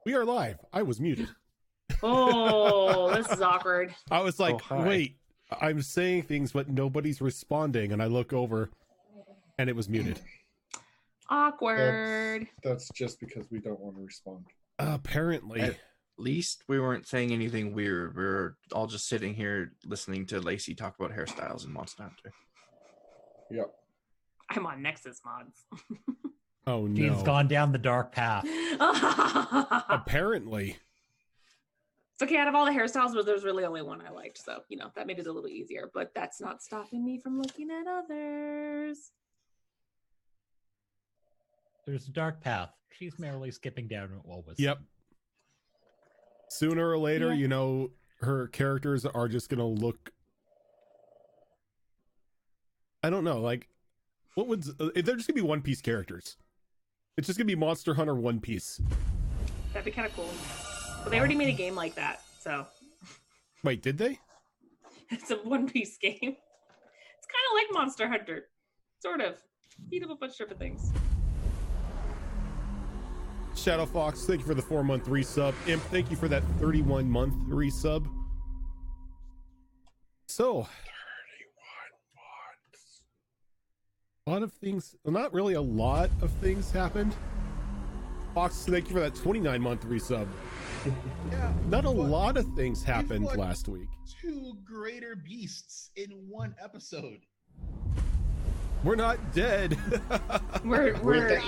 We are live. I was muted. Oh, this is awkward. I was like, hi. wait, I'm saying things, but nobody's responding. And I look over and it was muted. Awkward. That's just because we don't want to respond. Apparently. At least we weren't saying anything weird. We were all just sitting here listening to Lacey talk about hairstyles and Monster Hunter. Yep. I'm on Nexus mods. Oh, no. Dean's gone down the dark path. Apparently. It's okay. Out of all the hairstyles, there's really only one I liked. So, that made it a little easier. But that's not stopping me from looking at others. There's a dark path. She's merely skipping down what was. Yep. Sooner or later, Yeah. her characters are just going to look... I don't know, like, what would... They're just going to be One Piece characters. It's just going to be Monster Hunter One Piece. That'd be kind of cool. But they already made a game like that. So, Wait, did they? it's a One Piece game. It's kind of like Monster Hunter. Sort of. Beat up a bunch of different things. Shadow Fox, thank you for the 4-month resub. Imp, thank you for that 31-month resub. So, 31 months. A lot of things, well, not really a lot of things happened. Fox, thank you for that 29-month resub. Yeah, Not a lot of things happened fought last week. two greater beasts in one episode. We're not dead. We're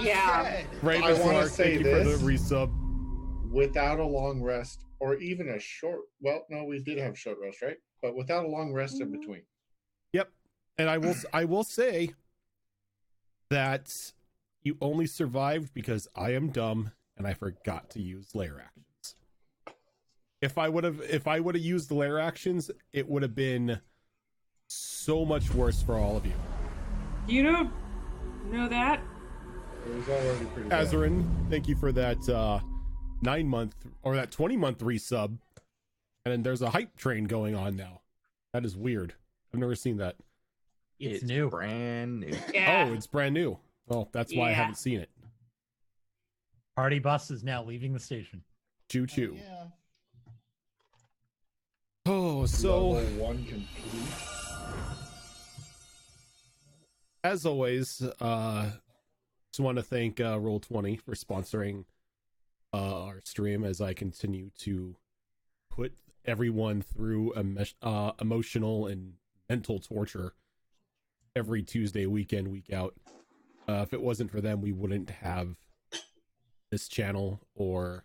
yeah. Dead. Raven I wanna Clark, say thank you for this. the resub. Without a long rest, or even a short, well, no, we did have a short rest, right? But without a long rest in between. Yep. And I will say that you only survived because I am dumb and I forgot to use lair actions. If I would have used the lair actions, it would have been so much worse for all of you. You don't know that? It was already pretty bad. Azarin, thank you for that 9-month or that 20-month resub. And then there's a hype train going on now. That is weird. I've never seen that. It's new. Brand new. Yeah. Oh, it's brand new. Oh, that's why I Yeah. haven't seen it. Party bus is now leaving the station. Choo choo. Yeah. Oh, so Level 1 complete. as always, just want to thank Roll20 for sponsoring our stream as I continue to put everyone through emotional and mental torture every Tuesday, week in, week out. If it wasn't for them, we wouldn't have this channel, or,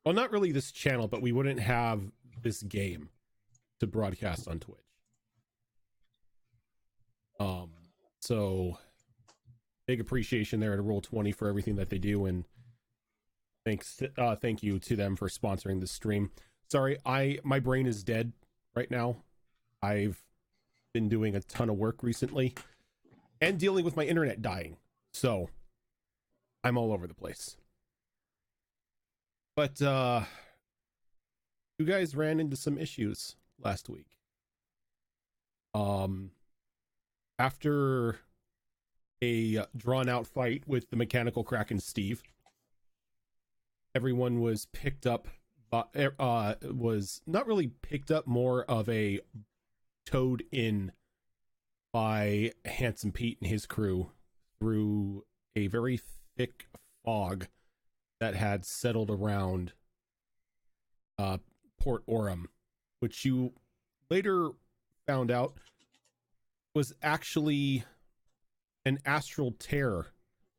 well, not really this channel, but we wouldn't have this game to broadcast on Twitch. So big appreciation there at Roll20 for everything that they do, and thank you to them for sponsoring this stream. Sorry, my brain is dead right now. I've been doing a ton of work recently and dealing with my internet dying, so I'm all over the place. But you guys ran into some issues last week. After a drawn out fight with the Mechanical Kraken Steve, everyone was picked up, was not really picked up, more of a towed in by Handsome Pete and his crew through a very thick fog that had settled around Port Orem, which you later found out was actually an astral tear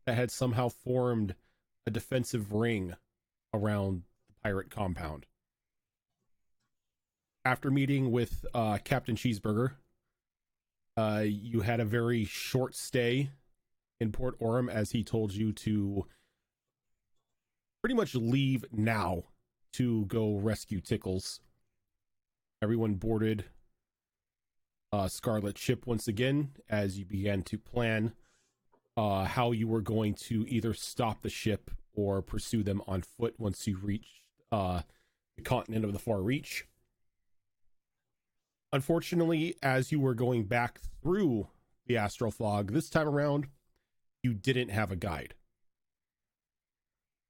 that had somehow formed a defensive ring around the pirate compound. After meeting with Captain Cheeseburger, you had a very short stay in Port Orem, as he told you to pretty much leave now to go rescue Tickles. Everyone boarded Scarlet ship once again, as you began to plan how you were going to either stop the ship or pursue them on foot once you reached the continent of the Far Reach. Unfortunately, as you were going back through the astral fog this time around, you didn't have a guide.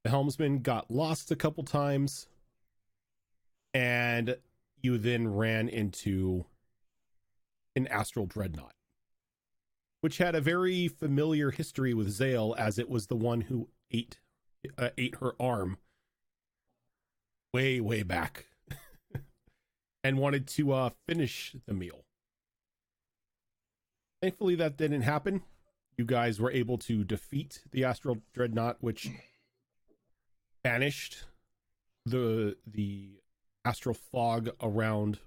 The helmsman got lost a couple times, and you then ran into an astral dreadnought, which had a very familiar history with Zale, as it was the one who ate her arm way back and wanted to finish the meal. Thankfully, that didn't happen. You guys were able to defeat the astral dreadnought, which banished the astral fog around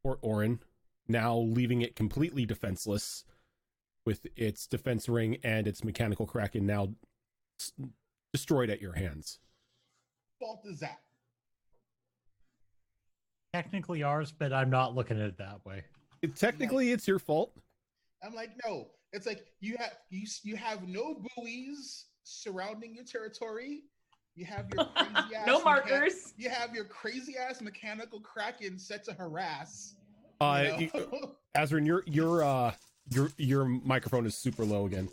Port Orin, now leaving it completely defenseless, with its defense ring and its mechanical kraken now destroyed at your hands. Fault is that? Technically ours, but I'm not looking at it that way. Technically, it's your fault. I'm like, no. It's like you have no buoys surrounding your territory. You have your crazy ass No markers. You have your crazy ass mechanical kraken set to harass. Azrin, your microphone is super low again.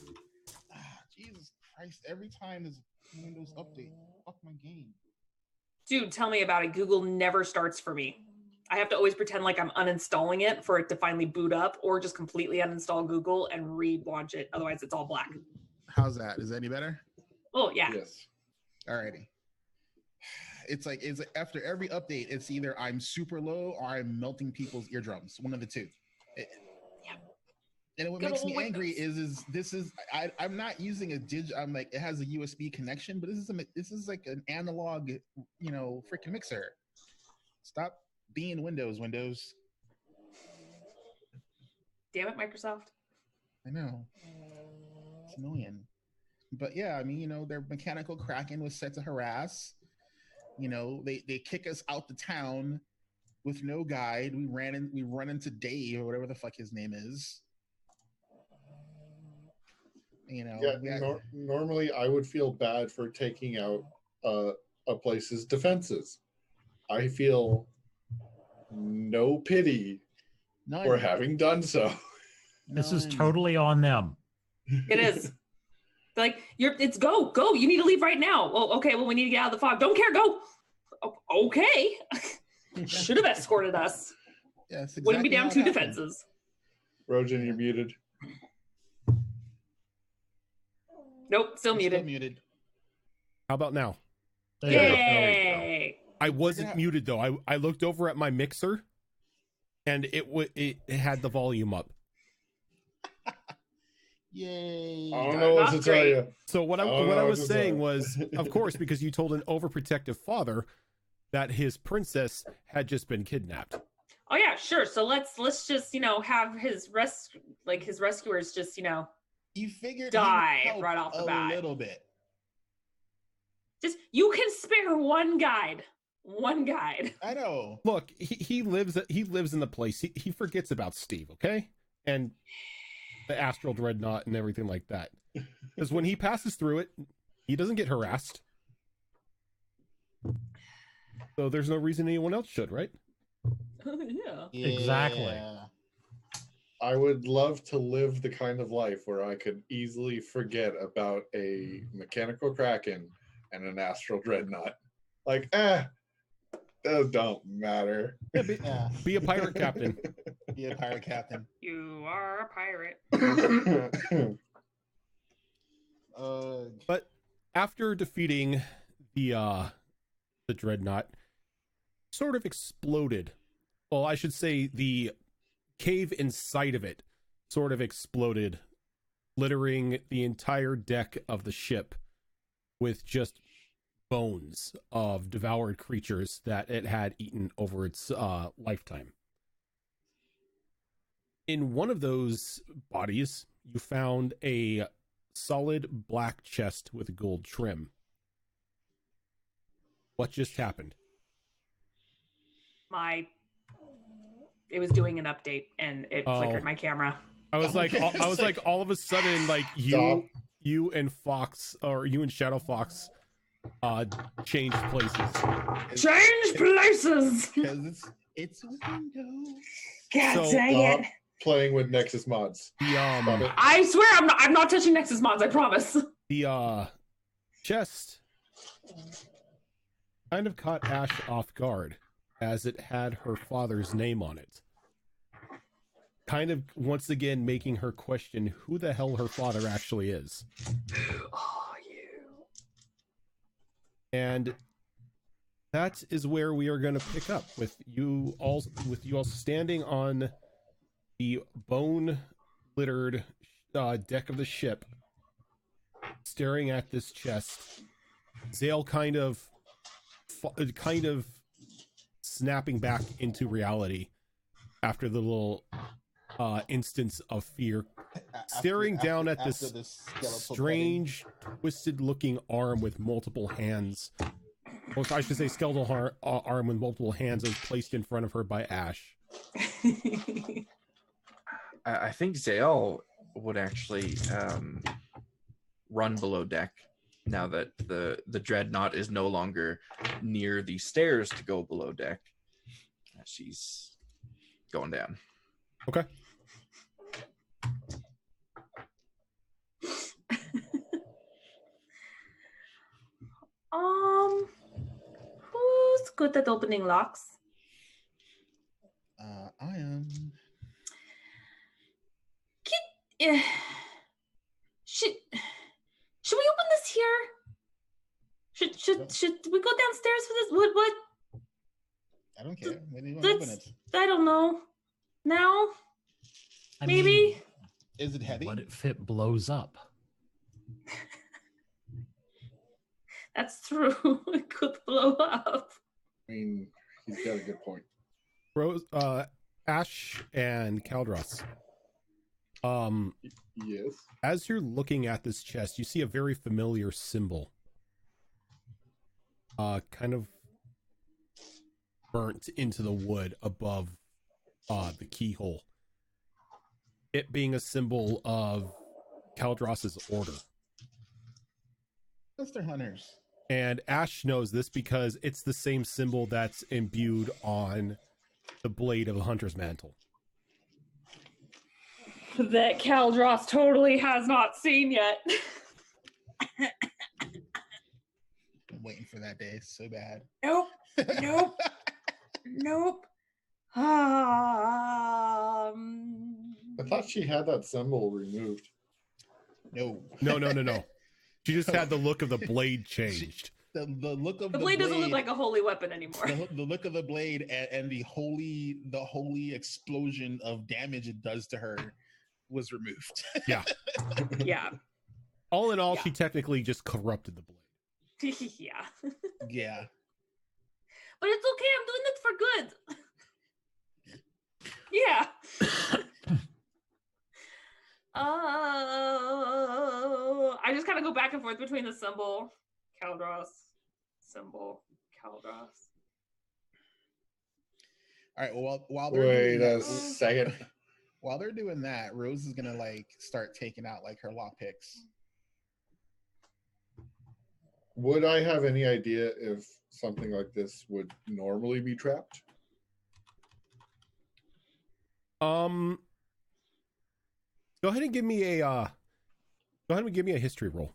Jesus Christ! Every time there's a Windows update, fuck my game. Dude, tell me about it. Google never starts for me. I have to always pretend like I'm uninstalling it for it to finally boot up, or just completely uninstall Google and relaunch it. Otherwise, it's all black. How's that? Is that any better? Oh, yeah. Yes. Alrighty. It's like after every update, it's either I'm super low or I'm melting people's eardrums. One of the two. And what makes me angry is I'm not using a I'm like, it has a USB connection, but this is like an analog, freaking mixer. Stop being Windows. Damn it, Microsoft. I know. It's annoying. But yeah, I mean, their mechanical kraken was set to harass. They kick us out the town with no guide. We run into Dave or whatever the fuck his name is. Normally I would feel bad for taking out a place's defenses. I feel no pity for having done so. This is totally on them. It is. Like, it's go. You need to leave right now. Oh, okay. Well, we need to get out of the fog. Don't care. Go. Okay. Should have escorted us. Yes. Exactly. Wouldn't be down two defenses. Rojan, you're muted. Nope. Still muted. How about now? Yay! I wasn't muted though. I looked over at my mixer, and it had the volume up. Yay! I don't know what to tell you. So what I was saying was, of course, because you told an overprotective father that his princess had just been kidnapped. Oh yeah, sure. So let's just have his rescuers just you figured die right off the bat. A little bit. Just you can spare one guide. I know. Look, he lives in the place. He forgets about Steve, okay, and the astral dreadnought and everything like that. Because when he passes through it, he doesn't get harassed. So there's no reason anyone else should, right? Yeah. Exactly. I would love to live the kind of life where I could easily forget about a mechanical kraken and an astral dreadnought. Like, those don't matter. Be a pirate captain. Be a pirate captain. You are a pirate. But after defeating the dreadnought, sort of exploded. Well, I should say the cave inside of it sort of exploded, littering the entire deck of the ship with just bones of devoured creatures that it had eaten over its lifetime. In one of those bodies, you found a solid black chest with gold trim. What just happened? It was doing an update and it flickered my camera. I was like, all of a sudden, like you and Fox, or you and Shadow Fox, changed places. Change places. Because it's Windows. God dang it! Playing with Nexus mods. I swear I'm not touching Nexus mods. I promise. The chest kind of caught Ash off guard, as it had her father's name on it. Kind of once again making her question who the hell her father actually is. Oh, you. And that is where we are going to pick up with you all standing on the bone littered deck of the ship, staring at this chest. Zale kind of snapping back into reality after the little instance of fear, staring down at this strange, twisted-looking arm with multiple hands. Or I should say skeletal arm with multiple hands that was placed in front of her by Ash. I think Zale would actually run below deck now that the dreadnought is no longer near the stairs to go below deck. She's going down. Okay. Who's good at opening locks? I am. Should we open this here? Should we go downstairs for this? What? I don't care. When do you want to open it? I don't know. Now? I Maybe? mean, Is it heavy? what if it blows up? That's true. It could blow up. I mean, he's got a good point. Rose, Ash and Caldros. Yes. As you're looking at this chest, you see a very familiar symbol. Kind of burnt into the wood above the keyhole. It being a symbol of Caldros's order. Mr. Hunters. And Ash knows this because it's the same symbol that's imbued on the blade of a hunter's mantle. That Caldros totally has not seen yet. I'm waiting for that day so bad. Nope. Nope. I thought she had that symbol removed. No. No. She just had the look of the blade changed. The look of The blade doesn't look like a holy weapon anymore. the look of the blade and the holy explosion of damage it does to her was removed. Yeah. Yeah. All in all, Yeah. she technically just corrupted the blade. Yeah. Yeah. But it's okay. I'm doing it for good. Yeah. I just kind of go back and forth between the symbol, Caldros, symbol, Caldros. All right. Well, while they're Wait doing a that, second. while they're doing that, Rose is gonna start taking out her lock picks. Would I have any idea if something like this would normally be trapped? Go ahead and give me a history roll.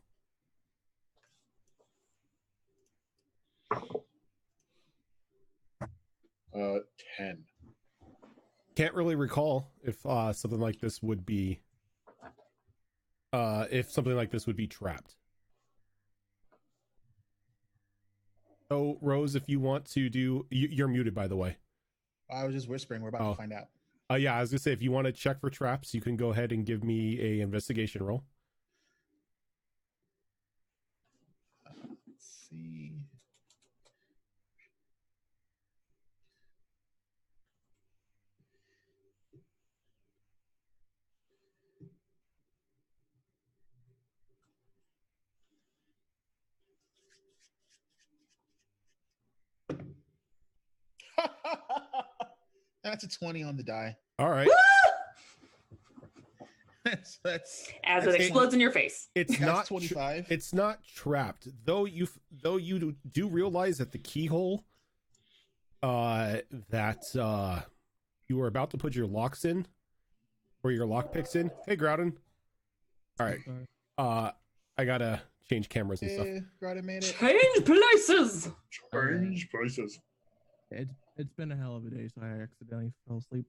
10. Can't really recall if something like this would be trapped. So Rose, if you want to do, you're muted by the way. I was just whispering. We're about to find out. Yeah, I was gonna say if you want to check for traps, you can go ahead and give me a investigation roll. Let's see. That's a 20 on the die. All right. That's As it explodes in your face. It's not 25. It's not trapped, though. You do realize that the keyhole that you were about to put your locks in, or your lock picks in. Hey, Groudon. All right. I gotta change cameras and stuff. Greta made it. Change places. Change prices. It's been a hell of a day, so I accidentally fell asleep.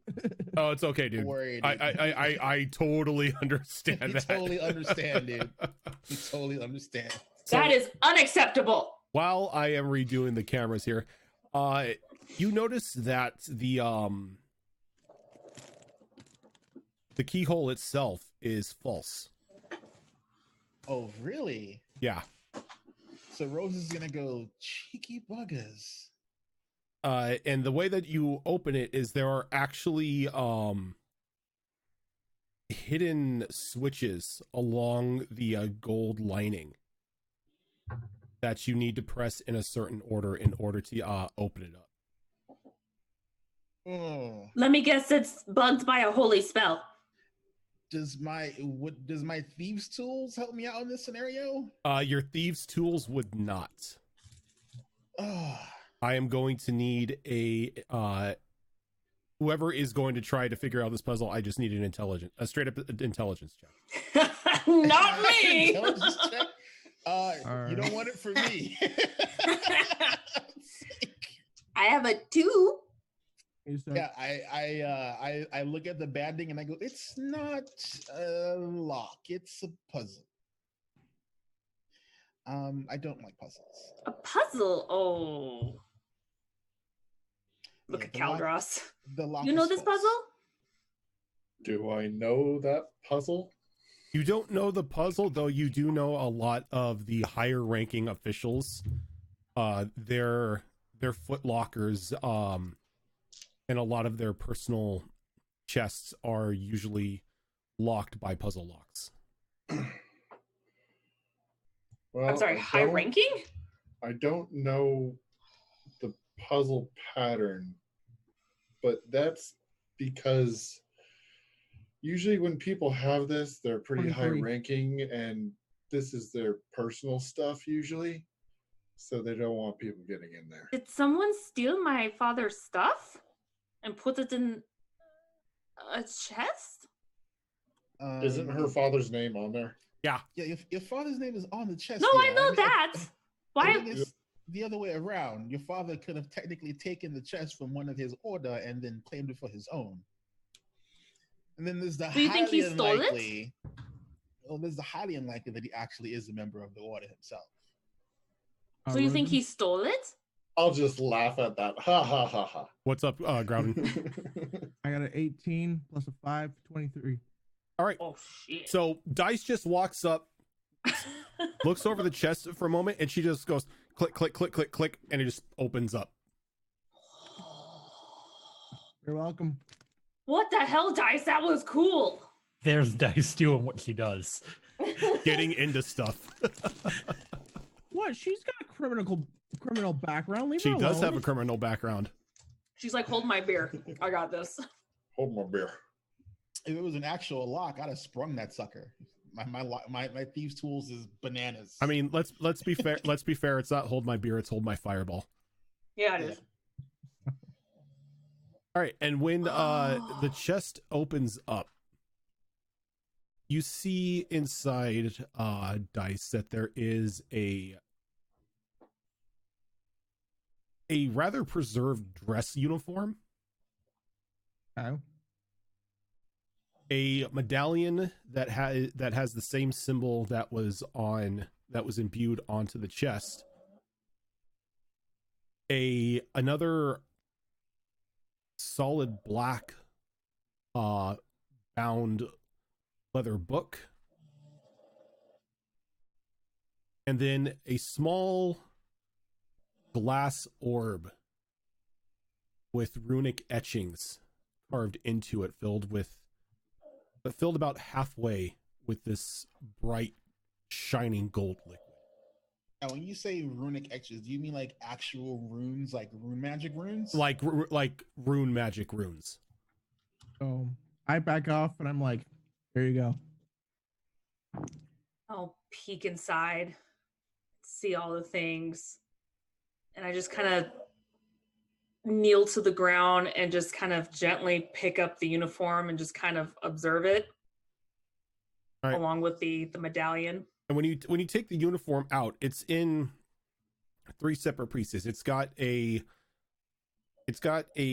Oh, it's okay, dude. Don't worry, dude. I totally understand We that. totally understand, dude. We totally understand. That is unacceptable. While I am redoing the cameras here, you notice that the keyhole itself is false. Oh, really? Yeah. So Rose is gonna go cheeky buggers. And the way that you open it is there are actually hidden switches along the gold lining that you need to press in a certain order in order to open it up. Oh. Let me guess, it's bugged by a holy spell. Does my thieves' tools help me out in this scenario? Your thieves' tools would not. Oh. I am going to need a whoever is going to try to figure out this puzzle. I just need a straight up intelligence check. Not me. Intelligence check? You don't want it for me. I have a 2. Yeah, I look at the banding and I go, it's not a lock, it's a puzzle. I don't like puzzles. A puzzle? Oh. Look Yeah, at Caldross. The lock You know is this false. puzzle? Do I know that puzzle? You don't know the puzzle, though you do know a lot of the higher ranking officials. Their foot lockers, and a lot of their personal chests are usually locked by puzzle locks. Well, I'm sorry, high ranking? I don't know the puzzle pattern, but that's because usually when people have this, they're pretty high 23. ranking, and this is their personal stuff usually, so they don't want people getting in there. Did someone steal my father's stuff and put it in a chest? Isn't her father's name on there? Yeah. Yeah, your father's name is on the chest. No, I yeah. know mean, that. I Why? think it's the other way around. Your father could have technically taken the chest from one of his order and then claimed it for his own. And then there's the Do you think he stole it? unlikely. Well, there's the highly unlikely that he actually is a member of the order himself. So you think he stole it? I'll just laugh at that. Ha ha ha ha. What's up, Groudon? I got an 18 plus a 5, 23. All right. Oh shit. So Dice just walks up, looks over the chest for a moment, and she just goes click, click, click, click, click, and it just opens up. You're welcome. What the hell, Dice? That was cool. There's Dice doing what she does. Getting into stuff. What? She's got a criminal background. Leave She her does alone. have a criminal background. She's like, hold my beer. I got this. Hold my beer. If it was an actual lock, I'd have sprung that sucker. My thieves' tools is bananas. I mean, let's be fair. Let's be fair. It's not hold my beer. It's hold my fireball. Yeah, it is. All right. And when the chest opens up, you see inside Dice that there is a rather preserved dress uniform, Oh. a medallion that has the same symbol that was imbued onto the chest, another solid black bound leather book, and then a small glass orb with runic etchings carved into it, filled about halfway with this bright shining gold liquid. Now, when you say runic etches, do you mean like actual runes, like rune magic runes? Like rune magic runes. So I back off and I'm like, there you go. I'll peek inside, see all the things, and I just kind of kneel to the ground and just kind of gently pick up the uniform and just kind of observe it, All right. along with the medallion. And when you take the uniform out, it's in 3 separate pieces. It's got a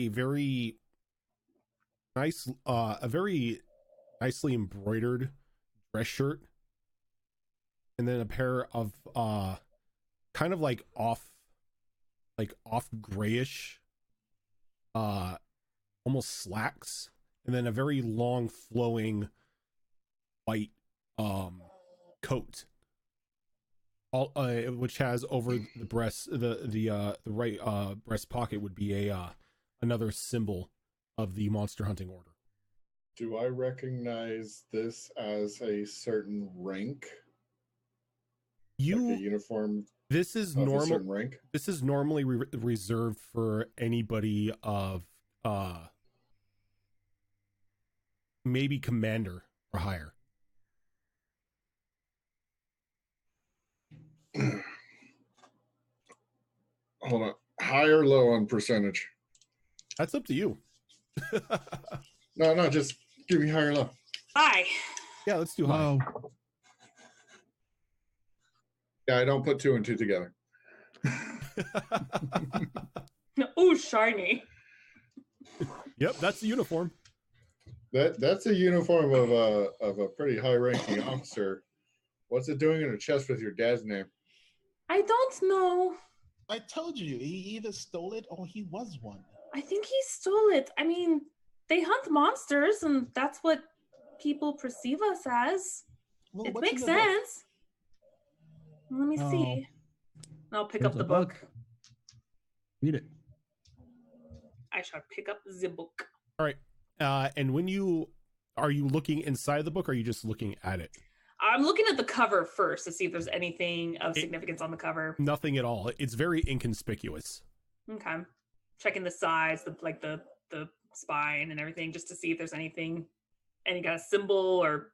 very nice a very nicely embroidered dress shirt, and then a pair of kind of like off grayish almost slacks, and then a very long flowing white coat, all which has over the breast, the right breast pocket would be a another symbol of the monster hunting order. Do I recognize this as a certain rank? Like a uniform This is of a normal. certain rank? This is normally reserved for anybody of maybe commander or higher. Hold on. High or low on percentage? That's up to you. No, just give me high or low. Hi. Yeah, let's do high. Wow. Yeah, I don't put 2 and 2 together. Oh, shiny. Yep, that's the uniform. That's a uniform of a pretty high ranking officer. What's it doing in a chest with your dad's name? I don't know. I told you, he either stole it or he was one. I think he stole it. I mean, they hunt monsters, and that's what people perceive us as. Well, It what's in makes the book? sense. Let me Oh. see. I'll pick Here's up the the book. book. Read it. I shall pick up the book. All right. And are you looking inside the book, or are you just looking at it? I'm looking at the cover first to see if there's anything of significance on the cover. Nothing at all. It's very inconspicuous. Okay. Checking the sides, the spine and everything, just to see if there's anything, any kind of symbol or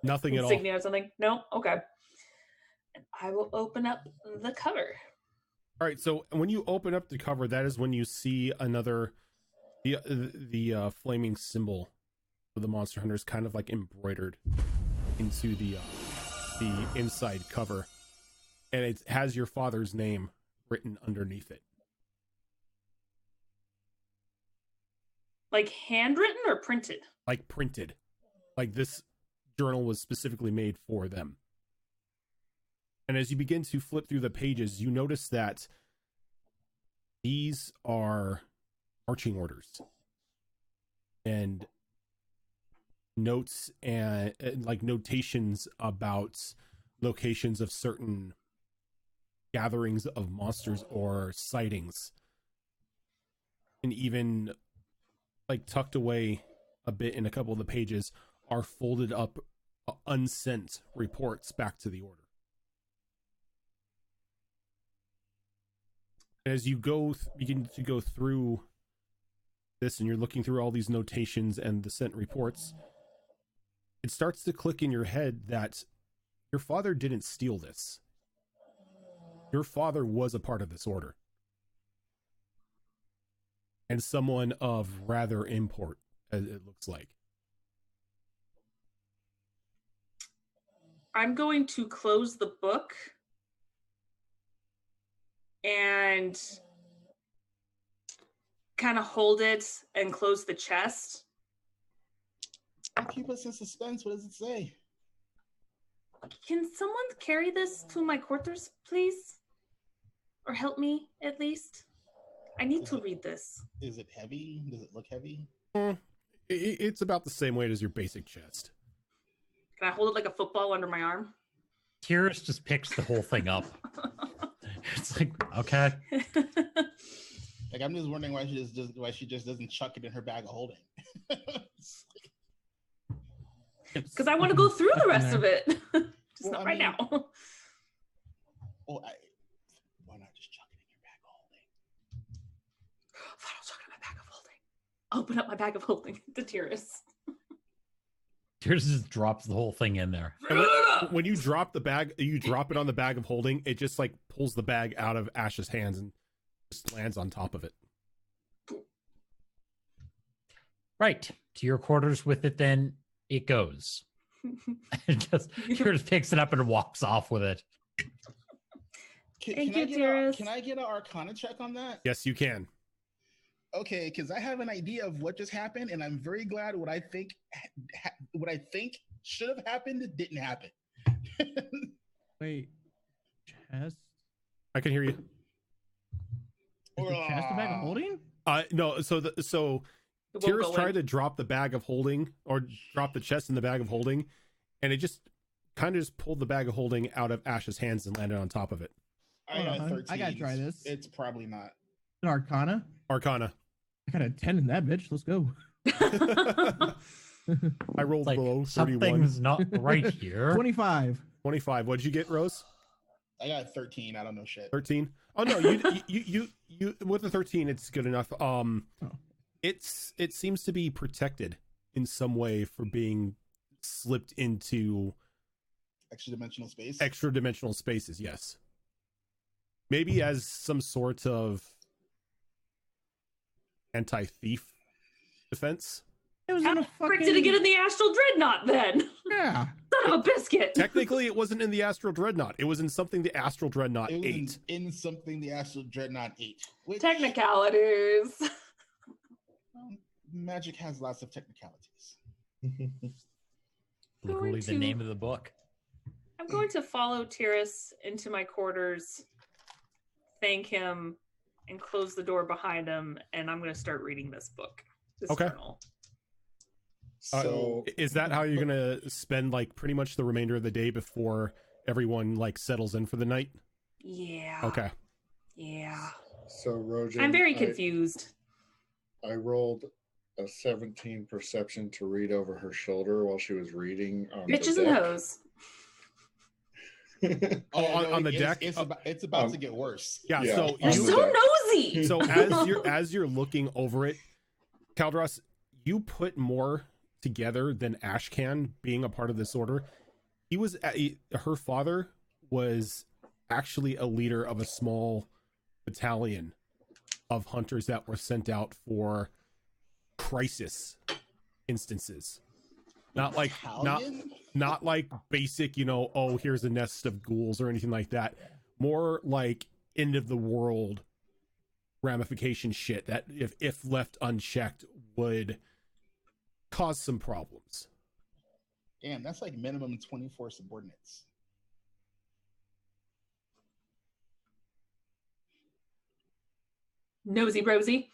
Nothing at all. insignia or something. No? Okay. And I will open up the cover. All right. So when you open up the cover, that is when you see the flaming symbol of the monster hunters, kind of like embroidered into the inside cover, and it has your father's name written underneath it. Like handwritten or printed? Like printed. Like this journal was specifically made for them. And as you begin to flip through the pages, you notice that these are marching orders and notes and like notations about locations of certain gatherings of monsters or sightings, and even like tucked away a bit in a couple of the pages are folded up unsent reports back to the order. As you begin to go through this, and you're looking through all these notations and the sent reports, it starts to click in your head that your father didn't steal this. Your father was a part of this order, and someone of rather import, as it looks like. I'm going to close the book and kind of hold it and close the chest. Keep us in suspense. What does it say? Can someone carry this to my quarters, please? Or help me, at least? I need to read this. Is it heavy? Does it look heavy? It's about the same weight as your basic chest. Can I hold it like a football under my arm? TUES just picks the whole thing up. It's like, okay. Like, I'm just wondering why she just doesn't chuck it in her bag of holding. Because I want to go through the rest of it. Just not right now. Why not just chuck it in your bag of holding? Fine, I'll chuck it in my bag of holding. Open up my bag of holding. The TUES. TUES just drops the whole thing in there. When you drop the bag, you drop it on the bag of holding, it just like pulls the bag out of Ash's hands and just lands on top of it. Right. To your quarters with it then it goes. And just Tiras picks it up and walks off with it. Thank you, Tiras. Can I get an Arcana check on that? Yes, you can. Okay, because I have an idea of what just happened, and I'm very glad what I think should have happened didn't happen. Wait, chest? I can hear you. Is the chest a bag of holding? No. So It won't Tiras go in. tried to drop the bag of holding, or drop the chest in the bag of holding, and it just kind of just pulled the bag of holding out of Ash's hands and landed on top of it. I got Hold on, 13. I gotta try this. It's probably not. An Arcana? Arcana. I got a 10 in that bitch. Let's go. I rolled Like below 31. something's not right here. 25. 25. What did you get, Rose? I got 13. I don't know shit. 13. Oh no, you with the 13, it's good enough. It seems to be protected in some way for being slipped into Extra dimensional space. extra dimensional spaces. Yes, maybe as some sort of anti-thief defense. It was How in a the frick did it fucking... get in the astral dreadnought then? Yeah. Son of a biscuit. Technically, it wasn't in the Astral Dreadnought. It was in something the Astral Dreadnought It was ate. in something the Astral Dreadnought ate. Which, Technicalities. magic has lots of technicalities. Literally the to- name of the book. I'm going to follow Tiras into my quarters, thank him, and close the door behind him, and I'm going to start reading this book. This Okay. journal. So Is that how you're gonna spend like pretty much the remainder of the day before everyone like settles in for the night? Yeah. Okay. Yeah. so Rojan, I'm very confused. I rolled a 17 perception to read over her shoulder while she was reading on Bitches the and deck. hoes. On the deck? It's about to get worse. Yeah. Yeah. So You're On you, the so deck. nosy. so as you're looking over it, Caldros, you put more together than Ash can, being a part of this order. He was her father was actually a leader of a small battalion of hunters that were sent out for crisis instances. Not like Battalion? not like basic, oh, here's a nest of ghouls or anything like that. More like end of the world ramification shit that if left unchecked would cause some problems. Damn, that's like minimum 24 subordinates. Nosy Rosie.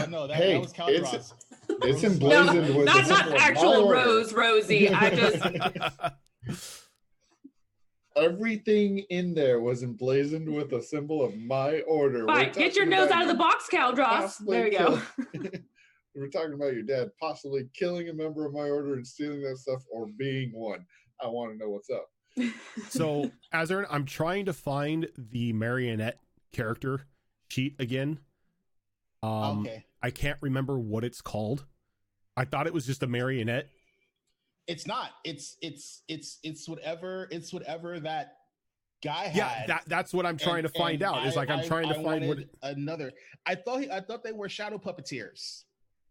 No, that Hey, was Caldros. It's No, emblazoned with the not symbol of my actual order. Rose Rosie. I just Everything in there was emblazoned with a symbol of my order. We're fine. Get your talking nose about out of the box, Caldros. possibly There you go. We're talking about your dad possibly killing a member of my order and stealing that stuff, or being one. I want to know what's up. So, Azern, I'm trying to find the marionette character sheet again. Okay. I can't remember what it's called. I thought it was just a marionette. It's not. It's whatever that guy had. Yeah, that's what I'm trying to find out. Is like I'm trying to find what wanted another. I thought they were shadow puppeteers.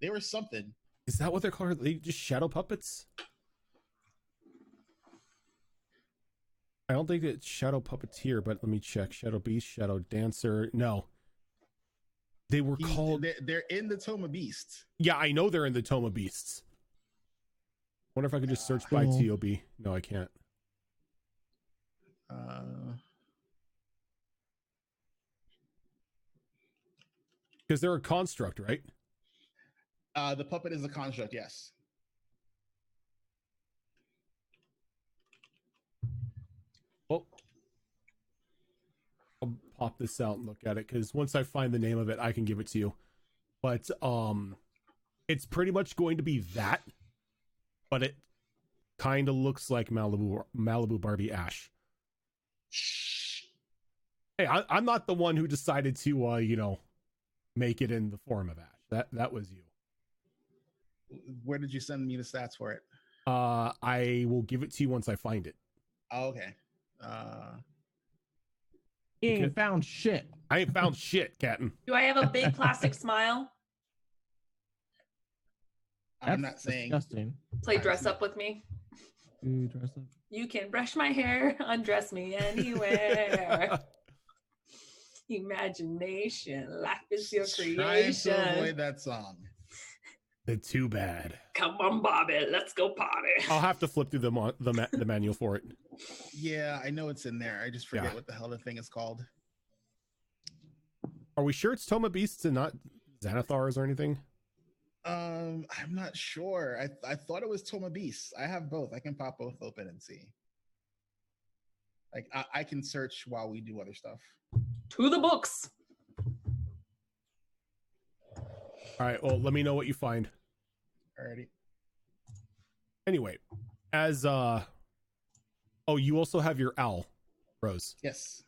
They were something. is that what they're called? Are they just shadow puppets? I don't think it's shadow puppeteer, but let me check. Shadow beast, shadow dancer. No. They were called. They're in the Tome of Beasts. Yeah, I know they're in the Tome of Beasts. Wonder if I could just search by Cool. TOB. No, I can't. Because they're a construct, right? The puppet is a construct. Yes. Well, I'll pop this out and look at it because once I find the name of it, I can give it to you. But it's pretty much going to be that, but it kind of looks like Malibu Barbie Ash. Hey, I'm not the one who decided to make it in the form of Ash. That was you. Where did you send me the stats for it? I will give it to you once I find it. Oh, okay. He ain't found shit. I ain't found shit, Captain. Do I have a big plastic smile? I'm That's not saying. disgusting. Play dress up with me. to dress up. You can brush my hair, undress me anywhere. Imagination, life is your Trying to creation. avoid that song. Too bad. Come on, Bobby, let's go party. I'll have to flip through the manual for it. Yeah, I know it's in there. I just forget Yeah. what the hell the thing is called. Are we sure it's Toma Beasts and not Xanathars or anything? I'm not sure. I thought it was Toma Beasts. I have both. I can pop both open and see. Like I can search while we do other stuff. To the books. All right. Well, let me know what you find. Alrighty. Anyway, as oh, you also have your owl, Rose. Yes.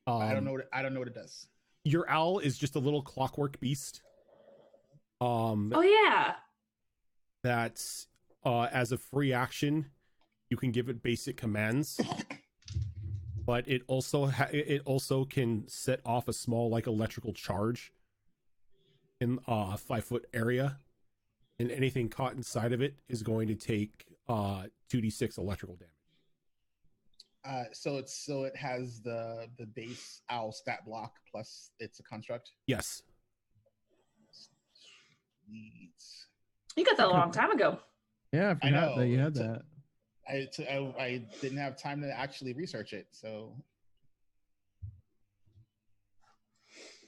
I don't know what it does. Your owl is just a little clockwork beast. Oh yeah. That's as a free action, you can give it basic commands, but it also can set off a small like electrical charge in a 5-foot area, and anything caught inside of it is going to take 2d6 electrical damage. So it has the base owl stat block plus it's a construct. Yes. Sweet. You got that a long time ago. Yeah, I I forgot know. that you had that. I didn't have time to actually research it, so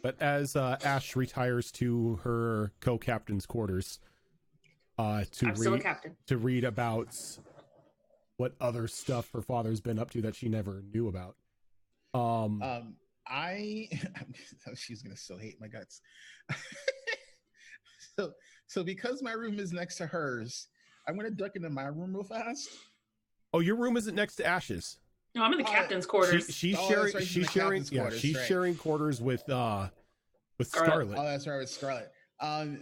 But as Ash retires to her co-captain's quarters, I'm still a captain. to read about what other stuff her father's been up to that she never knew about. She's gonna still hate my guts. So because my room is next to hers, I'm gonna duck into my room real fast. Oh, your room isn't next to Ash's. No, I'm in the captain's quarters. She's Oh, sharing. that's right, she's in She's the sharing. captain's Yeah, quarters, she's right. sharing quarters with Scarlet. Scarlet. Oh, that's right, with Scarlet.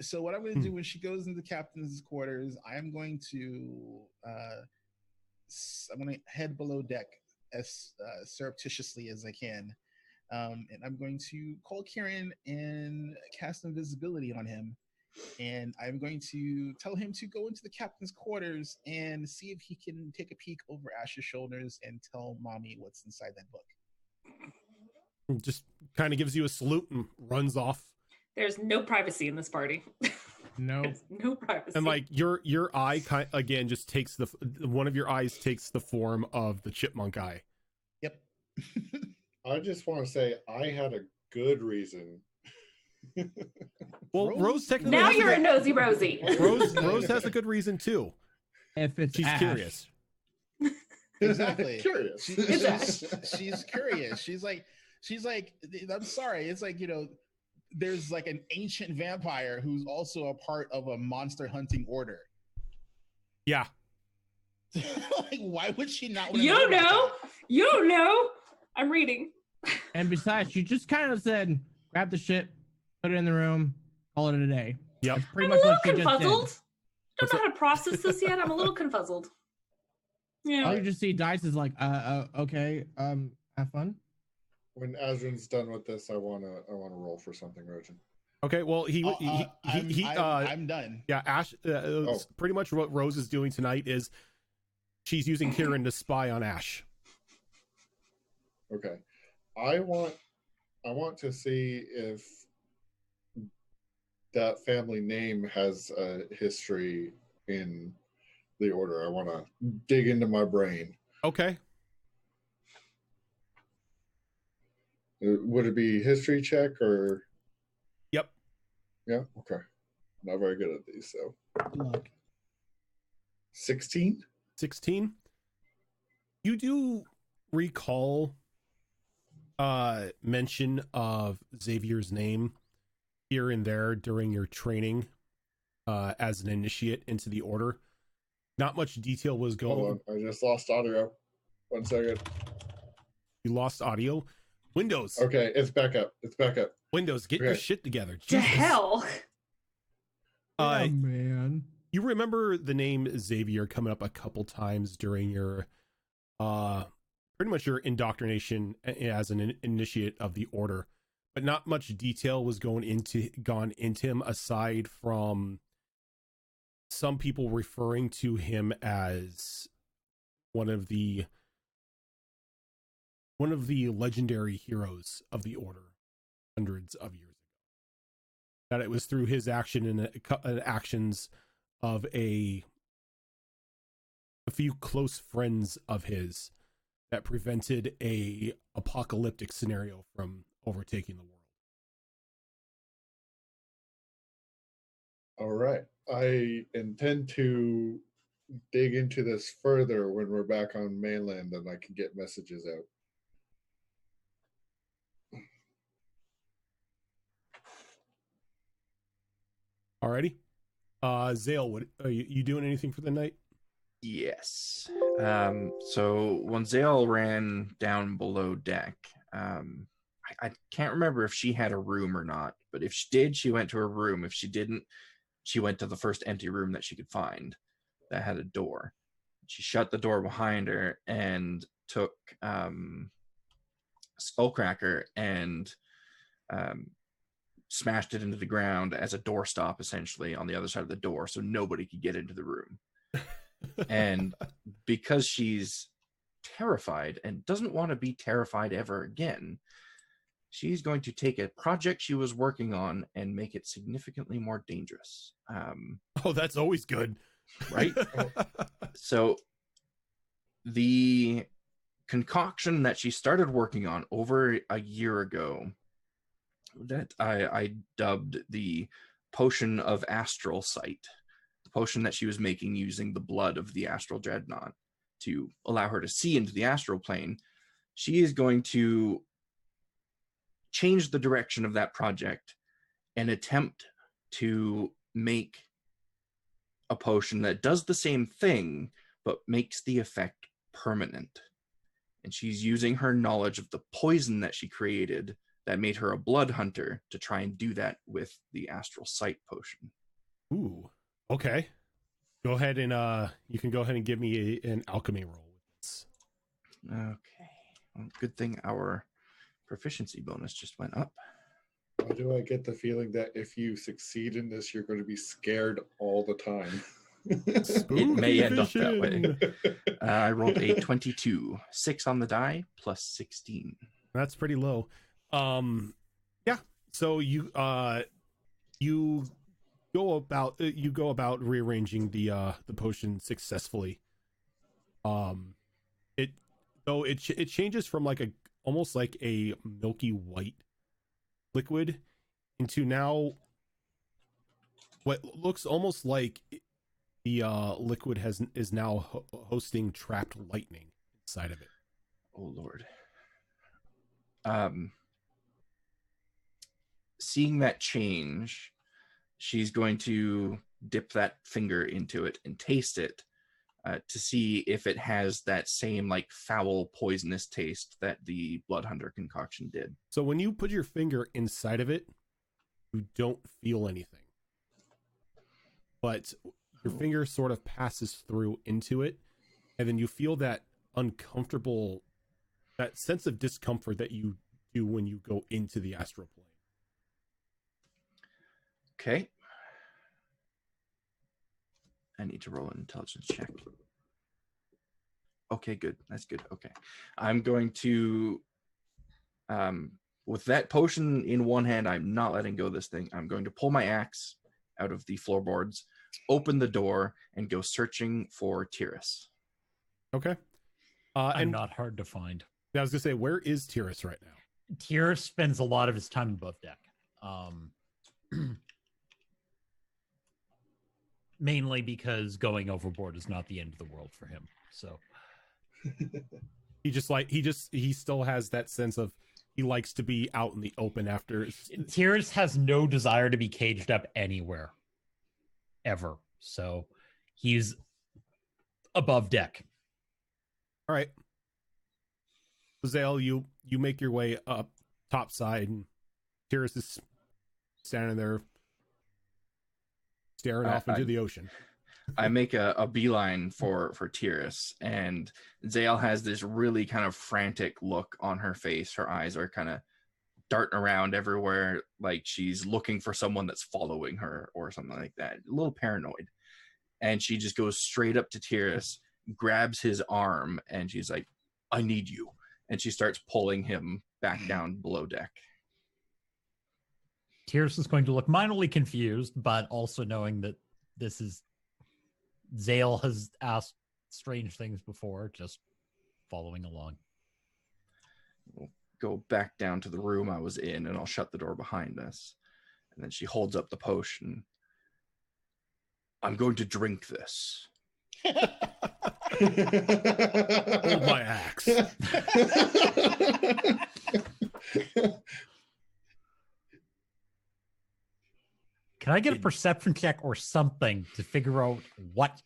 So what I'm going to do when she goes into the captain's quarters, I'm going to head below deck as surreptitiously as I can, and I'm going to call Kieran and cast invisibility on him, and I'm going to tell him to go into the captain's quarters and see if he can take a peek over Ash's shoulders and tell mommy what's inside that book. Just kind of gives you a salute and runs off. There's no privacy in this party. No. There's no privacy. And like your eye again just takes one of your eyes takes the form of the chipmunk eye. Yep. I just want to say I had a good reason. Well, Rose technically now has you're a good- nosy Rosie. Rose has a good reason too. If it's She's Ash. curious. Exactly. Curious. She's curious. She's like, I'm sorry. It's like, there's like an ancient vampire who's also a part of a monster hunting order. Yeah. Like, why would she not? You don't know. You don't know. I'm reading. And besides, she just kind of said, grab the shit, put it in the room, call it a day. Yep. That's pretty I'm a much little what she just confuzzled. did. Don't know how to process this yet. I'm a little confuzzled. Yeah. All you just see Dice is like, okay, have fun. When Azrin's done with this, I wanna roll for something, Rojan. Okay. Well, I'm done. yeah. Ash. Pretty much what Rose is doing tonight is she's using Kieran to spy on Ash. Okay. I want to see if that family name has a history in the order. I want to dig into my brain. Okay. Would it be history check or? Yep. Yeah. Okay. Not very good at these, so. Good luck. 16. 16. You do recall mention of Xavier's name here and there during your training as an initiate into the order. Not much detail was going. Hold on. I just lost audio. 1 second. You lost audio. Windows. Okay, it's back up. Windows, get your Okay. shit together. To Jesus. hell. Oh, man. You remember the name Xavier coming up a couple times during your pretty much your indoctrination as an initiate of the order, but not much detail was gone into him aside from some people referring to him as one of the legendary heroes of the order hundreds of years ago. That it was through his action and actions of a few close friends of his that prevented a apocalyptic scenario from overtaking the world. All right. I intend to dig into this further when we're back on mainland and I can get messages out. Alrighty. Zale, what are you doing anything for the night? Yes. So when Zale ran down below deck, I can't remember if she had a room or not, but if she did, she went to her room. If she didn't, she went to the first empty room that she could find that had a door. She shut the door behind her and took Skullcracker and smashed it into the ground as a doorstop, essentially, on the other side of the door, so nobody could get into the room. And because she's terrified and doesn't want to be terrified ever again, she's going to take a project she was working on and make it significantly more dangerous. Oh, that's always good. Right? So the concoction that she started working on over a year ago that I dubbed the potion of astral sight, the potion that she was making using the blood of the astral dreadnought to allow her to see into the astral plane, she is going to change the direction of that project and attempt to make a potion that does the same thing but makes the effect permanent. And she's using her knowledge of the poison that she created that made her a blood hunter to try and do that with the astral sight potion. Ooh, okay. Go ahead and you can go ahead and give me an alchemy roll with this. Okay. Well, good thing our proficiency bonus just went up. Why do I get the feeling that if you succeed in this, you're going to be scared all the time? It may end up that way. Vision. I rolled a 22, 6 on the die plus 16. That's pretty low. Yeah. So you go about rearranging the potion successfully. It changes from like almost like a milky white liquid into now what looks almost like the liquid is now hosting trapped lightning inside of it. Oh Lord. Seeing that change, she's going to dip that finger into it and taste it to see if it has that same like foul poisonous taste that the blood hunter concoction did. So when you put your finger inside of it, you don't feel anything, but your finger sort of passes through into it, and then you feel that uncomfortable, that sense of discomfort that you do when you go into the astral plane. Okay. I need to roll an intelligence check. Okay, good. That's good. Okay. I'm going to, with that potion in one hand, I'm not letting go of this thing. I'm going to pull my axe out of the floorboards, open the door, and go searching for TUES. Okay. I'm And not hard to find. I was gonna say, where is TUES right now? TUES spends a lot of his time above deck. Mainly because going overboard is not the end of the world for him. So he still has that sense of he likes to be out in the open after. TUES has no desire to be caged up anywhere ever. So he's above deck. All right. Zale, you make your way up topside, and TUES is standing there staring off into the ocean. I make a beeline for TUES, and Zale has this really kind of frantic look on her face. Her eyes are kind of darting around everywhere, like she's looking for someone that's following her or something like that. A little paranoid. And she just goes straight up to TUES grabs his arm and she's like, I need you. And she starts pulling him back down below deck. TUES is going to look minorly confused, but also knowing that this is Zale has asked strange things before, just following along. We'll go back down to the room I was in, and I'll shut the door behind us. And then she holds up the potion. I'm going to drink this. Hold my axe. Can I get a perception check or something to figure out what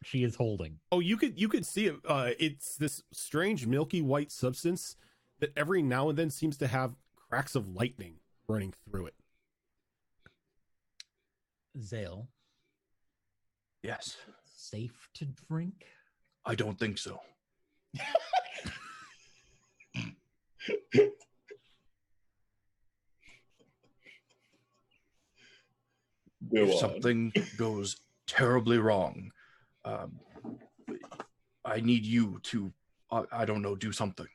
she is holding? Oh, you could see it. It's this strange milky white substance that every now and then seems to have cracks of lightning running through it. Zale, Yes. safe to drink? I don't think so. Go If on. something goes terribly wrong, I need you to, I don't know, do something.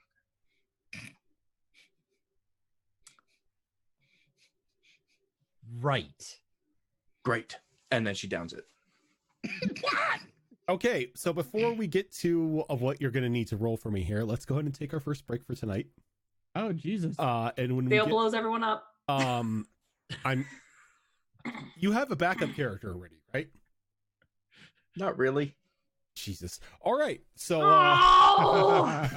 Right. Great. And then she downs it. Okay, so before we get to what you're going to need to roll for me here, let's go ahead and take our first break for tonight. Oh Jesus! And when Dale we blows everyone up. you have a backup character already, right? Not really. Jesus. All right, so Oh!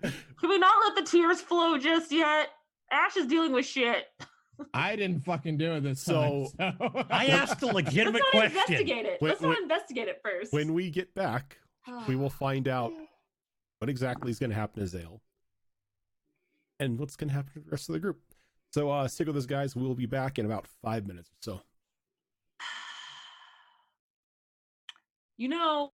Can we not let the tears flow just yet? Ash is dealing with shit. I didn't fucking do it this So- time. So I asked a legitimate Let's not question. investigate it. Wait, Let's not wait. investigate it first. when we get back, we will find out what exactly is going to happen to Zale and what's going to happen to the rest of the group. So stick with us, guys. We'll be back in about 5 minutes or so. You know,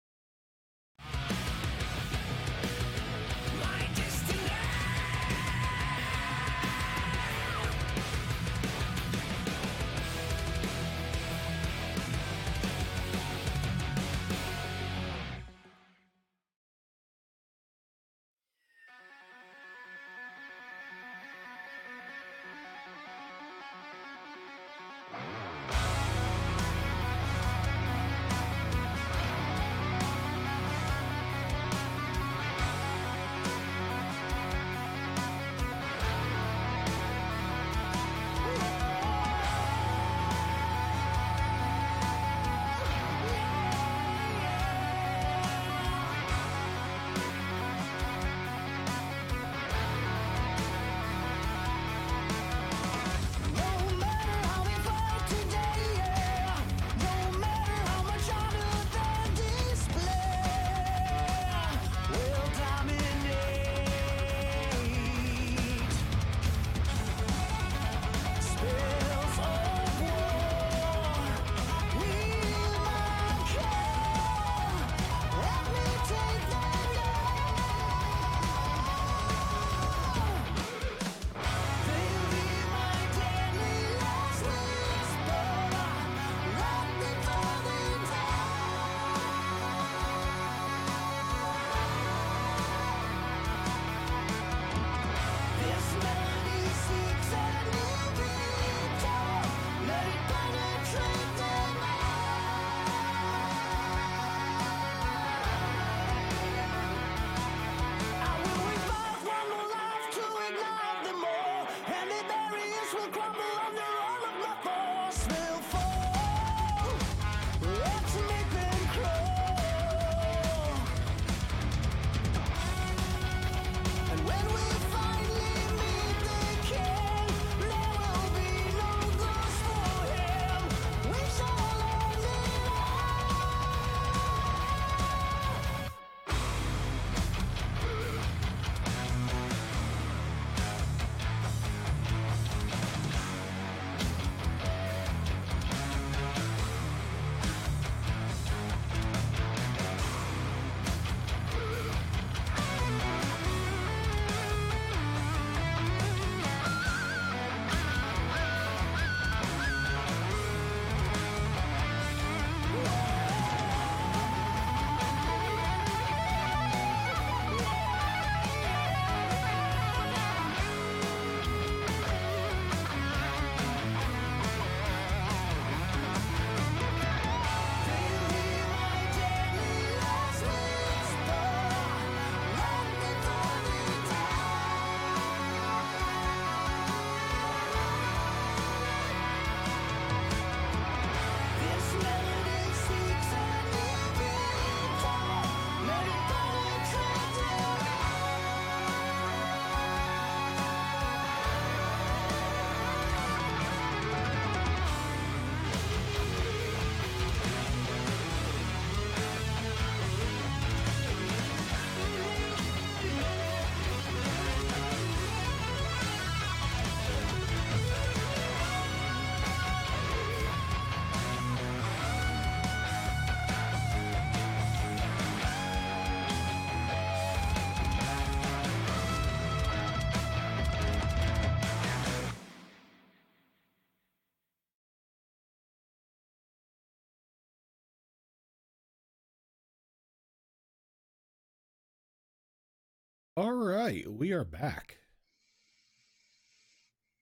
All right, we are back.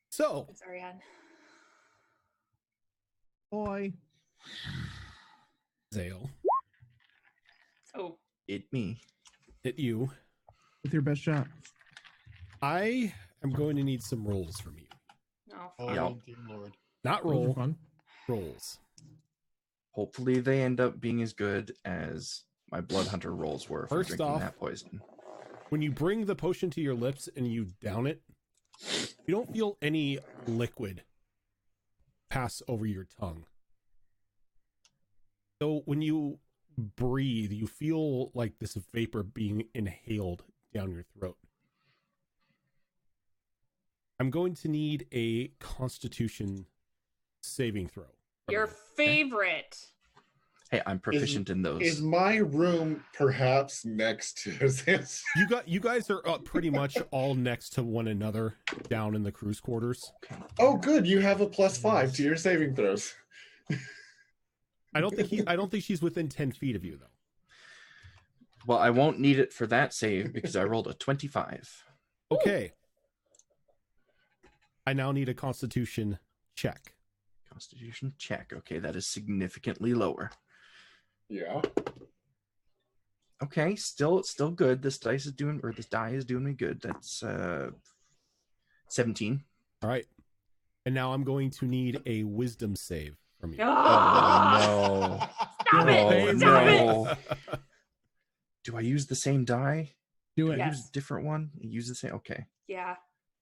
So, It's Ariane. Boy. Zale, Oh, It me. hit you. With your best shot. I am going to need some rolls from you. no. Oh, Yeah. dear Lord. Not Rolls are roll, fun. rolls. Hopefully they end up being as good as my blood hunter rolls were from First drinking off- that poison. When you bring the potion to your lips and you down it, you don't feel any liquid pass over your tongue. So when you breathe, you feel like this vapor being inhaled down your throat. I'm going to need a Constitution saving throw. from Your you. favorite. Hey, I'm proficient in those. Is my room perhaps next to his? You guys are pretty much all next to one another down in the cruise quarters. Oh, good. You have a +5 to your saving throws. I don't think she's within 10 feet of you though. Well, I won't need it for that save because I rolled a 25. Okay. I now need a Constitution check. Constitution check. Okay, that is significantly lower. Yeah. Okay, still good. This die is doing me good. That's 17. All right. And now I'm going to need a Wisdom save from you. Oh no. Stop it! Oh, Stop it! no. Do I use the same die? Do Do it. I Yes. use a different one? Use the same. Okay. Yeah.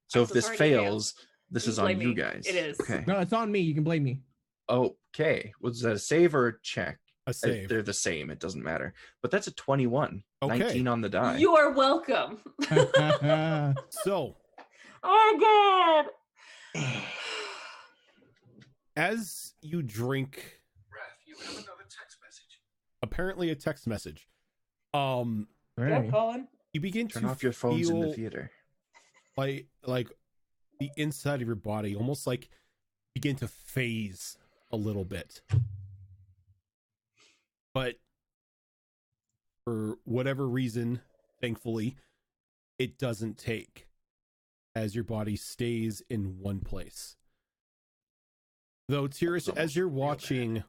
So I'm if so this sorry to fail. fails, this You is on blame you me. guys. It is. Okay. No, it's on me. You can blame me. Okay. Was that a save or a check? A save. They're the same. It doesn't matter. But that's a 21. Okay. 19 on the die. You are welcome. So, Oh god. as you drink, You have another text message. apparently a text message, Yeah, Hey. Colin. you begin Turn to off your phones in the feel theater. like the inside of your body almost like begin to phase a little bit. But for whatever reason, thankfully, it doesn't take, as your body stays in one place. Though, Tyrus, as you're watching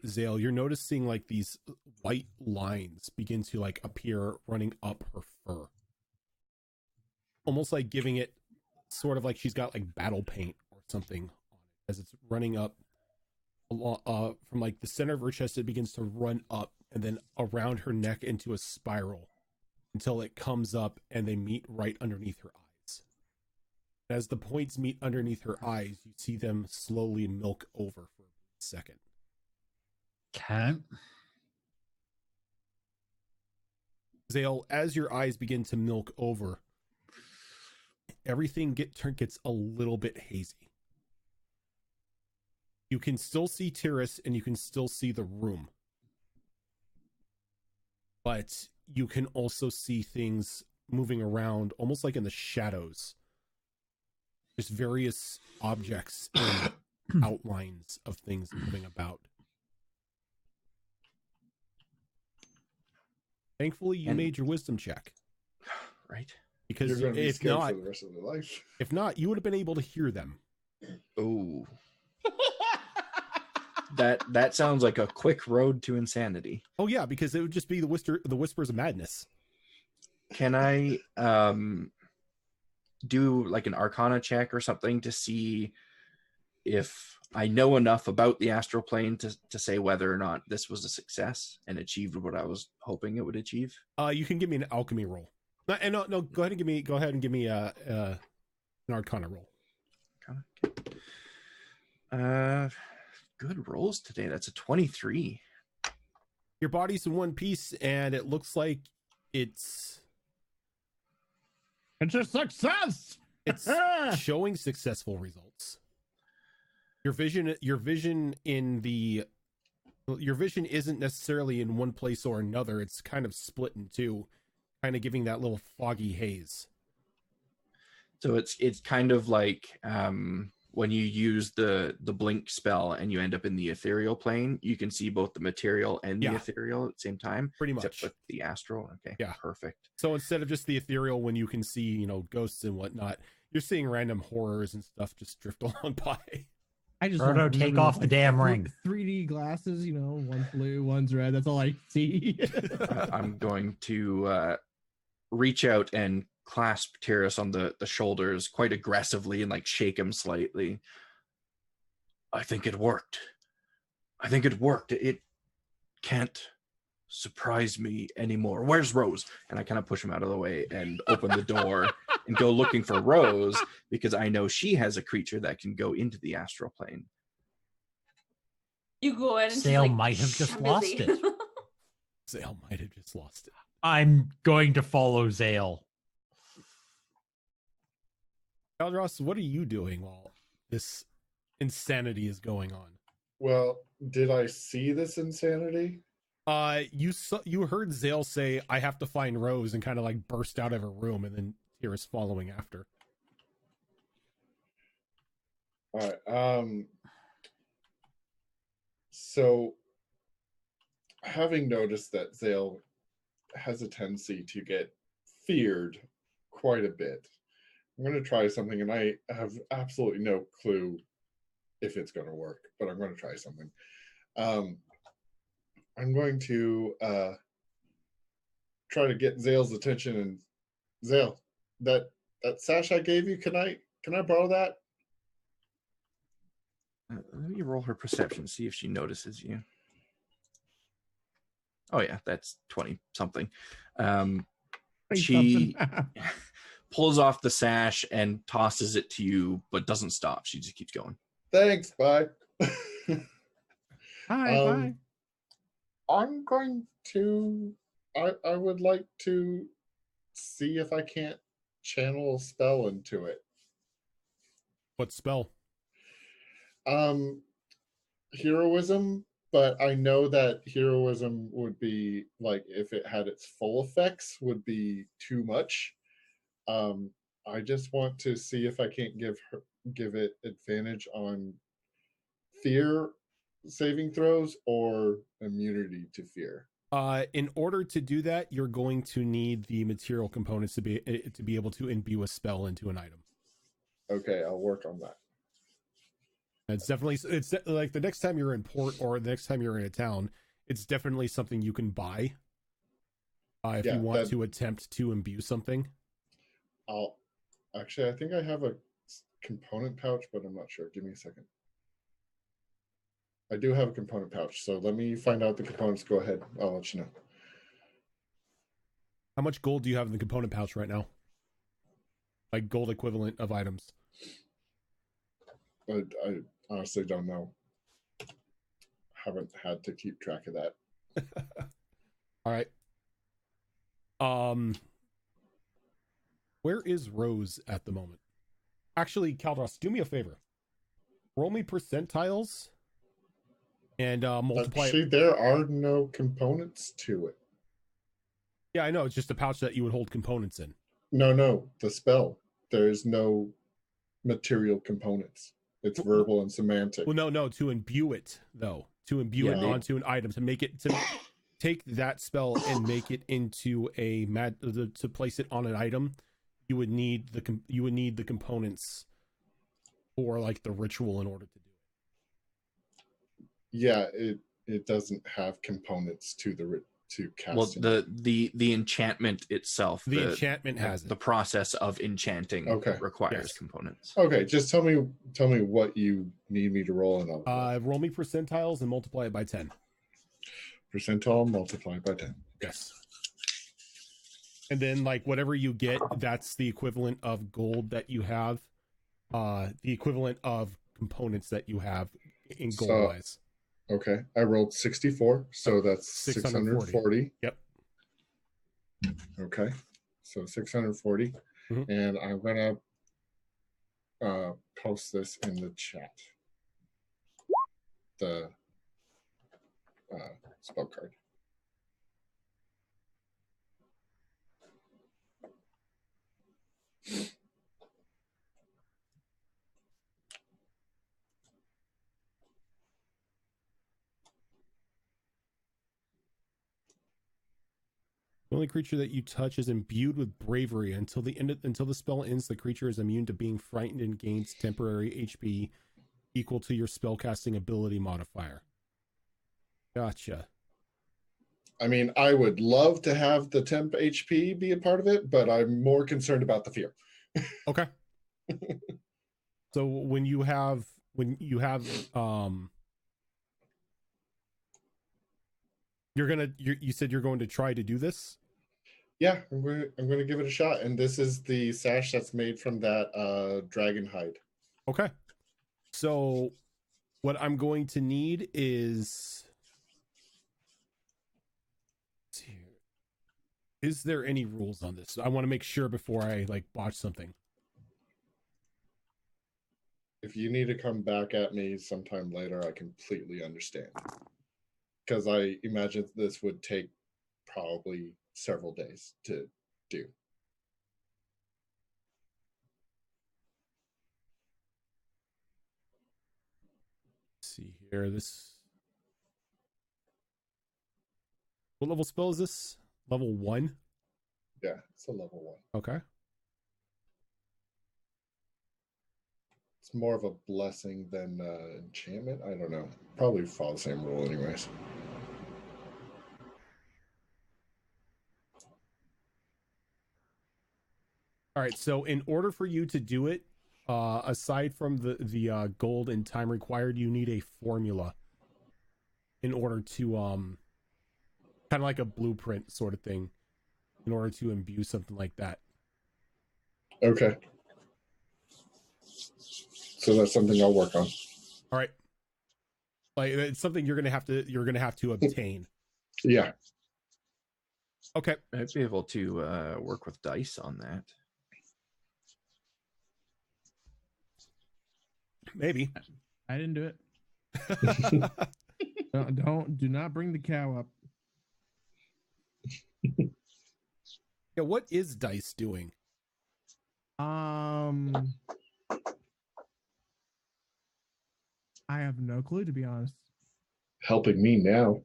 Zale, you're noticing like these white lines begin to like appear running up her fur. Almost like giving it sort of like she's got like battle paint or something on it as it's running up from like the center of her chest. It begins to run up and then around her neck into a spiral until it comes up and they meet right underneath her eyes. As the points meet underneath her eyes, you see them slowly milk over for a second. Okay. Zale, as your eyes begin to milk over, everything gets a little bit hazy. You can still see Tyrus and you can still see the room. But you can also see things moving around almost like in the shadows. Just various objects and outlines of things moving about. Thankfully, you And- made your wisdom check. Right? Because You're going to be if scared not, for the rest of their life. if not, you would have been able to hear them. Oh. That sounds like a quick road to insanity. Oh yeah, because it would just be the whispers of madness. Can I do like an arcana check or something to see if I know enough about the astral plane to say whether or not this was a success and achieved what I was hoping it would achieve? You can give me an alchemy roll. No, go ahead and give me an arcana roll. Good rolls today. That's a 23. Your body's in one piece and it looks like it's It's a success. showing successful results. Your vision isn't necessarily in one place or another. It's kind of split in two, kind of giving that little foggy haze. So it's kind of like when you use the blink spell and you end up in the ethereal plane, you can see both the material and the Yeah. ethereal at the same time. Pretty Except much. with the astral. Okay. Yeah. Perfect. So instead of just the ethereal, when you can see, you know, ghosts and whatnot, you're seeing random horrors and stuff just drift along by. I just Frodo, don't take remember off the damn ring. 3D glasses, you know, one's blue, one's red. That's all I see. I'm going to reach out and clasp Tyrus on the shoulders quite aggressively and like shake him slightly. I think it worked. It can't surprise me anymore. Where's Rose? And I kind of push him out of the way and open the door and go looking for Rose, because I know she has a creature that can go into the astral plane. You go in and Sale she's like, might have "Shh, just I'm lost busy." it. Zale might have just lost it. I'm going to follow Zale. Caldros, what are you doing while this insanity is going on? Well, did I see this insanity? You heard Zale say, "I have to find Rose," and kind of like burst out of her room, and then Tyrus following after. All right. So, having noticed that Zale has a tendency to get feared quite a bit, I'm going to try something, and I have absolutely no clue if it's going to work, but I'm going to try something. I'm going to try to get Zale's attention. And Zale, that sash I gave you, can I borrow that? Let me roll her perception, see if she notices you. Oh yeah, that's 20 something. She pulls off the sash and tosses it to you, but doesn't stop. She just keeps going. Thanks, bye. Hi, bye. I'm going to. I would like to see if I can't channel a spell into it. What spell? Heroism, but I know that heroism would be like, if it had its full effects, would be too much. I just want to see if I can't give it advantage on fear saving throws or immunity to fear. In order to do that, you're going to need the material components to be able to imbue a spell into an item. Okay, I'll work on that. It's like the next time you're in port or the next time you're in a town, it's definitely something you can buy. If you want to attempt to imbue something. I think I have a component pouch, but I'm not sure. Give me a second. I do have a component pouch, so let me find out the components. Go ahead. I'll let you know. How much gold do you have in the component pouch right now? Like gold equivalent of items. I honestly don't know. Haven't had to keep track of that. All right. Where is Rose at the moment? Actually, Caldros, do me a favor. Roll me percentiles and multiply. Actually, there are no components to it. Yeah, I know. It's just a pouch that you would hold components in. No, the spell. There's no material components. It's verbal and semantic. Well, no, to imbue it though, to imbue it onto an item, to make it, to take that spell and make it into to place it on an item, you would need the components for like the ritual in order to do it. Yeah, it doesn't have components to casting. Well, the enchantment itself, the enchantment has the process of enchanting requires components. Okay, just tell me what you need me to roll, and I'll roll me percentiles and multiply it by 10. Percentile multiplied by 10. Yes. And then like whatever you get, that's the equivalent of gold that you have, the equivalent of components that you have in gold wise. Okay, I rolled 64, so that's 640. Yep. Okay, so 640, and I'm gonna post this in the chat. The spell card. The only creature that you touch is imbued with bravery. Until the spell ends, the creature is immune to being frightened and gains temporary HP equal to your spellcasting ability modifier. Gotcha. I mean, I would love to have the temp HP be a part of it, but I'm more concerned about the fear. Okay. So when you have you said you're going to try to do this? Yeah, I'm going to give it a shot. And this is the sash that's made from that dragon hide. Okay. So what I'm going to need is, let's see here. Is there any rules on this? I want to make sure before I like botch something. If you need to come back at me sometime later, I completely understand. Because I imagine this would take probably several days to do. Let's see here. What level spell is this? Level 1? Yeah, it's a level 1. Okay. It's more of a blessing than enchantment. I don't know. Probably follow the same rule anyways. All right, so in order for you to do it, aside from the gold and time required, you need a formula in order to kind of like a blueprint sort of thing, in order to imbue something like that. Okay. So that's something I'll work on. All right. Like it's something you're gonna have to obtain. Yeah. Okay. I'd be able to work with dice on that. Maybe. I didn't do it. Do not bring the cow up. Yeah, what is dice doing? I have no clue, to be honest. Helping me now.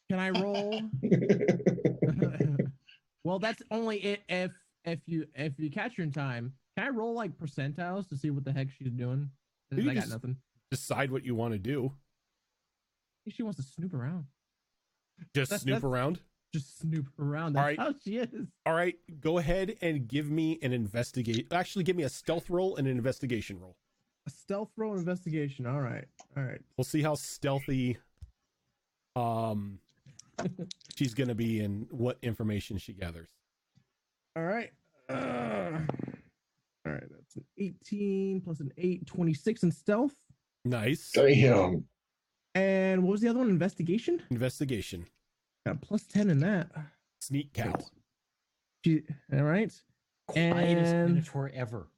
Can I roll? Well, that's only it if you catch her in time. Can I roll like percentiles to see what the heck she's doing? You I got just nothing. Decide what you want to do. I think she wants to snoop around. Just snoop around. Just snoop around. That's All right. how she is. All right, go ahead and give me an investigate. Actually, give me a stealth roll and an investigation roll. A stealth roll investigation. All right. We'll see how stealthy she's gonna be and what information she gathers. All right. All right. That's an 18 plus an 8, 26 in stealth. Nice. Damn. And what was the other one? Investigation? Investigation. Got a plus 10 in that. Sneak cow. All right. Quietest And minotaur ever.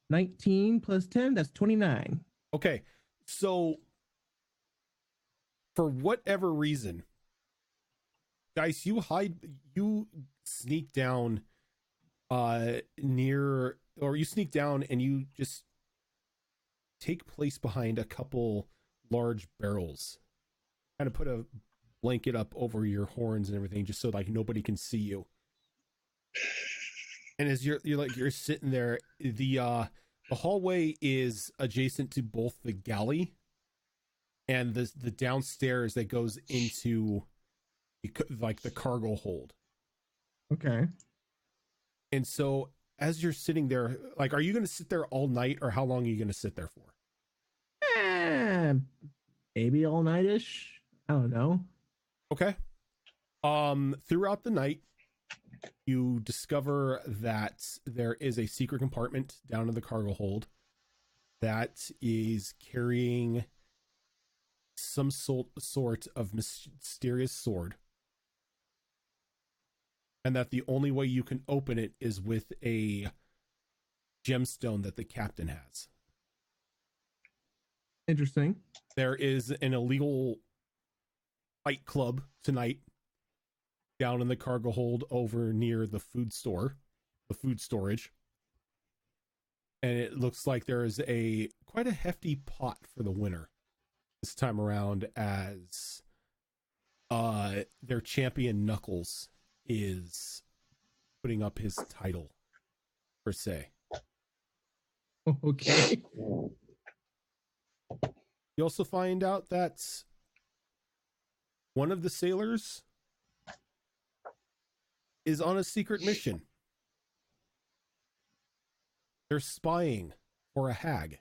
19 plus 10, that's 29. Okay, so for whatever reason, guys, you sneak down near, or you sneak down and you just take place behind a couple large barrels, kind of put a blanket up over your horns and everything just so like nobody can see you. And as you're sitting there, the hallway is adjacent to both the galley and the downstairs that goes into like the cargo hold. Okay. And so as you're sitting there, like, are you going to sit there all night, or how long are you going to sit there for? Maybe all night-ish. I don't know. Okay. Throughout the night, you discover that there is a secret compartment down in the cargo hold that is carrying some sort of mysterious sword, and that the only way you can open it is with a gemstone that the captain has. Interesting. There is an illegal fight club tonight down in the cargo hold over near the food storage. And it looks like there is quite a hefty pot for the winner this time around, as their champion Knuckles is putting up his title, per se. Okay. You also find out that one of the sailors is on a secret mission. They're spying for a hag.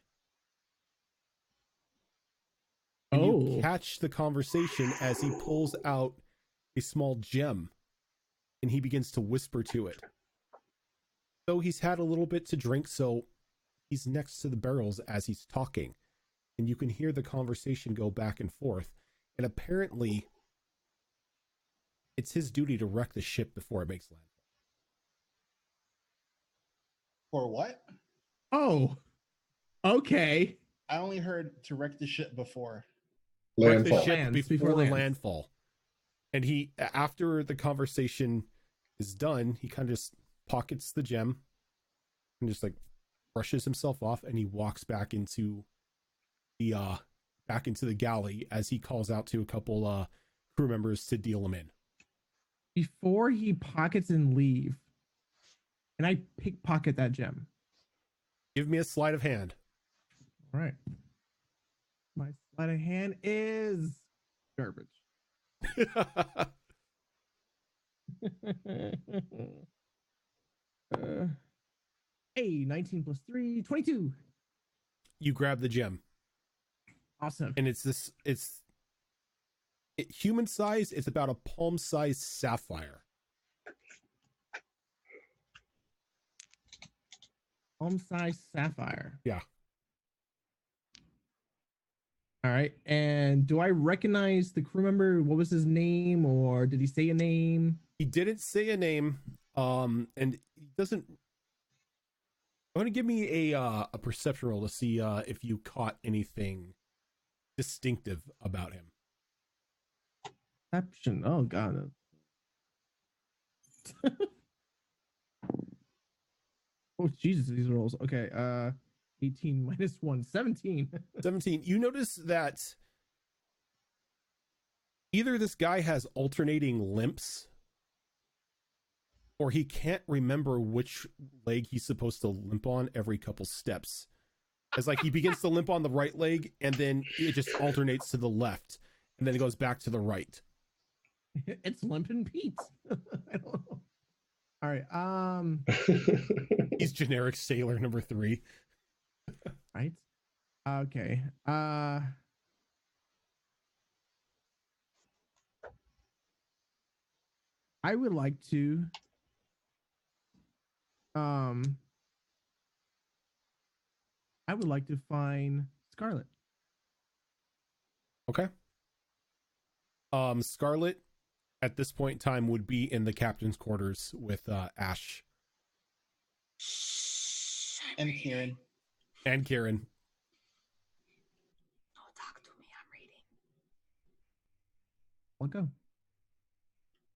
And you catch the conversation as he pulls out a small gem and he begins to whisper to it. So he's had a little bit to drink, so he's next to the barrels as he's talking. And you can hear the conversation go back and forth. And apparently, it's his duty to wreck the ship before it makes landfall. For what? Oh, okay. I only heard to wreck the ship before. Wreck the Landfall. ship Lands, before before lands. landfall. And he, after the conversation is done, he kind of just pockets the gem and just like brushes himself off, and he walks back into the galley as he calls out to a couple crew members to deal him in. Before he pockets and leave, and I pickpocket that gem. Give me a sleight of hand. All right. My sleight of hand is garbage. Hey, 19 plus 3, 22. You grab the gem, Awesome. and human size. It's about a palm-sized sapphire. Palm-sized sapphire. Yeah. All right. And do I recognize the crew member? What was his name, or did he say a name? He didn't say a name, and he doesn't. I'm going to give me a perception roll to see if you caught anything distinctive about him. Perception. Oh God. Oh Jesus, these rolls. Okay. 18 minus 1, 17. 17. You notice that either this guy has alternating limps, or he can't remember which leg he's supposed to limp on every couple steps. It's like he begins to limp on the right leg, and then it just alternates to the left, and then it goes back to the right. It's Limpin' Pete. I don't know. All right. He's generic sailor number 3. Right. Okay. I would like to find Scarlet. Okay. Scarlet at this point in time would be in the captain's quarters with Ash And Kieran. and Kieran. Don't talk to me. I'm reading. I'll go.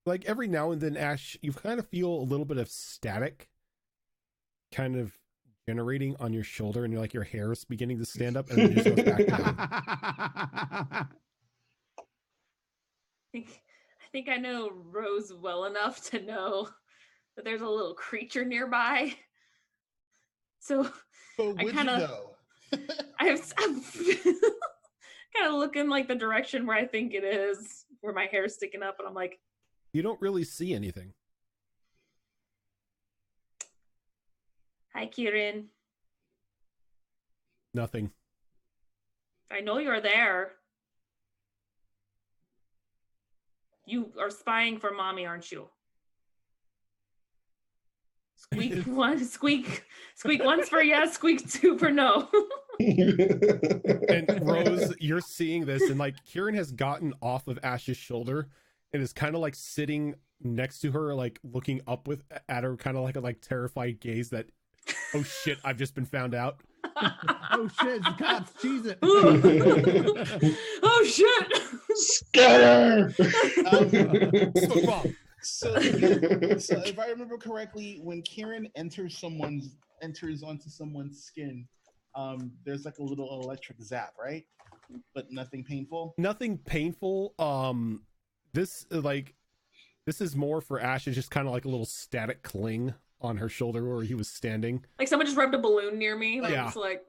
Like every now and then, Ash, you kind of feel a little bit of static kind of generating on your shoulder, and you're like your hair is beginning to stand up and then it just goes back down. I think I know Rose well enough to know that there's a little creature nearby. So But I would kinda- you know? I'm kind of looking like the direction where I think it is, where my hair's sticking up, and I'm like, You don't really see anything. "Hi, Kieran. Nothing. I know you're there. You are spying for mommy, aren't you?" Squeak one, squeak once for yes, squeak 2 for no. And Rose, you're seeing this, and like Kieran has gotten off of Ash's shoulder and is kind of like sitting next to her, like looking up at her, kind of like a terrified gaze that, oh shit, I've just been found out. Oh shit, it's the cops. Cheese it. Oh shit. Scatter! Smoke bomb. So if I remember correctly, when Kieran enters onto someone's skin, there's like a little electric zap, right? But nothing painful. Nothing painful. This This is more for Ash. It's just kind of like a little static cling on her shoulder where he was standing. Like someone just rubbed a balloon near me. Like, Yeah. it's like,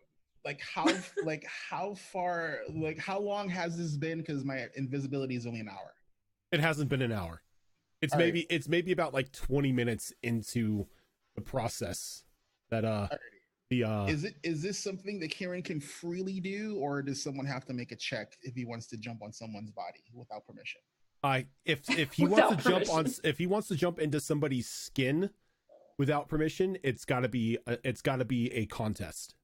how far, like how long has this been? Because my invisibility is only an hour. It hasn't been an hour. It's All maybe it's maybe about like 20 minutes into the process that Is this something that Kieran can freely do, or does someone have to make a check if he wants to jump on someone's body without permission? if he Without wants to jump on permission. if he wants to jump into somebody's skin without permission, it's got to be a contest.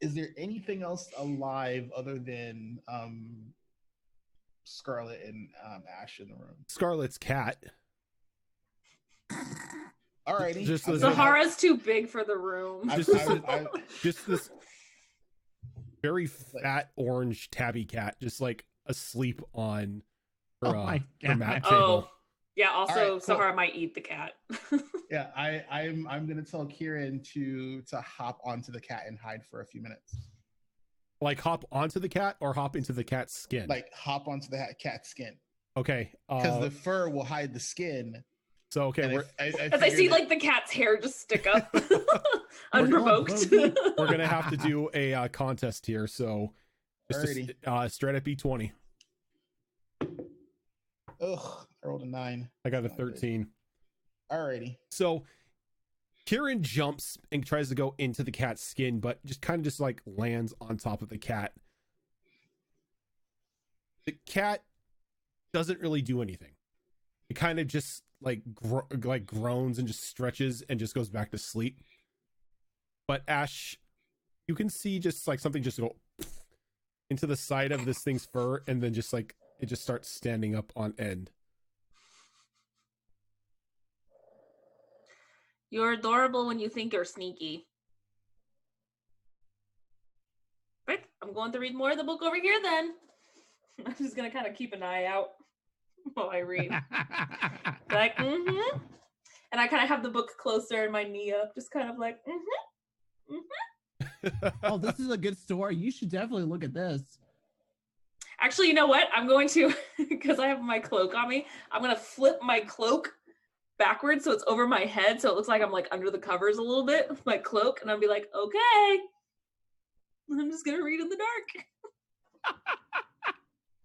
Is there anything else alive other than Scarlet and Ash in the room? Scarlet's cat. Alrighty. Just I'm as gonna- Zahara's too big for the room. I- Just- I- Just this very fat orange tabby cat, just like asleep on her, Oh my her mat God. table. Oh, yeah. Also, All right, cool. Sahara might eat the cat. yeah, I'm gonna tell Kieran to hop onto the cat and hide for a few minutes. Like hop onto the cat or hop into the cat's skin. Like hop onto the cat's skin Okay. because the fur will hide the skin. So okay, And we're As I see like the cat's hair just stick up unprovoked. we're gonna have to do a contest here. So just Alrighty. straight up B20. Ugh, I rolled a 9. I got a Not good. 13. Alrighty. So Kieran jumps and tries to go into the cat's skin, but just kind of just like lands on top of the cat. The cat doesn't really do anything. It kind of just like groans and just stretches and just goes back to sleep. But Ash, you can see just like something just go into the side of this thing's fur, and then just like it just starts standing up on end. You're adorable when you think you're sneaky. Right, I'm going to read more of the book over here then. I'm just gonna kind of keep an eye out while I read. Like, mm-hmm. And I kind of have the book closer and my knee up, just kind of like, mm-hmm. Oh, this is a good story. You should definitely look at this. Actually, you know what? I'm going to, because I have my cloak on me, I'm going to flip my cloak backwards so it's over my head. So it looks like I'm like under the covers a little bit with my cloak. And I'll be like, okay, I'm just going to read in the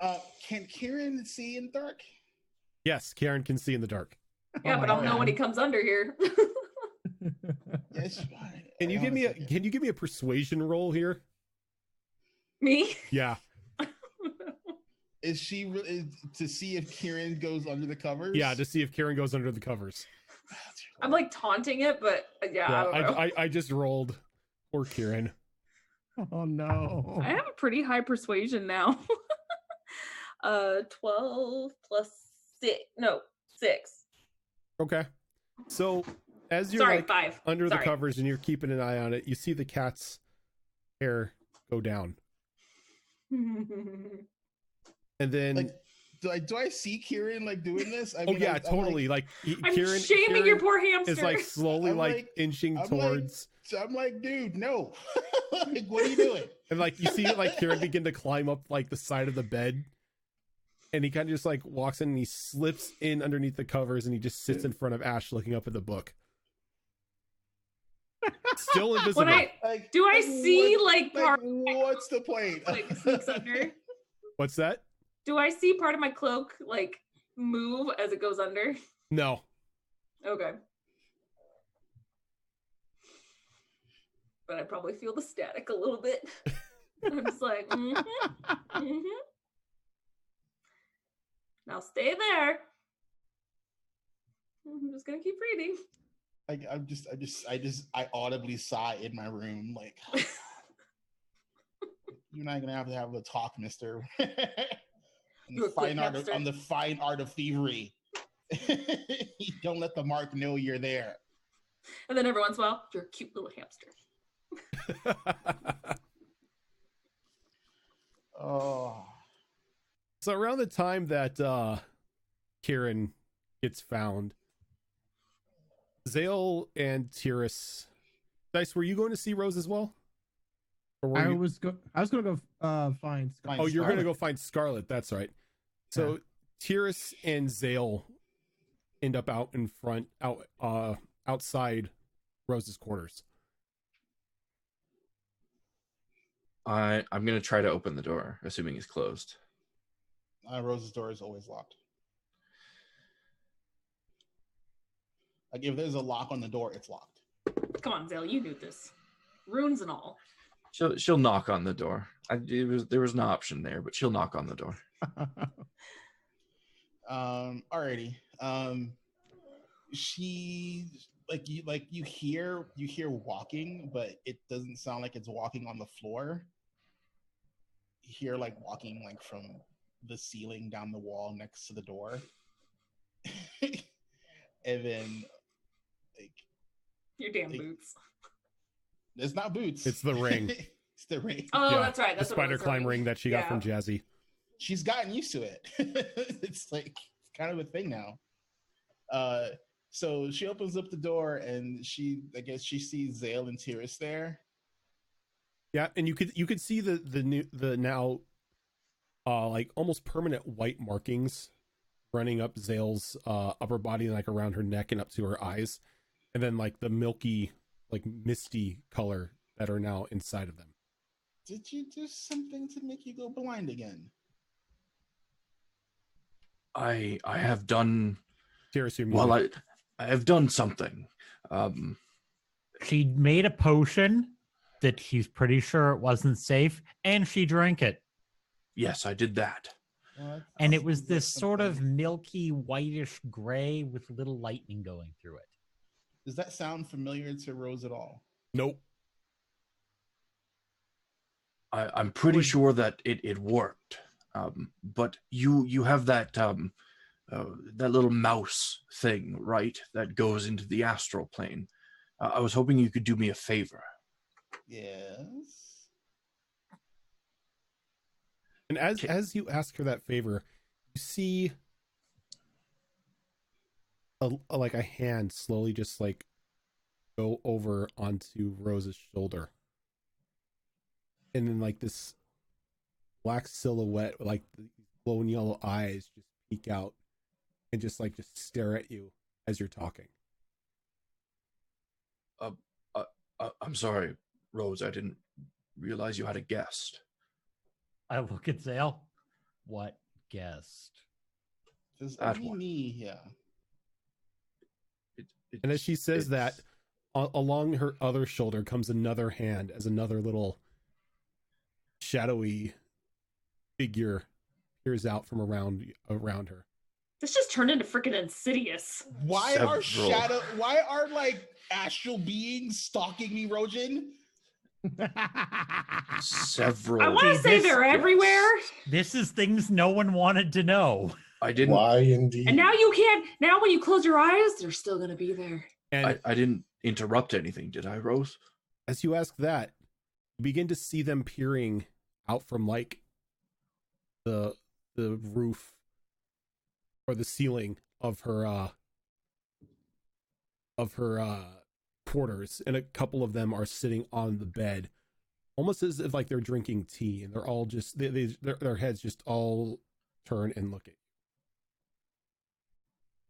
dark. Can Kieran see in the dark? Yes, Karen can see in the dark. Yeah, Oh but my I'll know when he God. comes under here. Yes. Can you give me a persuasion roll here? Me? Yeah. Is she really to see if Kieran goes under the covers? Yeah, to see if Karen goes under the covers. I'm like taunting it, but yeah, I don't know. I just rolled. Poor Kieran. Oh no. I have a pretty high persuasion now. 12 plus 6. No, 6. Okay. So as you're Sorry, like 5. under Sorry. the covers and you're keeping an eye on it, you see the cat's hair go down. And then Like, do I see Kieran like doing this? I oh mean, yeah, I'm totally. Like I'm Kieran shaming your poor hamster. is like slowly I'm like like- inching I'm like- towards I'm like, dude, no. Like, what are you doing? and like you see like Kieran begin to climb up like the side of the bed. And he kind of just like walks in and he slips in underneath the covers and he just sits in front of Ash looking up at the book. Still invisible. When Like, do I like, see what- like part what's the point? like sneaks under? What's that? Do I see part of my cloak like move as it goes under? No. Okay. But I probably feel the static a little bit. I'm just like, mm-hmm. Now stay there. I'm just gonna keep reading. Like, I audibly sigh in my room, like, you're not gonna have to have a talk, mister. on, You're a quick hamster. on the fine art of thievery. Don't let the mark know you're there. And then every once in a while, you're a cute little hamster. Oh, So around the time that Kieran gets found, Zale and TUES, Dice, were you going to see Rose as well? Or were I you... was gonna go find. Find Oh, you're gonna Scarlet. go find Scarlet. That's right. So Tyrus and Zale end up out in front, outside Rose's quarters. I'm gonna try to open the door, assuming it's closed. Rose's door is always locked. Like if there's a lock on the door, it's locked. Come on, Zale, you knew this. Runes and all. She'll knock on the door. There was an option there, but she'll knock on the door. Alrighty. She you hear walking, but it doesn't sound like it's walking on the floor. You hear like walking like from the ceiling down the wall next to the door. And then like Your damn boots. it's not boots. It's the ring. It's the ring. Oh, Yeah, that's right. The That's what it spider was, climb ring that she got Yeah. from Jazzy. She's gotten used to it. It's like it's kind of a thing now. So she opens up the door and I guess she sees Zale and Tyrus there. Yeah, and you could see the now like almost permanent white markings running up Zale's upper body, like around her neck and up to her eyes, and then like the milky, like misty color that are now inside of them. Did you do something to make you go blind again? I have done Tyrus, you're well. muted. I have done something. She made a potion that she's pretty sure it wasn't safe, and she drank it. Yes, I did that. And it was this sort of milky whitish gray with little lightning going through it. Does that sound familiar to Rose at all? Nope. I'm pretty sure that it worked. But you have that that little mouse thing, right? That goes into the astral plane. I was hoping you could do me a favor. Yes. And as you ask her that favor, you see like a hand slowly just like go over onto Rose's shoulder, and then like this black silhouette, like the glowing yellow eyes, just peek out and just stare at you as you're talking. I'm sorry, Rose. I didn't realize you had a guest. I look at Zale. What guest? There's That only one. me, yeah. And as she says that, it's- along her other shoulder comes another hand as another little shadowy figure peers out from around her. This just turned into freaking Insidious. Why Several. why are like astral beings stalking me, Rojan? several. I want to See, say this- they're everywhere, This is things no one wanted to know. I didn't. Why indeed? and now you can't. Now, when you close your eyes, they're still gonna be there. And I didn't interrupt anything, did I, Rose? as you ask that, you begin to see them peering out from like the roof or the ceiling of her quarters, and a couple of them are sitting on the bed, almost as if like they're drinking tea, and they're all just their heads just all turn and look at you.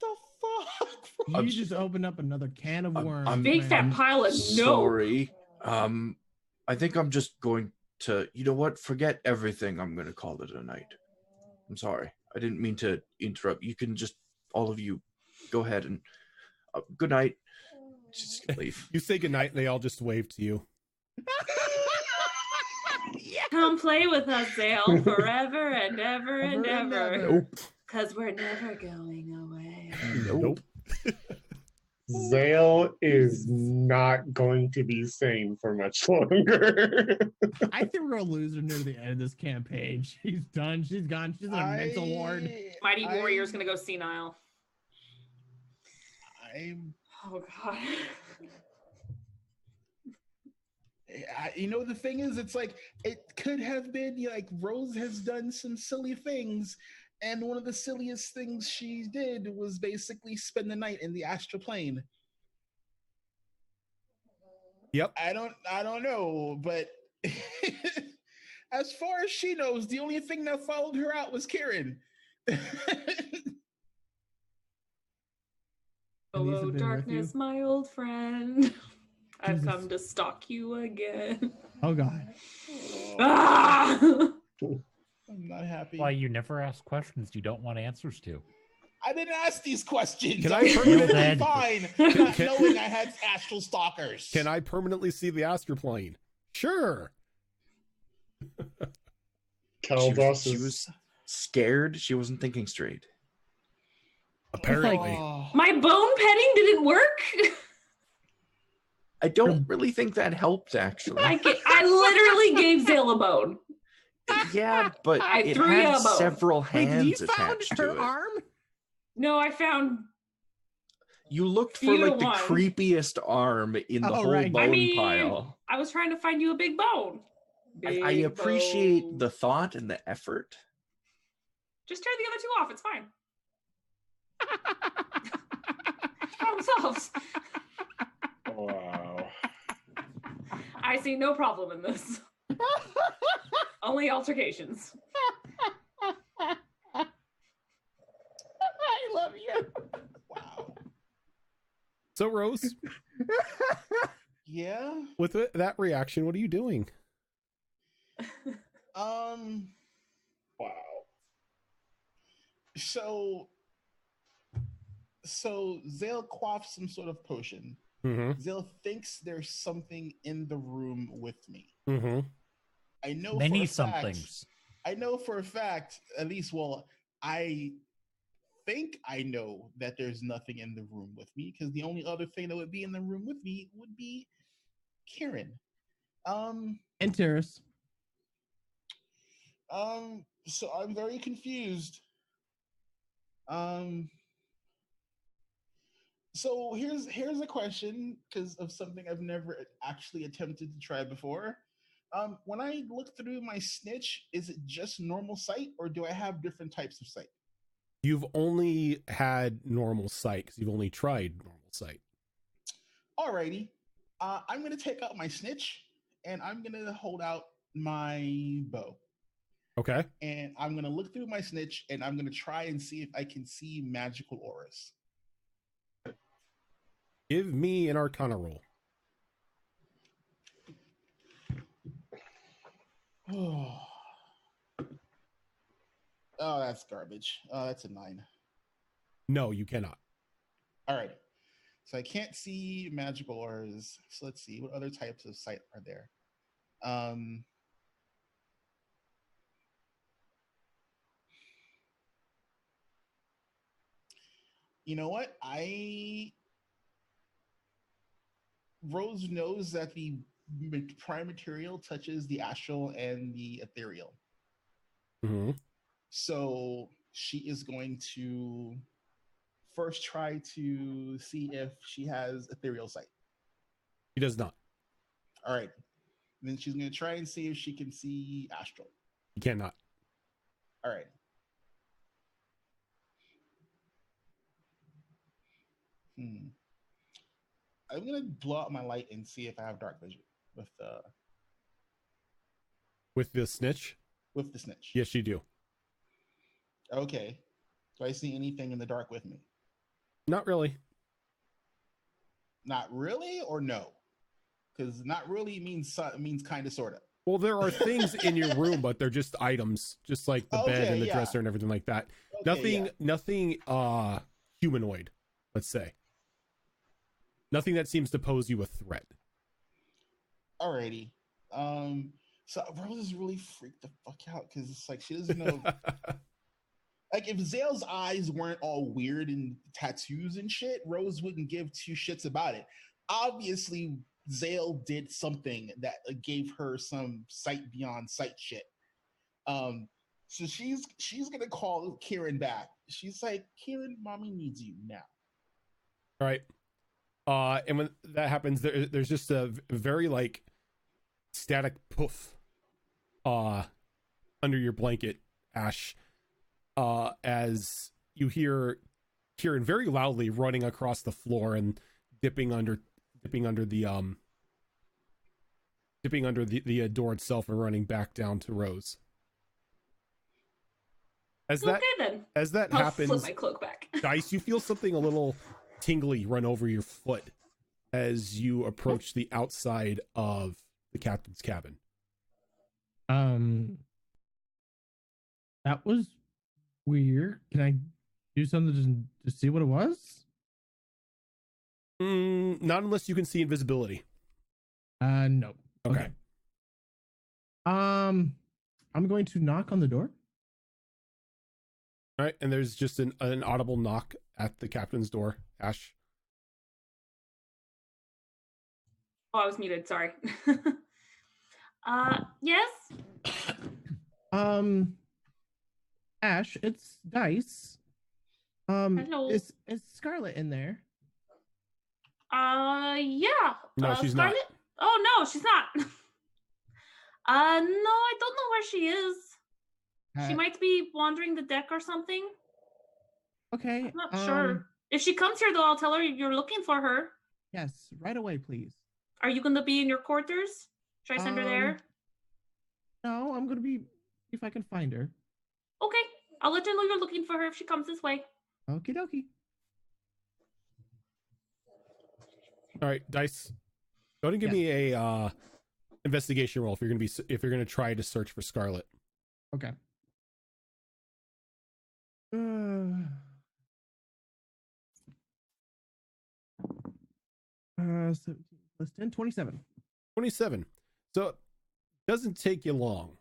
The fuck? You I'm just opened up another can of worms. Big fat man. pile of no. Sorry. I think I'm just going to, you know what? Forget everything. I'm going to call it a night. I'm sorry. I didn't mean to interrupt. You can just, all of you, go ahead and good night. Just leave. You say goodnight, and they all just wave to you. Come play with us, Zale, forever and ever and Ever and ever. ever. Nope. Because we're never going away. Nope. Zale is not going to be sane for much longer. I think we're a loser near the end of this campaign. She's done. She's gone. She's in a mental ward. Mighty Warrior's gonna go senile. I'm Oh god. you know, the thing is, it's like it could have been like Rose has done some silly things, and one of the silliest things she did was basically spend the night in the astral plane. Yep. I don't know, but As far as she knows, the only thing that followed her out was Kieran. And these Hello, have been with darkness, you? my old friend. I've Jesus. come to stalk you again. Oh God. Ah! I'm not happy. Why you never ask questions you don't want answers to. I didn't ask these questions. Can I I was permanently- perfectly fine, not knowing I had astral stalkers. Can I permanently see the astral plane? Sure. Caldos She is was scared. She wasn't thinking straight. Apparently. Oh. My bone petting didn't work. I don't really think that helped, actually. I literally gave Zale a bone. Yeah, but I it threw you had a bone. several Wait, did you hands found attached her to it. arm? No, I found. You looked for You like the one. creepiest arm in the Oh, whole right. bone I mean, pile. I was trying to find you a big bone. I Big appreciate bone. the thought and the effort. Just tear the other two off. It's fine. Problem solved. Wow. I see no problem in this. Only altercations. I love you. Wow. So, Rose, Yeah. with that reaction, what are you doing? Wow. So Zale quaffs some sort of potion. Mm-hmm. Zale thinks there's something in the room with me. Mm-hmm. I know Many for a fact, somethings. I know for a fact, at least, well, I think I know that there's nothing in the room with me because the only other thing that would be in the room with me would be Kieran. And Terrace. So I'm very confused. So here's a question because of something I've never actually attempted to try before. When I look through my snitch, is it just normal sight or do I have different types of sight? You've only had normal sight because you've only tried normal sight. Alrighty. I'm gonna take out my snitch and I'm gonna hold out my bow. Okay. And I'm gonna look through my snitch and I'm gonna try and see if I can see magical auras. Give me an Arcana roll. Oh, that's garbage. That's a 9. No, you cannot. All right. So I can't see magical auras. So let's see what other types of sight are there. You know what? Rose knows that the prime material touches the astral and the ethereal. Mm-hmm. So she is going to first try to see if she has ethereal sight. He does not. All right. Then she's going to try and see if she can see astral. He cannot. All right. I'm going to blow out my light and see if I have dark vision With the snitch? with the snitch. Yes, you do. Okay. Do I see anything in the dark with me? Not really. Not really or no? Because not really means kind of, sort of. Well, there are things in your room, but they're just items, just like the bed Okay, and the yeah. dresser and everything like that. Okay, Nothing humanoid, let's say. Nothing that seems to pose you a threat. Alrighty. So Rose is really freaked the fuck out because it's like she doesn't know. Like if Zale's eyes weren't all weird and tattoos and shit, Rose wouldn't give two shits about it. Obviously, Zale did something that gave her some sight beyond sight shit. So she's gonna call Kieran back. She's like, Kieran, mommy needs you now. All right. And when that happens, there's just a very like static poof under your blanket, Ash, as you hear Kieran very loudly running across the floor and dipping under the dipping under the door itself and running back down to Rose. As Okay then. that I'll flip happens, my cloak back. Dice, you feel something a little tingly run over your foot as you approach the outside of the captain's cabin. That was weird. Can I do something to see what it was? Not unless you can see invisibility. No. Okay. I'm going to knock on the door. All right, and there's just an audible knock at the captain's door. Ash. Oh, I was muted. Sorry. Yes. Ash, it's Dice. Hello. Is Scarlet in there? Yeah. No, she's not. Scarlet? Oh no, she's not. No, I don't know where she is. She might be wandering the deck or something. Okay. I'm not sure. If she comes here, though, I'll tell her you're looking for her. Yes, right away, please. Are you going to be in your quarters? Should I send her there? No, I'm gonna be if I can find her. Okay, I'll let her know you're looking for her if she comes this way. Okie dokie. All right, Dice. Go ahead and give me a investigation roll if you're gonna try to search for Scarlet. Okay. 17 plus 10, 27. 27. So it doesn't take you long.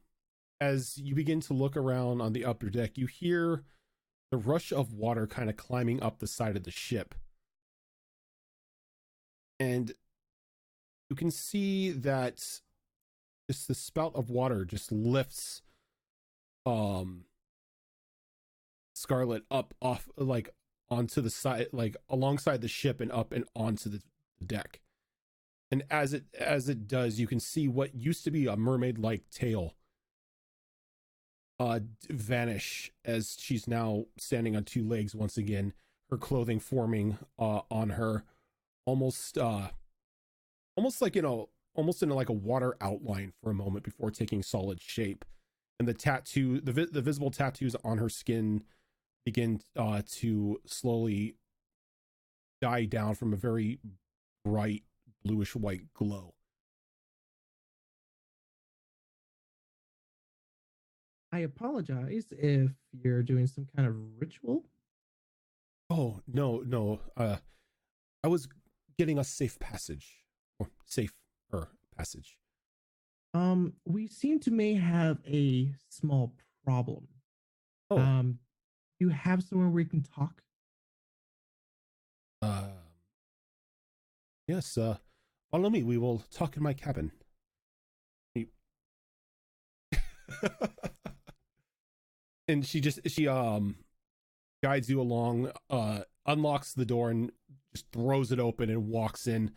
As you begin to look around on the upper deck, you hear the rush of water kind of climbing up the side of the ship. And you can see that just the spout of water just lifts Scarlet up off like onto the side, like alongside the ship and up and onto the deck. And as it does, you can see what used to be a mermaid-like tail vanish as she's now standing on two legs once again, her clothing forming on her almost like, you know, almost in like a water outline for a moment before taking solid shape. And the tattoo, the visible tattoos on her skin begin to slowly die down from a very bright bluish white glow. I apologize if you're doing some kind of ritual. Oh, no. I was getting a safe passage. Or safer passage. We seem to may have a small problem. Oh. You have somewhere where we can talk? Yes, follow me. We will talk in my cabin. And she guides you along, unlocks the door and just throws it open and walks in.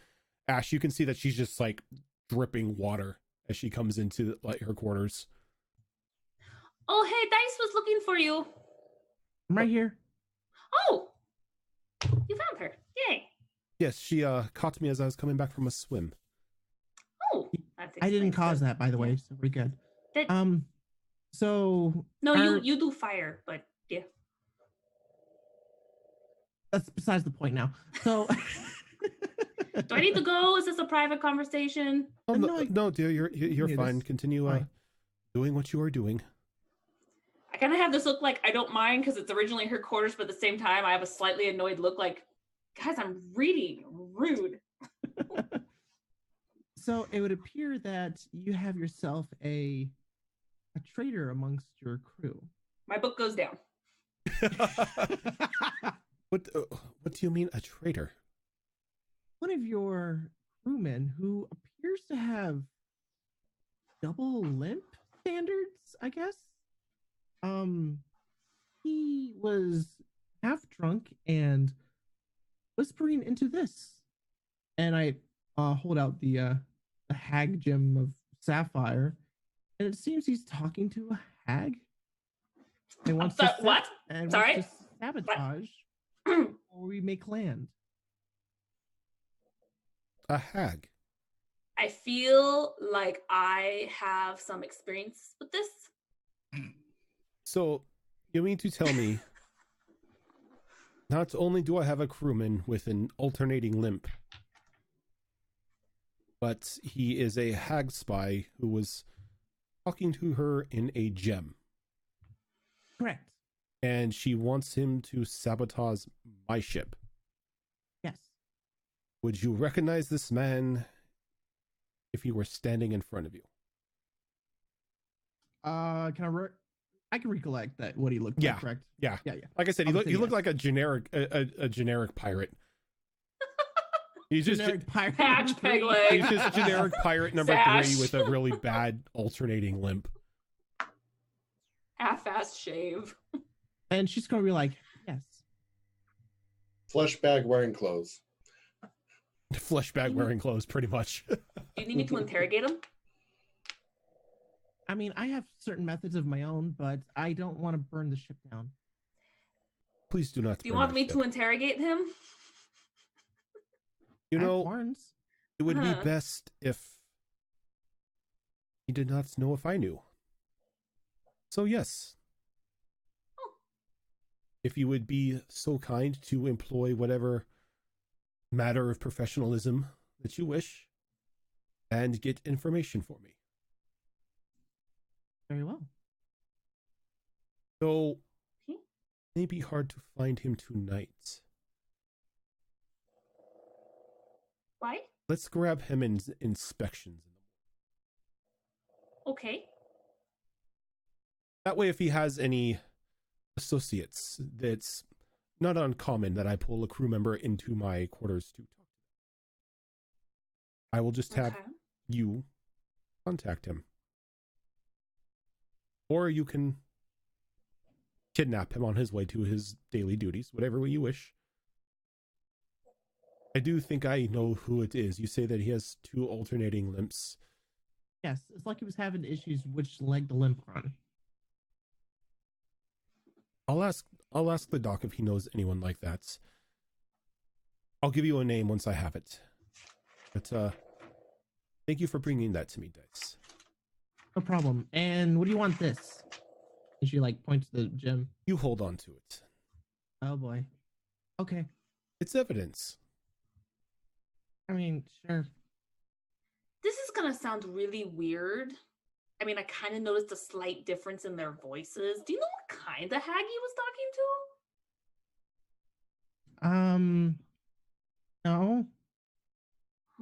Ash, you can see that she's just like dripping water as she comes into like her quarters. Oh, hey, Dice was looking for you. I'm right here. Oh, you found her. Yay. Yes, she caught me as I was coming back from a swim. Oh, I didn't cause that, by the way, so we're good. So no, you do fire, but yeah. That's besides the point now. So do I need to go? Is this a private conversation? Oh, no, dear, you're fine. This. Continue doing what you are doing. I kind of have this look like I don't mind because it's originally her quarters, but at the same time, I have a slightly annoyed look like, guys, I'm reading. Rude. So it would appear that you have yourself a traitor amongst your crew. My book goes down. What do you mean, a traitor? One of your crewmen who appears to have double limp standards, I guess. He was half drunk and whispering into this. And I hold out the hag gem of sapphire, and it seems he's talking to a hag. And wants to what? Sorry? wants to sabotage before we make land. A hag. I feel like I have some experience with this. So, you mean to tell me, not only do I have a crewman with an alternating limp, but he is a hag spy who was talking to her in a gem. Correct. And she wants him to sabotage my ship. Yes. Would you recognize this man if he were standing in front of you? I can recollect that what he looked Yeah. like, correct? Yeah. Yeah. Like I said, he looked like a generic pirate. He's just Generic pirate. Patch number peg three. leg. he's just generic pirate number Sash. 3 with a really bad alternating limp. Half-assed shave. And she's gonna be like, yes. Flesh bag wearing clothes. Flesh bag wearing clothes, pretty much. Do you need me to interrogate him? I mean, I have certain methods of my own, but I don't want to burn the ship down. Please do not. Do you burn want my me ship. to interrogate him? You I have know, horns. it would be Uh-huh. best if he did not know if I knew. So yes. Oh. If you would be so kind to employ whatever matter of professionalism that you wish and get information for me. Very well. So, Hmm? it may be hard to find him tonight. Why? Let's grab him in inspections. Okay. That way, if he has any associates, that's not uncommon that I pull a crew member into my quarters to talk to them. I will just have Okay. you contact him. Or you can kidnap him on his way to his daily duties, whatever way you wish. I do think I know who it is. You say that he has 2 alternating limps. Yes, it's like he was having issues which leg to limp on. I'll ask the doc if he knows anyone like that. I'll give you a name once I have it. But thank you for bringing that to me, Dice. No problem. And what do you want this? And she like points to the gem. You hold on to it. Oh boy. Okay. It's evidence. I mean, sure. This is gonna sound really weird. I mean, I kind of noticed a slight difference in their voices. Do you know what kind of hag he was talking to? No.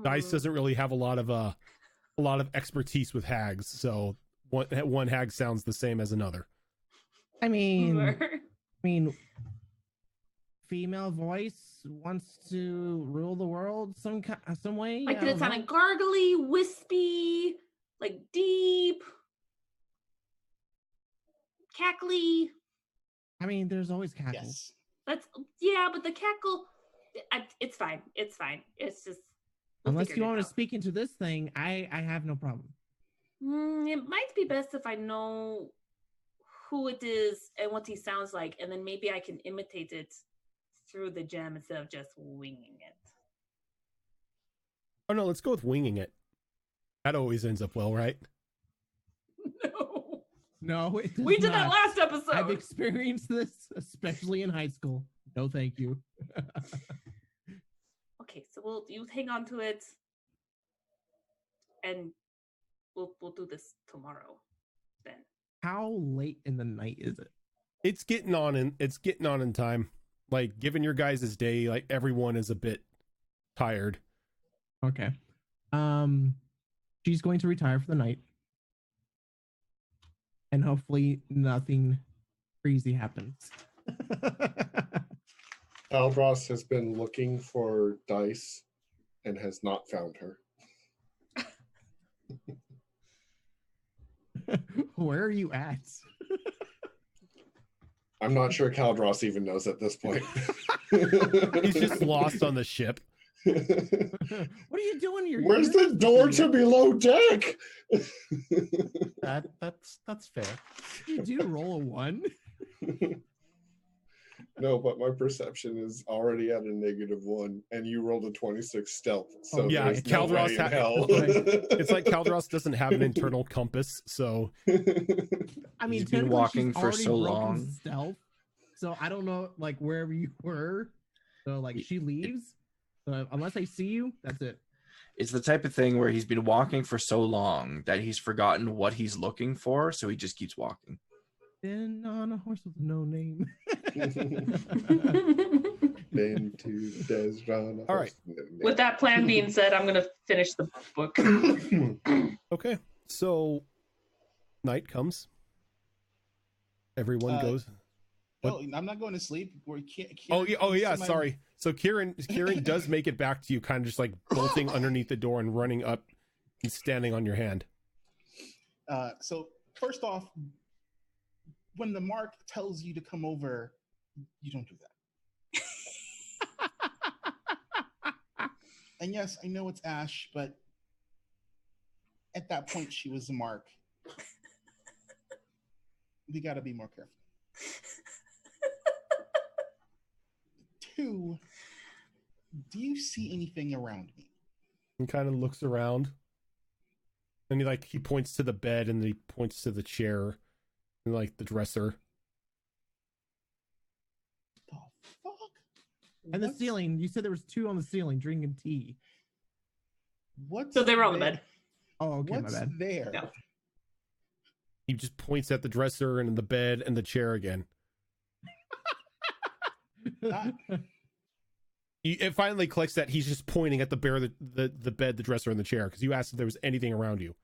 Dice Hmm. doesn't really have a lot of expertise with hags, so one hag sounds the same as another. I mean, Sure. female voice wants to rule the world some way. Like, I did it don't sound know. like gargly, wispy, like deep, cackly? I mean, there's always cackles. Yes. Yeah, but the cackle, it's fine. It's fine. It's just we'll Unless figure you it want to out. speak into this thing, I have no problem. It might be best if I know who it is and what he sounds like, and then maybe I can imitate it through the gem instead of just winging it. Oh no, let's go with winging it. That always ends up well, right? No, No, it does we did that not. last episode. I've experienced this, especially in high school. No, thank you. Okay, so you hang on to it, and we'll do this tomorrow. Then How late in the night is it? It's getting on in time. Like, given your guys' day, like everyone is a bit tired. Okay. She's going to retire for the night. And hopefully nothing crazy happens. Aldros has been looking for Dice and has not found her. Where are you at? I'm not sure Caldros even knows at this point. He's just lost on the ship. What are you doing here? Where's the door to below deck? That's fair. You do roll a 1. No, but my perception is already at a -1, and you rolled a 26 stealth. So Yeah, there's no Caldros way in hell. it's like Caldros doesn't have an internal compass, so I mean, He's been technically walking she's for already so broken long. stealth, so I don't know, like wherever you were. So like she leaves. So unless I see you, that's it. It's the type of thing where he's been walking for so long that he's forgotten what he's looking for, so he just keeps walking. Been on a horse with no name. Been to the desert on a All horse. With that plan being said, I'm gonna finish the book. okay. So night comes. Everyone goes. Oh, I'm not going to sleep. Oh yeah, sorry. So Kieran does make it back to you, kind of just like bolting underneath the door and running up and standing on your hand. So first off, when the mark tells you to come over, you don't do that. And yes, I know it's Ash, but at that point she was the mark. We got to be more careful. 2, do you see anything around me? He kind of looks around, and he points to the bed, and he points to the chair, and like the dresser. The fuck? And the What's- ceiling. You said there was 2 on the ceiling drinking tea. What's So they were on the there- bed. Oh, okay, What's my bad. there? Yeah. He just points at the dresser and the bed and the chair again. It finally clicks that he's just pointing at the bed, the dresser, and the chair, because you asked if there was anything around you.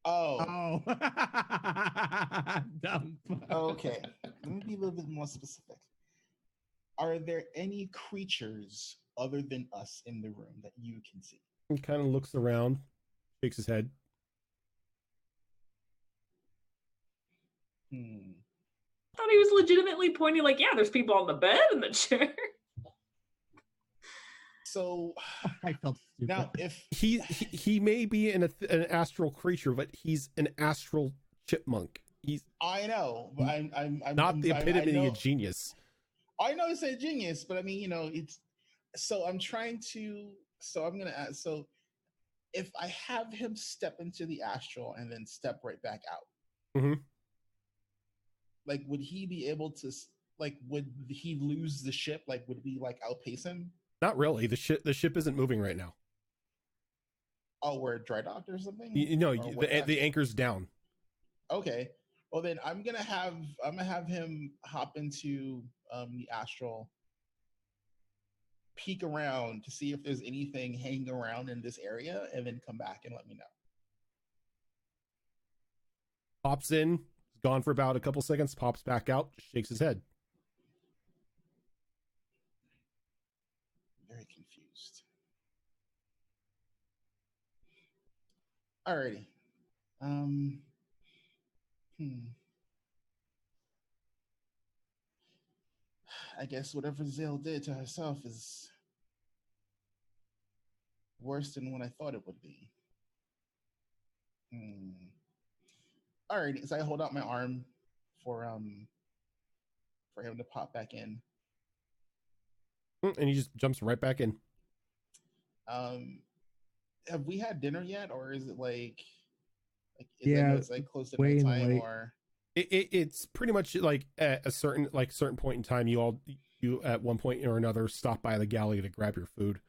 Oh, Oh. Dumb. okay. Let me be a little bit more specific. Are there any creatures other than us in the room that you can see? He kind of looks around, shakes his head. I thought he was legitimately pointing, like, yeah, there's people on the bed and the chair. So I felt stupid. now, if He may be an astral creature, but he's an astral chipmunk. He's I know, but I'm not the epitome I know, of genius. I know it's a genius, but I mean, it's so I'm trying to. So I'm gonna ask. So if I have him step into the astral and then step right back out, Mhm. like, would he be able to? Like, would he lose the ship? Like, would we like outpace him? Not really. The ship isn't moving right now. Oh, we're dry docked or something? You know, Or we're the anchor's down. Okay. Well, then I'm gonna have him hop into the astral, peek around to see if there's anything hanging around in this area, and then come back and let me know. Pops in, gone for about a couple seconds, pops back out, shakes his head. Very confused. Alrighty. I guess whatever Zale did to herself is worse than what I thought it would be. Alrighty, so I hold out my arm for him to pop back in. And he just jumps right back in. Have we had dinner yet, or is it like Yeah, it's like close to way nighttime, late. or It's pretty much like at a certain point in time, you at one point or another stop by the galley to grab your food.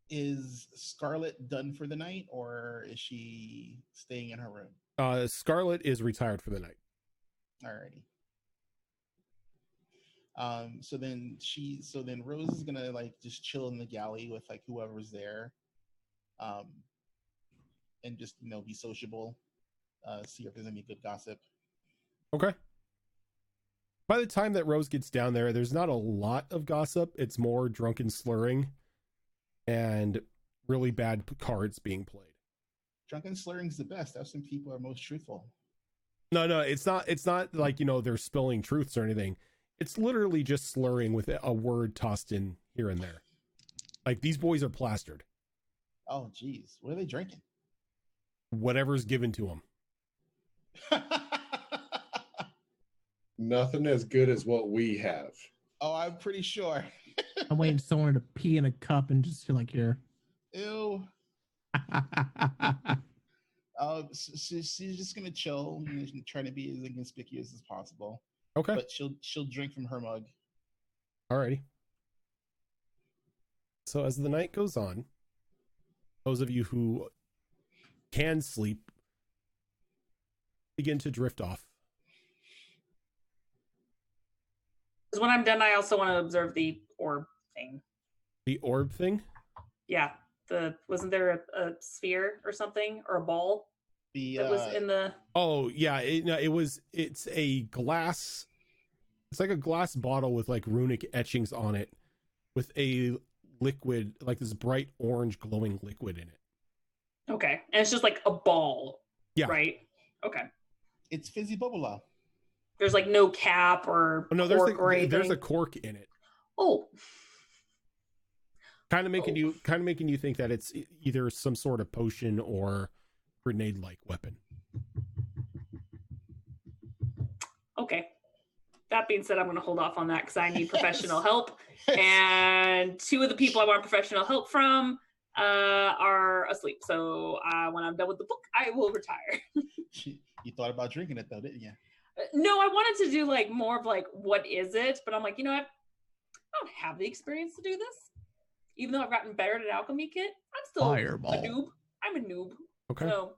is Scarlet done for the night, or is she staying in her room? Scarlet is retired for the night. Alrighty. So then Rose is gonna like just chill in the galley with like whoever's there, and just be sociable, see if there's any good gossip. Okay. By the time that Rose gets down there, there's not a lot of gossip. It's more drunken slurring and really bad cards being played. Drunken slurring's the best. That's when people are most truthful. No, it's not like, they're spilling truths or anything. It's literally just slurring with a word tossed in here and there. Like, these boys are plastered. Oh, geez. What are they drinking? Whatever's given to them. Nothing as good as what we have. Oh, I'm pretty sure. I'm waiting for someone to pee in a cup and just feel like here. Ew. She's just gonna chill, trying to be as inconspicuous as possible. Okay. But she'll drink from her mug. Alrighty. So as the night goes on, those of you who can sleep begin to drift off. Because when I'm done, I also want to observe the orb thing. The orb thing? Yeah. Wasn't there a sphere or something, or a ball that was in the? Oh yeah, it's a glass. It's like a glass bottle with like runic etchings on it, with a liquid, like this bright orange glowing liquid in it. Okay, and it's just like a ball. Yeah. Right. Okay. It's fizzy bubble. There's like no cap or cork or anything. There's a cork in it. Oh. Kind of making you think that it's either some sort of potion or grenade-like weapon. Okay. That being said, I'm going to hold off on that because I need professional help. And two of the people I want professional help from are asleep. So when I'm done with the book, I will retire. You thought about drinking it though, didn't you? No, I wanted to do like more of like, what is it? But I'm like, you know what? I don't have the experience to do this. Even though I've gotten better at an alchemy kit, I'm still Fireball. a noob. I'm a noob. Okay. So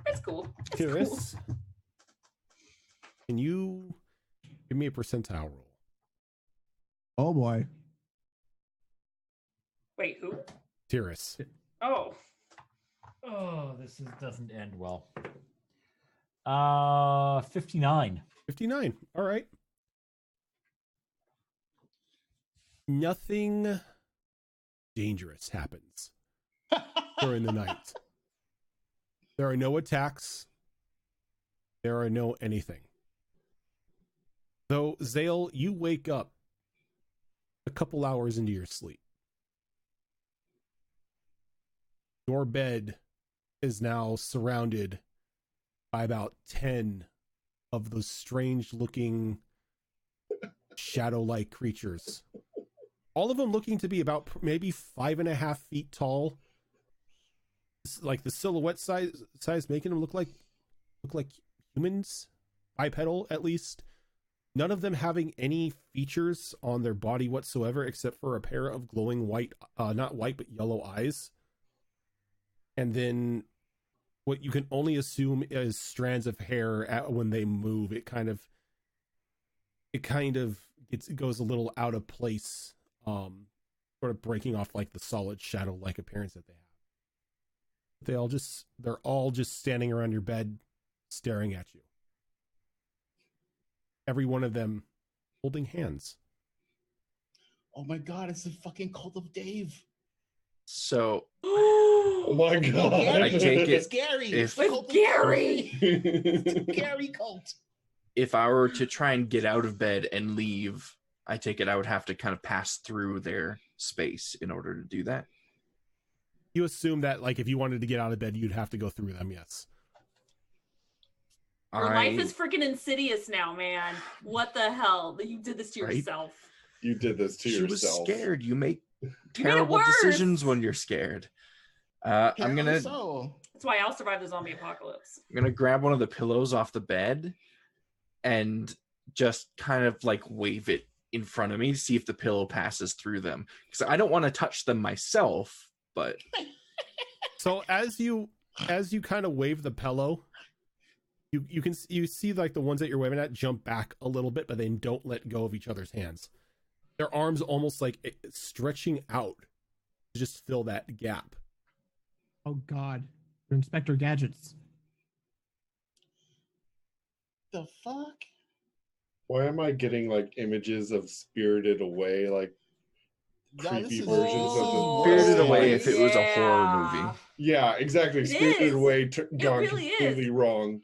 it's cool. It's Tiris, cool. can you give me a percentile roll? Oh boy. Wait, who? Tiris. Oh. Oh, doesn't end well. 59. 59. All right. Nothing dangerous happens during the night. There are no attacks. There are no anything. Though, Zale, you wake up a couple hours into your sleep. Your bed is now surrounded by about 10 of those strange looking shadow-like creatures. All of them looking to be about maybe 5.5 feet tall. Like the silhouette size making them look like humans, bipedal at least. None of them having any features on their body whatsoever except for a pair of glowing white, not white, but yellow eyes. And then what you can only assume is strands of hair when they move. It goes a little out of place, sort of breaking off like the solid shadow-like appearance that they have. They're all just standing around your bed, staring at you. Every one of them holding hands. Oh my god, it's the fucking cult of Dave. So Oh my god. I take it It's Gary. if- The cult of Gary. It's the Gary cult. if I were to try and get out of bed and leave, I take it I would have to kind of pass through their space in order to do that. You assume that, like, if you wanted to get out of bed, you'd have to go through them, yes. Your life is freaking insidious now, man. What the hell? You did this to Right? yourself. You did this to She yourself. was scared. You make made it terrible worse. decisions when you're scared. I'm gonna That's why I'll survive the zombie apocalypse. grab one of the pillows off the bed and just kind of like wave it in front of me to see if the pillow passes through them, because I don't want to touch them myself. But So as you kind of wave the pillow, you see like the ones that you're waving at jump back a little bit, but they don't let go of each other's hands. Their arms almost like stretching out to just fill that gap. Oh god. They're Inspector Gadgets. The fuck? Why am I getting like images of Spirited Away, like No, creepy this is- versions of Oh, the Spirited Away Away if if it was a horror movie. Yeah, exactly. It Spirited is. Away gone really is. completely wrong.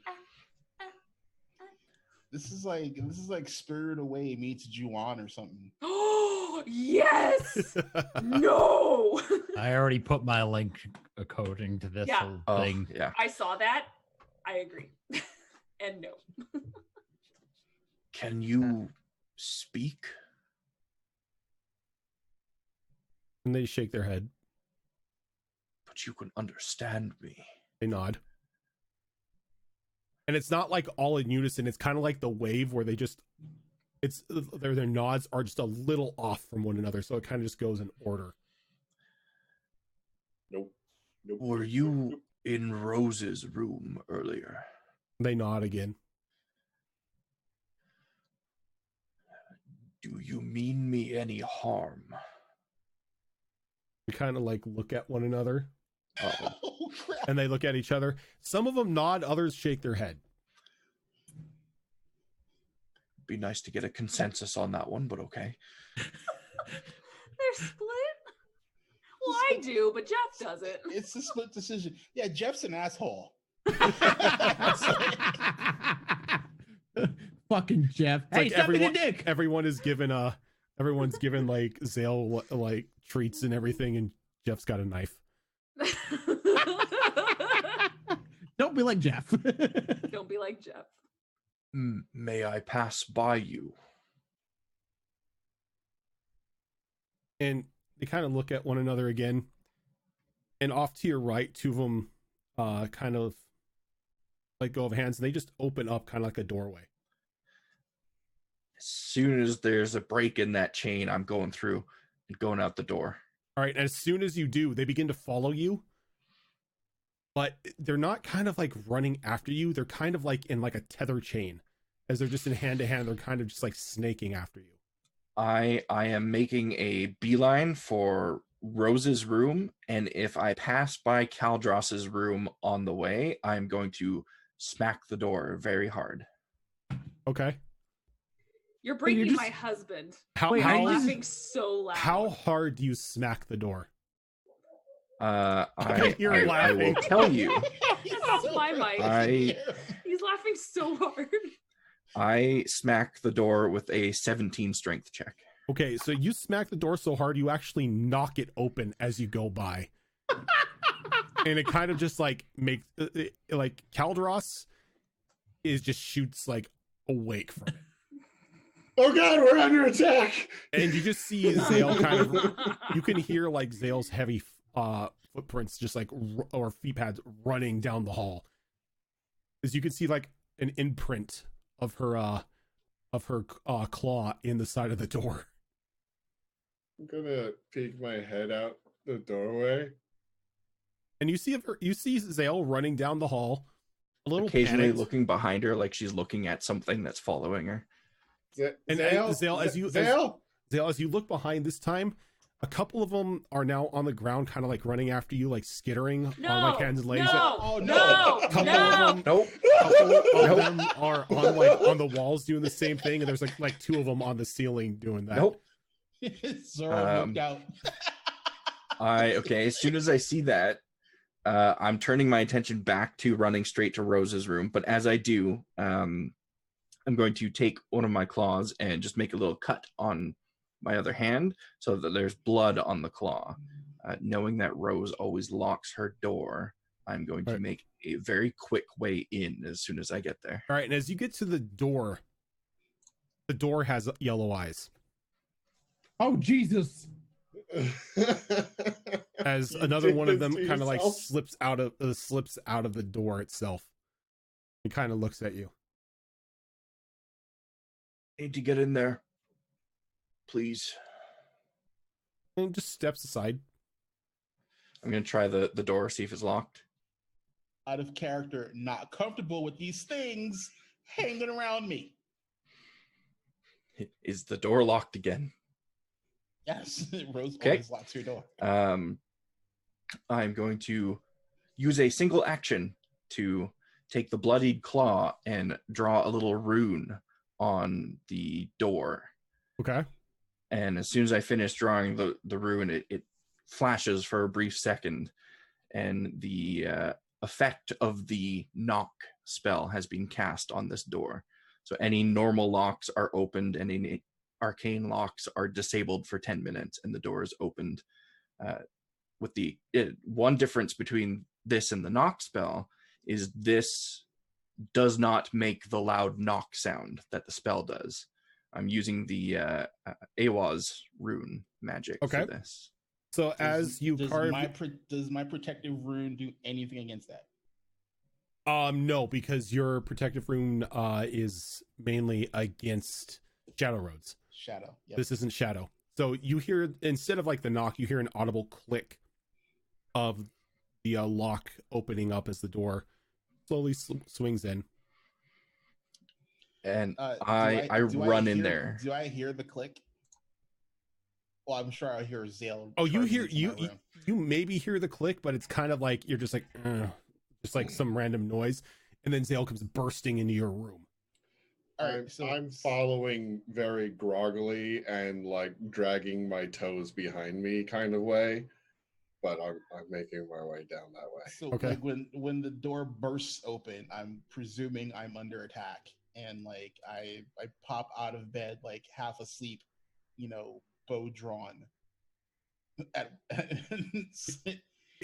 This is like Spirit Away meets Ju-on or something. Oh yes. No. I already put my link coding to this Yeah. whole Oh, thing. yeah. I saw that. I agree. And no. Can you speak? And they shake their head. But you can understand me. They nod. And it's not like all in unison. It's kind of like the wave where they just, it's their nods are just a little off from one another. So it kind of just goes in order. Nope. Were you in Rose's room earlier? They nod again. Do you mean me any harm? We kind of like look at one another. Oh, crap. And they look at each other. Some of them nod, others shake their head. Be nice to get a consensus on that one, but okay. They're split. Well, I do, but Jeff doesn't. It's a split decision. Yeah, Jeff's an asshole. Fucking Jeff. It's Hey, like stop being a dick. everyone's given like Zale like treats and everything, and Jeff's got a knife. Don't be like Jeff. Don't be like Jeff. May I pass by you? And they kind of look at one another again. And off to your right, two of them kind of let go of hands, and they just open up kind of like a doorway. As soon as there's a break in that chain, I'm going through and going out the door. All right, and as soon as you do, they begin to follow you. But they're not kind of like running after you. They're kind of like in like a tether chain. As they're just in hand to hand, they're kind of just like snaking after you. I am making a beeline for Rose's room, and if I pass by Caldross's room on the way, I'm going to smack the door very hard. Okay. You're breaking just- my husband. How Wait, I'm are you- laughing so loud. how hard do you smack the door? You're I will laughing. tell you. That's off my mic. He's laughing so hard. I smack the door with a 17 strength check. Okay, so you smack the door so hard you actually knock it open as you go by. And it kind of just like makes like Caldross is just shoots like awake from it. Oh god, we're under attack! And you just see Zale kind of, you can hear like Zale's heavy footprints just like or feet pads running down the hall. As you can see like an imprint of her claw in the side of the door. I'm gonna peek my head out the doorway. And you see Zale running down the hall, a little Occasionally panicked. looking behind her like she's looking at something that's following her. Zale, as you look behind this time, a couple of them are now on the ground, kind of like running after you, like skittering on like hands and legs. Oh, no, Couple no. of them, Nope. couple of them are on like on the walls doing the same thing, and there's like two of them on the ceiling doing that. Nope. Zoro looked out. Okay, as soon as I see that, I'm turning my attention back to running straight to Rose's room. But as I do, I'm going to take one of my claws and just make a little cut on my other hand so that there's blood on the claw. Knowing that Rose always locks her door, I'm going to make a very quick way in as soon as I get there. All right, and as you get to the door has yellow eyes. Oh, Jesus. As You another did one of this them to kind of like yourself? slips out of the door itself. He kind of looks at you. Need to get in there, please. And just steps aside. I'm going to try the door, see if it's locked. Out of character, not comfortable with these things hanging around me. Is the door locked again? Yes, Rose Okay. always locks her door. I'm going to use a single action to take the bloodied claw and draw a little rune on the door. Okay. And as soon as I finish drawing the rune, it flashes for a brief second, and the effect of the knock spell has been cast on this door. So any normal locks are opened, and any arcane locks are disabled for 10 minutes, and the door is opened. With the one difference between this and the knock spell is this does not make the loud knock sound that the spell does. I'm using the AWAS rune magic Okay. for this. So as you carve, does my protective rune do anything against that? no, because your protective rune is mainly against shadow roads. Shadow. Yep. This isn't shadow. So you hear, instead of like the knock, you hear an audible click of the lock opening up as the door slowly swings in. And I run in there. Do I hear the click? Well, I'm sure I hear Zale. Oh, you hear charging into my room. you maybe hear the click, but it's kind of like you're just like just like some random noise, and then Zale comes bursting into your room. All right, so I'm following very groggily and like dragging my toes behind me kind of way, but I'm making my way down that way. So Okay. like when the door bursts open, I'm presuming I'm under attack, and like I pop out of bed like half asleep, bow drawn.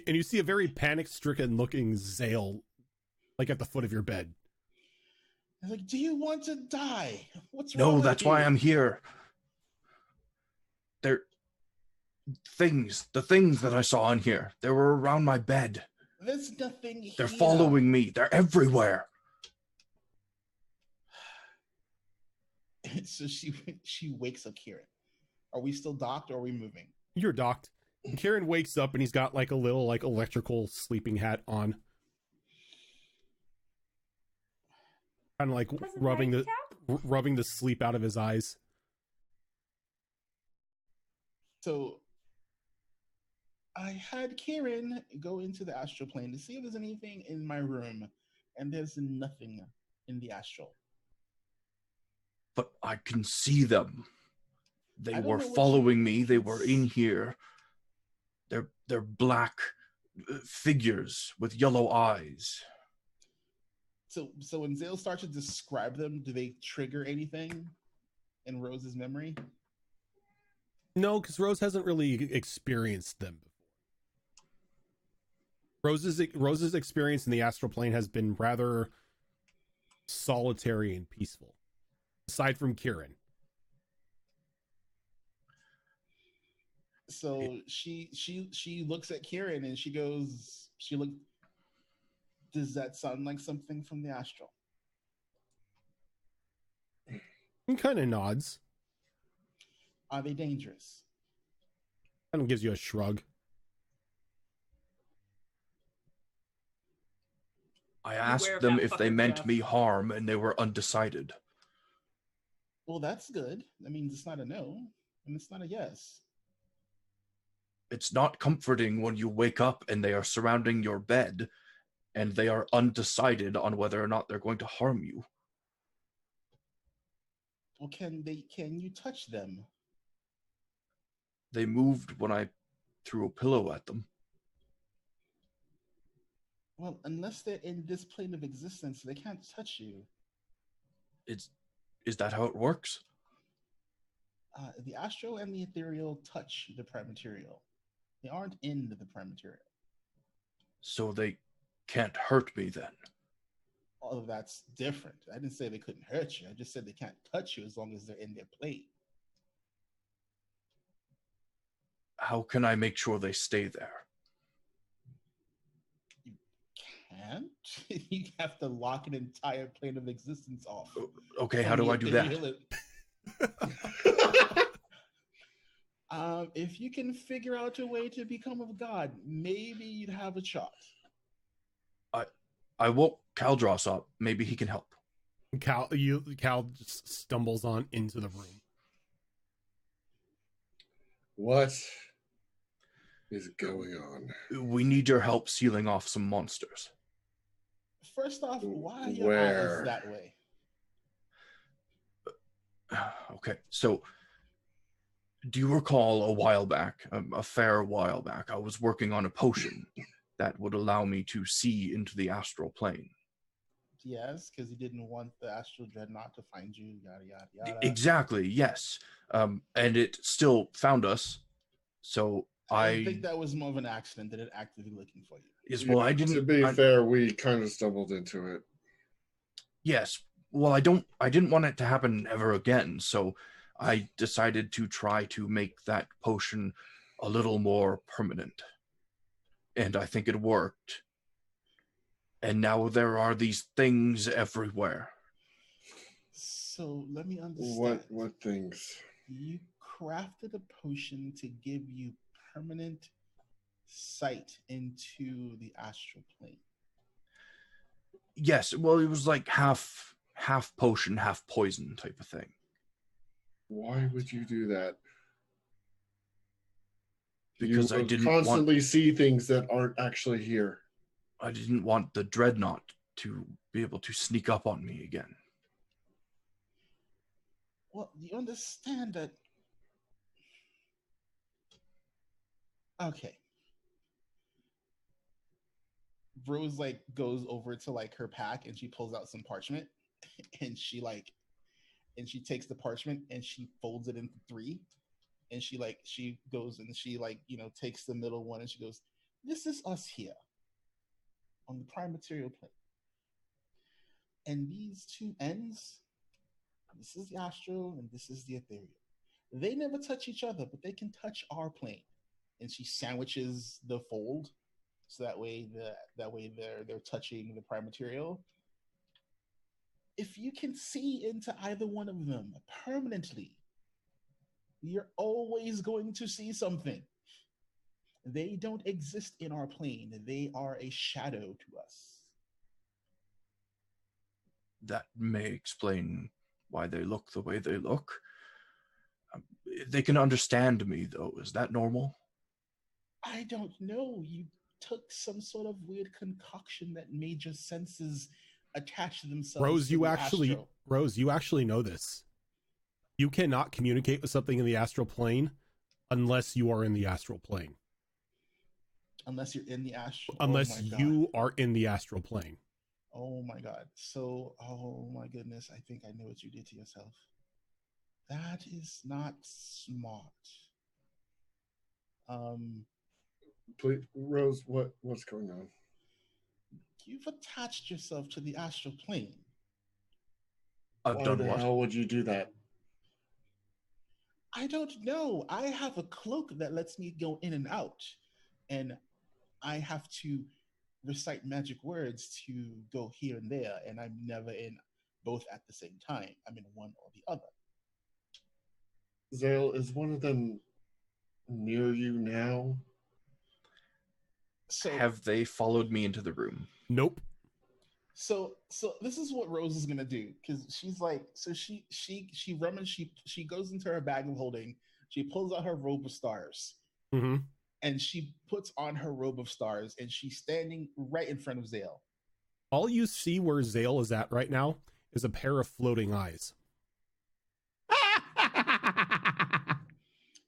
And you see a very panic-stricken looking Zale like at the foot of your bed. I'm like, do you want to die? What's wrong No, with that's you? why I'm here. The things that I saw in here, they were around my bed. There's nothing here. They're following me. They're everywhere. So she wakes up Kieran. Are we still docked or are we moving? You're docked. Kieran wakes up and he's got like a little like electrical sleeping hat on. Kind of like rubbing the sleep out of his eyes. So I had Kieran go into the astral plane to see if there's anything in my room, and there's nothing in the astral. But I can see them. They I don't were know what following you- me. They were in here. They're black figures with yellow eyes. So when Zale starts to describe them, do they trigger anything in Rose's memory? No, because Rose hasn't really experienced them before. Rose's experience in the astral plane has been rather solitary and peaceful, aside from Kieran. So she looks at Kieran and she goes, does that sound like something from the astral? He kind of nods. Are they dangerous? Kind of gives you a shrug. I Beware asked of them that if they fucker, meant Jeff. me harm, and they were undecided. Well, that's good. That means it's not a no, and it's not a yes. It's not comforting when you wake up and they are surrounding your bed, and they are undecided on whether or not they're going to harm you. Well, can you touch them? They moved when I threw a pillow at them. Well, unless they're in this plane of existence, they can't touch you. Is that how it works? The astral and the ethereal touch the prime material. They aren't in the prime material. So they can't hurt me then. All of that's different. I didn't say they couldn't hurt you. I just said they can't touch you as long as they're in their plane. How can I make sure they stay there? You can't. You have to lock an entire plane of existence off. Okay, how from do the I do that? ethereal- If you can figure out a way to become a god, maybe you'd have a shot. I woke Caldross up. Maybe he can help. Cal just stumbles on into the room. What is going on? We need your help sealing off some monsters. First off, why are your Where? eyes that way? Okay, so do you recall a while back, a fair while back, I was working on a potion that would allow me to see into the astral plane? Yes, because you didn't want the astral dreadnought to find you, yada, yada, yada. Exactly, yes. And it still found us, so I think that was more of an accident than it actively looking for you. well, I didn't... To be fair, we kind of stumbled into it. Yes. Well, I didn't want it to happen ever again, so I decided to try to make that potion a little more permanent. And I think it worked. And now there are these things everywhere. So let me understand. What things? You crafted a potion to give you permanent sight into the astral plane. Yes, well, it was like half potion, half poison type of thing. Why would you do that? Because you I didn't constantly see things that aren't actually here. I didn't want the dreadnought to be able to sneak up on me again. Well, you understand that. Okay. Rose like goes over to like her pack and she pulls out some parchment and she takes the parchment and she folds it into three and she goes and she takes the middle one and she goes, "This is us here on the prime material plane. And these two ends, this is the astral and this is the ethereal. They never touch each other, but they can touch our plane." And she sandwiches the fold so that way they're touching the prime material. If you can see into either one of them permanently, you're always going to see something. They don't exist in our plane. They are a shadow to us. That may explain why they look the way they look. They can understand me, though. Is that normal? I don't know. You took some sort of weird concoction that made your senses attach themselves Rose, to you the actually astral. Rose, you actually know this. You cannot communicate with something in the astral plane unless you are in the astral plane. Unless you're in the astral. Unless Oh my you are in the astral plane. Oh my God. So, oh my goodness. I think I know what you did to yourself. That is not smart. Please, Rose, what's going on? You've attached yourself to the astral plane. I've done what? Why the hell would you do that? I don't know. I have a cloak that lets me go in and out, and I have to recite magic words to go here and there, and I'm never in both at the same time. I'm in one or the other. Zale, is one of them near you now? So have they followed me into the room? Nope. So this is what Rose is gonna do, because she's like, so she goes into her bag of holding, she pulls out her robe of stars, Mm-hmm. and she puts on her robe of stars, and she's standing right in front of Zale. All you see where Zale is at right now is a pair of floating eyes.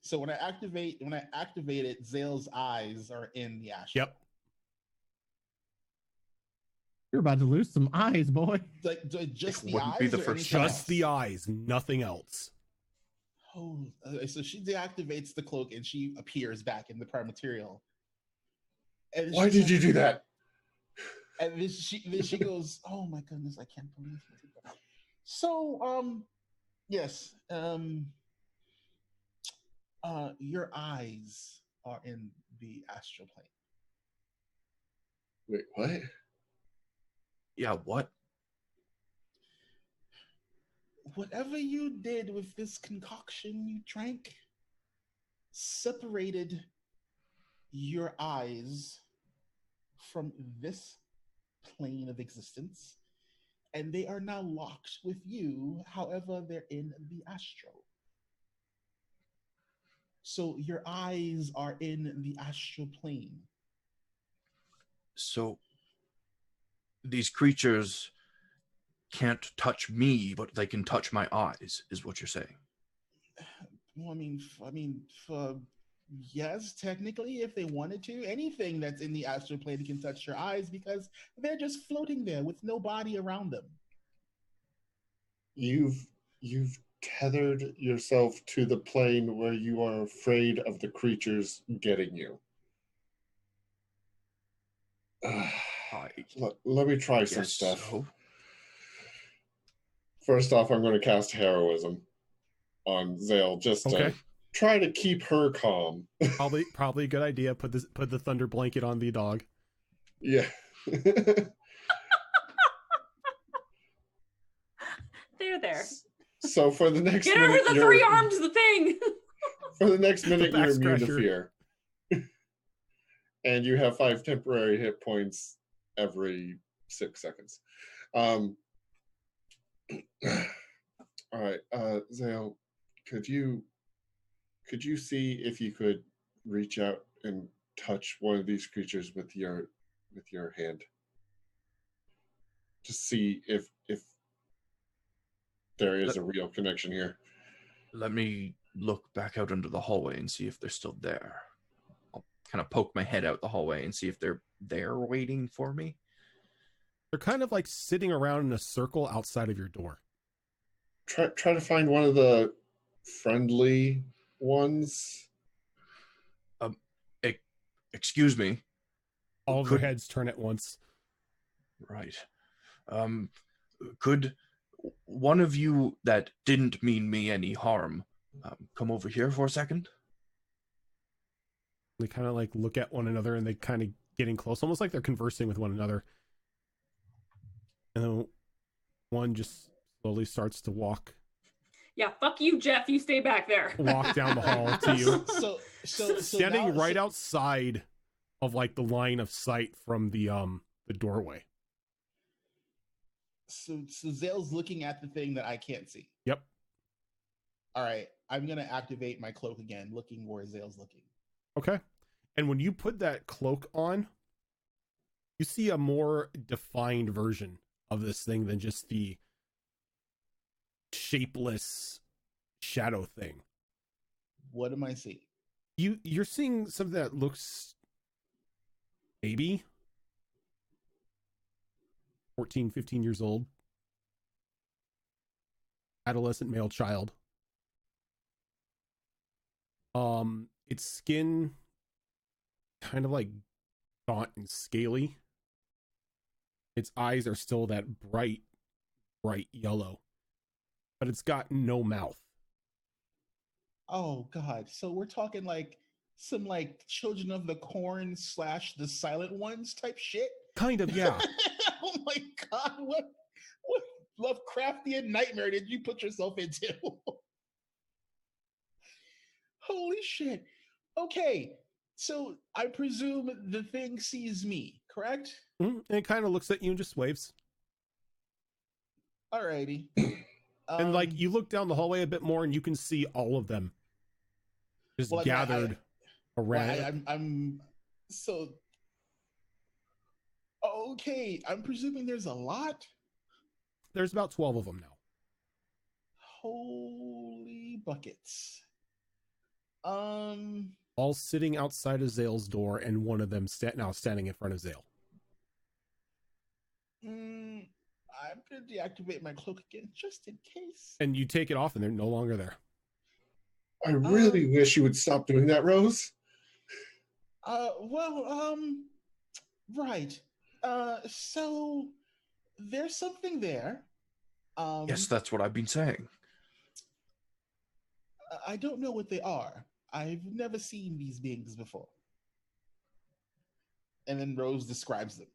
So when I activate it, Zale's eyes are in the astral. Yep. You're about to lose some eyes, boy. Like just It the wouldn't eyes, be the or first anything time. Just else? the eyes, nothing else. Oh, so she deactivates the cloak and she appears back in the prime material. And Why did you do that? And then she goes, "Oh my goodness, I can't believe you did that." So, yes, your eyes are in the astral plane. Wait, what? Yeah, what? Whatever you did with this concoction you drank separated your eyes from this plane of existence, and they are now locked with you. However, they're in the astral. So your eyes are in the astral plane. So these creatures can't touch me, but they can touch my eyes, is what you're saying. Well, yes, technically, if they wanted to, anything that's in the astral plane can touch your eyes because they're just floating there with no body around them. You've tethered yourself to the plane where you are afraid of the creatures getting you. Let me try some Guess stuff. so. First off, I'm going to cast heroism on Zale just Okay. to try to keep her calm. Probably a good idea. Put the thunder blanket on the dog. Yeah. There. So for the next Get minute, her the 3-armed thing. for the next minute, back you're immune to scratcher. fear. And you have 5 temporary hit points every 6 seconds. All right, Zale, could you see if you could reach out and touch one of these creatures with your hand? Just see if there is a real connection here. Let me look back out into the hallway and see if they're still there. I'll kind of poke my head out the hallway and see if they're there waiting for me. They're kind of like sitting around in a circle outside of your door. Try to find one of the friendly ones. Excuse me. All of their heads turn at once. Right. Could one of you that didn't mean me any harm come over here for a second? They kind of like look at one another and they kind of getting close, almost like they're conversing with one another. And then one just slowly starts to walk Yeah, fuck you, Jeff. You stay back there. Walk down the hall to you. So Standing now- right outside of like the line of sight from the doorway. So Zale's looking at the thing that I can't see. Yep. All right, I'm gonna activate my cloak again, looking where Zale's looking. Okay. And when you put that cloak on, you see a more defined version of this thing than just the shapeless shadow thing. What am I seeing? You're seeing something that looks maybe 14, 15 years old. Adolescent male child. Its skin kind of like gaunt and scaly. Its eyes are still that bright yellow, but it's got no mouth. Oh God! So we're talking like some like Children of the Corn / the Silent Ones type shit. Kind of, yeah. Oh my God! What Lovecraftian nightmare did you put yourself into? Holy shit! Okay, so I presume the thing sees me, correct? And it kind of looks at you and just waves. Alrighty. And like you look down the hallway a bit more and you can see all of them just Well, I mean, gathered around. I'm so okay. I'm presuming there's a lot. There's about 12 of them now. Holy buckets. All sitting outside of Zale's door, and one of them now standing in front of Zale. I'm gonna deactivate my cloak again just in case. And you take it off, and they're no longer there. I really wish you would stop doing that, Rose. Right. So there's something there. Yes, that's what I've been saying. I don't know what they are. I've never seen these beings before. And then Rose describes them.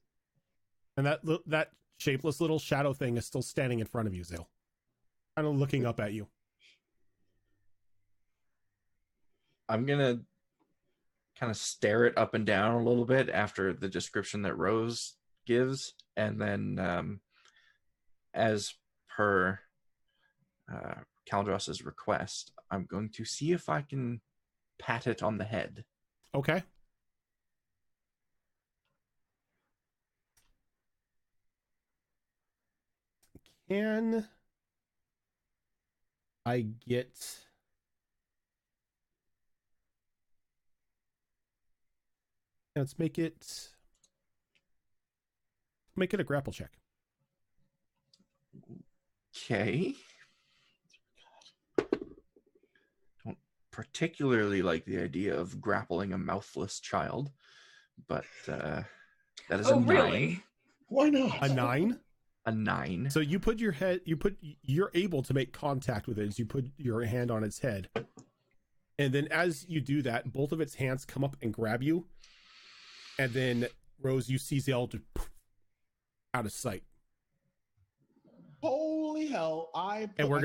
And that shapeless little shadow thing is still standing in front of you, Zale. Kind of looking up at you. I'm gonna kind of stare it up and down a little bit after the description that Rose gives, and then as per Caldros's request, I'm going to see if I can pat it on the head. Okay. Can I get... Let's make it a grapple check. Okay. Don't particularly like the idea of grappling a mouthless child, but that is a 9. Really? Why not? A 9? A 9. So you're able to make contact with it as you put your hand on its head. And then as you do that, both of its hands come up and grab you. And then, Rose, you see Zale just out of sight. Holy hell! And we're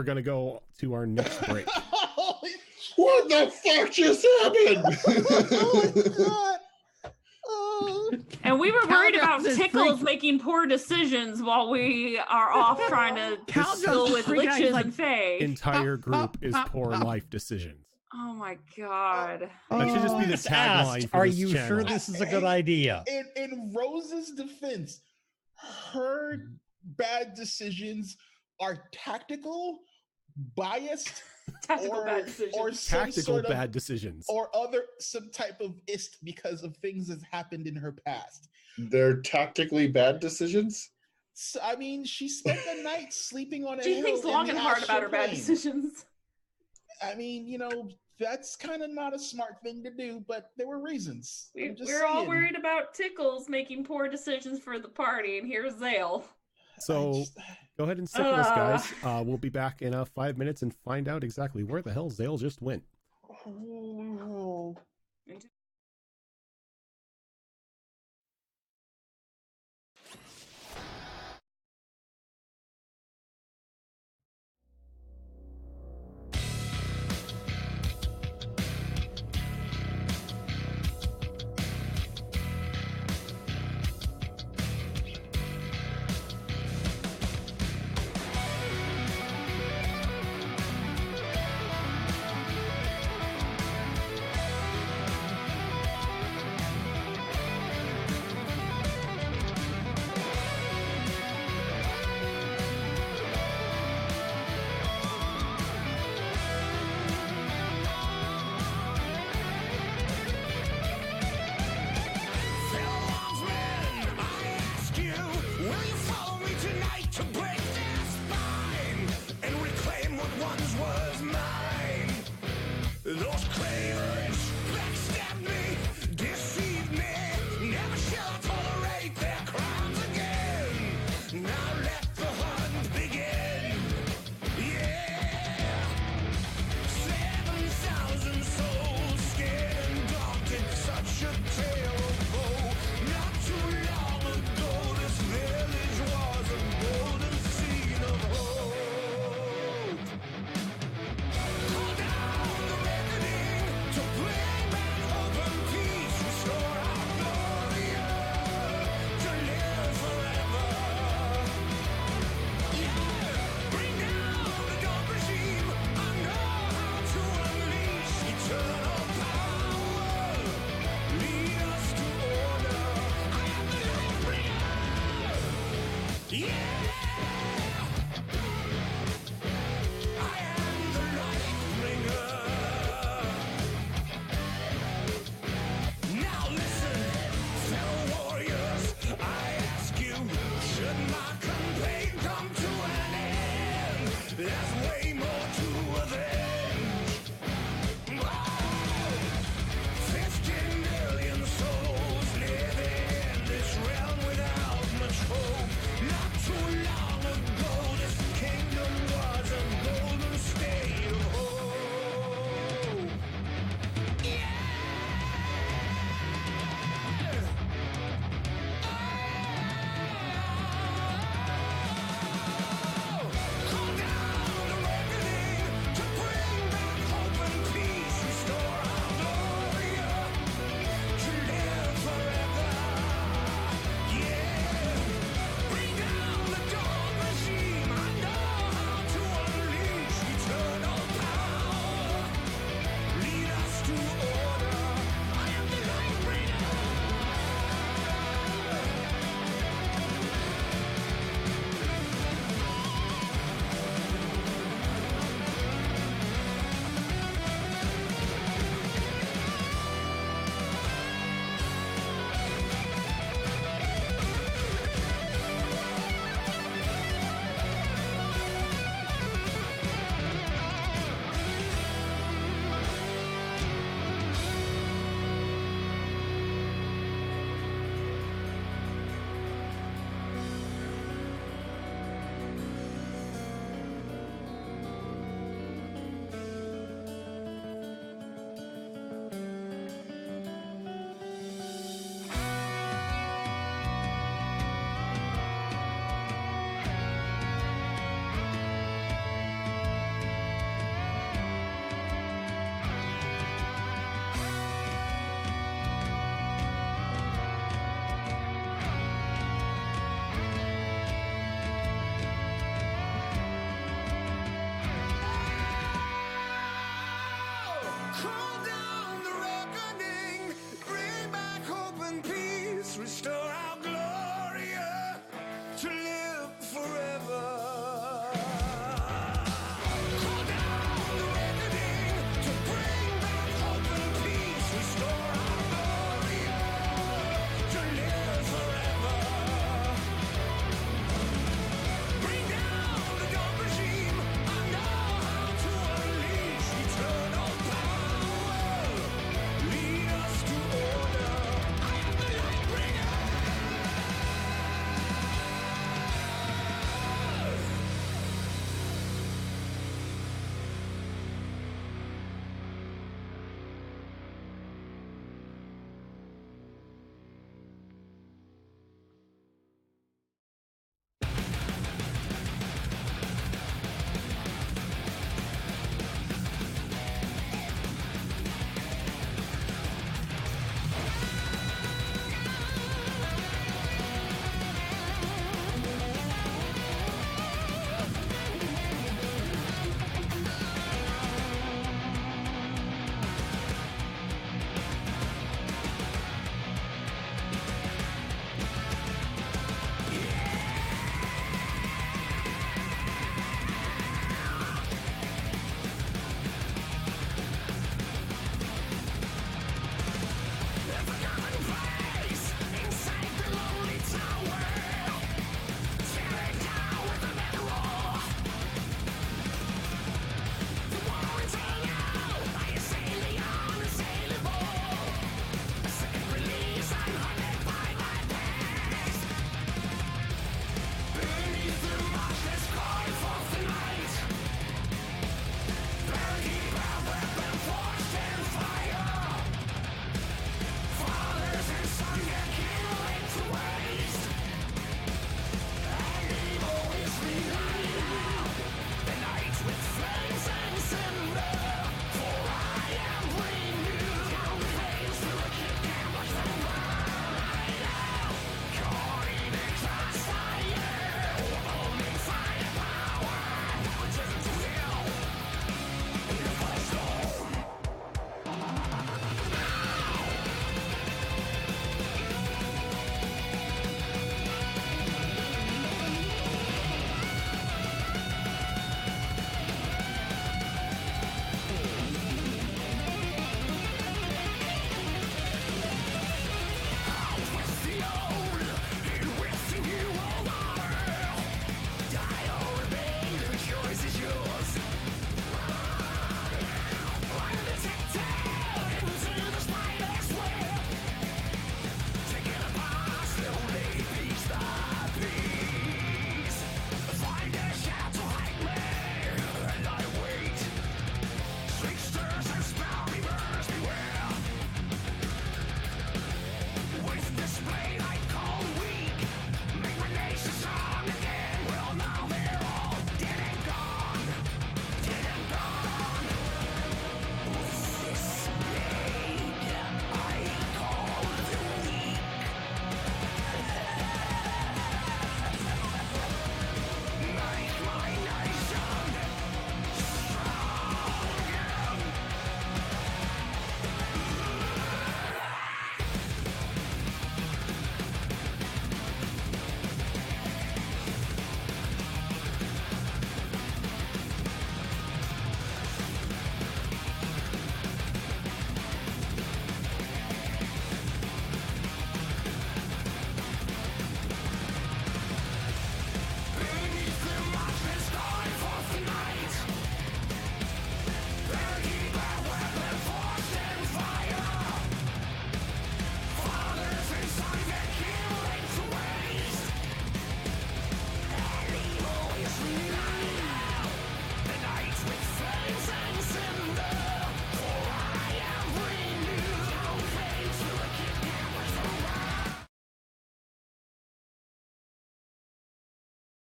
gonna go to our next break. What the fuck just happened? And we were worried about Countdown is Tickles freak- making poor decisions while we are off trying to Countdown's deal with freaking out. He's liches like, and fae. Entire group is poor life decisions. Oh my god. That should just be the Just tagline asked, for are this you channel. sure this is a good idea? In Rose's defense, her bad decisions are tactical, biased, Tactical or, bad decisions. or some Tactical sort of, bad decisions. or some type of ist because of things that happened in her past. They're tactically bad decisions? So, I mean, she spent the night sleeping on a She hill thinks in long the and hard about her bad astral plane. decisions. I mean, that's kind of not a smart thing to do, but there were reasons. I'm just We're all saying. worried about Tickles making poor decisions for the party, and here's Zale. So go ahead and stick with us, guys. We'll be back in 5 minutes and find out exactly where the hell Zale just went. Oh. Those cravens backstabbed me, deceived me. Never shall I tolerate their crimes again. Now let the hunt begin. Yeah. 7,000 souls scared and daunted, such a tale of woe. Not too long ago, this village was a golden scene of hope. Call down the reckoning to bring back hope and peace, restore our glory to live forever. Yeah, bring down the dark regime. I know how to unleash eternal power. Lead us to order. I am the light bringer. Yeah. I am the light bringer. Now listen, fellow warriors, I ask you, should my campaign come to an end? There's way more to avenge. Whoa! 50 million souls living in this realm without much hope. Not too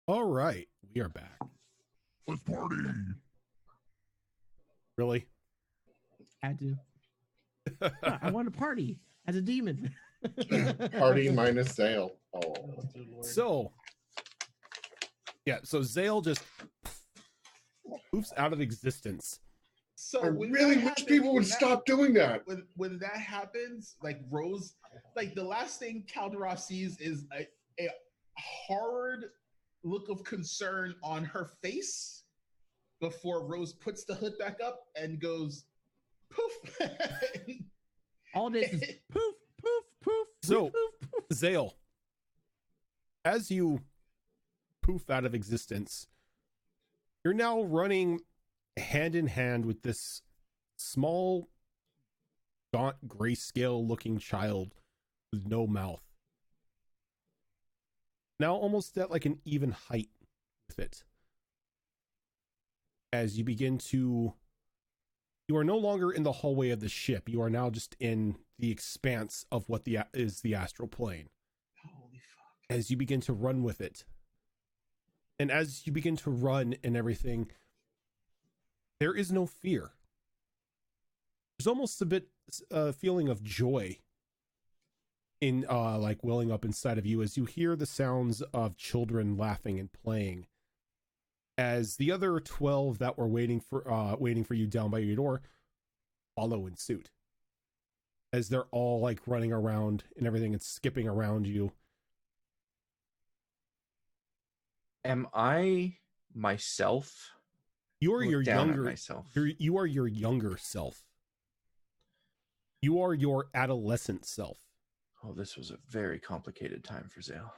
All right, we are back. Let's party. Really? Had to. I want to party as a demon. Party minus Zale. Oh, Dear Lord. So, yeah, so Zale just poofs out of existence. So I when really that wish happens- people would when that- stop doing that. When that happens, like Rose, like the last thing Calderon sees is a hard look of concern on her face before Rose puts the hood back up and goes poof. All this is poof, poof, poof. So- poof, poof. Zale, as you poof out of existence, you're now running hand in hand with this small, gaunt, grayscale looking child with no mouth. Now almost at like an even height with it. As you begin to, you are no longer in the hallway of the ship. You are now just in the expanse of what is the astral plane. Holy fuck. As you begin to run with it. And as you begin to run and everything, there is no fear. There's almost a bit feeling of joy in like welling up inside of you as you hear the sounds of children laughing and playing. As the other 12 that were waiting for you down by your door follow in suit. As they're all like running around and everything and skipping around you. Am I myself? You are Look your down at younger myself. you are your younger self. You are your adolescent self. Oh, this was a very complicated time for Zale.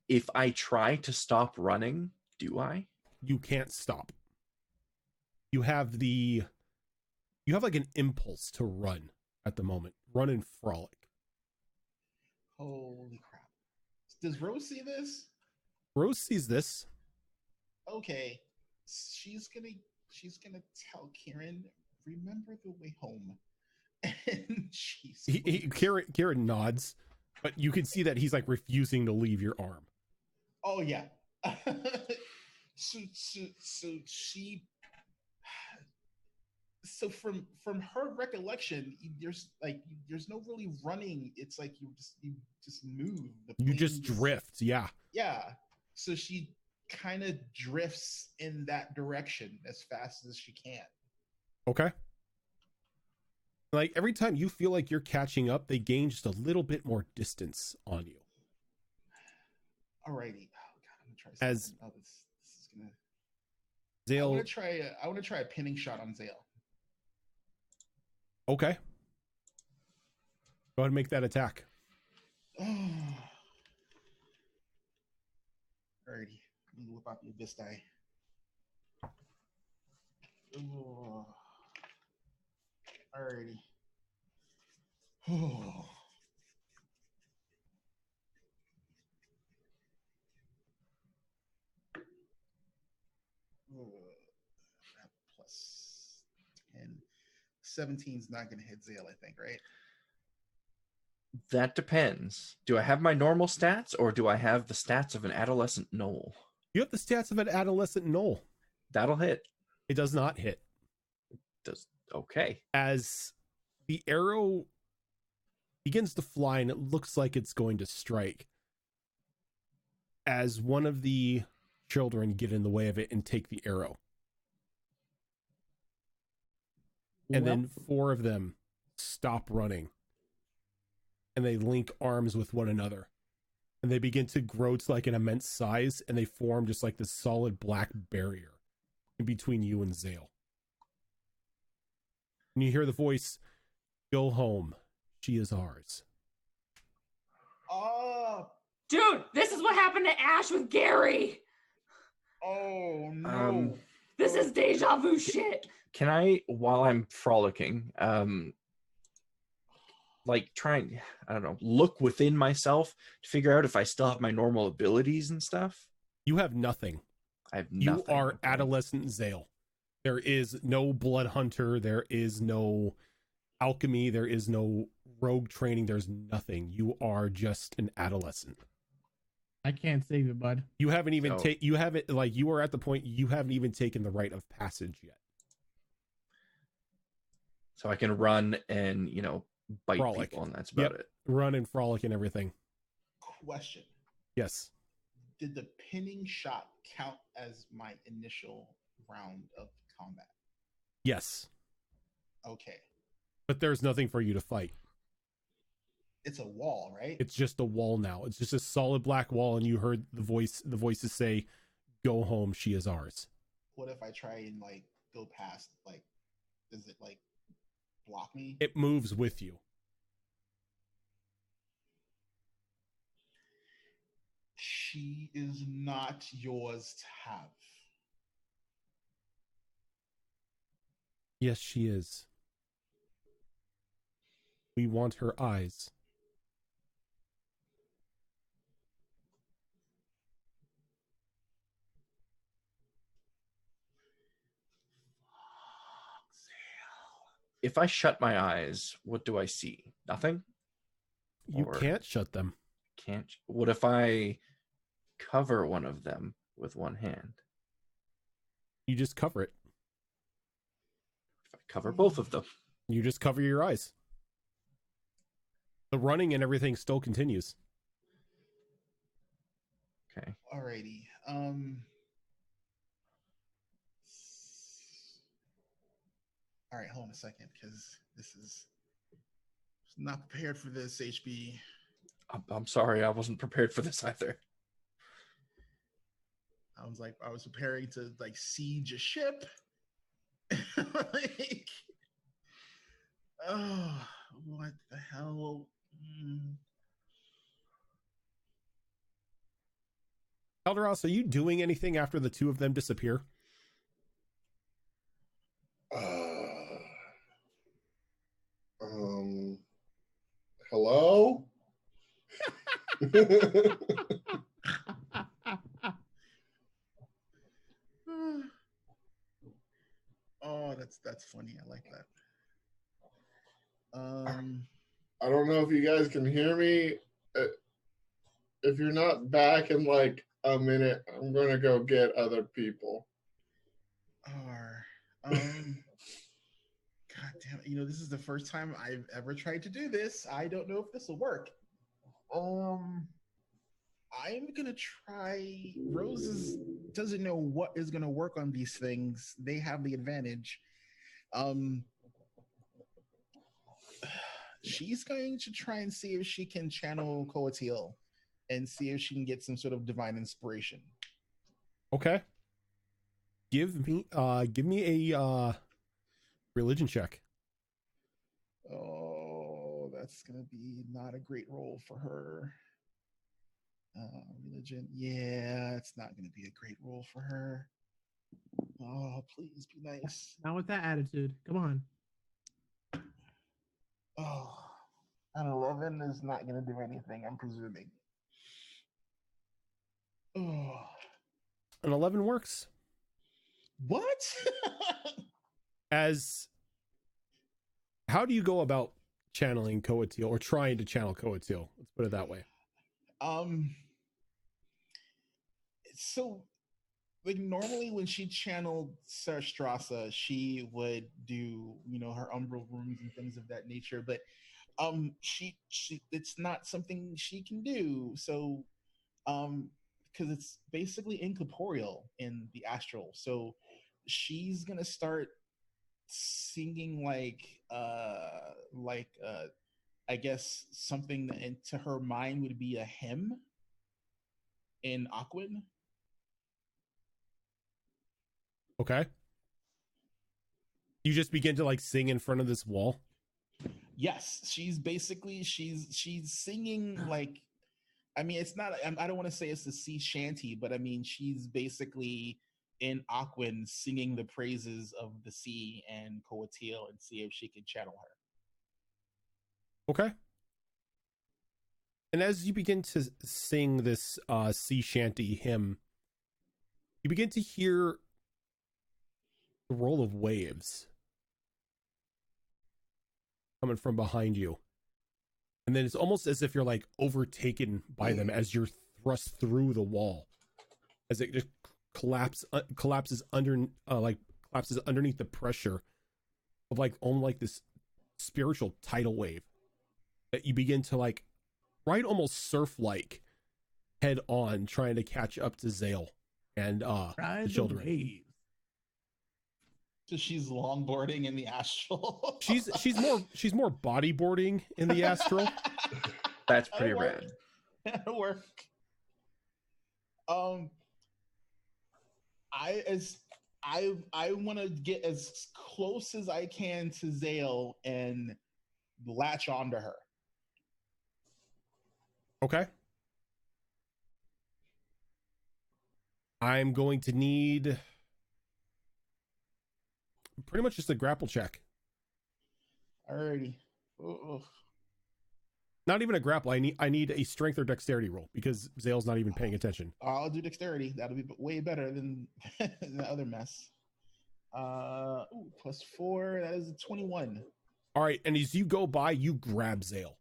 If I try to stop running, do I? You can't stop. You have like an impulse to run at the moment. Run and frolic. Holy crap. Does Rose see this? Rose sees this. Okay. She's gonna tell Kieran, remember the way home. And she's Kieran nods, but you can see that he's like refusing to leave your arm. Oh yeah. so she so from her recollection, there's no really running. It's like you just move. You just drift, yeah. Yeah. So she kind of drifts in that direction as fast as she can. Okay. Like every time you feel like you're catching up, they gain just a little bit more distance on you. Alrighty. Oh god, I'm gonna try something. As this is gonna. Zale, I want to try a pinning shot on Zale. okay. Go ahead and make that attack. Alrighty. Let me whip out the abyss die. Oh. Alrighty. Oh. Plus 10. 17's not going to hit Zale, I think, right? That depends. Do I have my normal stats or do I have the stats of an adolescent gnoll? You have the stats of an adolescent gnoll. That'll hit. It does not hit. Okay. As the arrow begins to fly and it looks like it's going to strike, as one of the children get in the way of it and take the arrow. And then 4 of them stop running and they link arms with one another and they begin to grow to like an immense size and they form just like this solid black barrier in between you and Zale. And you hear the voice, "Go home. She is ours." Oh, Dude, this is what happened to Ash with Gary. oh no. This is deja vu shit. Can I, while I'm frolicking, like trying, I don't know, look within myself to figure out if I still have my normal abilities and stuff? You have nothing. I have nothing. You are okay. adolescent Zale. There is no blood hunter. There is no alchemy, there is no rogue training, there's nothing. You are just an adolescent. I can't save it, bud. You haven't even So- you haven't, like, you are at the point you haven't even taken the rite of passage yet. So I can run and, bite Frolic. people, and that's about Yep. it. Run and frolic and everything. Question: Yes. did the pinning shot count as my initial round of combat? Yes. Okay, But there's nothing for you to fight. it's a wall, right? It's just a wall now. It's just a solid black wall, and you heard the voices say, "Go home, she is ours." What if I try and like go past? Like, does it like block me? It moves with you. She is not yours to have. Yes, she is. We want her eyes. If I shut my eyes, what do I see? Nothing? You Or- can't shut them. Can't. What if I cover one of them with one hand? You just cover it. If I cover both of them? You just cover your eyes. The running and everything still continues. Okay. Alrighty. All right, hold on a second, because this is not prepared for this, HB. I'm sorry, I wasn't prepared for this either. I was preparing to like siege a ship. Like, oh, what the hell? Elderos, are you doing anything after the two of them disappear? Hello? Oh, that's funny. I like that. I don't know if you guys can hear me. If you're not back in like a minute, I'm gonna go get other people. God damn it. This is the first time I've ever tried to do this. I don't know if this will work. I'm gonna try. Rose doesn't know what is gonna work on these things. They have the advantage. She's going to try and see if she can channel Coatil and see if she can get some sort of divine inspiration. Okay. Give me a religion check. Oh, that's gonna be not a great roll for her. Religion, yeah, it's not gonna be a great roll for her. Oh, please be nice. Not with that attitude. Come on. Oh, an 11 is not gonna do anything, I'm presuming. Oh, An 11 works. what? How do you go about channeling Coatil, or trying to channel Coatil? Let's put it that way. So like normally when she channeled Sarstrasa, she would do, her umbral runes and things of that nature, but she it's not something she can do. So because it's basically incorporeal in the astral. So she's gonna start singing I guess something that into her mind would be a hymn in Aquan. Okay. You just begin to like sing in front of this wall. Yes, she's singing like, I mean, it's not. I don't want to say it's the sea shanty, but I mean, she's basically in Aquan singing the praises of the sea and Coatil and see if she can channel her. Okay. And as you begin to sing this sea shanty hymn, you begin to hear the roll of waves. coming from behind you. And then it's almost as if you're like overtaken by them as you're thrust through the wall, as it just collapses underneath the pressure of like almost like this spiritual tidal wave that you begin to like almost surf like head on, trying to catch up to Zale and the children. So she's longboarding in the astral. she's more bodyboarding in the astral. That's pretty rad. That'll work. I want to get as close as I can to Zale and latch onto her. Okay. I'm going to need pretty much just a grapple check. Alrighty. Ugh. Not even a grapple. I need a strength or dexterity roll because Zale's not even paying attention. I'll do dexterity. That'll be way better than the other mess. +4. That is a 21. All right, and as you go by, you grab Zale.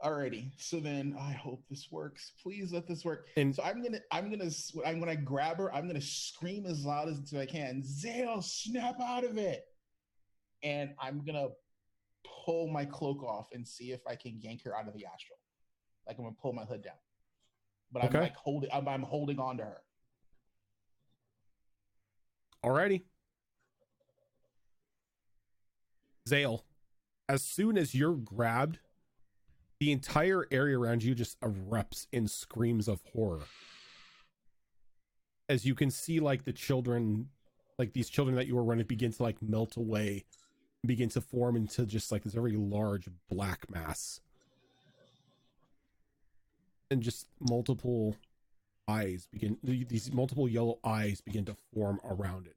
Alrighty. So then I hope this works. Please let this work. And so I'm gonna grab her. I'm gonna scream as loud as I can. Zale, snap out of it! And I'm gonna pull my cloak off and see if I can yank her out of the astral. Like I'm gonna pull my hood down, but Okay. I'm holding on to her. Alrighty. Zale, as soon as you're grabbed, the entire area around you just erupts in screams of horror. As you can see, like the children, like these children that you were running, begin to like melt away, begin to form into just like this very large black mass. And just multiple eyes begin, these multiple yellow eyes begin to form around it.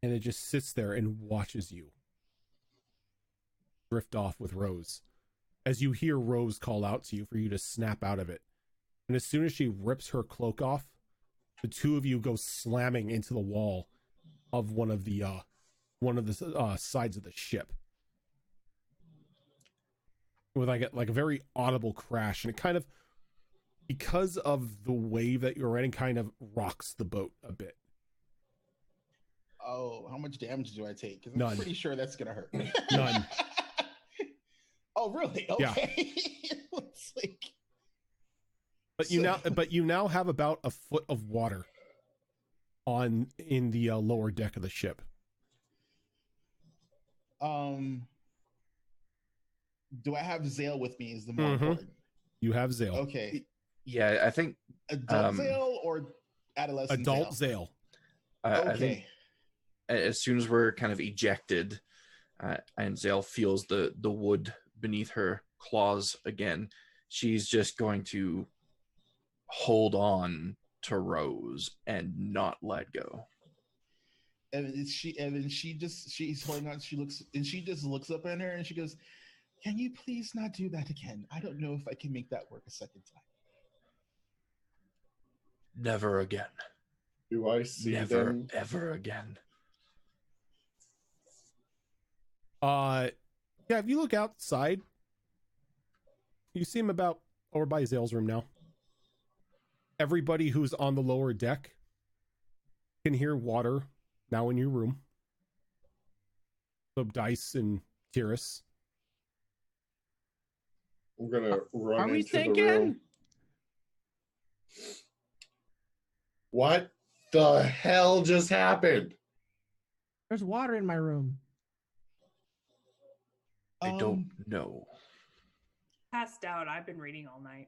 And it just sits there and watches you drift off with Rose. As you hear Rose call out to you for you to snap out of it. And as soon as she rips her cloak off, the two of you go slamming into the wall of one of the sides of the ship. With like a very audible crash, and it kind of, because of the wave that you're riding, kind of rocks the boat a bit. Oh, how much damage do I take? Because None. I'm pretty sure that's gonna hurt. None. Oh, really? Okay. It's like... But you now have about a foot of water in the lower deck of the ship. Do I have Zale with me? Is the more important. You have Zale. Okay. Yeah, I think Adult Zale or adolescent adult Zale? Zale. I think as soon as we're kind of ejected, and Zale feels the wood beneath her claws again, she's just going to hold on to Rose and not let go. And she's holding on. She just looks up at her and she goes, "Can you please not do that again? I don't know if I can make that work a second time." Never again. Do I see Never, them? ever again. Yeah, if you look outside, you see him about over by Zale's room now. Everybody who's on the lower deck can hear water now in your room. So Dice and Tiris. I'm gonna run Are we into the sinking? room. What the hell just happened? There's water in my room. I don't know. Passed out. I've been reading all night.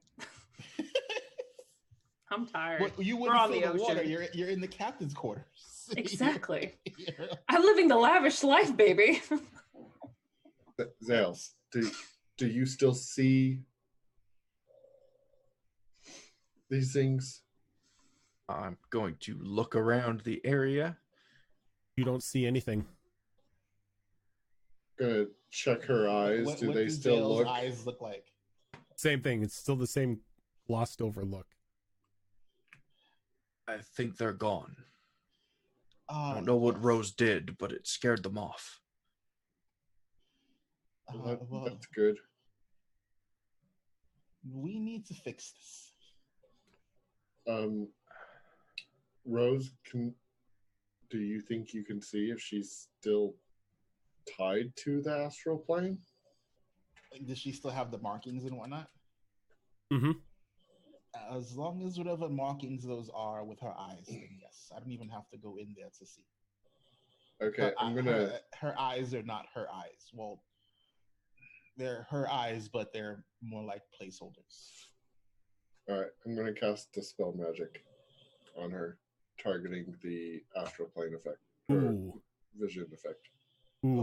I'm tired. Well, you We're wouldn't on feel the the water. ocean. You're in the captain's quarters. Exactly. You're- I'm living the lavish life, baby. Zale, do you still see these things? I'm going to look around the area. You don't see anything. Gonna check her eyes. What do they does still Zale's look? eyes look like? Same thing. It's still the same glossed over look. I think they're gone. I don't know what yes. Rose did, but it scared them off. Well, That's good. we need to fix this. Rose, do you think you can see if she's still tied to the astral plane? Like, does she still have the markings and whatnot? Mm-hmm. As long as whatever markings those are with her eyes, then yes. I don't even have to go in there to see. Okay, Her eyes are not her eyes. Well, they're her eyes, but they're more like placeholders. All right, I'm gonna cast Dispel Magic on her, targeting the astral plane effect or Ooh. vision effect. Ooh.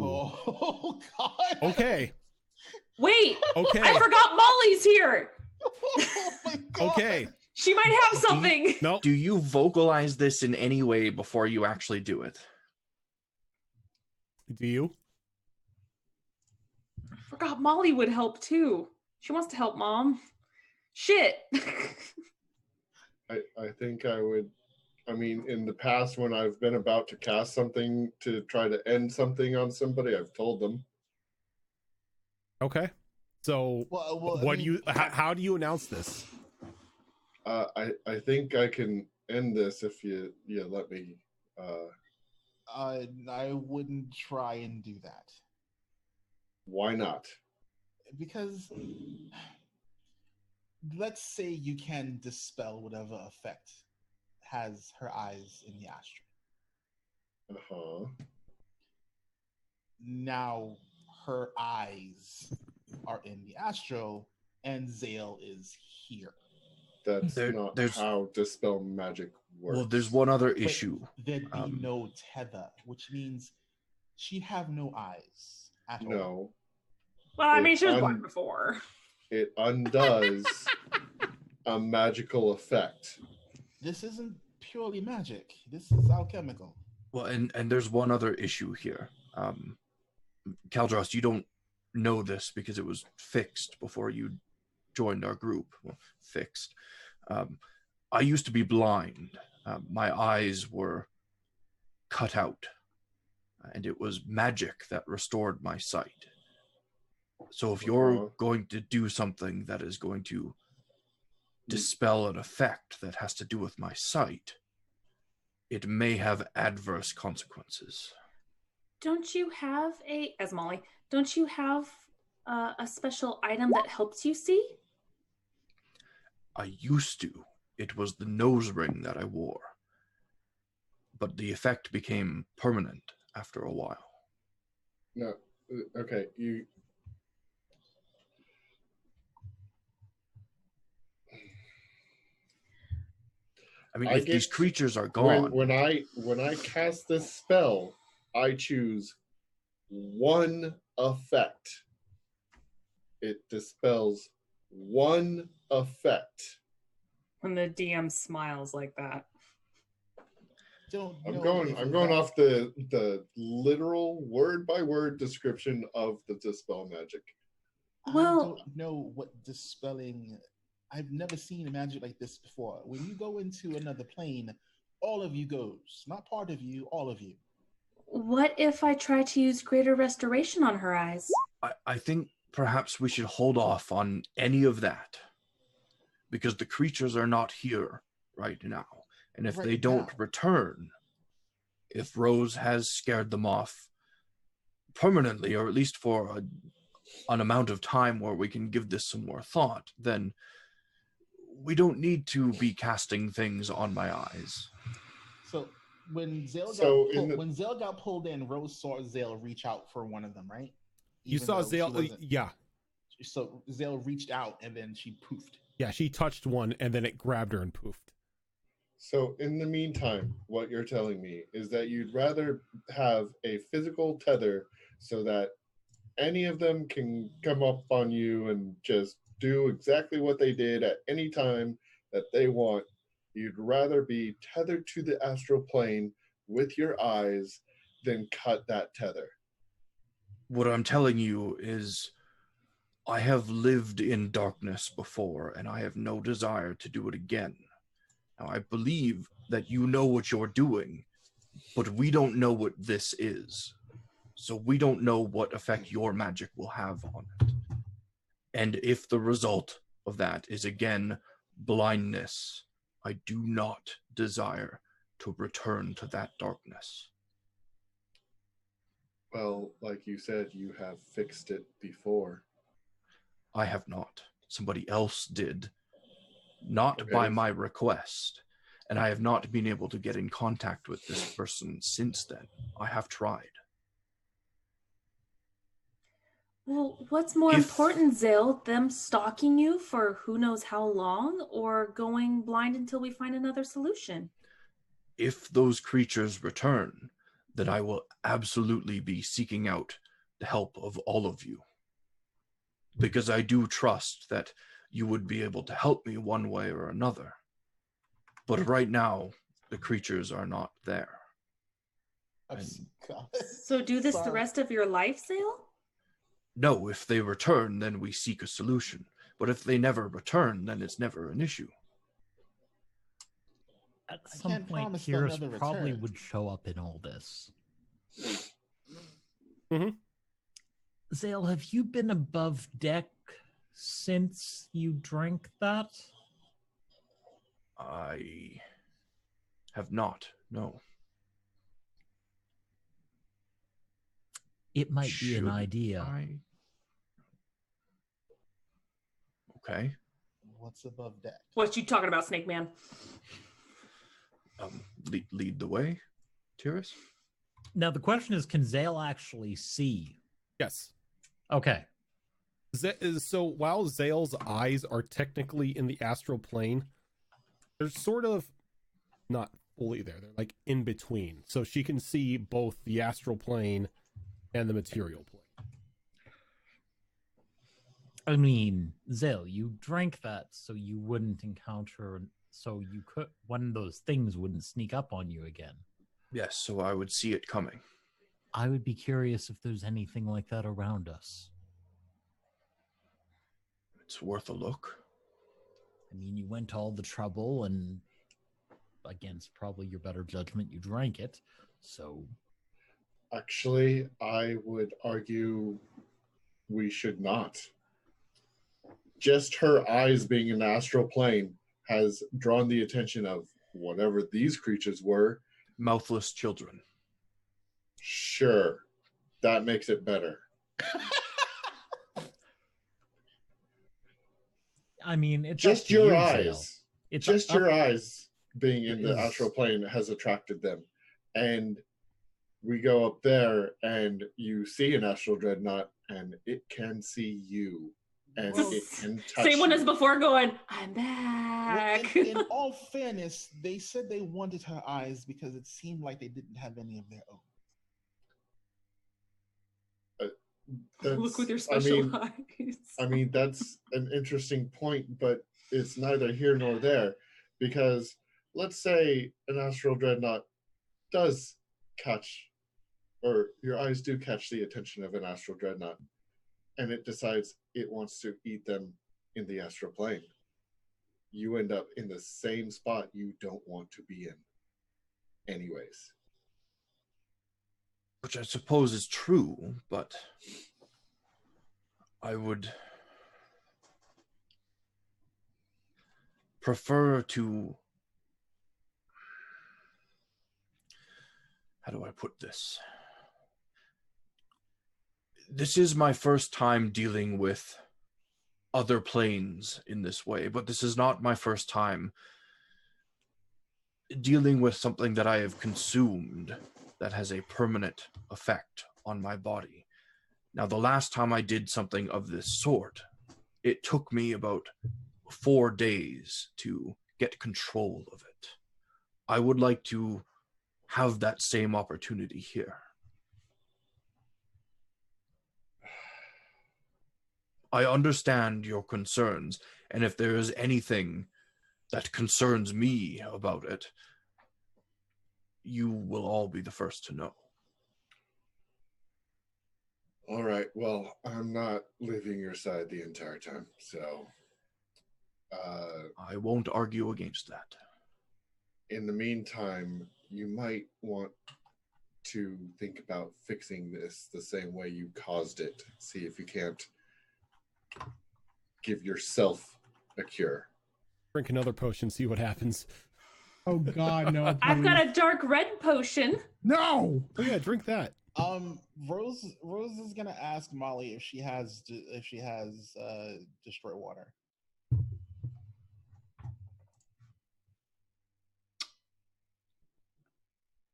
Oh God! Okay. Wait, Okay. I forgot Molly's here. Oh my God! Okay. She might have something. No. Do you vocalize this in any way before you actually do it? Do you? Forgot Molly would help too. She wants to help Mom. Shit. I think I would. I mean, in the past, when I've been about to cast something to try to end something on somebody, I've told them. Okay. So what do you? How do you announce this? I think I can end this if you let me. I wouldn't try and do that Why not? because let's say you can dispel whatever effect has her eyes in the astral. Uh-huh. Now her eyes are in the astral, and Zale is here. That's There- not there's- how Dispel Magic works. Well, there's one other But issue. There'd be Um, no tether, which means she'd have no eyes at all. No, Well, I mean, she was Un- blind before. it undoes a magical effect. This isn't purely magic. This is alchemical. Well, and there's one other issue here. Kaldros, you don't know this because it was fixed before you joined our group. Well, fixed. I used to be blind. My eyes were cut out, and it was magic that restored my sight. So if you're Uh-huh. going to do something that is going to dispel an effect that has to do with my sight, it may have adverse consequences. Don't you have as Molly, don't you have a special item that helps you see? I used to. It was the nose ring that I wore. But the effect became permanent after a while. No, okay, you. I mean, I if these get- creatures are gone, When I cast this spell, I choose one effect. It dispels one effect. When the DM smiles like that. I'm going off the literal word by word description of the dispel magic. Well- I don't know what dispelling. I've never seen a magic like this before. When you go into another plane, all of you goes. Not part of you, all of you. What if I try to use greater restoration on her eyes? I think perhaps we should hold off on any of that. Because the creatures are not here right now. And if Right they don't now. return, if Rose has scared them off permanently, or at least for an amount of time where we can give this some more thought, then we don't need to be casting things on my eyes. So when Zale So got in the- when Zale got pulled in, Rose saw Zale reach out for one of them, right? You Even saw though she Zale. wasn't- Yeah. So Zale reached out and then she poofed. Yeah. She touched one and then it grabbed her and poofed. So in the meantime, what you're telling me is that you'd rather have a physical tether so that any of them can come up on you and just do exactly what they did at any time that they want. You'd rather be tethered to the astral plane with your eyes than cut that tether. What I'm telling you is I have lived in darkness before, and I have no desire to do it again. Now, I believe that you know what you're doing, But we don't know what this is. So we don't know what effect your magic will have on it. And if the result of that is again blindness, I do not desire to return to that darkness. Well, like you said, you have fixed it before. I have not. Somebody else did, not by my request. And I have not been able to get in contact with this person since then. I have tried. Well, what's more important, Zale? Them stalking you for who knows how long, or going blind until we find another solution? If those creatures return, then I will absolutely be seeking out the help of all of you. Because I do trust that you would be able to help me one way or another. But right now, the creatures are not there. So do this the rest of your life, Zale? No, if they return, then we seek a solution. But if they never return, then it's never an issue. At some point, Kyrus probably would show up in all this. Mm-hmm. Zale, have you been above deck since you drank that? I have not, no. It might be an idea. Okay. What's above deck? What you talking about, Snake Man? Lead the way, TUES? Now the question is, can Zale actually see? Yes. Okay. So while Zale's eyes are technically in the astral plane, they're sort of not fully there. They're like in between. So she can see both the astral plane and the material plane. I mean, Zale, you drank that so you wouldn't encounter, so you could, one of those things wouldn't sneak up on you again. Yes, so I would see it coming. I would be curious if there's anything like that around us. It's worth a look. I mean, you went to all the trouble, and against probably your better judgment, you drank it. So, actually, I would argue we should not. Just her eyes being in the astral plane has drawn the attention of whatever these creatures were. Mouthless children. Sure, that makes it better. I mean, it's just your eyes. It's just your eyes being in the astral plane has attracted them. And we go up there and you see an astral dreadnought and it can see you. And it can touch Same one you. as before, going, I'm back. Well, in all fairness, they said they wanted her eyes because it seemed like they didn't have any of their own. Look with your special eyes. I mean, that's an interesting point, but it's neither here nor there. Because let's say an astral dreadnought does catch, or your eyes do catch the attention of an astral dreadnought, and it decides it wants to eat them in the astral plane. You end up in the same spot you don't want to be in anyways. Which I suppose is true, but I would prefer to... How do I put this? This is my first time dealing with other planes in this way, but this is not my first time dealing with something that I have consumed that has a permanent effect on my body. Now, the last time I did something of this sort, it took me about 4 days to get control of it. I would like to have that same opportunity here. I understand your concerns, and if there is anything that concerns me about it, you will all be the first to know. All right, well, I'm not leaving your side the entire time, so... I won't argue against that. In the meantime, you might want to think about fixing this the same way you caused it. See if you can't give yourself a cure. Drink another potion, see what happens. Oh God, no! I've got please. a dark red potion. No. Oh yeah, drink that. Rose is gonna ask Molly if she has destroy water.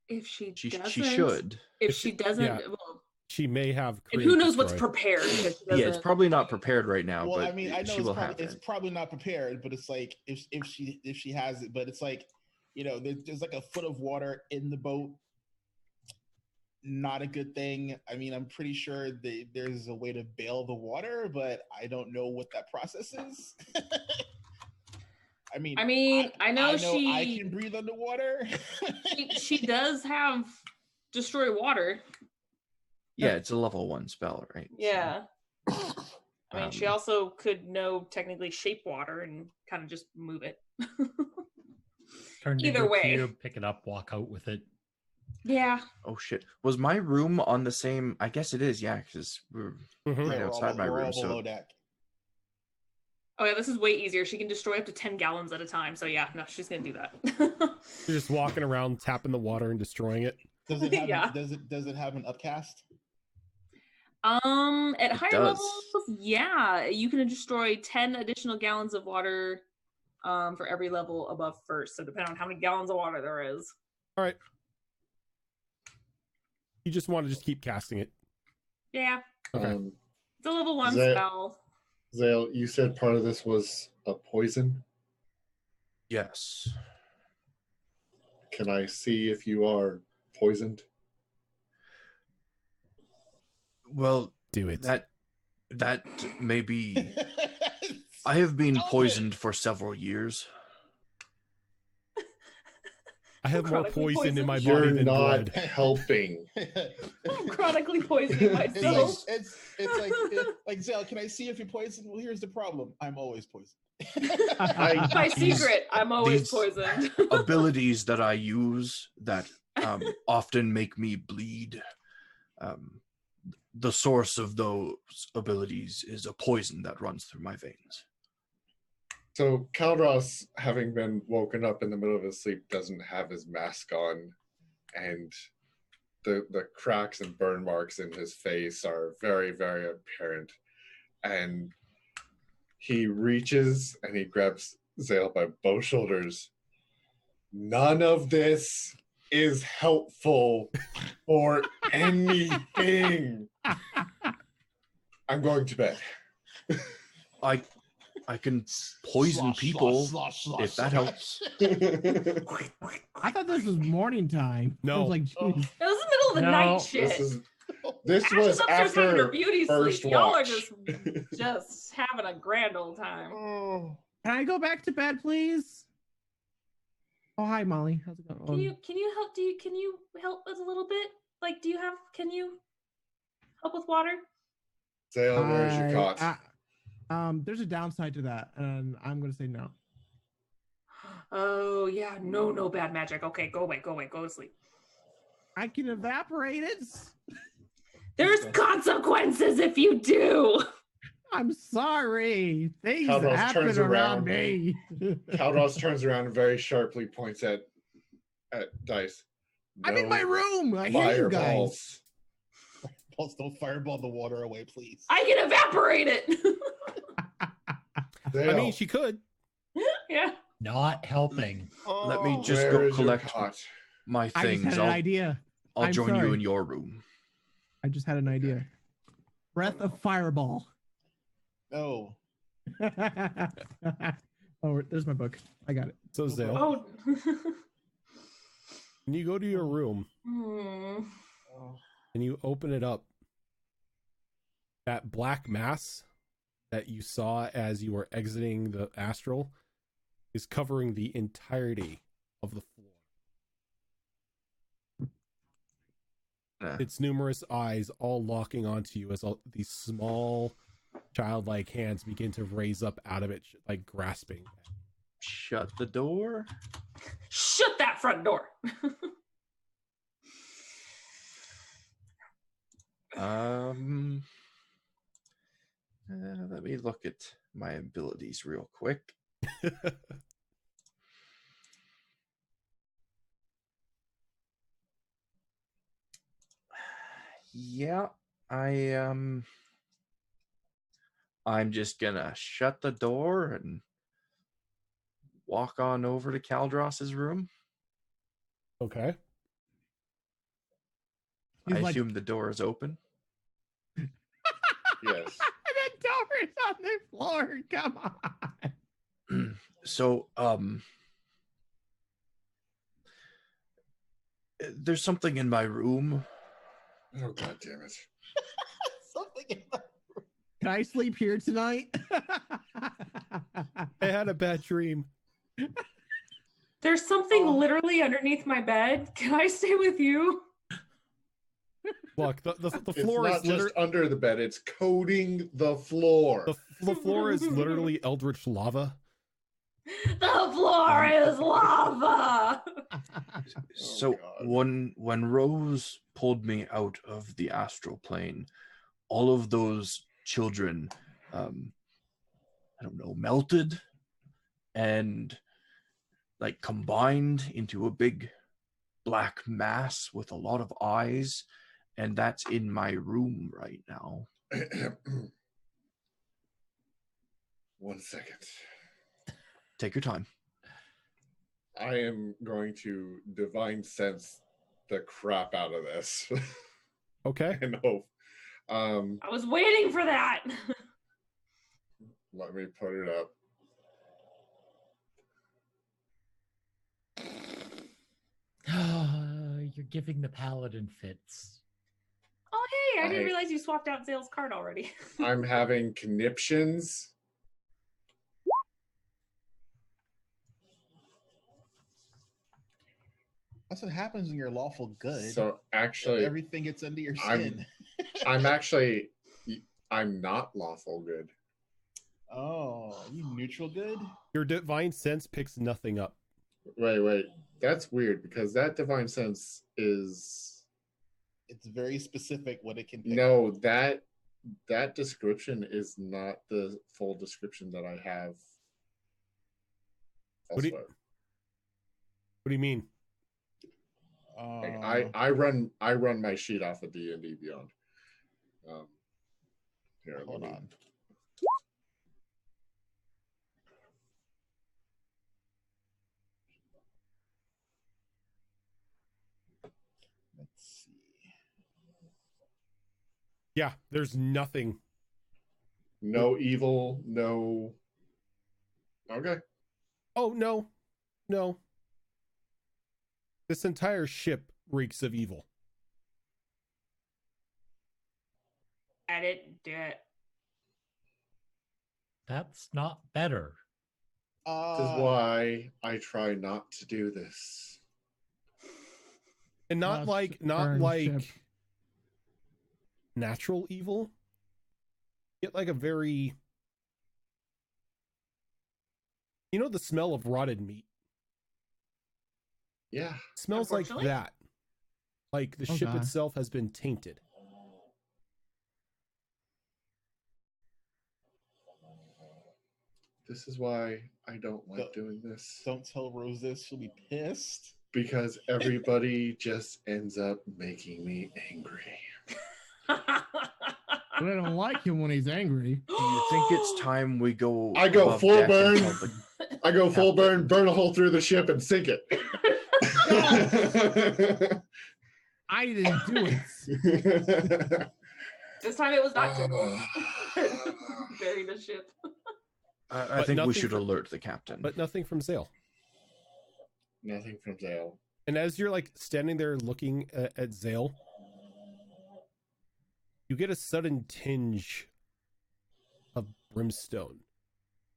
If she She doesn't, should. If she doesn't, yeah. well, She may have. and who create knows what's destroy. prepared? Because she Yeah, it's doesn't- probably not prepared right now, Well, but I mean, I know she will have it's it. probably not prepared, but it's like if she has it, but it's like, you know, there's like a foot of water in the boat. Not a good thing. I mean, I'm pretty sure there's a way to bail the water, but I don't know what that process is. I mean, I know I she can breathe underwater. she does have destroy water. Yeah, it's a level 1 spell, right? Yeah. I mean, she Um, also could know technically shape water and kind of just move it. Turn it Either into a way. cube, pick it up, walk out with it. Yeah. Oh shit! Was my room on the same? I guess it is. Yeah, because we're Mhm. right Yeah, outside my we're room. all below So deck. Oh yeah, this is way easier. She can destroy up to 10 gallons at a time. So yeah, no, she's gonna do that. You're just walking around, tapping the water and destroying it. Does it have Yeah. does it have an upcast? At It higher does. levels, yeah, you can destroy 10 additional gallons of water for every level above first. So depending on how many gallons of water there is. All right. You just want to just keep casting it. Yeah. Okay. It's a level 1 Zale- spell. Zale, you said part of this was a poison. yes, Can I see if you are poisoned? well, Do it. that may be. I have been Stop it. poisoned for several years. I have more Chronically poison in my poisoned. body You're than not blood. helping. I'm chronically poisoning It's myself. like Zale, can I see if you're poisoned? Well, here's the problem. I'm always poisoned. My These- secret, I'm always these- poisoned. Abilities that I use that often make me bleed. The source of those abilities is a poison that runs through my veins. So Kaldros, having been woken up in the middle of his sleep, doesn't have his mask on, and the cracks and burn marks in his face are very, very apparent. And he reaches and he grabs Zale by both shoulders. None of this is helpful for anything. I'm going to bed. I can poison Slosh, people slosh, slosh, if that slosh. helps. I thought this was morning time. I No. was like, Oh. geez. It was the middle of the No. night shit. This Ash was is upstairs having her after beauty first sleep. Y'all are watch. just having a grand old time. Oh. Can I go back to bed, please? Oh, hi, Molly. How's it going? Can you help? Can you help us a little bit? Like, can you help with water? Zale, where's your cot? There's a downside to that, and I'm gonna say no. Oh yeah, no bad magic. Okay, go away, go to sleep. I can evaporate it. There's consequences if you do. I'm sorry. Things Kaldros happen turns around around. me. Kaldros turns around and very sharply points at Dice. I'm in my No room. I hear you guys. fireballs. Pulse, don't fireball the water away, please. I can evaporate it. Zale, I mean, she could. Yeah. Not helping. Let me just where go is your collect cot? my I just things. had an idea. I'll I'm join you sorry. in your room. I just had an idea. Breath of fireball. No. Oh, there's my book. I got it. So Zale, Oh. when you go to your room Hmm. and you open it up, that black mass that you saw as you were exiting the astral is covering the entirety of the floor. Its numerous eyes all locking onto you as all these small childlike hands begin to raise up out of it, like grasping. Shut the door. Shut that front door. Let me look at my abilities real quick. Yeah, I'm just gonna shut the door and walk on over to Caldros's room. Okay. He's I like- assume the door is open. Yes. The door is on the floor. Come on. So, there's something in my room. Oh god damn it. Something in the Can I sleep here tonight? I had a bad dream. There's something literally underneath my bed. Can I stay with you? Look, the It's floor not is just literally under the bed, it's coating the floor. the floor is literally eldritch lava. The floor is lava. So God. when Rose pulled me out of the astral plane, all of those children, I don't know, melted and like combined into a big black mass with a lot of eyes, and that's in my room right now. 1 second. Take your time. I am going to divine sense the crap out of this. Okay. and hope. I was waiting for that. Let me put it up. You're giving the paladin fits. Oh, hey, I didn't I- realize you swapped out Zale's card already. I'm having conniptions. That's what happens when you're lawful good. So actually, everything gets under your I'm- skin. I'm not lawful good. Oh, you neutral good? Your divine sense picks nothing up. Wait. That's weird because that divine sense is It's very specific what it can pick. no, that description is not the full description that I have What do you- elsewhere. What do you mean? Like, I run my sheet off of D&D Beyond. Here, Hold let me- on. Let's see. Yeah, there's nothing. No evil, no. Okay. Oh, no. This entire ship reeks of evil. Edit it. That's not better. This is why I try not to do this. And not Us like burn ship. natural evil. Get like a very, you know, the smell of rotted meat. Yeah. Smells like Unfortunately. that. Like the Oh, ship God. itself has been tainted. This is why I don't like doing this. Don't tell Rose this. She'll be pissed. Because everybody just ends up making me angry. But I don't like him when he's angry. Do you think it's time we go? I go above full deck and burn. tell the- I go full burn a hole through the ship and sink it. I didn't do it. This time it was not Jill. Bury the ship. I But think we nothing should for- alert the captain. But nothing from Zale. Nothing from Zale. And as you're like standing there looking at Zale, you get a sudden tinge of brimstone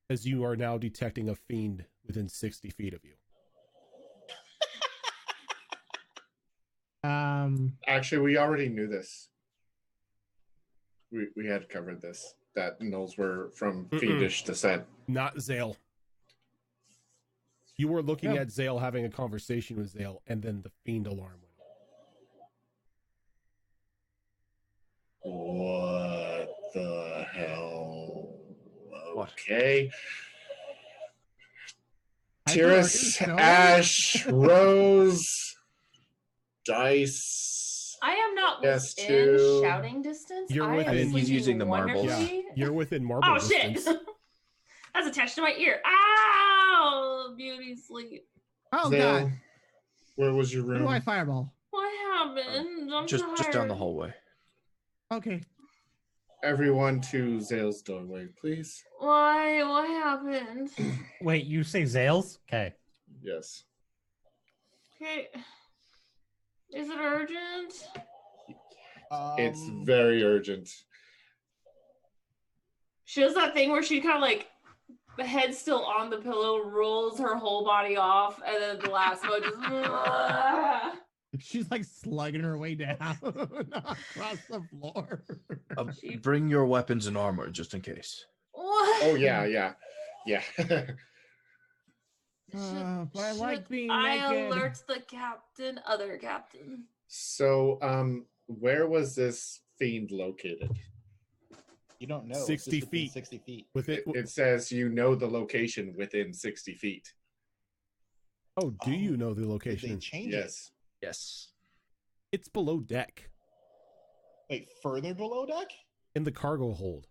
as you are now detecting a fiend within 60 feet of you. Actually, we already knew this. We had covered this. That gnolls were from fiendish descent. Not Zale. You were looking Yeah. at Zale having a conversation with Zale, and then the fiend alarm went off. What? Okay. Hyper-Arcane Tyrus, Snow? Ash, Rose, Dice. I am not Yes, within two. shouting distance. You're I am within- I think he's sleeping using the marbles. Yeah, wonderfully. you're within marble Oh shit! distance. That's attached to my ear. Ow! Beauty sleep. Oh Zale, god. where was your Where do I room? fireball? What happened? I'm Just down the tired. hallway. Okay. Everyone to Zale's doorway, please. Why? What happened? Wait, you say Zales? Okay. Yes. Okay. Is it urgent? It's very urgent. She does that thing where she kind of like the head's still on the pillow, rolls her whole body off, and then the last one just. She's like slugging her way down across the floor. Bring your weapons and armor just in case. What? Oh yeah. But I like being I naked. alert the captain, other captain. So, where was this fiend located? You don't know. It's 60 just within feet. 60 feet. With it. It says you know the location within 60 feet. Oh, do you Oh, know the Did they location? change it? Yes. Yes. It's below deck Wait, further below deck? in the cargo hold,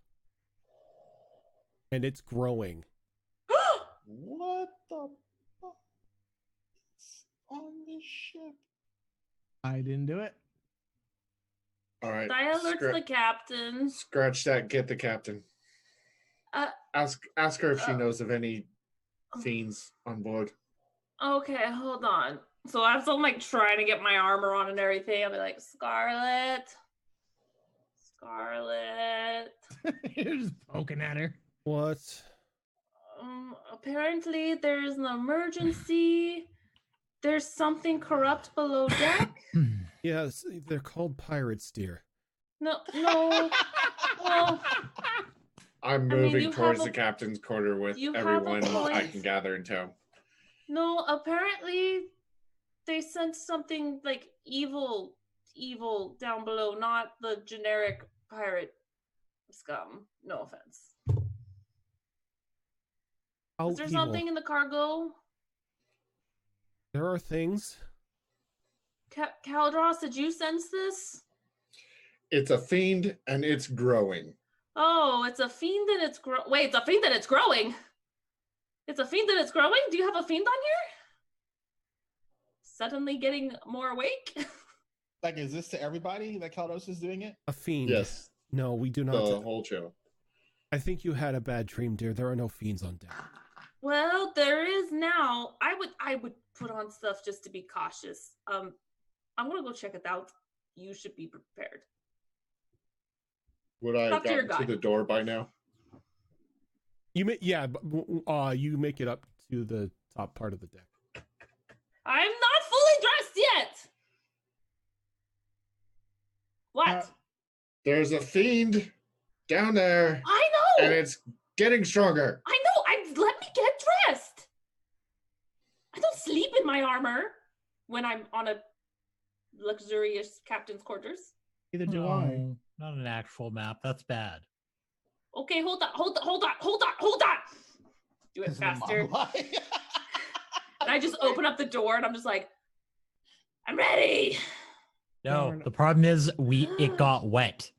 and it's growing. What the fuck? It's on this ship. I didn't do it. All right. I alert the captain. Scratch that. Get the captain. Ask her if she knows of any fiends on board. Okay, hold on. So as I'm like trying to get my armor on and everything, I'll be like, Scarlet. You're just poking at her. What? Apparently there's an emergency. There's something corrupt below deck. Yes, they're called pirates, dear. No. Well, I'm I mean, moving you towards have the a- captain's quarter with you have a everyone I point. can gather in tow. no, apparently they sent something like evil down below, not the generic pirate scum. No offense. How Is there evil. something in the cargo? There are things. Caldros, did you sense this? It's a fiend and it's growing. Oh, it's a fiend and it's Wait, it's a fiend and it's growing. It's a fiend and it's growing. Do you have a fiend on here? Suddenly getting more awake. Like, is this to everybody that Kaldos is doing it? A fiend. Yes. No, we do The not. whole show. I think you had a bad dream, dear. There are no fiends on deck. Well, there is now. I would put on stuff just to be cautious. I'm gonna go check it out. You should be prepared. Would I have Talk to your gotten to guy. the door by now? You you make it up to the top part of the deck. I'm not fully dressed yet. What? There's a fiend down there, I know. and it's getting stronger. I know. Let me get dressed. I don't sleep in my armor when I'm on a luxurious captain's quarters. Either do I. No, not an actual map. That's bad. Okay, hold on. Do it This is a faster. mob lie. And I just open up the door and I'm just like, I'm ready. No, the problem is it got wet.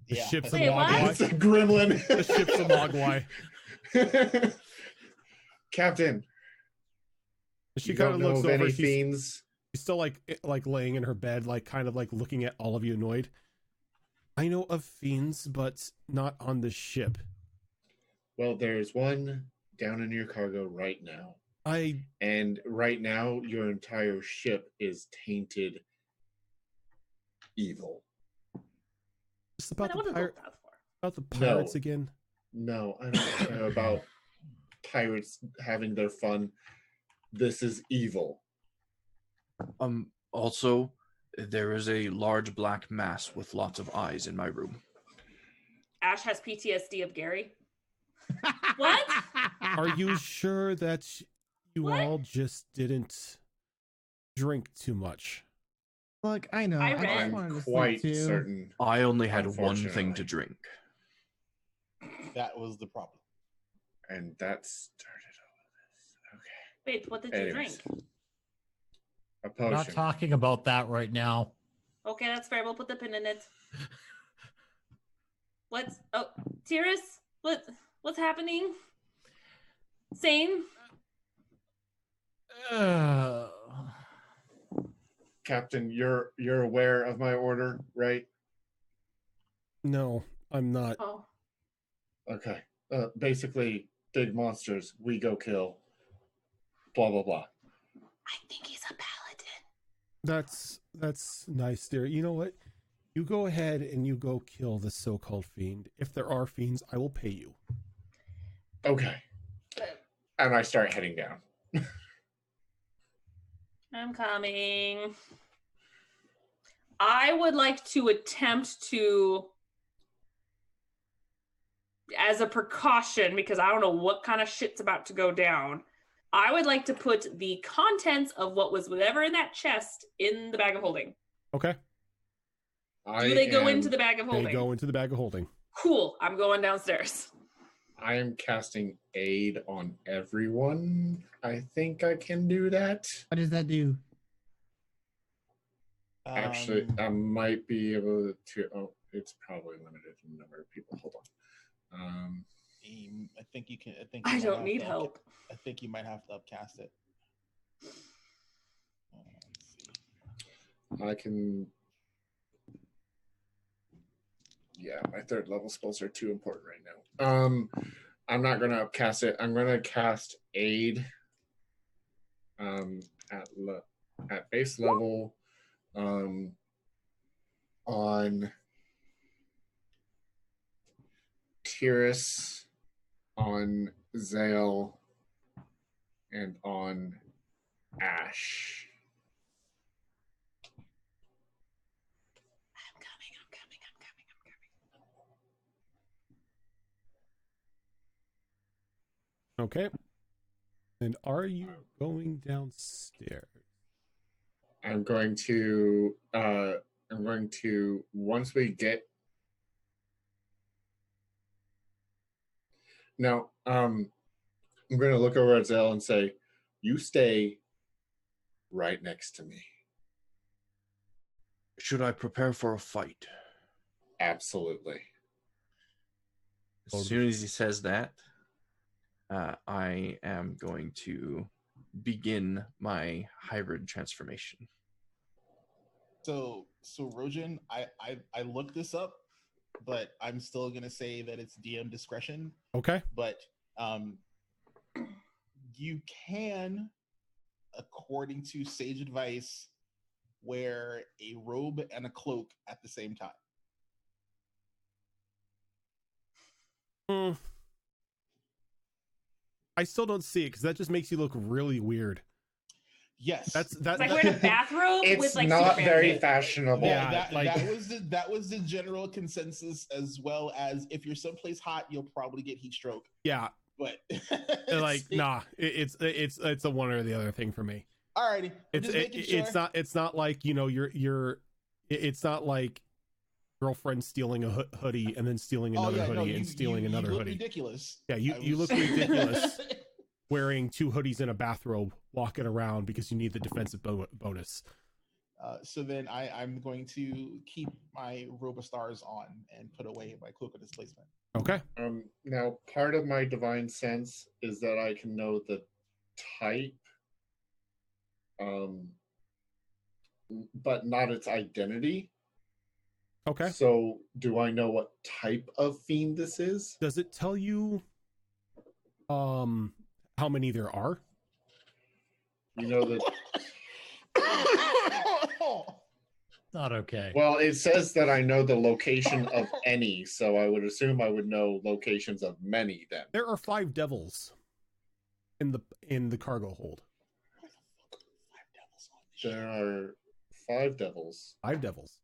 The Yeah. ship's a Wait, what? It's a mogwai. gremlin. The ship's a mogwai. Captain, She you kind don't of know looks of over. any She's fiends? still like laying in her bed, like kind of like looking at all of you annoyed. I know of fiends, but not on the ship. Well, there's one down in your cargo right now. I And right now, your entire ship is tainted evil. just about I want the to go pirate, that far. about the pirates No. again. No, I don't care about pirates having their fun. This is evil. Also, there is a large black mass with lots of eyes in my room. Ash has PTSD of Gary. What? Are you sure that you What? all just didn't drink too much? Look, I know. I I, read. just I'm wanted to quite sleep too. certain. I only had one thing Unfortunately. to drink. That was the problem. And that started all of this. Wait, what did you Anyways. drink? A We're not potion. talking about that right now. Okay, that's fair. We'll put the pin in it. TUES? What's happening? Sane? Captain, you're aware of my order, right? No, I'm not. Oh. Okay. Basically, big monsters, we go kill. Blah blah blah. I think he's a paladin. That's nice, dear. You know what? You go ahead and you go kill the so-called fiend. If there are fiends, I will pay you. Okay. And I start heading down. I'm coming. I would like to attempt to, as a precaution, because I don't know what kind of shit's about to go down, I would like to put the contents of what was whatever in that chest in the bag of holding. Okay. Do they go into the bag of holding? They go into the bag of holding. Cool. I'm going downstairs. I am casting aid on everyone. I think I can do that. What does that do? Actually, I might be able to. Oh, it's probably limited in the number of people. Hold on. I think you can. I don't need help. I think you might have to upcast it. Let's see. I can. Yeah, my third level spells are too important right now. I'm not gonna upcast it. I'm gonna cast aid. At base level. On TUES, on Zale, and on Ash. I'm coming. Okay. And are you going downstairs? I'm going to once we get now, I'm going to look over at Zell and say, you stay right next to me. Should I prepare for a fight? Absolutely. As soon as he says that, I am going to begin my hybrid transformation. So Rojan, I looked this up, but I'm still gonna say that it's DM discretion. Okay. But you can, according to sage advice, wear a robe and a cloak at the same time. I still don't see it because that just makes you look really weird. Yes, It's like wearing a bathrobe It's with like not Superman very cape. fashionable. Yeah, that was the general consensus, as well as if you're someplace hot, you'll probably get heat stroke. Yeah. But Like, nah, it's a one or the other thing for me. Alrighty. It's not like, you know, it's not like girlfriend stealing a hoodie and then stealing another hoodie and stealing another look hoodie. Ridiculous. Yeah, you look ridiculous wearing two hoodies and a bathrobe walking around because you need the defensive bonus. So then I'm going to keep my Robostars on and put away my Cloak of Displacement. Okay. Now, part of my divine sense is that I can know the type, but not its identity. Okay. So, do I know what type of fiend this is? Does it tell you how many there are? You know that. Not okay. Well, it says that I know the location of any, so I would assume I would know locations of many. Then There are 5 devils in the cargo hold. there are 5 devils 5 devils.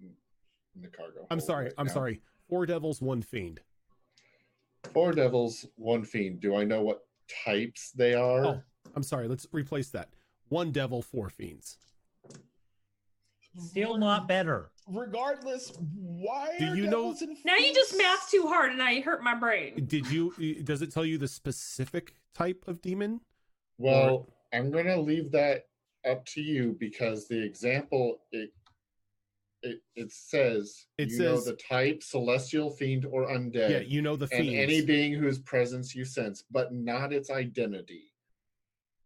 in the cargo. I'm hold sorry. right I'm now. sorry. 4 devils, 1 fiend. 4 devils, 1 fiend. Do I know what types they are? Oh, I'm sorry. Let's replace that. 1 devil, 4 fiends. Still not better. Regardless, why Do are you know- devils and Now you just fiends- math too hard and I hurt my brain. Does it tell you the specific type of demon? Well, I'm going to leave that up to you because the example it says It you know says- the type, celestial, fiend, or undead, Yeah, you know the and fiends. any being whose presence you sense, but not its identity.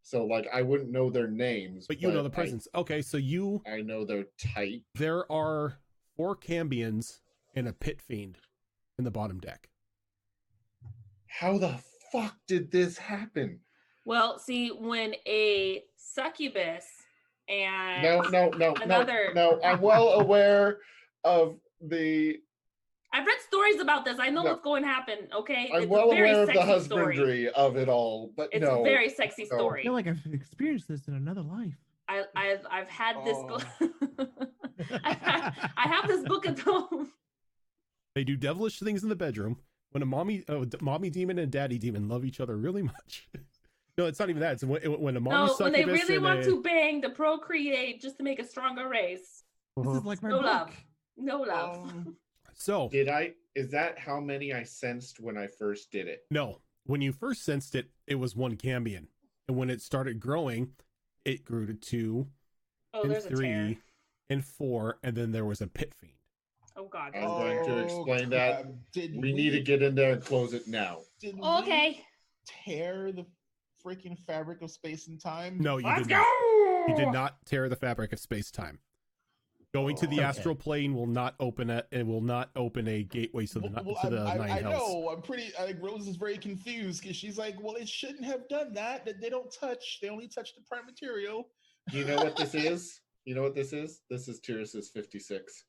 So, like, I wouldn't know their names, But you know the presence. Okay, so I know their type. there are 4 Cambions and a pit fiend in the bottom deck. How the fuck did this happen? Well, see, when a succubus and No. Another- No, I'm well aware of the. I've read stories about this. I know No. what's going to happen. Okay, I'm it's well a very aware of the sexy story. husbandry of it all, but It's no. a very sexy no. I story. feel like I've experienced this in another life. I've had this. Oh. I have this book at home. They do devilish things in the bedroom when a mommy demon and daddy demon love each other really much. No, it's not even that. It's when a mommy No, when they succubus really and want a- to bang to procreate just to make a stronger race. This is like my No book. love. No love. So Is that how many I sensed when I first did it? no, when you first sensed it, it was 1 Cambion, and when it started growing, it grew to 2 Oh, and there's a tear. 3 and 4, and then there was a pit fiend. Oh God. I'm going to explain that. Did We need to get in there and close it now. Did we Okay. tear the freaking fabric of space and time? No, you Let's did not. go. You did not tear the fabric of space time. Going to the Okay. astral plane will not open a gateway to the I nine hells. know. I'm pretty. Rose is very confused because she's like, "Well, it shouldn't have done that. That they don't touch. They only touch the prime material." You know what this is? You know what this is? This is TUES 56.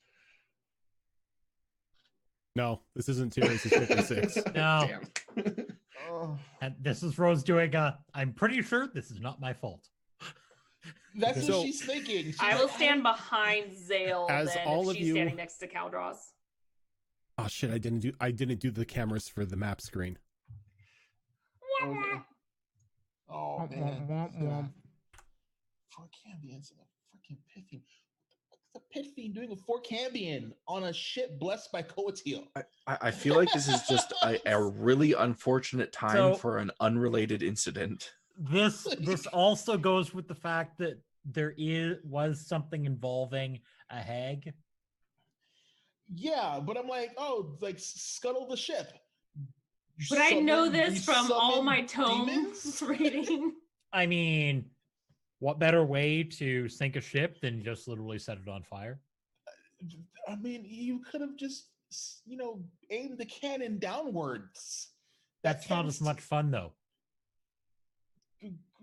No, this isn't TUES 56. No. Damn. Oh, And this is Rose doing I'm pretty sure this is not my fault. that's So- what she's thinking. She's I will like, stand behind Zale As then all if of she's you- standing next to Caldross. Oh shit! I didn't do the cameras for the map screen. Okay. Oh man. Yeah. 4 Cambions and a freaking pit fiend. What's a pit fiend doing with 4 Cambion on a ship blessed by Coatil? I feel like this is just a really unfortunate time So- for an unrelated incident. This also goes with the fact that there was something involving a hag. Yeah, but I'm like, oh, like scuttle the ship. You But I know summon- this you from all summon my tomes demons? reading. I mean, what better way to sink a ship than just literally set it on fire? I mean, you could have just, aimed the cannon downwards. That That's not as tends much fun though.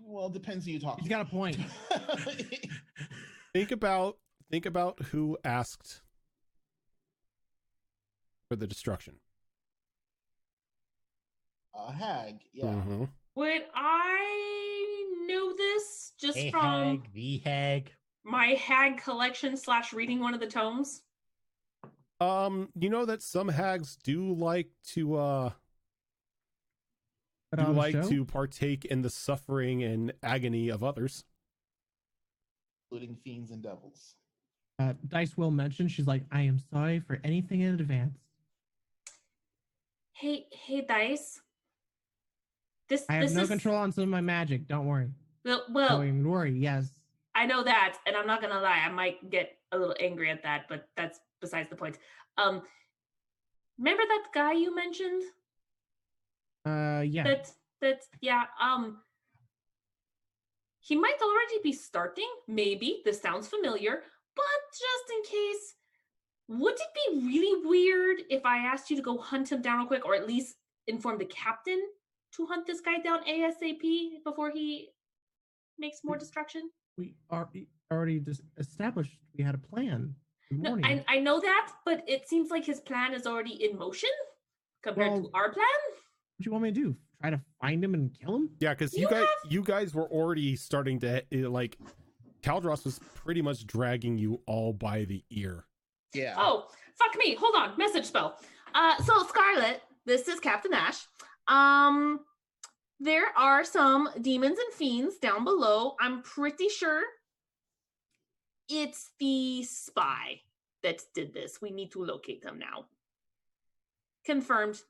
Well, it depends who you talk He's to. got a point. Think about who asked for the destruction. Hag, yeah. Mhm. Would I know this just A from hag, the hag. my hag collection / reading one of the tomes? You know that some hags do like to Put on a show? partake in the suffering and agony of others. Including fiends and devils. Dice will mention, she's like, I am sorry for anything in advance. Hey, Dice. This I have this no is control on some of my magic. Don't worry. well, Don't even worry. Yes. I know that, and I'm not gonna lie, I might get a little angry at that, but that's besides the point. Remember that guy you mentioned? Yeah. Yeah. He might already be starting. Maybe this sounds familiar, but just in case, would it be really weird if I asked you to go hunt him down real quick, or at least inform the captain to hunt this guy down ASAP before he makes more destruction? We are already just established we had a plan. Good No, morning. I know that, but it seems like his plan is already in motion compared to Well, our plan. What do you want me to do? Try to find him and kill him? Yeah, because you guys were already starting to like. Caldross was pretty much dragging you all by the ear. Yeah. Oh, fuck me. Hold on. Message spell. So Scarlet, this is Captain Ash. There are some demons and fiends down below. I'm pretty sure It's the spy that did this. We need to locate them now. Confirmed.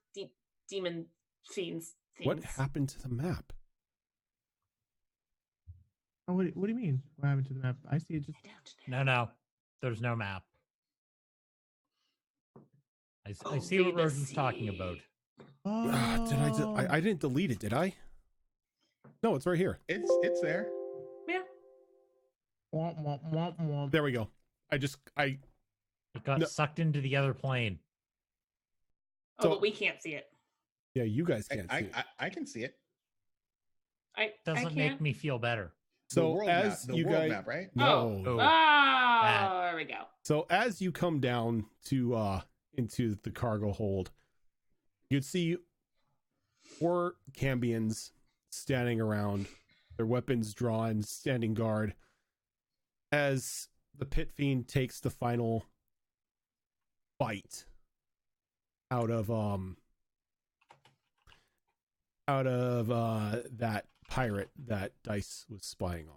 Demon fiends. Things. What happened to the map? Oh, what do you mean? What happened to the map? I see it just. No. There's no map. I Oh, see what Rosen's talking about. Oh, I didn't delete it, did I? No, it's right here. It's there. Yeah. Womp, womp, womp, womp. There we go. It got sucked into the other plane. Oh, So- but we can't see it. Yeah, you guys can't see it. I can see it. I Doesn't can't. make me feel better. So world as map, you world guys, map, right? no. Oh. There we go. So as you come down to into the cargo hold, you'd see 4 Cambions standing around, their weapons drawn, standing guard, as the pit fiend takes the final bite out of that pirate that Dice was spying on.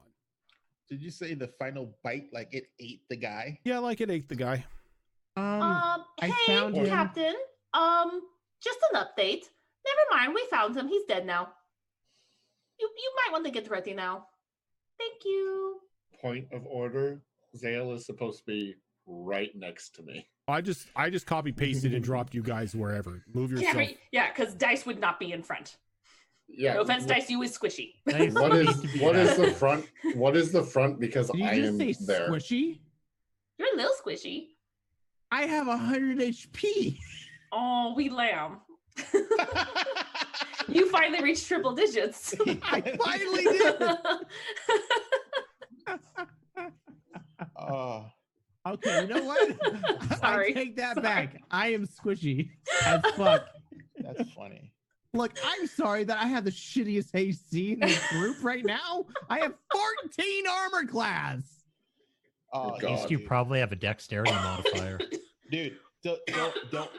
Did you say the final bite, like it ate the guy? Yeah, like it ate the guy. I Hey, found him. Captain. Just an update. Never mind, we found him. He's dead now. You might want to get ready now. Thank you. Point of order: Zale is supposed to be right next to me. I just copy pasted and dropped you guys wherever. Move yourself. Yeah, because Dice would not be in front. Yeah. No offense, Dice, you is squishy. Dice What needs is to be what is back. the front? What is the front? Because Did you I just am say there. squishy? You're a little squishy. I have 100 HP. Oh, we lamb. You finally reached triple digits. I finally did. Oh, Okay, you know what? Sorry. I take that Sorry. back. I am squishy as fuck. that's funny. Look, I'm sorry that I have the shittiest AC in this group right now. I have 14 armor class. Oh, God. At least you probably have a dexterity modifier. dude,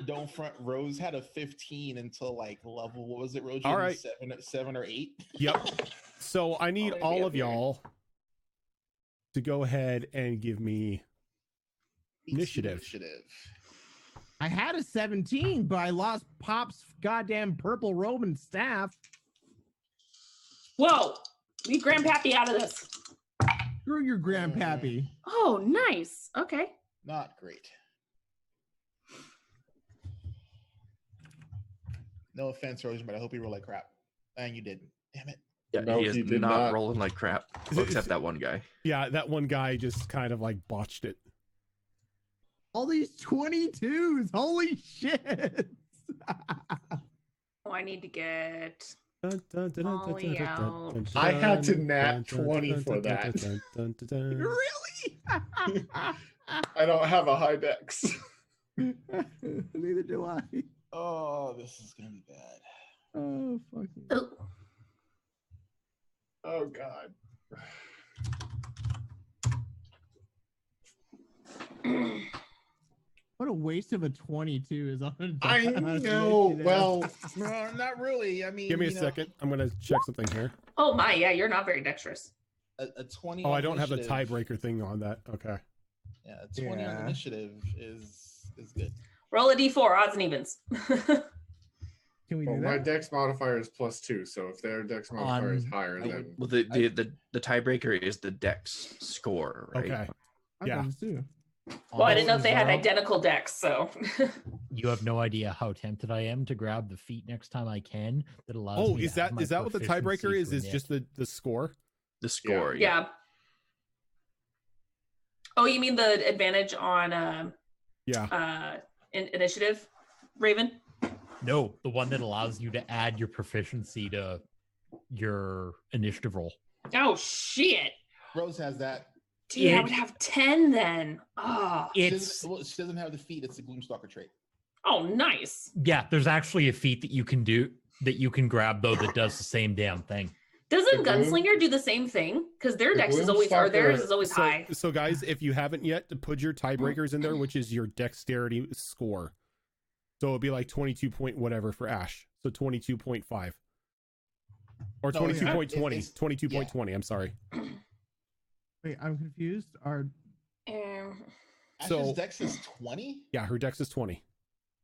don't front. Rose had a 15 until like level. What was it, Rose? All right. 7 or 8. Yep. So I need Oh, all yeah, of y'all to go ahead and give me initiative. I had a 17, but I lost Pop's goddamn purple robe and staff. Whoa. Leave Grandpappy out of this. Screw your grandpappy. Oh, nice. Okay. Not great. No offense, Rose, but I hope you roll like crap. And you didn't. Damn it. Yeah, No, he is he did not not. rolling like crap. Well, except that one guy. Yeah, that one guy just kind of like botched it. All these 22s. Holy shit. Oh, I need to get. I had to nat 20 for that. Really? I don't have a high dex. Neither do I. Oh, this is gonna be bad. Oh, fuck. Oh. Oh God. What a waste of a 22 is on. I know. Well, No, not really. I mean, Give me a you know, second. I'm gonna check something here. Oh, my. Yeah, you're not very dexterous. a 20. Oh, on I don't have the initiative- tiebreaker thing on that. Okay. Yeah, a 20 on Yeah. initiative is good. Roll a d4, odds and evens. Can we well, do my that? dex modifier is +2, so if their dex modifier is higher, then Well, the tiebreaker is the dex score, right? Okay. I yeah. thought it too. Well, I didn't know if they had Zero, identical decks, so. You have no idea how tempted I am to grab the feat next time I can. That allows. Oh, me is to have that my is that what the tiebreaker proficiency is? for Is Nick. just the score? The score. Yeah. Oh, you mean the advantage on Yeah. initiative, Raven? No, the one that allows you to add your proficiency to your initiative roll. Oh, shit. Rose has that. Dude, I It- would have 10 then. Oh, It's She doesn't have the feat. It's the Gloomstalker trait. oh, nice. yeah. There's actually a feat that you can do that you can grab though that does the same damn thing. Doesn't The Gloom- Gunslinger do the same thing? Because their The dex is always, or theirs Gloomstalker- is always high. So guys, if you haven't yet, to put your tiebreakers in there, which is your dexterity score. So it'd be like 22 point whatever for Ash. So 22.5. Or No, 22.20. it's- 22.20, I'm sorry. Wait, I'm confused. Are Ash's So- dex is 20? Yeah, her dex is 20.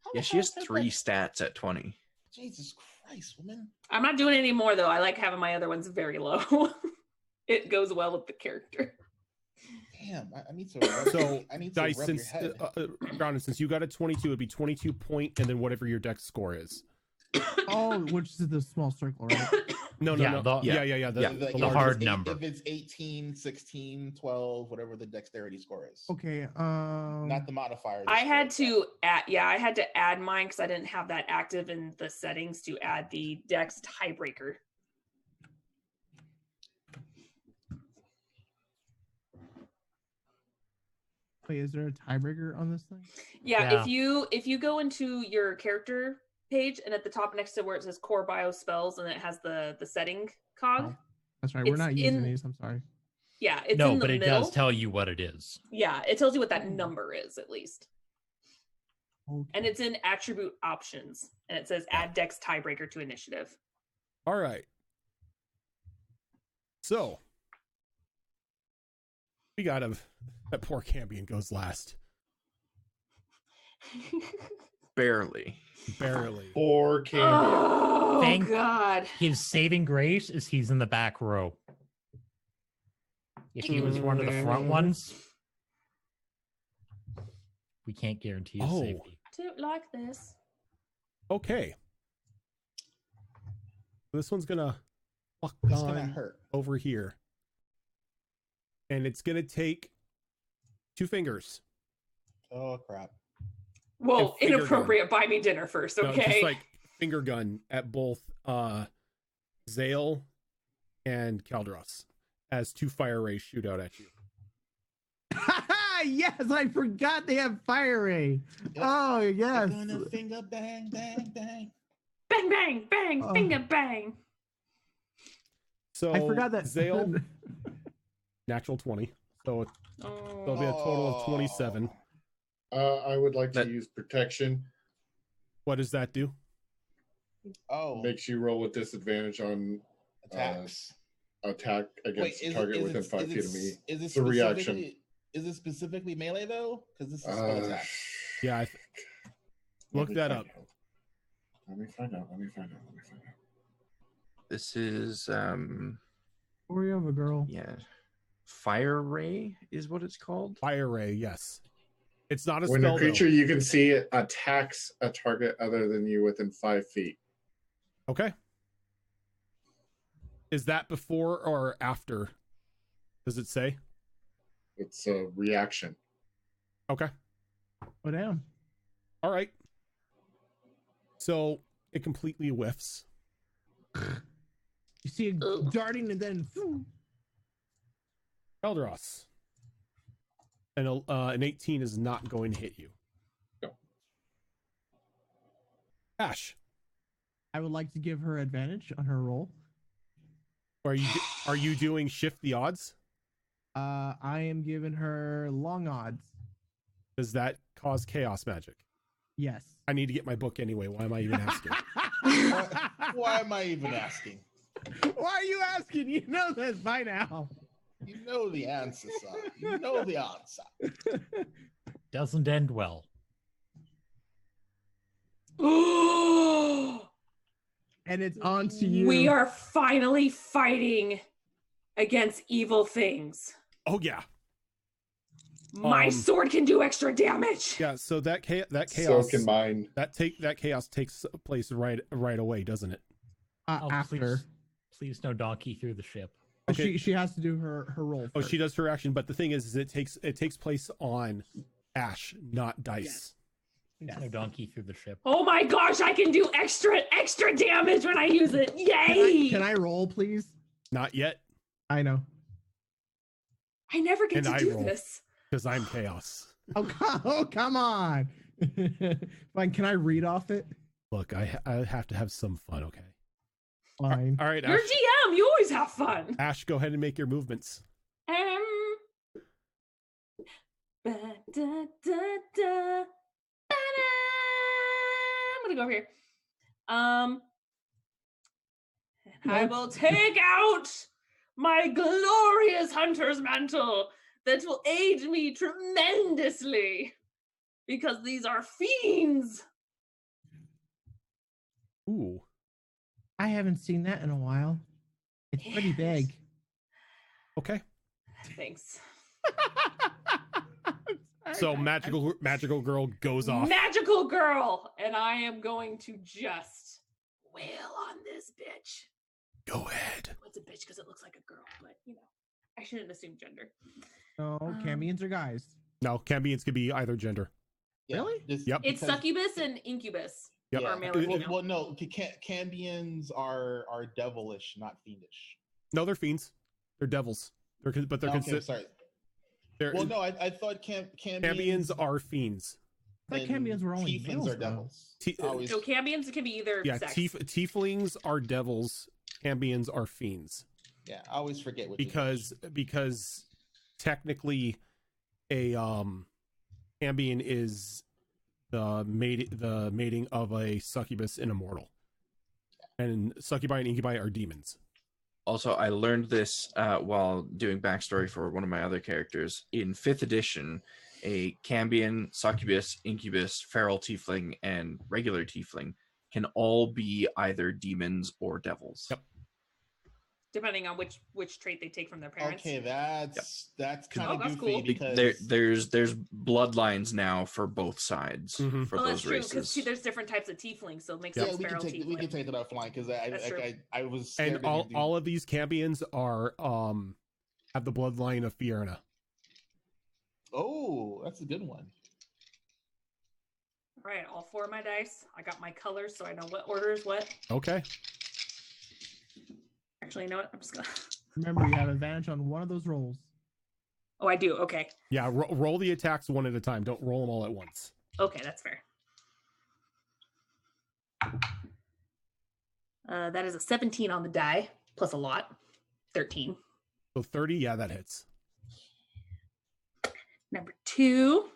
How Yeah, the she hell has is that 3 like- stats at 20. Jesus Christ, woman. I'm not doing it anymore though. I like having my other ones very low. It goes well with the character. Damn, I need to. Rub, So, I need to Dice, rub since your head. Grounded, since you got a 22, it'd be 22 point, and then whatever your dex score is. Oh, which is the small circle, right? No, Yeah, no. the- Yeah. yeah. The Like, the if hard it's number. If it's 18, 16, 12, whatever the dexterity score is. Okay. Not the modifier. the I score had itself. to add, I had to add mine because I didn't have that active in the settings to add the Dex tiebreaker. Wait, is there a tiebreaker on this thing? Yeah, Yeah. if you go into your character page and at the top next to where it says core bio spells and it has the setting cog. Oh, that's right. We're It's not using in- these. I'm sorry. Yeah, it's No, in the but it middle. does tell you what it is. Yeah, it tells you what that number is at least. Okay. And it's in attribute options and it says add Dex tiebreaker to initiative. All right. So, we got that poor Cambion goes last. Barely. Barely. Or can Oh Thank- God. His saving grace is he's in the back row. If he was one of the front ones, we can't guarantee his Oh. safety. I don't like this. Okay. This one's gonna walk It's gonna on hurt. over here. And it's gonna take 2 fingers. Oh crap. Whoa, finger inappropriate. Buy me dinner first, No, okay? just like finger gun at both Zale and Kaldros as 2 fire rays shoot out at you. Yes, I forgot they have fire ray. Yep. Oh They're yes. gonna finger bang, bang, bang. bang, bang, bang, Oh. finger bang. So I forgot that. Zale natural 20. So there'll be a total of 27. I would like to That- use protection. What does that do? Oh, Makes you roll with disadvantage on attacks. attack against a target within 5 feet of me. Is it It's a reaction. specifically? Is it specifically melee though? Because this is spell attack. Yeah, look Let me that find up. out. Let me find out. This is Story of a girl. yeah. Fire ray is what it's called. Fire ray, yes. It's not a When spell. a creature you can see it attacks a target other than you within 5 feet. Though. Okay. Is that before or after? Does it say? It's a reaction. Okay. Oh damn. All right. So it completely whiffs. You see it Ugh. darting and then. Eldros. And an 18 is not going to hit you. No. Ash, I would like to give her advantage on her roll. are you doing shift the odds? I am giving her long odds. Does that cause chaos magic? Yes. I need to get my book anyway. Why am I even asking? Why am I even asking? Why are you asking? You know this by now. You know the answer, son. You know the answer. Doesn't end well. And it's on to you. We are finally fighting against evil things. Oh yeah. My Um, sword can do extra damage. Yeah, so that So chaos can mine. that chaos takes place right away, doesn't it? Oh, after. Please no donkey through the ship. Okay. She has to do her roll. Oh, first. she does her action, but the thing is it takes place on Ash, not Dice. Please no donkey through the ship. Oh my gosh, I can do extra damage when I use it. Yay! Can I roll, please? Not yet, I know. I never get And to I do roll. this. because I'm chaos. Oh, come on. Fine. Can I read off it? Look, I have to have some fun, okay? Fine. All right, You're Ash, GM. You always have fun. Ash, go ahead and make your movements. Ba-da-da-da. Ba-da. I'm gonna go over here. I will take out my glorious hunter's mantle that will aid me tremendously because these are fiends. Ooh. I haven't seen that in a while. It's pretty Yes. big. Okay. Thanks. So magical girl goes off. Magical girl, and I am going to just wail on this bitch. Go ahead. What's a bitch because it looks like a girl, but you know, I shouldn't assume gender. Oh, Cambians are guys. No, Cambians could be either gender. Really? Yep. It's succubus and incubus. Yep. Or male or Well, female. no, Cambians are devilish, not fiendish. No, they're fiends. They're devils. They're Okay, sorry. They're, Well, no, I thought Cambians are fiends. I thought Cambians were only tieflings males, are though. devils. No, Cambians can be either Yeah, sex. tieflings are devils. Cambians are fiends. Yeah, I always forget what Because technically, a Cambion is the mating of a succubus and immortal, and succubi and incubi are demons. Also, I learned this while doing backstory for one of my other characters. In 5th edition, a Cambion, succubus, incubus, feral tiefling, and regular tiefling can all be either demons or devils. Yep. Depending on which trait they take from their parents. Okay, that's kind of that's goofy cool. because There's bloodlines now for both sides for Oh, that's those true, because races. there's different types of tieflings, so it makes Yep. sense we feral can tiefling. take that offline because That's true. I was scared And to do- all of these Cambions are have the bloodline of Fierna. Oh, that's a good one. All right, all 4 of my dice. I got my colors, so I know what order is what. Okay. Actually, you know what? I'm just gonna. Remember, you have advantage on one of those rolls. Oh, I do. Okay. Yeah, roll the attacks one at a time. Don't roll them all at once. Okay, that's fair. That is a 17 on the die, plus a lot. 13. So 30, yeah, that hits. Number 2.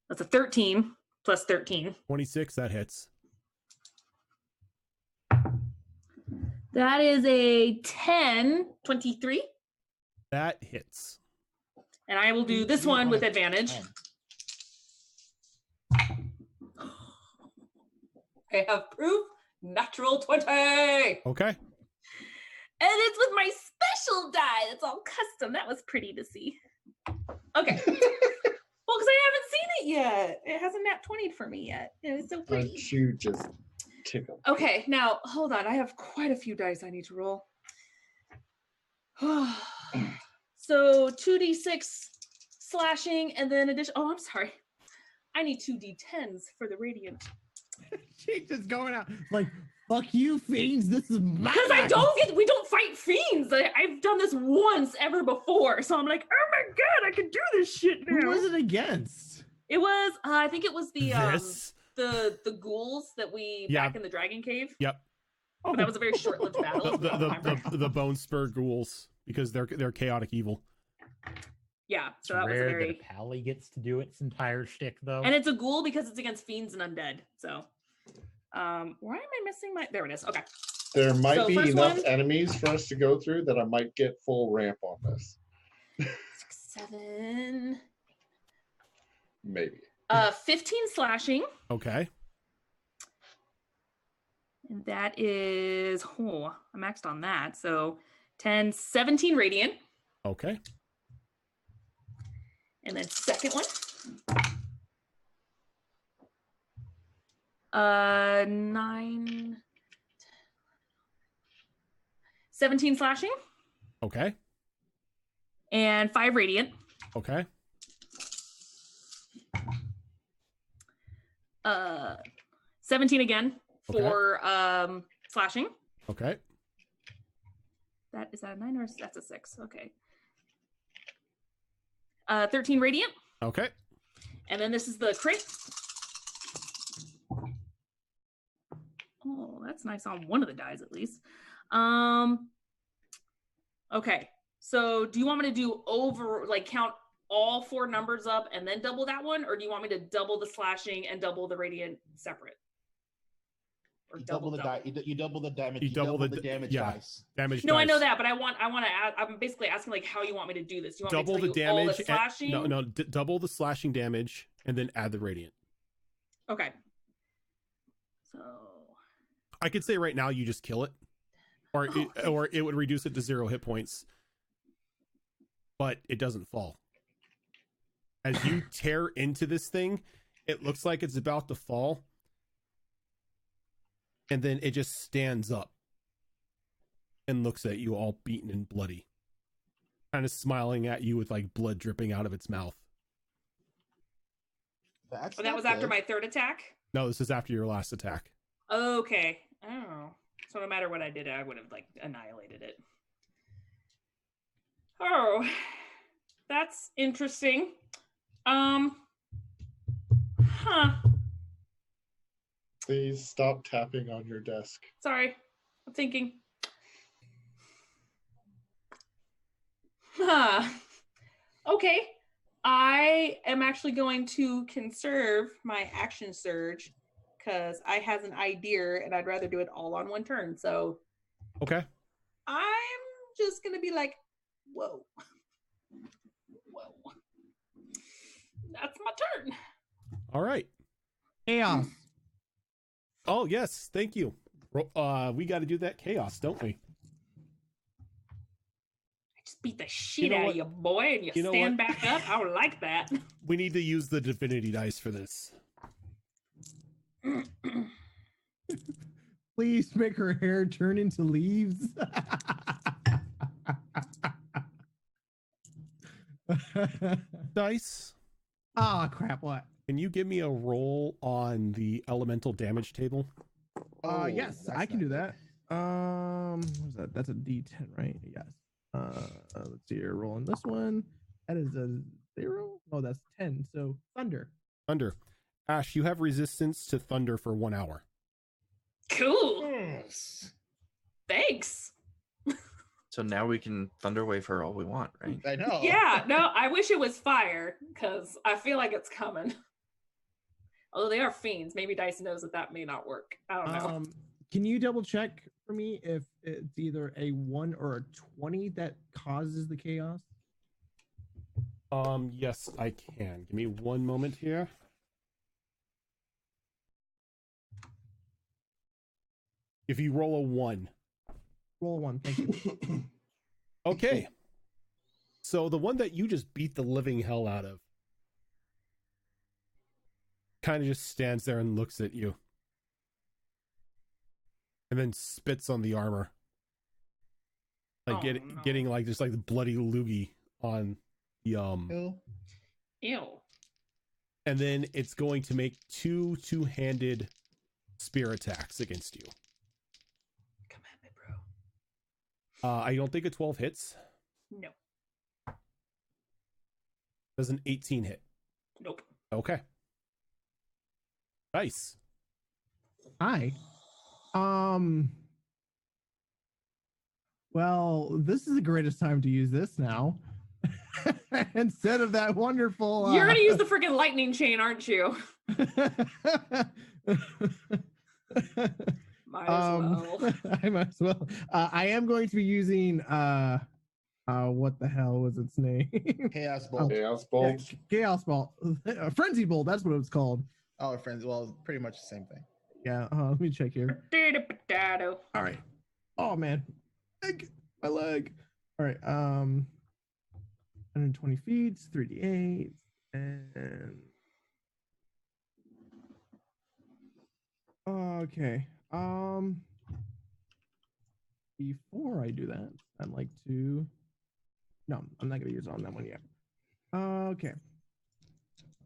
That's a 13, plus 13. 26, that hits. That is a 10, 23. That hits. And I will do this one with advantage. I have proof. Natural 20. Okay. And it's with my special die. That's all custom. That was pretty to see. Okay. Well, because I haven't seen it yet. It hasn't nat 20'd for me yet. It was so pretty. Aren't you just tickled? Okay, now hold on. I have quite a few dice I need to roll. So 2d6 slashing and then addition. Oh, I'm sorry. I need 2d10s for the radiant. She's just going out like, fuck you, fiends. This is my Because dice." we don't fight fiends. I've done this once ever before. So I'm like, oh my God, I can do this shit now. Who was it against? It was, I think it was This. the ghouls that we Yeah. back in the dragon cave. Yep. But that was a very short-lived battle. The bone spur ghouls, because they're chaotic evil. Yeah, so It's that was a rare very, that a pally gets to do its entire shtick, though. and it's a ghoul because it's against fiends and undead. So, why am I missing my? There it is. Okay. There might So be first enough one- enemies for us to go through that I might get full ramp on this. 6, 7. Maybe. 15 slashing, Okay. and that is I maxed on that. So 10, 17 radiant, Okay. and then second one. 9, 17 slashing, Okay. and 5 radiant. Okay. 17 again Okay. for slashing. Okay. Is that a 9 or that's a 6? Okay. 13 radiant, Okay. and then this is the crit. Oh, that's nice on one of the dies at least. Okay. So do you want me to do count all 4 numbers up and then double that one, or do you want me to double the slashing and double the radiant separate? Or You double the die. You double the damage. You You double double the the damage yeah. dice. Damage. No, I know dice. that, but I want to add. I'm basically asking like how you want me to do this. You want Double me to the tell you all damage. the slashing? No, double the slashing damage and then add the radiant. Okay. So I could say right now you just kill it, or or it would reduce it to 0 hit points, but it doesn't fall. As you tear into this thing, it looks like it's about to fall, and then it just stands up and looks at you all beaten and bloody, kind of smiling at you with like blood dripping out of its mouth. That's that was after my third attack? No, this is after your last attack. Okay. Oh. So no matter what I did, I would have like annihilated it. Oh. That's interesting. Huh. Please stop tapping on your desk. Sorry. I'm thinking. Huh. Okay. I am actually going to conserve my action surge because I has an idea and I'd rather do it all on one turn. So Okay. I'm just gonna be like, whoa. Whoa. That's my turn. All right. Chaos. Oh yes, thank you. We got to do that chaos, don't we? I just beat the shit know out what? of you, boy, and you You know stand what? back up. I would like that. We need to use the divinity dice for this. Please make her hair turn into leaves. Dice. Ah, crap. What? Can you give me a roll on the elemental damage table? Yes, I can do that. What's that? That's a D10, right? Yes. Let's see here. Rolling this one. That is a 0. Oh, that's 10. So thunder. Thunder. Ash, you have resistance to thunder for 1 hour. Cool. Yes. Thanks. So now we can Thunderwave her all we want, right? I know. Yeah, no, I wish it was fire because I feel like it's coming. Although they are fiends, maybe Dice knows that may not work. I don't know. Can you double check for me if it's either a 1 or a 20 that causes the chaos? Yes, I can. Give me 1 moment here. If you roll a 1. Roll 1. Thank you. Okay. So the one that you just beat the living hell out of kind of just stands there and looks at you. And then spits on the armor. Like getting like just like the bloody loogie on the Ew. And then it's going to make 2 two-handed spear attacks against you. Come at me, bro. I don't think a 12 hits. No. Does an 18 hit? Nope. Okay. Nice. Hi. Well, this is the greatest time to use this now. Instead of that wonderful. You're gonna use the freaking lightning chain, aren't you? Might as well. I might as well. I am going to be using what the hell was its name? Chaos Bolt. Chaos Bolt. Chaos Bolt. Frenzy Bolt, that's what it was called. Oh, friends. Well, pretty much the same thing. Yeah, let me check here. Potato. All right. Oh man. My leg. All right. 120 feet, 3d8, and okay. Before I do that, I'd like to. No, I'm not gonna use it on that one yet. Okay.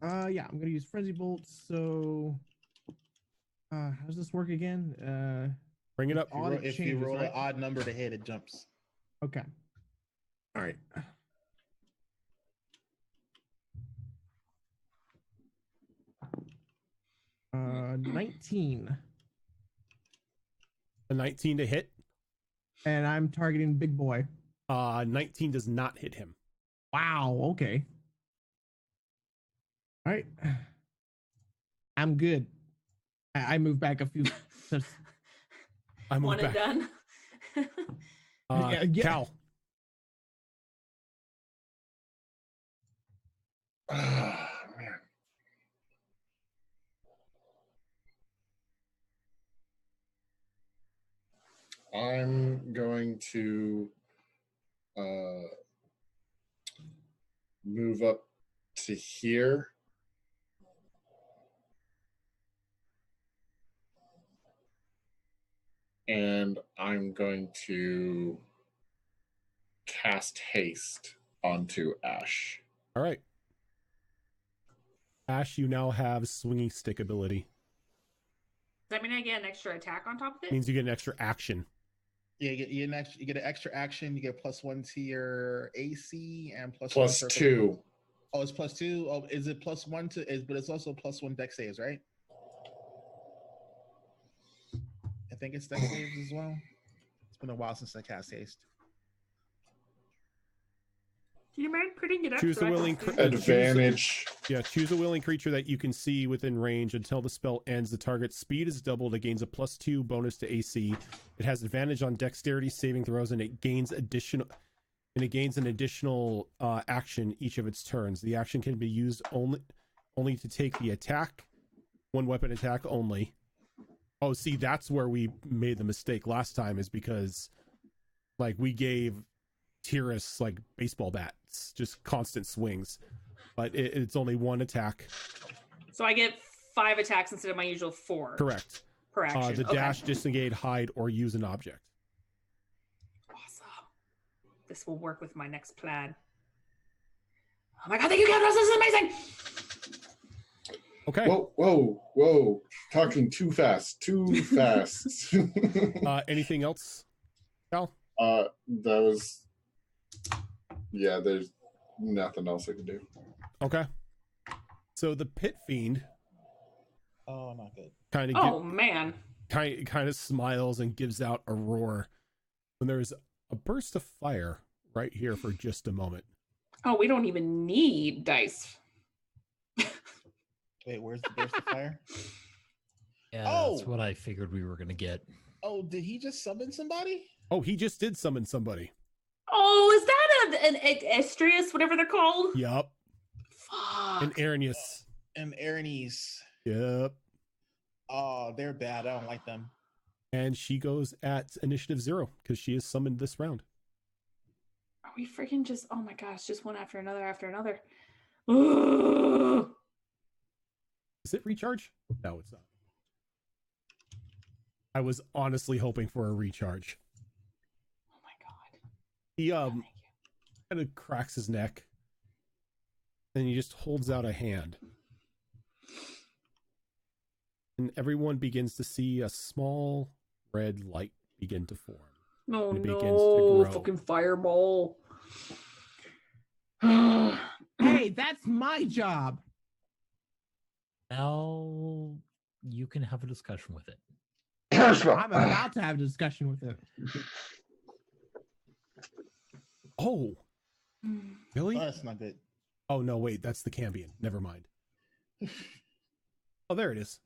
Yeah, I'm gonna use Frenzy Bolt. So, how does this work again? Bring it up. If you roll an odd number to hit, it jumps. Okay. All right. Uh, 19. A 19 to hit. And I'm targeting big boy. 19 does not hit him. Wow. Okay. All right. I'm good. I move back a few I move One and back. done. Yeah. Cal. Ah, man. I'm going to move up to here. And I'm going to cast haste onto Ash. All right. Ash, you now have swinging stick ability. Does that mean I get an extra attack on top of it? Means you get an extra action. Yeah, you get an extra action. You get +1 to your AC and +1 for- +2. Oh, it's +2. Oh, is it +1 to? But it's also +1 dex saves, right? I think it's dex saves as well. It's been a while since I cast haste. Do you mind putting it up? Choose so a I can willing see? Advantage. Choose a willing creature that you can see within range until the spell ends. The target's speed is doubled. It gains a +2 bonus to AC. It has advantage on dexterity saving throws, and it gains an additional action each of its turns. The action can be used only to take the attack, one weapon attack only. Oh, see, that's where we made the mistake last time, is because like we gave TUES like baseball bats, just constant swings, but it's only one attack. So I get 5 attacks instead of my usual 4. Correct. Per action. The dash, disengage, hide, or use an object. Awesome. This will work with my next plan. Oh my god, thank you, Countess. This is amazing. Okay. Whoa. Talking too fast. Too fast. Anything else, Cal? That was... Yeah, there's nothing else I can do. Okay. So the pit fiend Oh, not good. kind of Oh man. kind of smiles and gives out a roar when there's a burst of fire right here for just a moment. Oh, we don't even need dice. Wait, where's the burst of fire? Yeah, Oh! that's what I figured we were gonna get. Oh, did he just summon somebody? Oh, he just did summon somebody. Oh, is that an Estrius, whatever they're called? Yup. Fuck. And Arrhenius. And Aranese. Yep. Oh, they're bad. I don't like them. And she goes at initiative 0 because she is summoned this round. Are we freaking just? Oh my gosh, just one after another after another. Ugh. Is it recharge? No, it's not. I was honestly hoping for a recharge. Oh my god. He Thank you. kind of cracks his neck. And he just holds out a hand. And everyone begins to see a small red light begin to form. No, It begins to no, grow. fucking fireball. Hey, that's my job. Now you can have a discussion with it. I'm about to have a discussion with it. Oh, really? Oh, that's not good. Oh, no, wait, that's the Cambion. Never mind. Oh, there it is.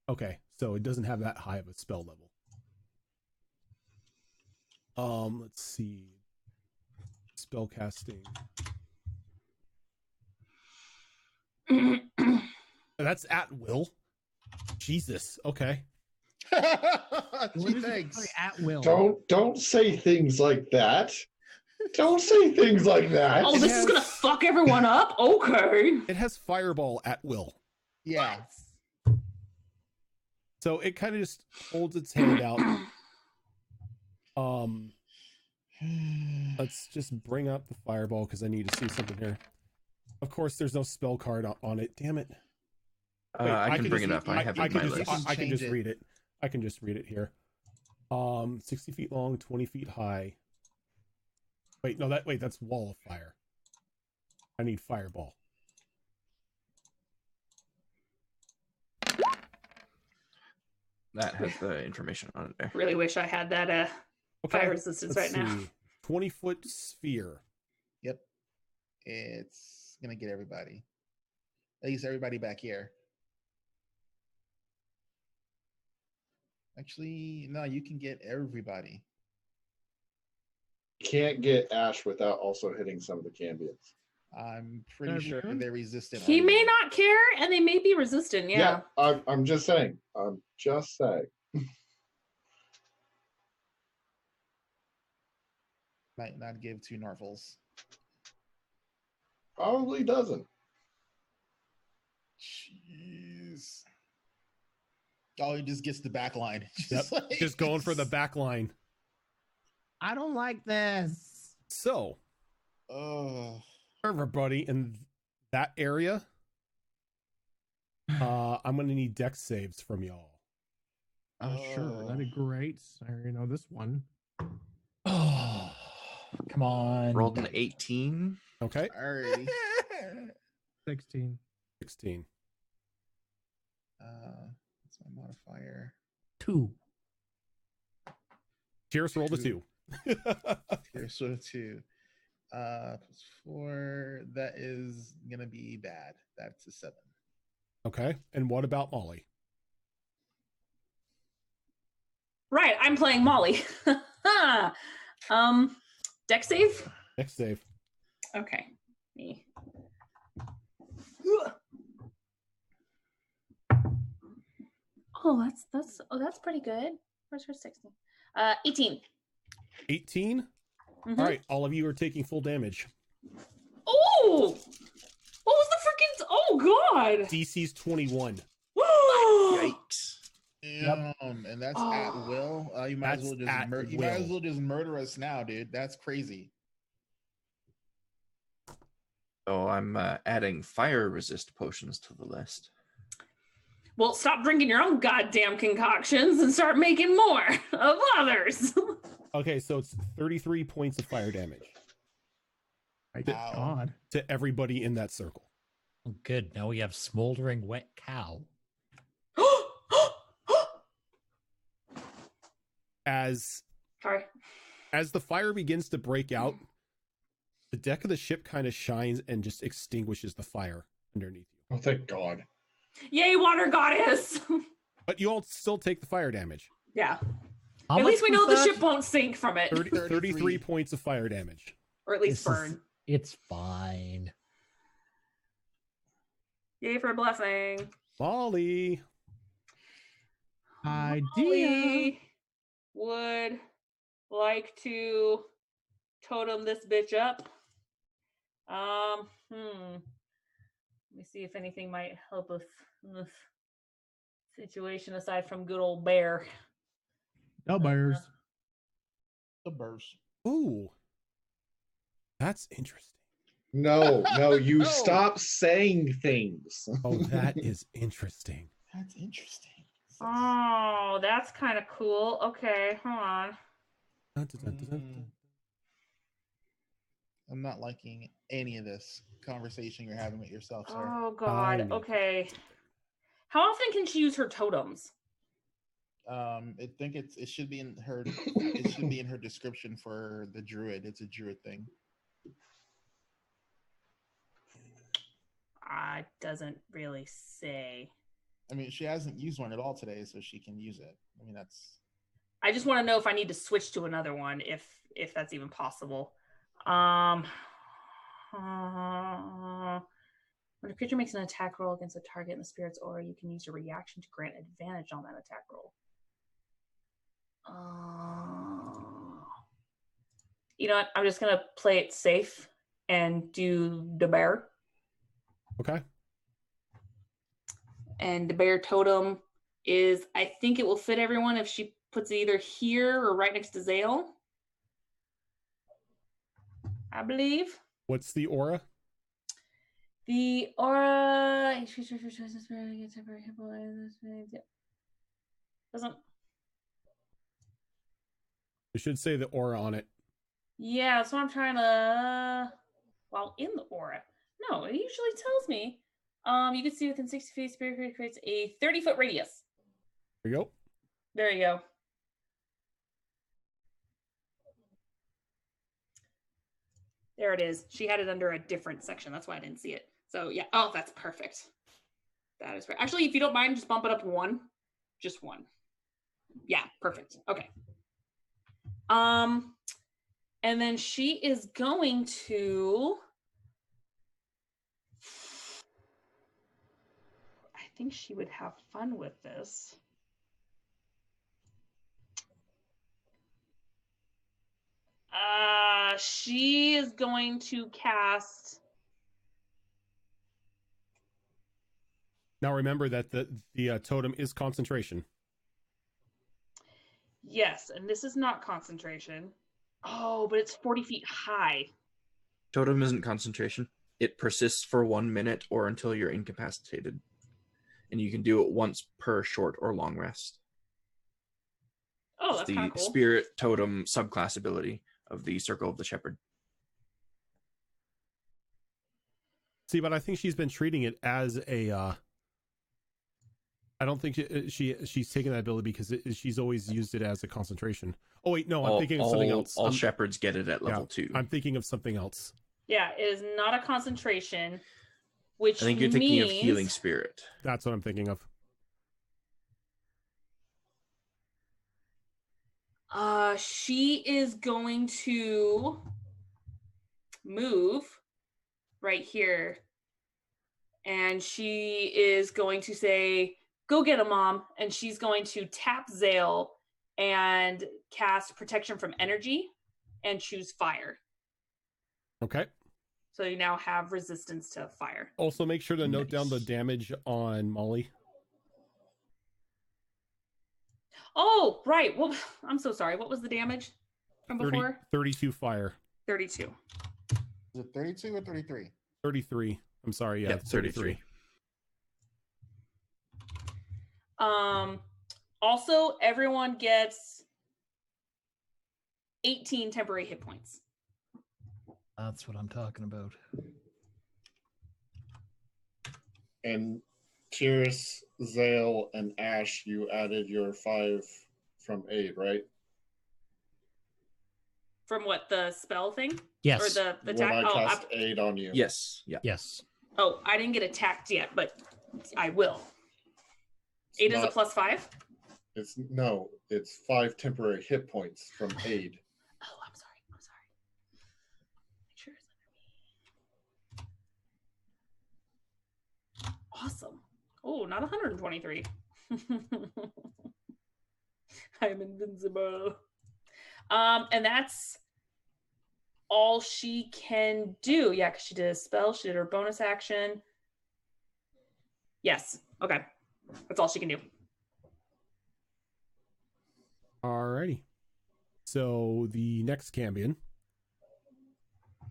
Okay, so it doesn't have that high of a spell level. Let's see. Spell casting. That's at will. Jesus. Okay. What Gee, is it thanks. play at will? Don't say things like that. Don't say things like that. Oh, this is gonna fuck everyone up? Okay. It has fireball at will. Yeah. So it kind of just holds its hand out. Let's just bring up the fireball because I need to see something here. Of course, there's no spell card on it. Damn it. Wait, I can bring just- it up. I have it in can my just, list. I can Change just it. read it. I can just read it here. 60 feet long, 20 feet high. Wait, no, that's wall of fire. I need fireball. That has the information on it there. Really wish I had that Okay, fire resistance right now. 20-foot sphere. Yep. It's gonna get everybody. At least everybody back here. Actually, no, you can get everybody. Can't get Ash without also hitting some of the Cambions. I'm pretty sure Everyone? they're resistant. He may anyway. not care, and they may be resistant. Yeah. I'm just saying. I'm just saying. Might not give two Narvels. Probably doesn't. Jeez. Oh, he just gets the back line. Yep, just going for the back line. I don't like this. So, Oh, everybody in that area, I'm gonna need dex saves from y'all. Sure, that'd be great. I already know this one. Oh, come on. Rolled an 18. Okay, alrighty. 16. 16. That's my modifier. 2. Cheers, rolled a 2. Here, so 2. Plus 4. That is gonna be bad. That's a 7. Okay, and what about Molly? Right. I'm playing Molly. Deck save. Dex save. Okay. Me. Oh, that's pretty good. Where's her 16? 18. 18. Mhm. All right, all of you are taking full damage. Oh! What was the freaking? Oh God! DC's 21. Yikes. And that's at will. You might as well That's at just you might as will. well just murder us now, dude. That's crazy. So I'm adding fire resist potions to the list. Well, stop drinking your own goddamn concoctions and start making more of others. Okay, so it's 33 points of fire damage My Ow. God. to everybody in that circle. Oh, good. Now we have smoldering wet cow. As Sorry. the fire begins to break out, the deck of the ship kind of shines and just extinguishes the fire underneath you. Oh, thank God. Yay, water goddess! But you all still take the fire damage. Yeah. How At much least we was know the that? ship won't sink from it, 33 points of fire damage. or at least This is- burn. It's fine. Yay for a blessing. Molly. Idea. Molly would like to totem this bitch up. Let me see if anything might help us in this situation aside from good old bear. No bears. The burst. Ooh. That's interesting. No, you No. stop saying things. Oh, that is interesting. That's interesting. Oh, that's kind of cool. Okay, hold on. Dun, dun, dun, dun, dun. I'm not liking any of this conversation you're having with yourself, sir. Oh I God. need Okay. How often can she use her totems? I think it should be in her it should be in her description for the druid. It's a druid thing. Doesn't really say. I mean, she hasn't used one at all today, so she can use it. I mean, that's I just want to know if I need to switch to another one, if that's even possible. When a creature makes an attack roll against a target in the spirit's aura, you can use your reaction to grant advantage on that attack roll. You know what? I'm just gonna play it safe and do the bear. Okay. And the bear totem is, I think it will fit everyone if she puts it either here or right next to Zale. I believe. What's the aura? The aura doesn't. It should say the aura on it. Yeah, that's what I'm trying to. Well, in the aura. No, it usually tells me. You can see within 60 feet, spirit creates a 30-foot radius. There you go. There you go. There it is. She had it under a different section. That's why I didn't see it. So yeah. Oh, that's perfect. That is great. Actually, if you don't mind, just bump it up one. Just one. Yeah, perfect. Okay. And then she is going to. I think she would have fun with this. She is going to cast. Now remember that the totem is concentration. Yes, and this is not concentration. Oh, but it's 40 feet high. Totem isn't concentration. It persists for 1 minute or until you're incapacitated. And you can do it once per short or long rest. Oh, It's that's the kind of cool. spirit totem subclass ability of the Circle of the Shepherd. See, but I think she's been treating it as a. I don't think she's taken that ability because she's always used it as a concentration. Oh wait, no, I'm thinking of something else. All shepherds get it at level Yeah, 2. I'm thinking of something else. Yeah, it is not a concentration, which I think you're thinking of healing spirit. That's what I'm thinking of. She is going to move right here. And she is going to say, "Go get him, Mom." And she's going to tap Zale and cast protection from energy and choose fire. Okay. So you now have resistance to fire. Also, make sure to note down the Nice. damage on Molly. Oh, right. Well, I'm so sorry. What was the damage from 30, before? 32 fire. 32. Is it 32 or 33? 33. I'm sorry. Yeah, Yep, 33. Also, everyone gets 18 temporary hit points. That's what I'm talking about. And Tiris, Zale, and Ash, you added your 5 from aid, right? From what, the spell thing? Yes. Or the When attack? I Oh, cast aid on you. Yes. Yeah. Yes. oh, I didn't get attacked yet, but I will. It's 8 is a not- +5? It's 5 temporary hit points from aid. Oh, I'm sorry. Make sure it's under me. Awesome. Oh, not 123. I'm invincible. And that's all she can do. Yeah, because she did a spell. She did her bonus action. Yes. Okay. That's all she can do. Alrighty. So the next Cambion,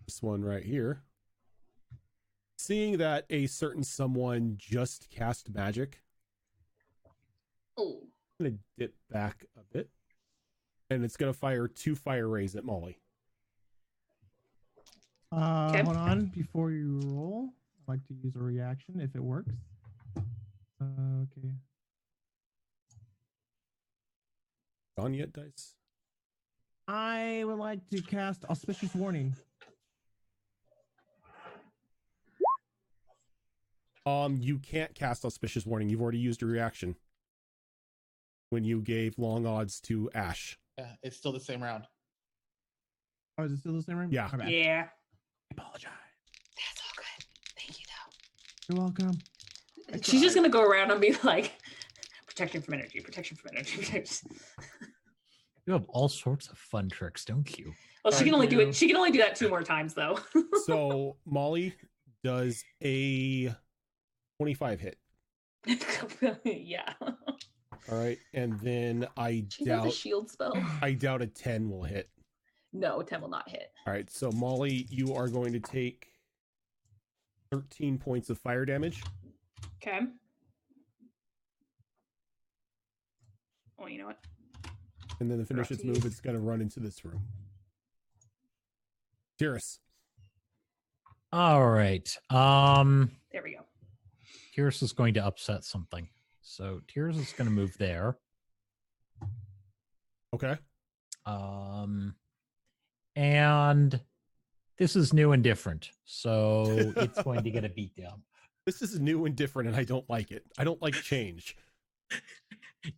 this one right here, seeing that a certain someone just cast magic, Oh. I'm gonna dip back a bit, and it's gonna fire 2 fire rays at Molly. Okay. Hold on, before you roll, I'd like to use a reaction if it works. Okay. Gone yet, dice? I would like to cast Auspicious Warning. You can't cast Auspicious Warning. You've already used your reaction when you gave long odds to Ash. Yeah, it's still the same round. Oh, is it still the same room? Yeah. My bad. Yeah. I apologize. That's all good. Thank you, though. You're welcome. She's just gonna go around and be like, protection from energy, protection from energy. You have all sorts of fun tricks, don't you? Well, she Thank can only do you. it. She can only do that 2 more times, though. So Molly does a 25 hit. Yeah. All right, and then I She knows a doubt shield spell. a 10 will hit. No, 10 will not hit. All right, so Molly, you are going to take 13 points of fire damage. Okay. Oh, you know what? And then to finish its move, it's going to run into this room. Tiris. All right. There we go. Tiris is going to upset something. So Tiris is going to move there. Okay. And this is new and different. So it's going to get a beat down. This is new and different, and I don't like it. I don't like change.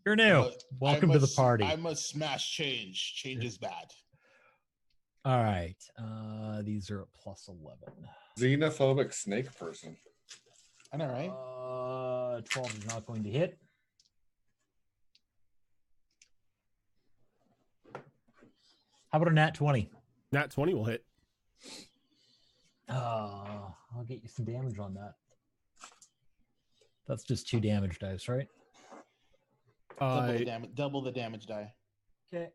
You're new. Welcome to the party. I must smash change. Change is bad. All right. These are a +11. Xenophobic snake person. I know, right? 12 is not going to hit. How about a nat 20? Nat 20 will hit. I'll get you some damage on that. That's just 2 damage dice, right? Double the damage die. Okay.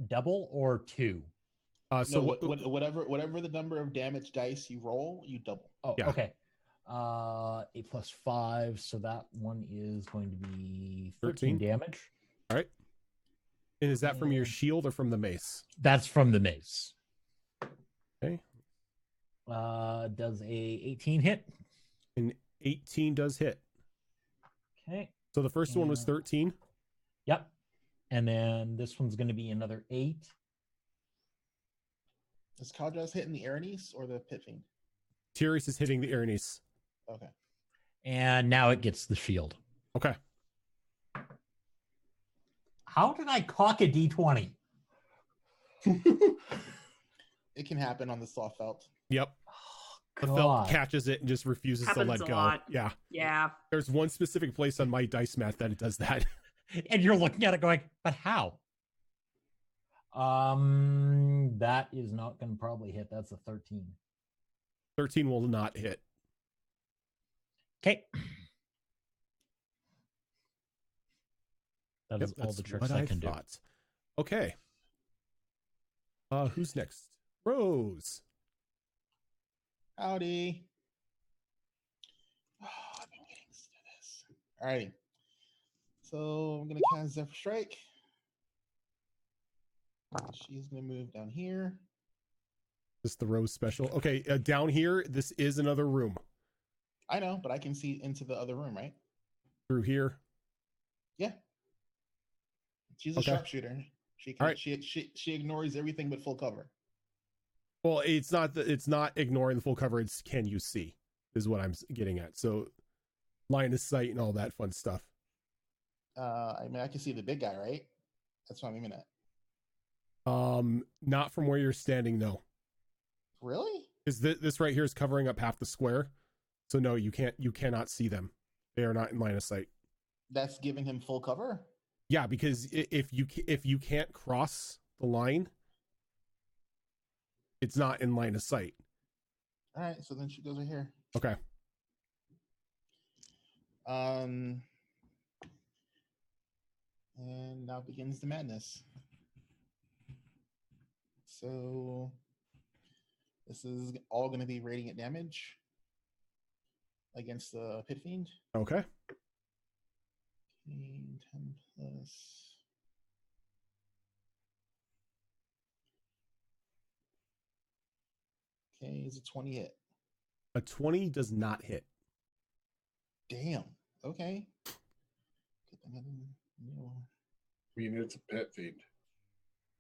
Double or 2? So whatever the number of damage dice you roll, you double. Oh, yeah. Okay. 8 plus 5, so that one is going to be 13 damage. All right. And is that from your shield or from the mace? That's from the mace. Okay. Does a 18 hit? An 18 does hit. Okay. So the first one was 13. Yep. And then this one's going to be another 8. Is Kaldras hitting the Aranis or the Pit Fiend? Tyrus is hitting the Aranis. Okay. And now it gets the shield. Okay. How did I cock a D20? It can happen on the soft felt. Yep. The felt catches it and just refuses to let Happens a go. lot. Yeah. Yeah. There's one specific place on my dice mat that it does that. And you're looking at it going, but how? That is not going to probably hit. That's a 13. 13 will not hit. Okay. That is all the tricks I can do. Okay. Who's next? Rose. Howdy. Oh, I've been waiting to do this. All righty. So I'm going to cast Zephyr Strike. She's going to move down here. This is the Rose special. Okay, down here, this is another room. I know, but I can see into the other room, right? Through here? Yeah. She's a sharpshooter. She can, she ignores everything but full cover. Well, it's not ignoring the full cover. It's can you see is what I'm getting at. So line of sight and all that fun stuff. I mean, I can see the big guy, right? That's what I'm aiming at. Not from where you're standing, no. Really? Because this right here is covering up half the square. So no, you cannot see them. They are not in line of sight. That's giving him full cover? Yeah, because if you can't cross the line, it's not in line of sight. All right, so then she goes right here. Okay. And now begins the madness. So this is all going to be radiant damage against the Pit Fiend. Okay. 10 plus. Okay, is a 20 hit? A 20 does not hit. Damn. Okay. We need to Pit Fiend.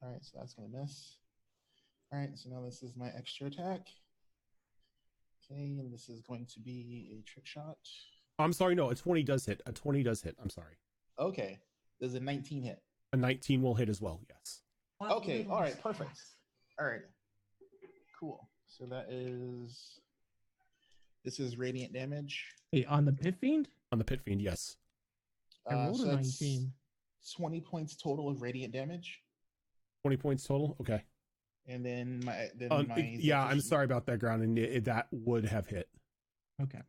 All right, so that's going to miss. All right, so now this is my extra attack. Okay, and this is going to be a trick shot. I'm sorry, no, a 20 does hit. A 20 does hit. I'm sorry. Okay, there's a 19 hit. A 19 will hit as well, yes. Okay, all right, perfect. All right, cool. So this is radiant damage. Hey, on the Pit Fiend? On the Pit Fiend, yes. I rolled so a that's 19. 20 points total of radiant damage. 20 points total? Okay. And then my yeah, I'm sorry about that, Ground, and that would have hit. Okay.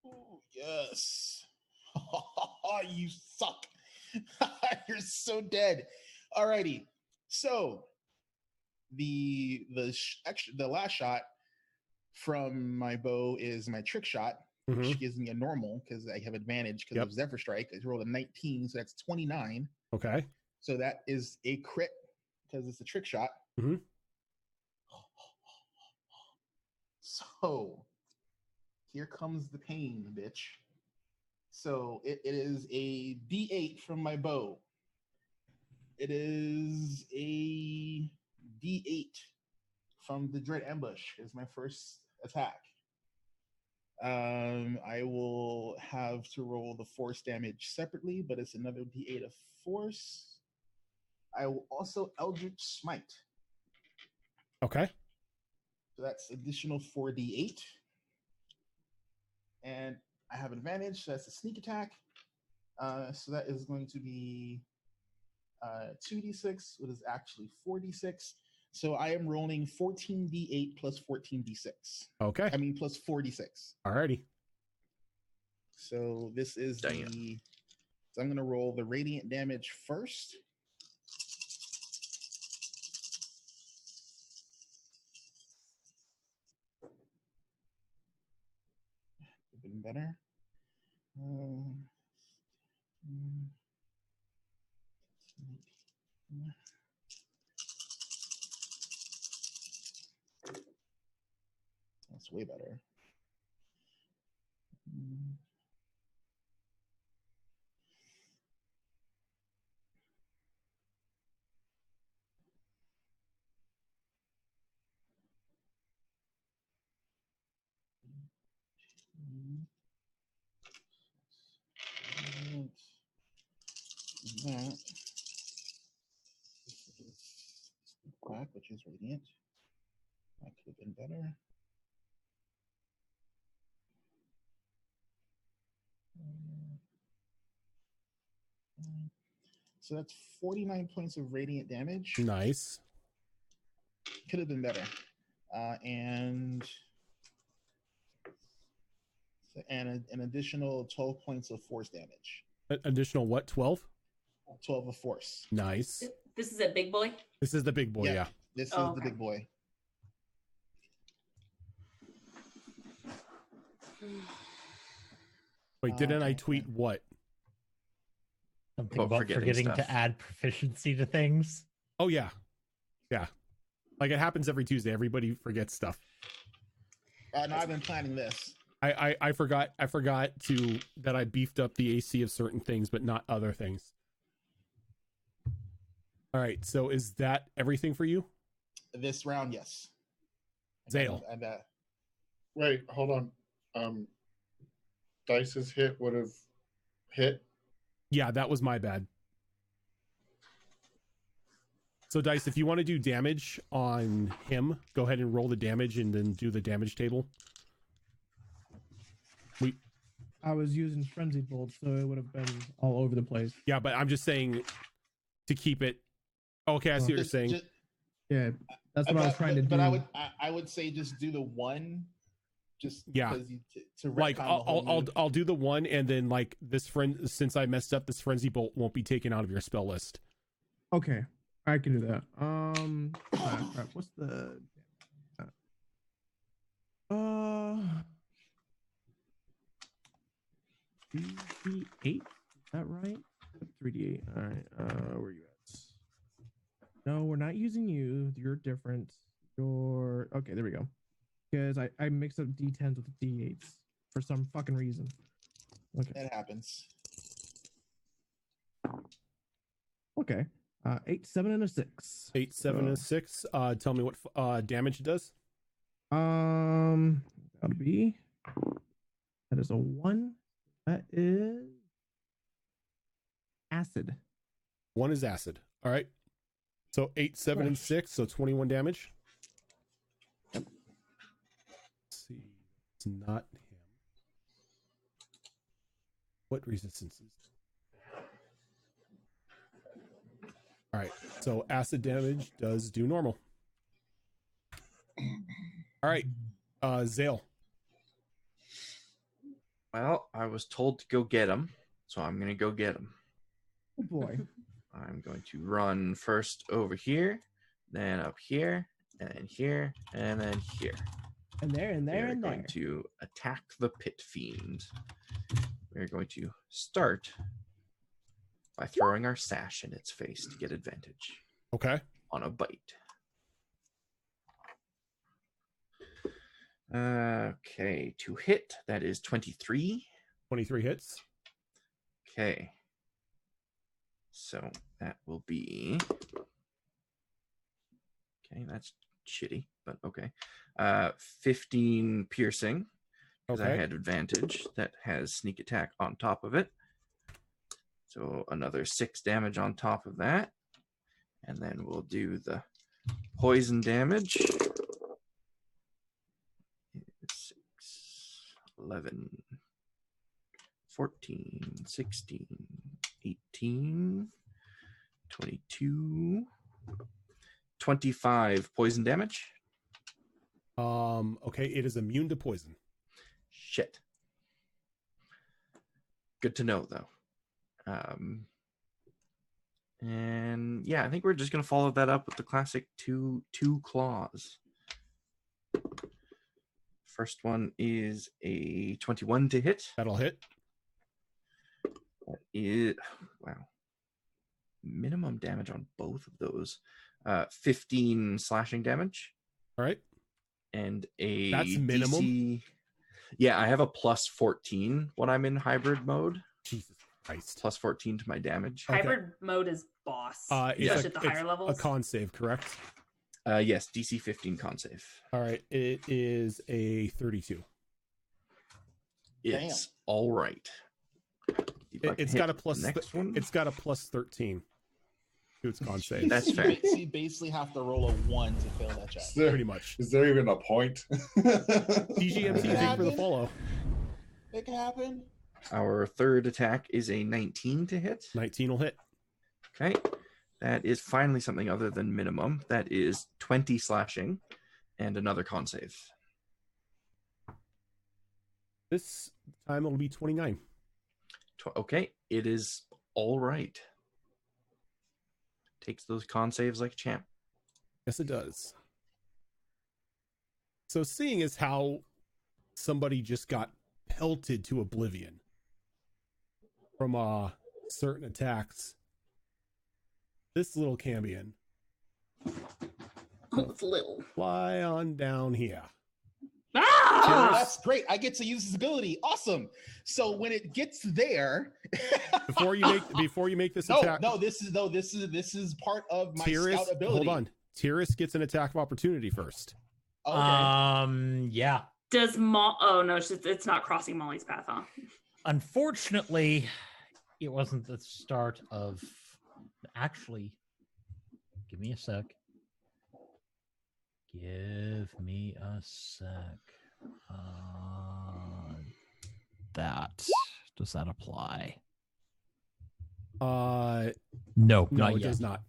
Ooh, yes. You suck. You're so dead. Alrighty. So the last shot from my bow is my trick shot, which gives me a normal because I have advantage because of Zephyr Strike. I rolled a 19, so that's 29. Okay. So that is a crit because it's a trick shot. So here comes the pain, bitch. So it is a D8 from my bow. It is a D8 from the Dread Ambush is my first attack. I will have to roll the force damage separately, but it's another d8 of force. I will also Eldritch Smite. Okay. So that's additional 4d8. And I have advantage, so that's a sneak attack. So that is going to be 2d6, what is actually 4d6. So I am rolling 14d8 plus 14d6. Okay. I mean, plus 4d6. Alrighty. So this is Damn. So I'm going to roll the radiant damage first. Even better. That's way better. That. This is black, which is radiant. That could have been better. So that's 49 points of radiant damage. Nice. Could have been better. And an additional 12 points of force damage. Additional what? 12? 12 of force. Nice. This is a big boy. This is the big boy, yeah. This is Oh, the okay. big boy. Wait, didn't I Okay. tweet what? Something About about forgetting forgetting stuff. to add proficiency to things. Oh yeah. Yeah. Like it happens every Tuesday. Everybody forgets stuff. No, I've been planning this. I forgot to that I beefed up the AC of certain things, but not other things. All right, so is that everything for you? This round, yes. Zale. And Wait, hold on. Dice's hit would have hit. Yeah, that was my bad. So Dice, if you want to do damage on him, go ahead and roll the damage and then do the damage table. I was using Frenzied Bolt, so it would have been all over the place. Yeah, but I'm just saying to keep it. Okay, I see what you're saying. Yeah, that's what I was trying to do. But I would say just do the one. Just Yeah. because to Like retcon the whole move. I'll do the one, and then like this since I messed up, this frenzy bolt won't be taken out of your spell list. Okay, I can do that. Crap, what's the 3d8? Is that right? 3d8. All right. Where are you at? No, we're not using you. You're different. You're okay. There we go. Because I mixed up d10s with d8s for some fucking reason. Okay. That happens. Okay. 8, 7, and a 6. 8, 7, and 6. Tell me what damage it does. That'll be. That is a 1. That is acid. 1 is acid. All right. So 8, 7, and 6. So 21 damage. Let's see. It's not him. What resistance is? All right. So acid damage does do normal. All right. Zale. Well, I was told to go get him, so I'm going to go get him. Oh boy. I'm going to run first over here, then up here, and then here, and then here. And there, and there, We're and going there. to attack the pit fiend. We're going to start by throwing our sash in its face to get advantage Okay. on a bite. Okay, to hit, that is 23. 23 hits. Okay. So that will be... Okay, that's shitty, but okay. 15 piercing, because I Okay. had advantage that has sneak attack on top of it. So another 6 damage on top of that. And then we'll do the poison damage. 6, 11, 14, 16, 18, 22, 25 poison damage. Okay, it is immune to poison. Shit. Good to know, though. And yeah, I think we're just gonna follow that up with the classic two claws. First one is a 21 to hit. That'll hit. That is, wow. Minimum damage on both of those. 15 slashing damage. All right. And a That's minimum? DC. Yeah, I have a plus 14 when I'm in hybrid mode. Jesus Christ. Plus 14 to my damage. Okay. Hybrid mode is boss, It's especially at the higher a levels. con save, correct? Yes, DC 15 con save. All right. It is a 32. It's all right. It's got a plus. Next one. It's got a plus 13 to its con save. That's fair. So you basically have to roll a 1 to fail that check. Is there, Pretty much. is there even a point? DGMT, thank you for the follow. It can happen. Our third attack is a 19 to hit. 19 will hit. Okay. That is finally something other than minimum. That is 20 slashing and another con save. This time it'll be 29. Okay. It is all right. Takes those con saves like a champ. Yes, it does. So seeing as how somebody just got pelted to oblivion from certain attacks, this little Cambion Oh, it's little. fly on down here. Oh, Ah! that's great. I get to use this ability. Awesome. So when it gets there, Before you make this no, attack, this is part of my Tyrus, scout ability. hold on. Tyrus gets an attack of opportunity first. Okay. Yeah. Does Oh no, it's not crossing Molly's path, huh? Unfortunately, it wasn't the start of. Actually, give me a sec. Give me a sec. That does that apply? No, No, not it yet. does not.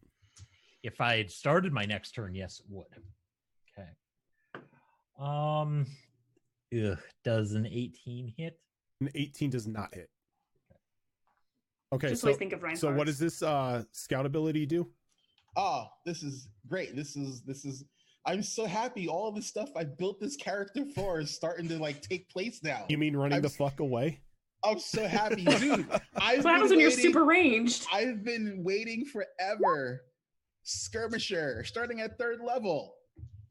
If I had started my next turn, yes, it would. Okay. Does an 18 hit? An 18 does not hit. Okay, Just so always think of Reinhardt. so what does this scout ability do? Oh, this is great. This is I'm so happy all the stuff I built this character for is starting to like take place now. You mean running I'm the fuck away? I'm so happy, dude. That's what happens when you're super ranged. I've been waiting forever. Skirmisher, starting at 3rd level.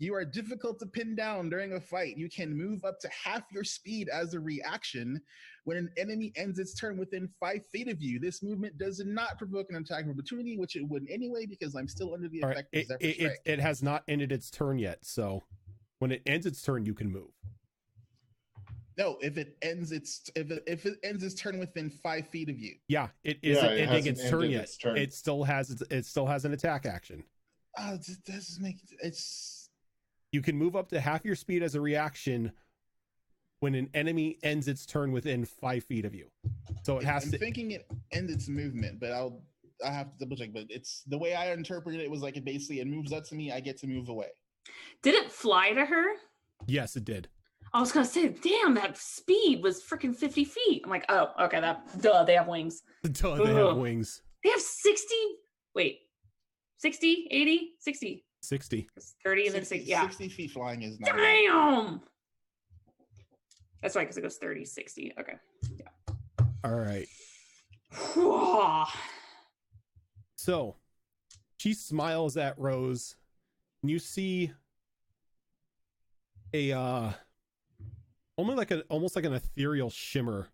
You are difficult to pin down during a fight. You can move up to half your speed as a reaction when an enemy ends its turn within 5 feet of you. This movement does not provoke an attack of opportunity, which it would anyway because I'm still under the All right, effect of Zephyr Strike. it has not ended its turn yet, so when it ends its turn, you can move. No, if it ends its turn within 5 feet of you. Yeah, it isn't Yeah, it ending hasn't its turn ended yet. its turn. It still has an attack action. Oh, it doesn't make it's. You can move up to half your speed as a reaction when an enemy ends its turn within 5 feet of you. So it has I'm to. thinking it ends its movement, but I have to double check. But it's the way I interpreted it was like it basically it moves up to me, I get to move away. Did it fly to her? Yes, it did. I was gonna say, damn, that speed was freaking 50 feet. I'm like, oh, okay, they have wings. Duh, they have Ugh. wings. They have 60, wait, 60, 80, 60. 60. 30 and then 60, yeah. 60 feet flying is not. Damn! That's right, because it goes 30, 60. Okay. All right. Whew. So she smiles at Rose, and you see a almost like an ethereal shimmer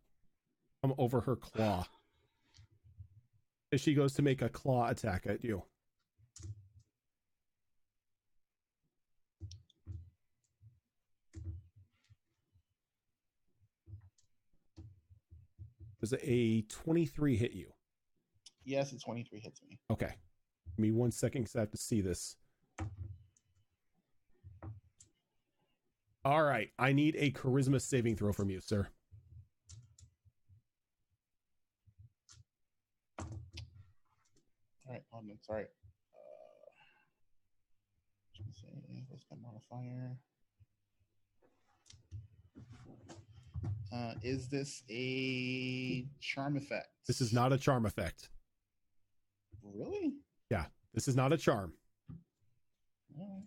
come over her claw as she goes to make a claw attack at you. Does a 23 hit you? Yes, a 23 hits me. Okay. Give me 1 second because I have to see this. All right. I need a charisma saving throw from you, sir. All right, hold on. Sorry. What's my modifier? Is this a charm effect? This is not a charm effect. Really? Yeah, this is not a charm. All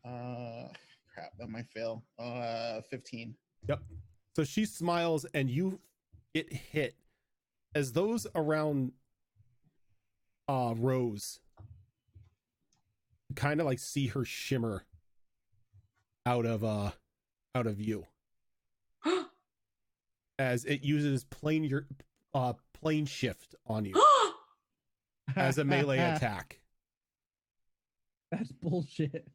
right. Crap, that might fail. 15. Yep. So she smiles and you get hit as those around Rose kind of like see her shimmer out of you as it uses plane shift on you as a melee attack. That's bullshit.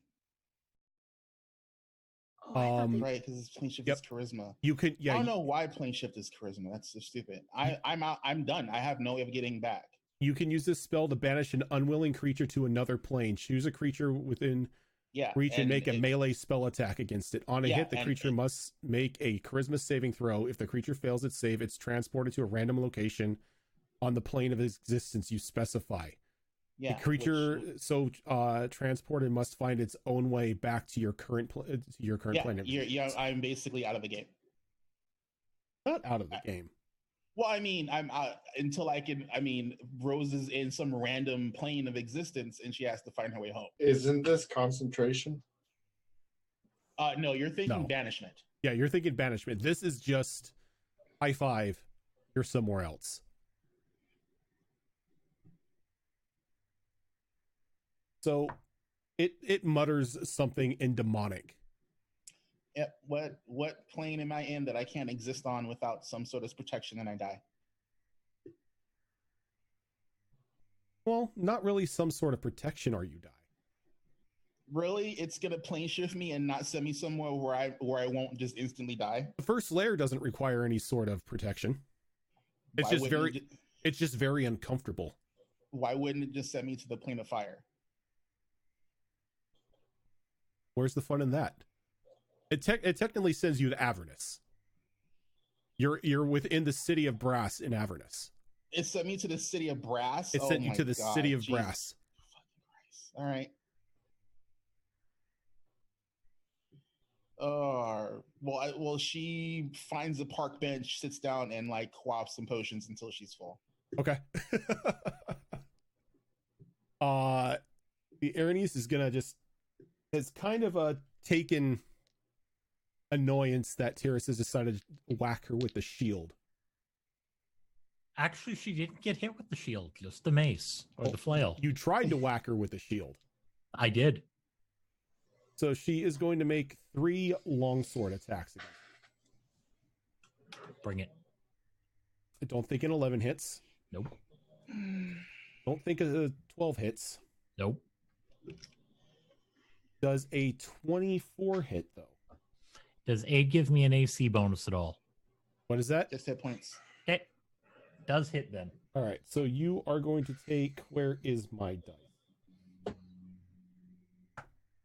Oh, I thought they- Right, because plane shift Yep. is charisma. You can, I yeah, don't know why plane shift is charisma. That's so stupid. I'm out. I'm done. I have no way of getting back. you can use this spell to banish an unwilling creature to another plane. Choose a creature within Yeah. reach and make a melee spell attack against it. On a Yeah, hit, the and creature must make a charisma saving throw. If the creature fails its save, it's transported to a random location on the plane of existence you specify. Yeah. The creature transported must find its own way back to your current plane. I'm basically out of the game. Not out of the game. Well, I mean, I'm out until I can. I mean, Rose is in some random plane of existence, and she has to find her way home. Isn't this concentration? No, you're thinking No. banishment. Yeah, you're thinking banishment. This is just high five. You're somewhere else. So it mutters something in demonic. Yep. What plane am I in that I can't exist on without some sort of protection and I die? Well, not really some sort of protection or you die. Really, it's gonna plane shift me and not send me somewhere where I won't just instantly die. The first layer doesn't require any sort of protection. It's Why just wouldn't very it's just very uncomfortable. Why wouldn't it just send me to the plane of fire? Where's the fun in that? It technically sends you to Avernus. You're within the city of Brass in Avernus. It sent me to the city of Brass. It sent you my to the God, city of Jesus Brass. fucking Christ. All right. Well, she finds a park bench, sits down, and like quaffs some potions until she's full. Okay. The Aranis is gonna has kind of taken annoyance that Tiris has decided to whack her with the shield. Actually, she didn't get hit with the shield, just the mace or the flail. You tried to whack her with the shield. I did. So she is going to make 3 longsword attacks again. Bring it. I don't think an 11 hits. Nope. Don't think a 12 hits. Nope. Does a 24 hit though? Does 8 give me an AC bonus at all? What is that? Just hit points. Okay. Does hit then. All right. So you are going to take, where is my dice?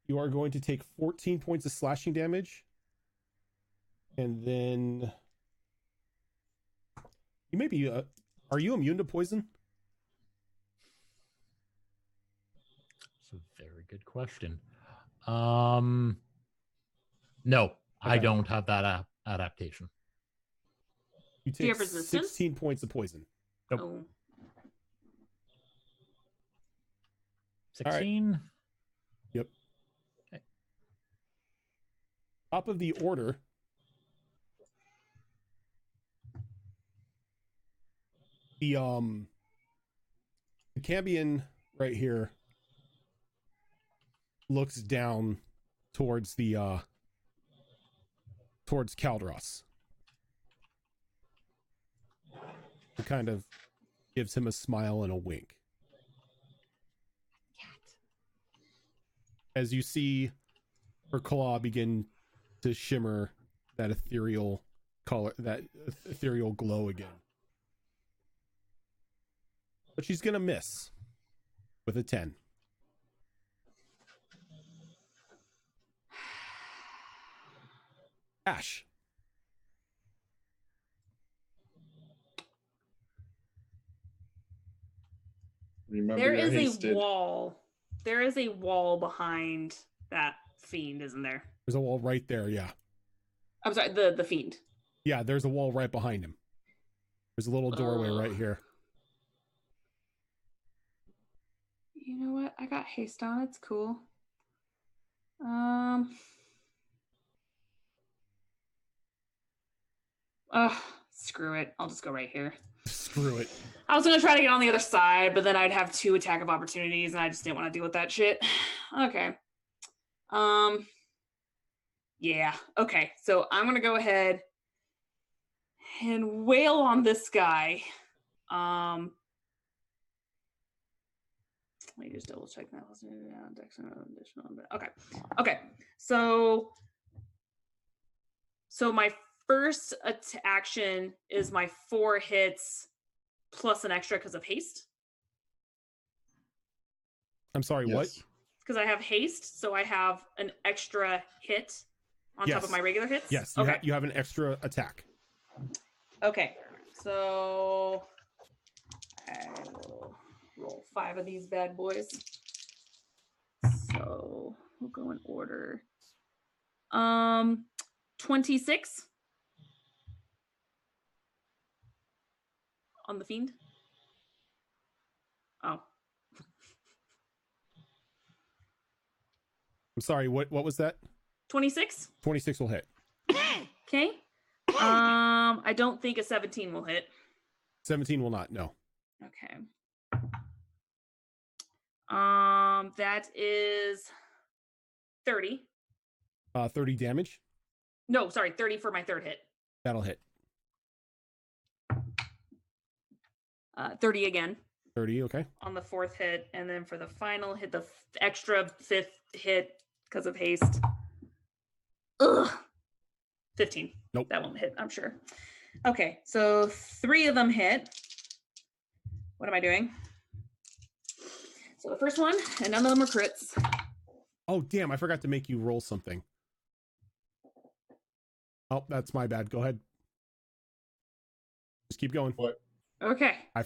You are going to take 14 points of slashing damage. And then you may be, are you immune to poison? It's a very good question. No, I Okay. don't have that adaptation. You Do you take have resistance? 16 points of poison. Nope. Oh. 16. Yep. Okay. Top of the order. The Cambion right here looks down towards the towards Caldros. It kind of gives him a smile and a wink. As you see her claw begin to shimmer that ethereal color, that ethereal glow again. But she's gonna miss with a 10. Ash. Remember There you're is hasted. a wall. There is a wall behind that fiend, isn't there? There's a wall right there, yeah. I'm sorry, the fiend. Yeah, there's a wall right behind him. There's a little doorway right here. You know what? I got haste on. It's cool. Screw it. I'll just go right here. Screw it. I was gonna try to get on the other side, but then I'd have 2 attack of opportunities, and I just didn't want to deal with that shit. Okay. Yeah. Okay. So I'm gonna go ahead and wail on this guy. Let me just double check that. Okay. Okay. So my first action is my 4 hits plus an extra because of haste. I'm sorry, what? Yes. Because I have haste, so I have an extra hit on top of Yes. my regular hits. Yes, Okay. you have an extra attack. Okay. So I will roll 5 of these bad boys. So we'll go in order. 26 on the fiend. Oh. I'm sorry, what was that? 26. 26 will hit. Okay. I don't think a 17 will hit. 17 will not, no. Okay. That is 30. 30 damage. No, sorry, 30 for my 3rd hit. That'll hit. 30 again 30, okay. on the 4th hit, and then for the final hit, the extra 5th hit because of haste. Ugh. 15. Nope. That won't hit, I'm sure. Okay, so 3 of them hit. What am I doing? So the first one, and none of them are crits. Oh, damn, I forgot to make you roll something. Oh, that's my bad. Go ahead. Just keep going. What? Okay. I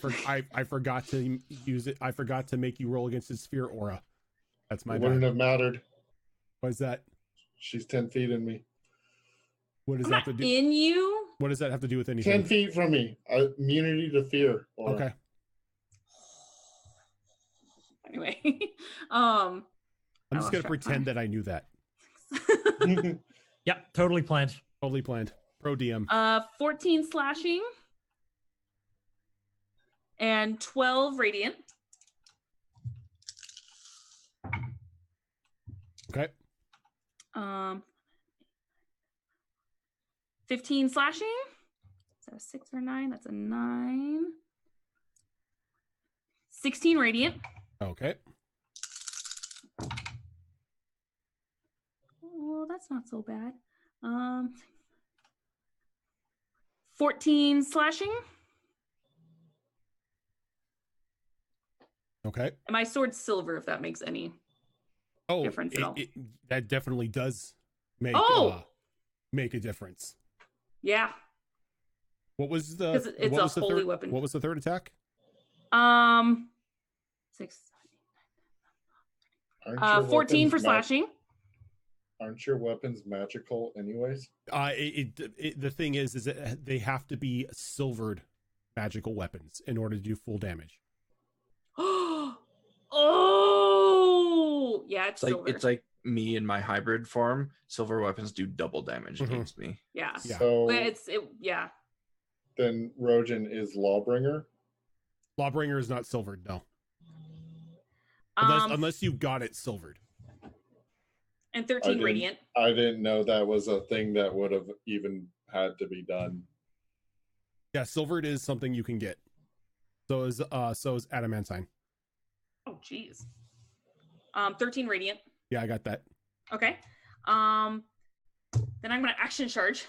forgot to use it. I forgot to make you roll against the sphere aura. That's my It bad. wouldn't have mattered. What is that? She's 10 feet in me. What does I'm that not have to do? in you. What does that have to do with anything? 10 feet from me. Immunity to fear. Aura. Okay. Anyway. I'm I just lost gonna track. pretend that I knew that. Yep, totally planned. Totally planned. Pro DM. 14 slashing and 12 radiant. Okay. 15 slashing. Is that a 6 or 9? That's a 9. 16 radiant. Okay. Well, that's not so bad. 14 slashing. Okay. And my sword's silver, if that makes any. Oh, Difference at all. that definitely does make make a difference. Yeah. What was the? 'Cause it's what a was the holy third, weapon. What was the 3rd attack? 6, Aren't your 14 for weapons slashing. Aren't your weapons magical anyways? The thing is that they have to be silvered magical weapons in order to do full damage. Oh, yeah, it's silver. It's like me in my hybrid form. Silver weapons do double damage Mhm. against me. yeah. Yeah. So But yeah. then Rojan is Lawbringer. Lawbringer is not silvered, no. Um, Unless you got it silvered. and 13 didn't- radiant. I didn't know that was a thing that would have even had to be done. Yeah, silvered is something you can get. So is adamantine. Oh, geez. 13 radiant. Yeah, I got that. Okay. Then I'm gonna action charge.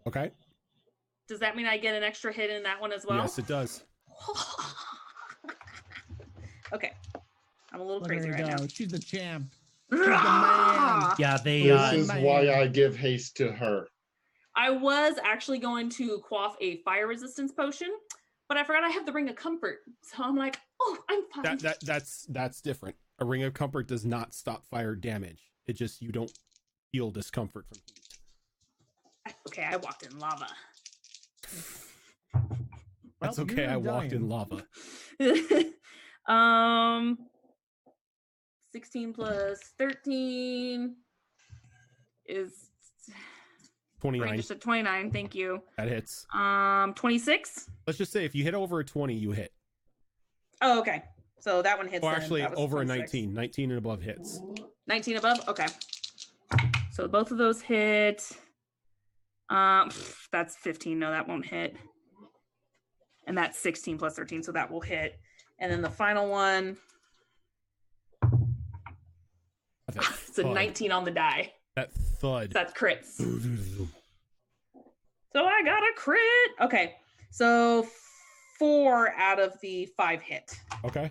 Okay. Does that mean I get an extra hit in that one as well? Yes, it does. Okay. I'm a little Look crazy at her right now. go. She's the champ. Ah! Yeah, they. This is man. why I give haste to her. I was actually going to quaff a fire resistance potion, but I forgot I have the ring of comfort. So I'm like, oh, I'm fine. That's different. A ring of comfort does not stop fire damage. It just you don't feel discomfort from heat. Okay, I walked in lava. That's Well, okay. you're I walked in dying. lava. 16 plus 13 is 29. just at 29. Thank you. That hits. 26. Let's just say if you hit over a 20, you hit. Oh, okay. So that one hits. Or then. actually, That was over a 26. 19. 19 and above hits. 19 above. Okay. So both of those hit. That's 15. No, that won't hit. And that's 16 plus 13, so that will hit. And then the final one, it's a 19 on the die. That thud. That's crits. So I got a crit. Okay, so 4 out of the 5 hit. Okay.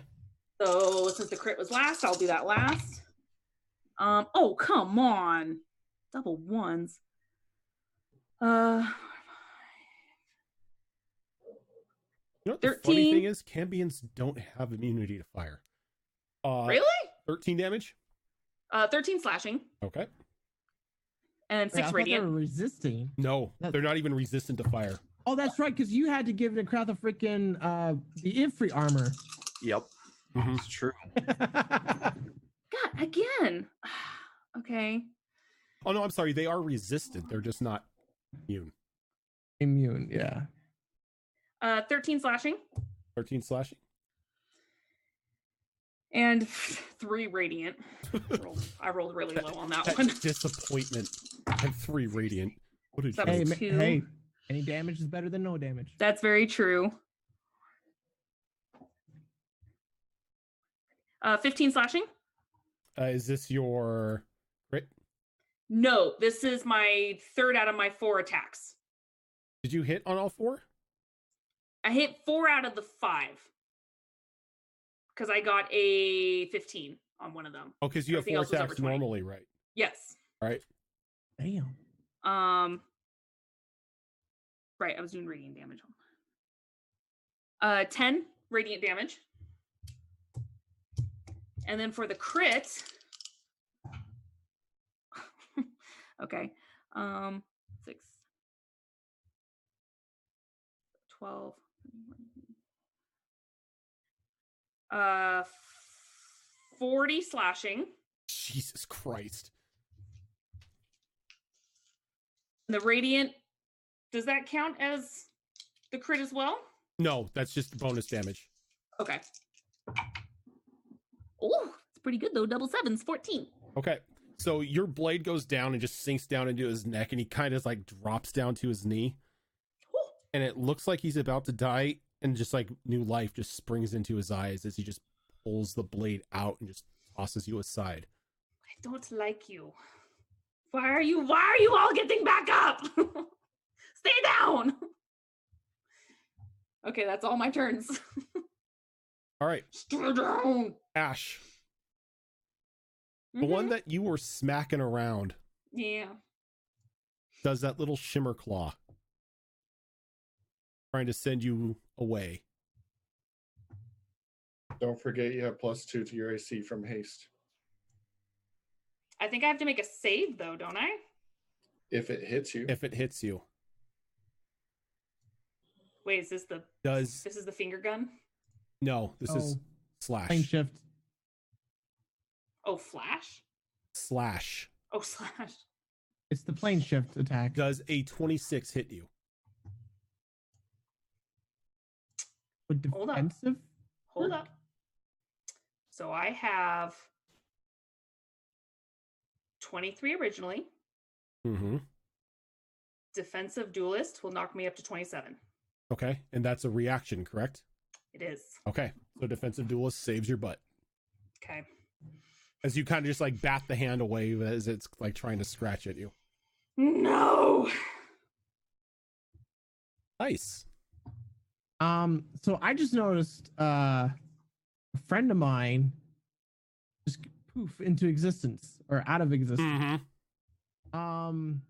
So since the crit was last, I'll do that last. Oh, come on. Double ones. You know what the funny 13. thing is? Cambions don't have immunity to fire. Really? 13 damage? 13 slashing Okay. and Wait, I 6 thought they radiant. were resisting. No, That's- they're not even resistant to fire. Oh, that's right, because you had to give the crowd the freaking the Ifrit armor. Yep, Mhm. it's true. God, again. Okay. Oh, no, I'm sorry. They are resistant. They're just not immune. Immune, yeah. 13 slashing 13 slashing. and 3 radiant. I rolled really low on that one. That disappointment. And 3 radiant. What did That you was Hey, 2. hey, any damage is better than no damage. That's very true. 15 slashing. Is this your crit? No, this is my 3rd out of my 4 attacks. Did you hit on all 4? I hit 4 out of the 5 because I got a 15 on one of them. Oh, because you have Everything 4 else was over attacks 20. normally, right? Yes. All right. Damn. Right, I was doing radiant damage. 10 radiant damage. And then for the crit, okay, 6, 12, 40 slashing. Jesus Christ. The radiant, does that count as the crit as well? No, that's just bonus damage. Okay. Oh, it's pretty good though. Double 7s, 14. Okay. So your blade goes down and just sinks down into his neck, and he kind of like drops down to his knee. Whew. And it looks like he's about to die, and just like new life just springs into his eyes as he just pulls the blade out and just tosses you aside. I don't like you. Why are you all getting back up? Stay down. Okay, that's all my turns. All right, Stay down. Ash, the one Mhm. that you were smacking around, Yeah. does that little shimmer claw, trying to send you away. Don't forget you have +2 to your AC from haste. I think I have to make a save though, don't I? If it hits you. If it hits you, Wait, is this this is the finger gun? no, this is Oh. slash. Plane shift. Oh, flash? Slash. Oh, slash. It's the plane shift attack. Does a 26 hit you? With Hold up. defensive? Hold up. So I have 23 originally. Mm-hmm. Defensive duelist will knock me up to 27. Okay, and that's a reaction, correct? It is. Okay, so defensive duelist saves your butt. Okay. As you kind of just like bat the hand away as it's like trying to scratch at you. No. Nice. So I just noticed a friend of mine just poof into existence or out of existence. And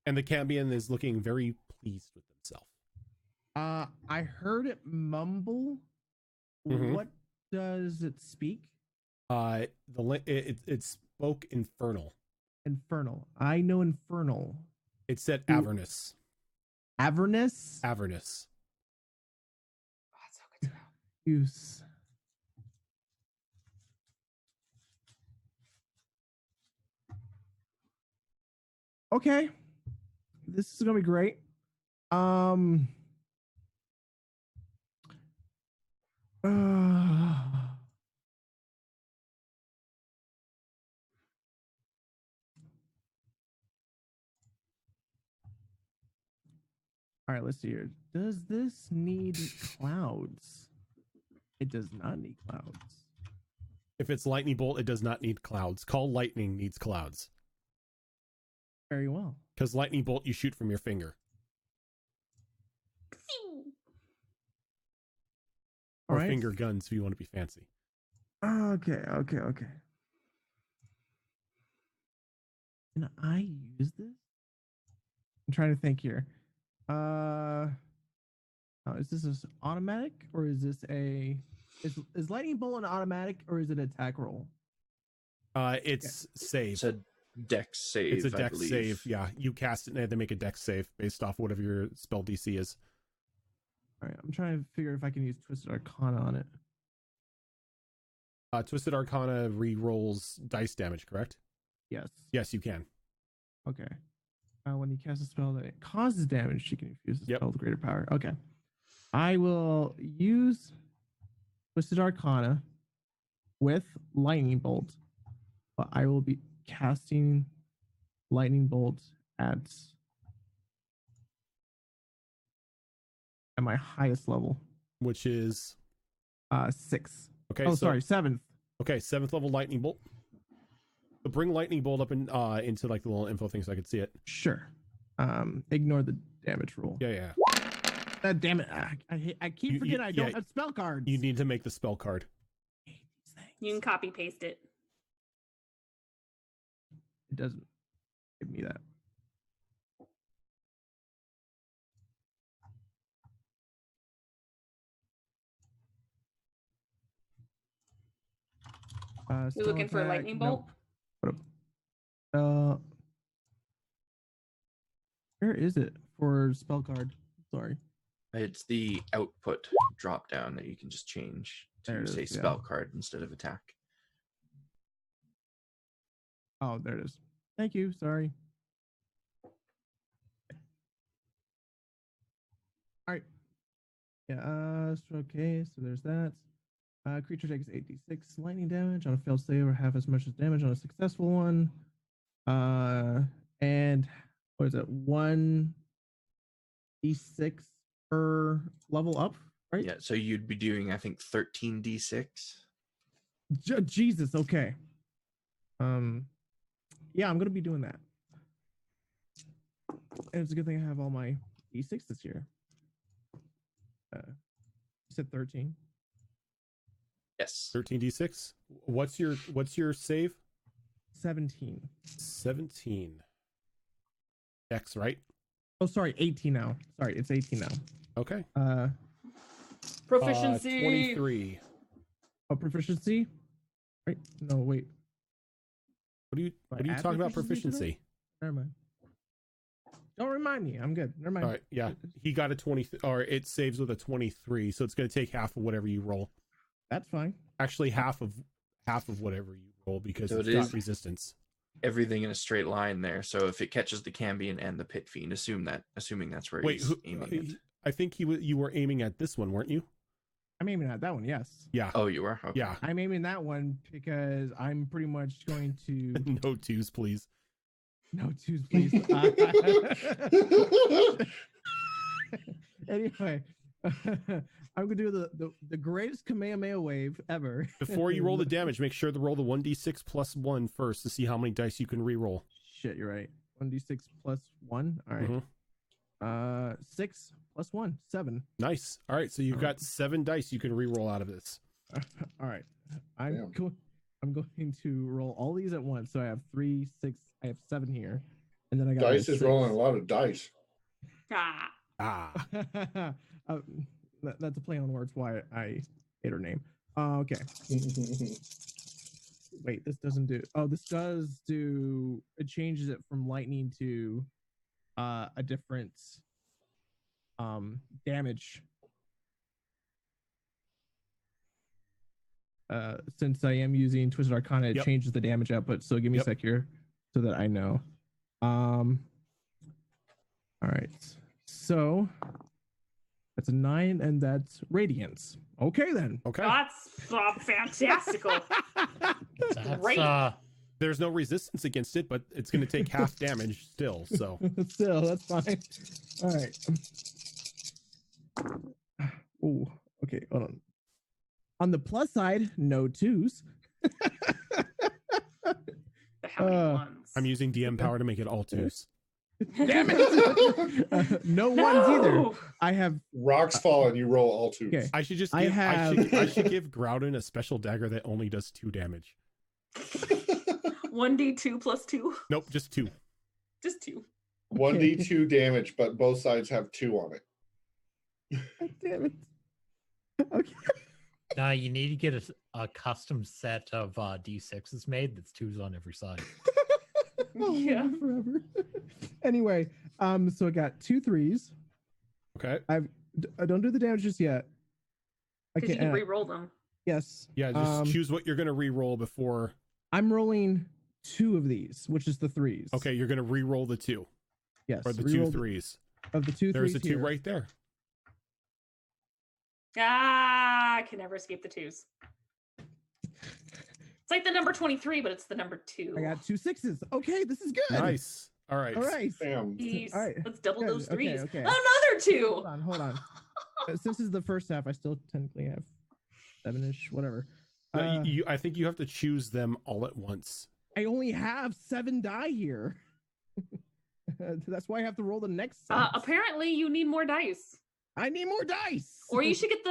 the Cambion is looking very pleased with himself. I heard it mumble. Mhm. What does it speak? It spoke infernal. Infernal. I know infernal. It said Ooh. avernus. Avernus? Avernus. Oh, that's so good to know. Use. Okay. This is gonna be great. All right, let's see here. Does this need clouds? It does not need clouds. If it's lightning bolt, it does not need clouds. Call lightning needs clouds. Very well. Because lightning bolt you shoot from your finger. All Or right. finger guns if you want to be fancy. Okay. Can I use this? I'm trying to think here. Is this automatic or is this is lightning bolt an automatic or is it attack roll? It's save. It's a dex save. It's a I dex believe. save. Yeah, you cast it and they have to make a dex save based off whatever your spell DC is. All right, I'm trying to figure if I can use Twisted Arcana on it. Twisted Arcana re-rolls dice damage, correct? Yes. Yes, you can. Okay. When you cast a spell that it causes damage, you can infuse the Yep. spell with greater power. Okay. I will use Twisted Arcana with Lightning Bolt, but I will be casting Lightning Bolt at my highest level, Which is 6. okay. Oh, so, sorry, 7th. Okay, 7th level lightning bolt. So bring lightning bolt up in, into like the little info thing so I can see it. Sure. Ignore the damage roll. Yeah. Damn it! I keep forgetting I don't yeah, have spell cards. You need to make the spell card. You can copy paste it. It doesn't give me that. You're looking for a lightning bolt? Where is it for spell card? Sorry. It's the output drop down that you can just change There to it say is, yeah. spell card instead of attack. Oh, there it is. Thank you. Sorry. All right. Yeah. Okay. So there's that. Creature takes 8d6 lightning damage on a failed save, or half as much as damage on a successful one. And what is it? 1d6 per level up, right? Yeah, so you'd be doing, I think, 13d6. Jesus. Okay. Yeah, I'm gonna be doing that. And it's a good thing I have all my d6 this year. You said 13. Yes. 13d6. What's your save? 17. 17. X, right? Oh, sorry, 18 now. Sorry, it's 18 now. Okay. Proficiency. 23. Oh, proficiency? Right? No, wait. What are you add talking about proficiency to proficiency? Never mind. Don't remind me. I'm good. Never mind. All right, yeah. He got a 20 or it saves with a 23, so it's going to take half of whatever you roll. That's fine. Actually, half of whatever you roll because So it's it got is- resistance. Everything in a straight line there. So if it catches the Cambion and the Pit Fiend, assuming that's where Wait, he's aiming it. I think you were aiming at this one, weren't you? I'm aiming at that one, yes. Yeah. Oh, you were? Okay. Yeah. I'm aiming that one because I'm pretty much going to... No twos, please. No twos, please. Anyway, I'm going to do the greatest Kamehameha wave ever. Before you roll the damage, make sure to roll the 1d6 plus 1 first to see how many dice you can re-roll. Shit, you're right. 1d6 plus 1. All right. Mhm. 6 plus 1, 7. Nice. All right, so you've got 7 dice you can re-roll out of this. All right. I'm Damn. going to roll all these at once. So I have 3, 6, I have 7 here. And then I got Dice is 6. rolling a lot of dice. Ah. That's a play on words why I hate her name. Okay. Wait, this doesn't do. Oh, this does do. It changes it from lightning to a different damage. Since I am using Twisted Arcana, it changes the damage output. So give me a sec here so that I know. All right. So that's a 9, and that's Radiance. Okay, then. Okay. That's fantastical. That's, Great. There's no resistance against it, but it's going to take half damage still. So Still, that's fine. All right. Oh, okay. Hold on. On the plus side, no 2s. How many ones? I'm using DM power to make it all 2s. Damn it! No ones either. I have Rocks fall and you roll all 2s. Okay. I should just I give, have- I should give Groudon a special dagger that only does 2 damage. 1d2 plus 2. Nope, just 2. Just 2. 1d2 damage, but both sides have 2 on it. Damn it. Okay. Now you need to get a custom set of D6s made that's 2s on every side. Yeah. Forever. Anyway, so I got 2 3s. Okay. I don't do the damage just yet. Because you can re-roll them. Yes. Yeah, just choose what you're going to re-roll before. I'm rolling 2 of these, which is the 3s. Okay, you're going to re-roll the 2. Yes. Or the 2 re-roll 3s. Of the 2 There's 3s a 2 here. right there. I can never escape the 2s. It's like the number 23, but it's the number 2. I got 2 6s. Okay, this is good. Nice. All right. All right. Damn. Jeez. All right. Let's double Good. those 3s. Okay. Another 2. Hold on. Since this is the first half, I still technically have 7-ish, whatever. I think you have to choose them all at once. I only have 7 die here. That's why I have to roll the next set. Apparently, you need more dice. I need more dice. Or you should get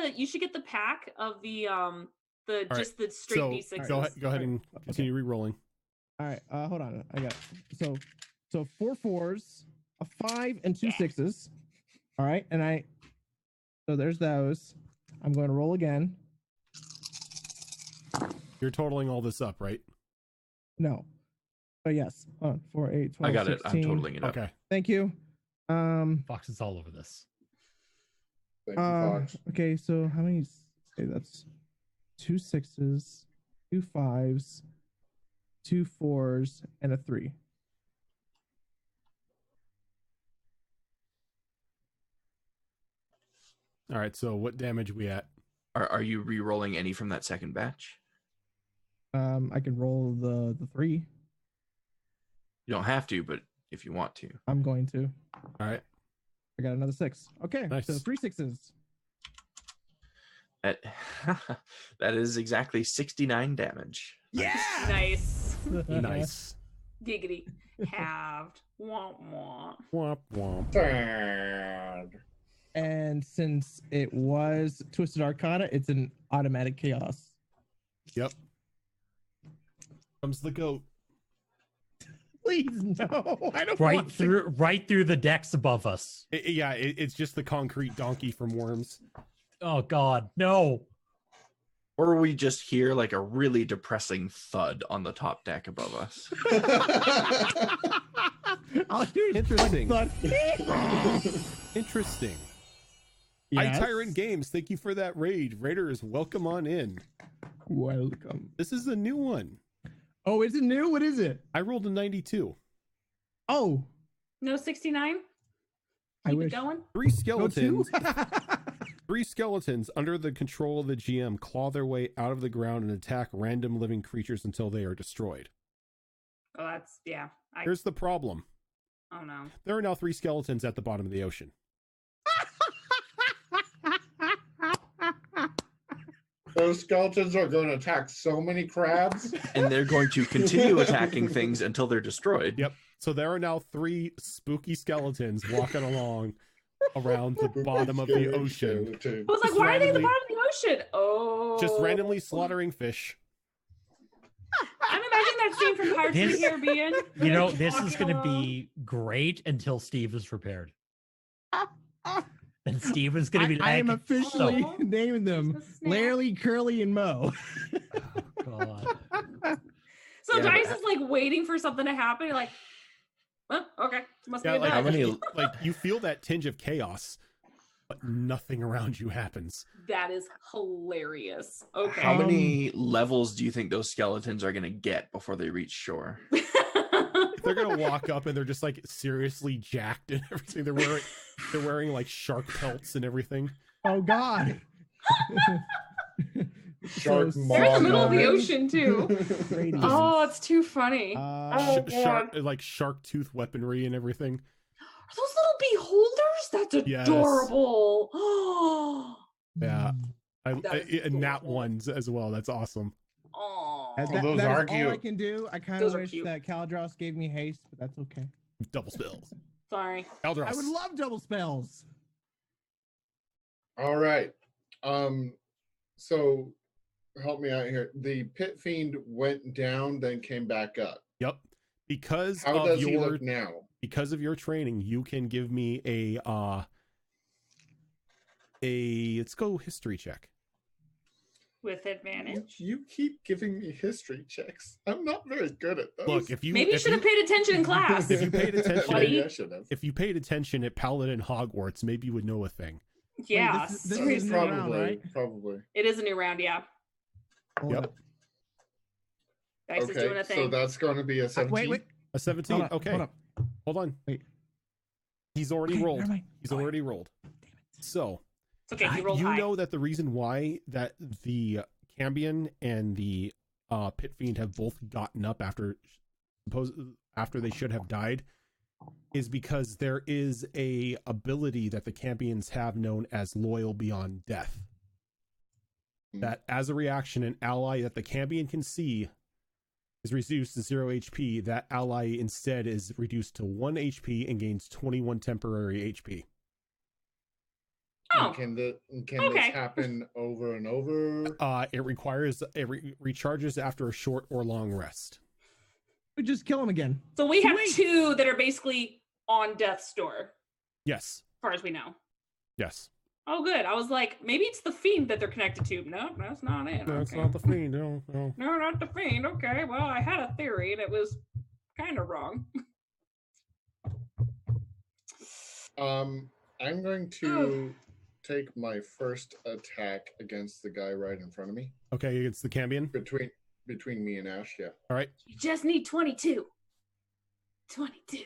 the pack of the just the straight So D6s. go ahead and continue re-rolling. All right, hold on. I got so 4 4s, a 5, and 2 6s. All right, and so there's those. I'm going to roll again. You're totaling all this up, right? No, but yes. 4 8 12. I got it. 16. I'm totaling it up. Okay. Thank you. Fox is all over this. Thank you, Fox. Okay, so how many? Okay, that's 2 6s, 2 5s, 2 4s, and a 3. All right, so what damage we at? Are you re-rolling any from that second batch? I can roll the 3. You don't have to, but if you want to. I'm going to. All right. I got another 6. Okay, Nice. so 3 6s. That is exactly 69 damage. Yeah. Nice. Nice. Giggity. Halved. Womp womp. Womp womp. Sad. And since it was Twisted Arcana, it's an automatic chaos. Yep. Comes the goat. Please no, I don't Right want through the decks above us. It's just the concrete donkey from Worms. Oh God, no! Or we just hear like a really depressing thud on the top deck above us. Interesting. But Interesting. yes. iTyrant Games, thank you for that raid. Raiders, welcome on in. Welcome. This is a new one. Oh, is it new? What is it? I rolled a 92. Oh, No 69? I Keep wish. it going? 3 Go two? skeletons. 3 skeletons under the control of the GM claw their way out of the ground and attack random living creatures until they are destroyed. Oh, that's yeah. Here's the problem. Oh no. There are now 3 skeletons at the bottom of the ocean. those skeletons are going to attack so many crabs. And they're going to continue attacking things until they're destroyed. Yep. So there are now 3 spooky skeletons walking along around the bottom of the ocean, I was like, Just why are they at the randomly- bottom of the ocean? Oh. just randomly slaughtering fish. I'm imagining that scene from Pirates of the This- Caribbean. You know, Walking this is going to along. be great until Steve is prepared. And Steve is going to be like, I am officially "Oh, naming them it's a snap." Larry, Curly, and Mo. God. So Yeah, Dice is like waiting for something to happen. You're like, well, okay, must Yeah, be like that. how many- like you feel that tinge of chaos, but nothing around you happens. That is hilarious. Okay. How many levels do you think those skeletons are going to get before they reach shore? They're gonna walk up and they're just like seriously jacked and everything. They're wearing like shark pelts and everything. Oh God. Shark They're in the middle of the Mom. ocean too. Brady. Oh, it's too funny. Uh, Oh, Shark like shark tooth weaponry and everything. Are those little beholders? That's Yes. adorable. Oh. Yeah, That is and that adorable. ones as well. That's awesome. Oh. that, Oh, those that are is all I cute. can do. I kind Those of are wish cute. that Caldros gave me haste, but that's okay. Double spells. Sorry. Eldros. I would love double spells. All right. So help me out here. The pit fiend went down, then came back up. Yep. Because How of does he your look now? because of your training, you can give me a let's go history check. With advantage. You keep giving me history checks. I'm not very good at those. Look, if you Maybe you if should have paid attention in class. if you paid attention, Buddy. Maybe I should have. if you paid attention at Paladin Hogwarts, maybe you would know a thing. Yeah. this is seriously. new round, Probably, right? probably. It is a new round, yeah. Hold Yep. up. Dice is doing a thing. so that's going to be a 17. Wait. A 17. Hold up, Okay. hold up. Hold on. Wait. He's already Okay, rolled. never mind. He's Oh, already rolled. So It's okay. You rolled you high. know that the reason why that the Cambion and the Pit Fiend have both gotten up after they should have died is because there is a ability that the Cambions have known as Loyal Beyond Death. That as a reaction, an ally that the Cambion can see is reduced to 0 HP. That ally instead is reduced to 1 HP and gains 21 temporary HP. Oh. Can this Okay. happen over and over? It requires recharges after a short or long rest. We just kill him again. So we have Sweet. 2 that are basically on death's door, Yes. as far as we know. Yes. Oh, good. I was like, maybe it's the fiend that they're connected to. No, that's not it. No, it's Okay. not the Fiend. No. No, not the fiend. Okay, well, I had a theory and it was kind of wrong. I'm going to take my first attack against the guy right in front of me. Okay, against the Cambion. Between me and Ash, yeah. All right. You just need 22. 22.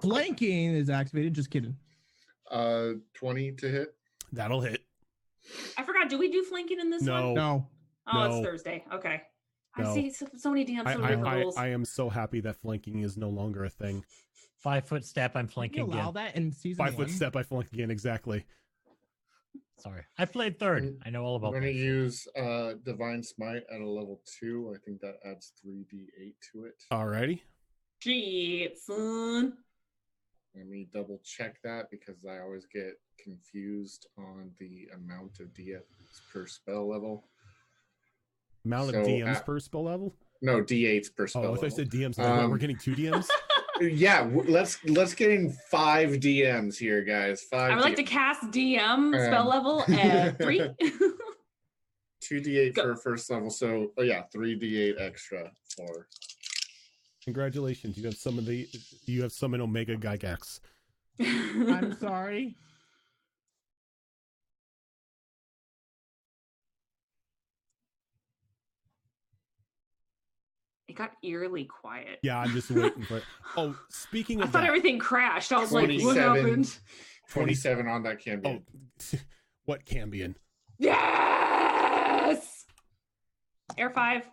Flanking is activated. Just kidding. 20 to hit. That'll hit. I forgot. Do we do flanking in this No. one? No. Oh, No. it's Thursday. Okay. No. I see so many DMs, so many different rules. I am so happy that flanking is no longer a thing. 5 foot step, I'm Can you flanking allow again. that in season 5 foot 1? step, I flank again. Exactly. Sorry. I played third. I'm- I know all I'm about going to this. use Divine Smite at a level 2. I think that adds 3d8 to it. Alrighty. Gee, son. Let me double check that because I always get confused on the amount of DMs per spell level. Amount of So, DMs per spell level. No, D8s per spell Oh, I thought level. I said DMs. I'm like, what, we're Um, getting 2 DMs. Yeah, let's get in 5 DMs here, guys. 5. I would like to DMs. cast DM spell level at 3. 2d8 Go. for first level, so 3d8 extra for. Congratulations, you have summoned Omega Gygax. I'm sorry. It got eerily quiet. Yeah, I'm just waiting for it. Oh, speaking I of thought that, everything crashed. I was like, what 27. happened? 27 on that Cambion. oh, what Cambion? Yes! Air 5.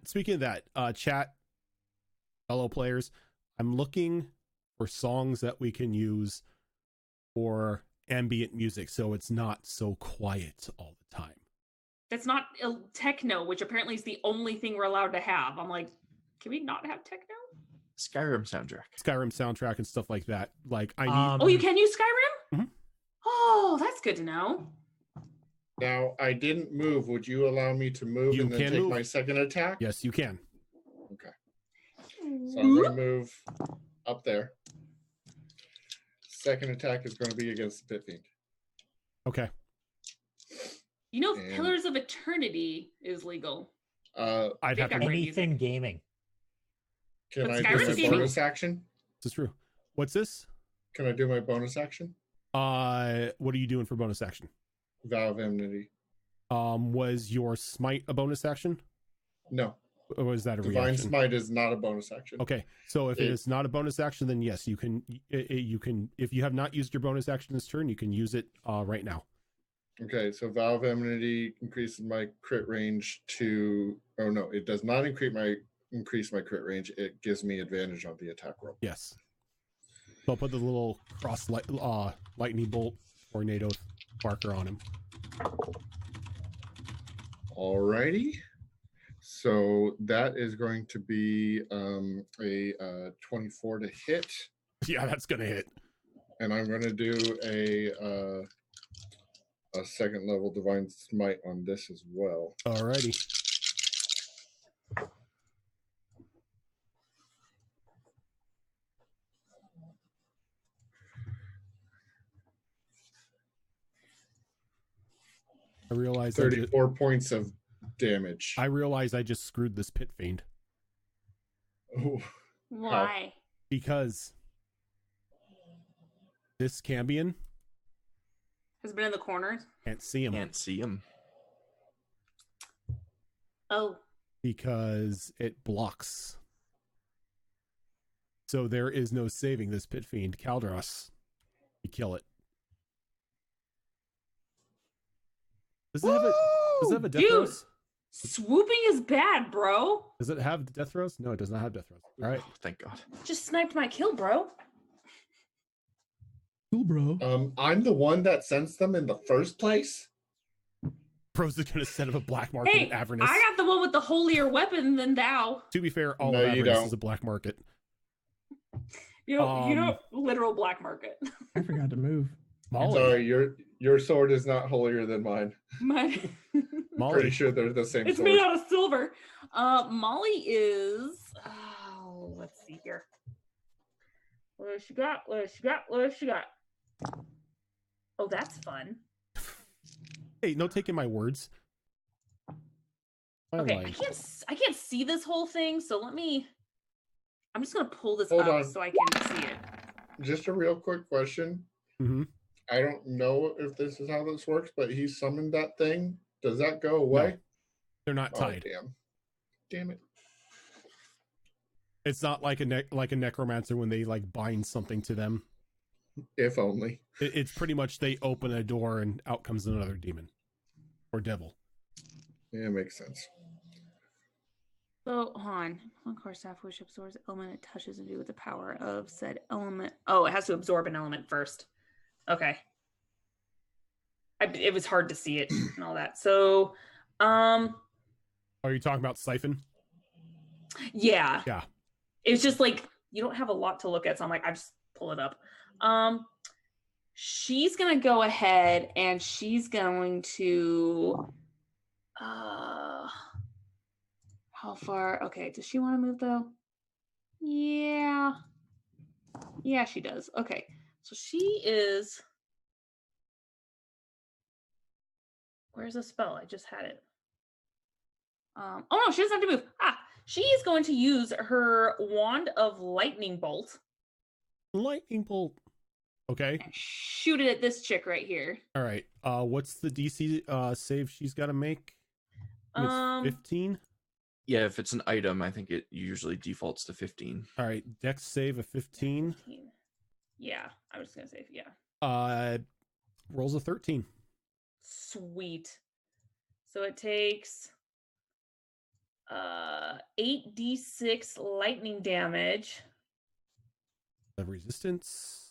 Speaking of that, chat, fellow players, I'm looking for songs that we can use for ambient music so it's not so quiet all the time. That's not techno, which apparently is the only thing we're allowed to have. I'm like, can we not have techno? Skyrim soundtrack. Skyrim soundtrack and stuff like that. Like I need. Oh, you can use Skyrim? Mhm. Oh, that's good to know. Now, I didn't move. Would you allow me to move You and then can take move. my second attack? Yes, you can. So I'm going to move up there. Second attack is going to be against the Pit Fiend. Okay. You know, And- Pillars of Eternity is legal. I'd have to. I'm right. Anything gaming. Can But I do Skyrim's my gaming. bonus action? This is true. What's this? Can I do my bonus action? What are you doing for bonus action? Vow of Enmity. Was your smite a bonus action? No. Or was that a Divine reaction? Smite is not a bonus action. Okay, so if it It- is not a bonus action, then yes, you can. You can, if you have not used your bonus action this turn, you can use it right now. Okay, so Vow of Enmity increases my crit range to. Oh no, it does not increase my crit range. It gives me advantage on the attack roll. Yes. So I'll put the little lightning bolt tornado marker on him. Alrighty. So that is going to be a 24 to hit, Yeah, that's gonna hit. and I'm going to do a second level Divine Smite on this as well. Alrighty. I realize 34 points of damage. I realize I just screwed this pit fiend Ooh. Why? because this Cambion Has been in the corners. can't see him Can't see him. Oh, because it blocks. So there is no saving this pit fiend. Kaldros, you kill it. Does it have a Does it have a death dude. throws? Swooping is bad, bro. Does it have death throws? No, it does not have death throws. All right. Oh, thank God. Just sniped my kill, bro. Cool, bro. I'm the one that sends them in the first place. Pros is going to set up a black market Hey, at Avernus. I got the one with the holier weapon than thou. To be fair, all No, of you Avernus don't. is a black market. You know, Um, literal black market. I forgot to move. Molly, Sorry, your sword is not holier than mine. My, Molly, Pretty sure they're the same it's sword. made out of silver. Molly is. Oh, let's see here. What has she got? What has she got? What has she got? Oh, that's fun. hey, no taking my words. I Okay, lied. I can't see this whole thing, so let me. I'm just gonna pull this Hold up on. so I can see it. Just a real quick question. Mm-hmm. I don't know if this is how this works, but he summoned that thing. Does that go away? They're not Oh, tied. damn it. It's not like a necromancer when they like bind something to them. If only. It's pretty much they open a door and out comes another demon or devil. Yeah, makes sense. So, hold on. One core staff which absorbs the element it touches and do with the power of said element. Oh, it has to absorb an element first. Okay. It was hard to see it and all that. So, Are you talking about Siphon? yeah. Yeah. It's just like you don't have a lot to look at, so I'm like, I just pull it up. She's gonna go ahead and she's going to how far? Okay, does she want to move though? Yeah. Yeah, she does. Okay. So she is. Where's the spell? I just had it. Oh no, she doesn't have to move. She is going to use her Wand of Lightning Bolt Lightning bolt. Okay. and shoot it at this chick right here. All right. What's the DC save she's got to make? It's 15. Yeah, if it's an item, I think it usually defaults to 15. All right. Dex save of 15. 15. Yeah, I was gonna say yeah. Rolls a 13. Sweet. So it takes 8d6 lightning damage. Of resistance.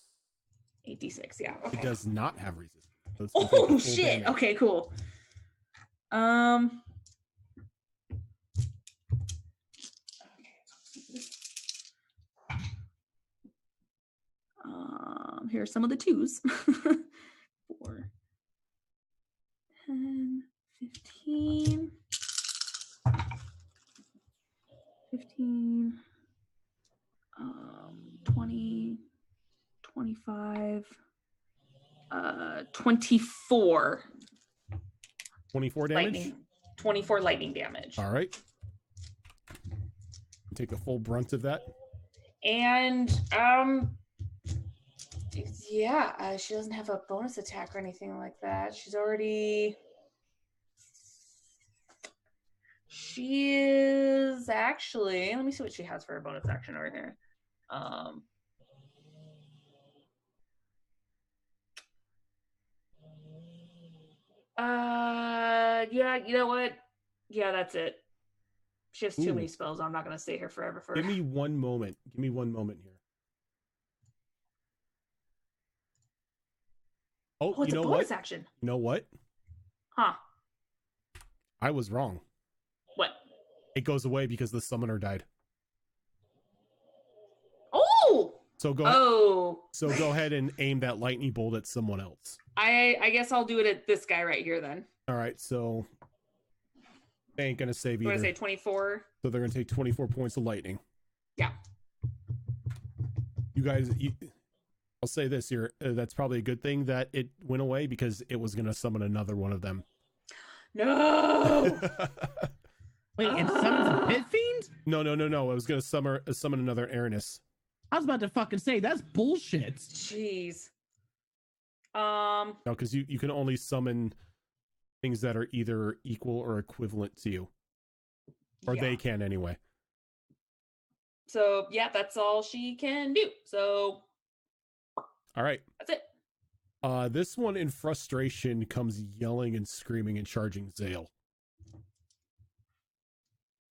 8d6, yeah. Okay. It does not have resistance. So it's gonna take the Oh full shit. damage. Okay, cool. Um. Here are some of the twos. 4, 10, 15, 15, 20, 25, 24 24 damage. lightning. 24 lightning damage. All right. Take the full brunt of that. And yeah, she doesn't have a bonus attack or anything like that. She is actually, let me see what she has for a bonus action over here. Yeah, you know what? Yeah, that's it. She has too many spells. I'm not going to stay here forever. Give me one moment. Give me one moment here. Oh, it's you know a bonus what? action. You know what? Huh. I was wrong. What? It goes away because the summoner died. Oh! So go So go ahead and aim that lightning bolt at someone else. I guess I'll do it at this guy right here then. All right, so they ain't gonna save I'm either. gonna say 24. So they're gonna take 24 points of lightning. Yeah. You guys, I'll say this here. That's probably a good thing that it went away because it was gonna summon another one of them. No. Wait, it summons a pit fiend? No. I was gonna summon another Aranis. I was about to fucking say that's bullshit. Jeez. No, because you can only summon things that are either equal or equivalent to you, or they can anyway. So yeah, that's all she can do. So All right. that's it. This one in frustration comes yelling and screaming and charging Zale.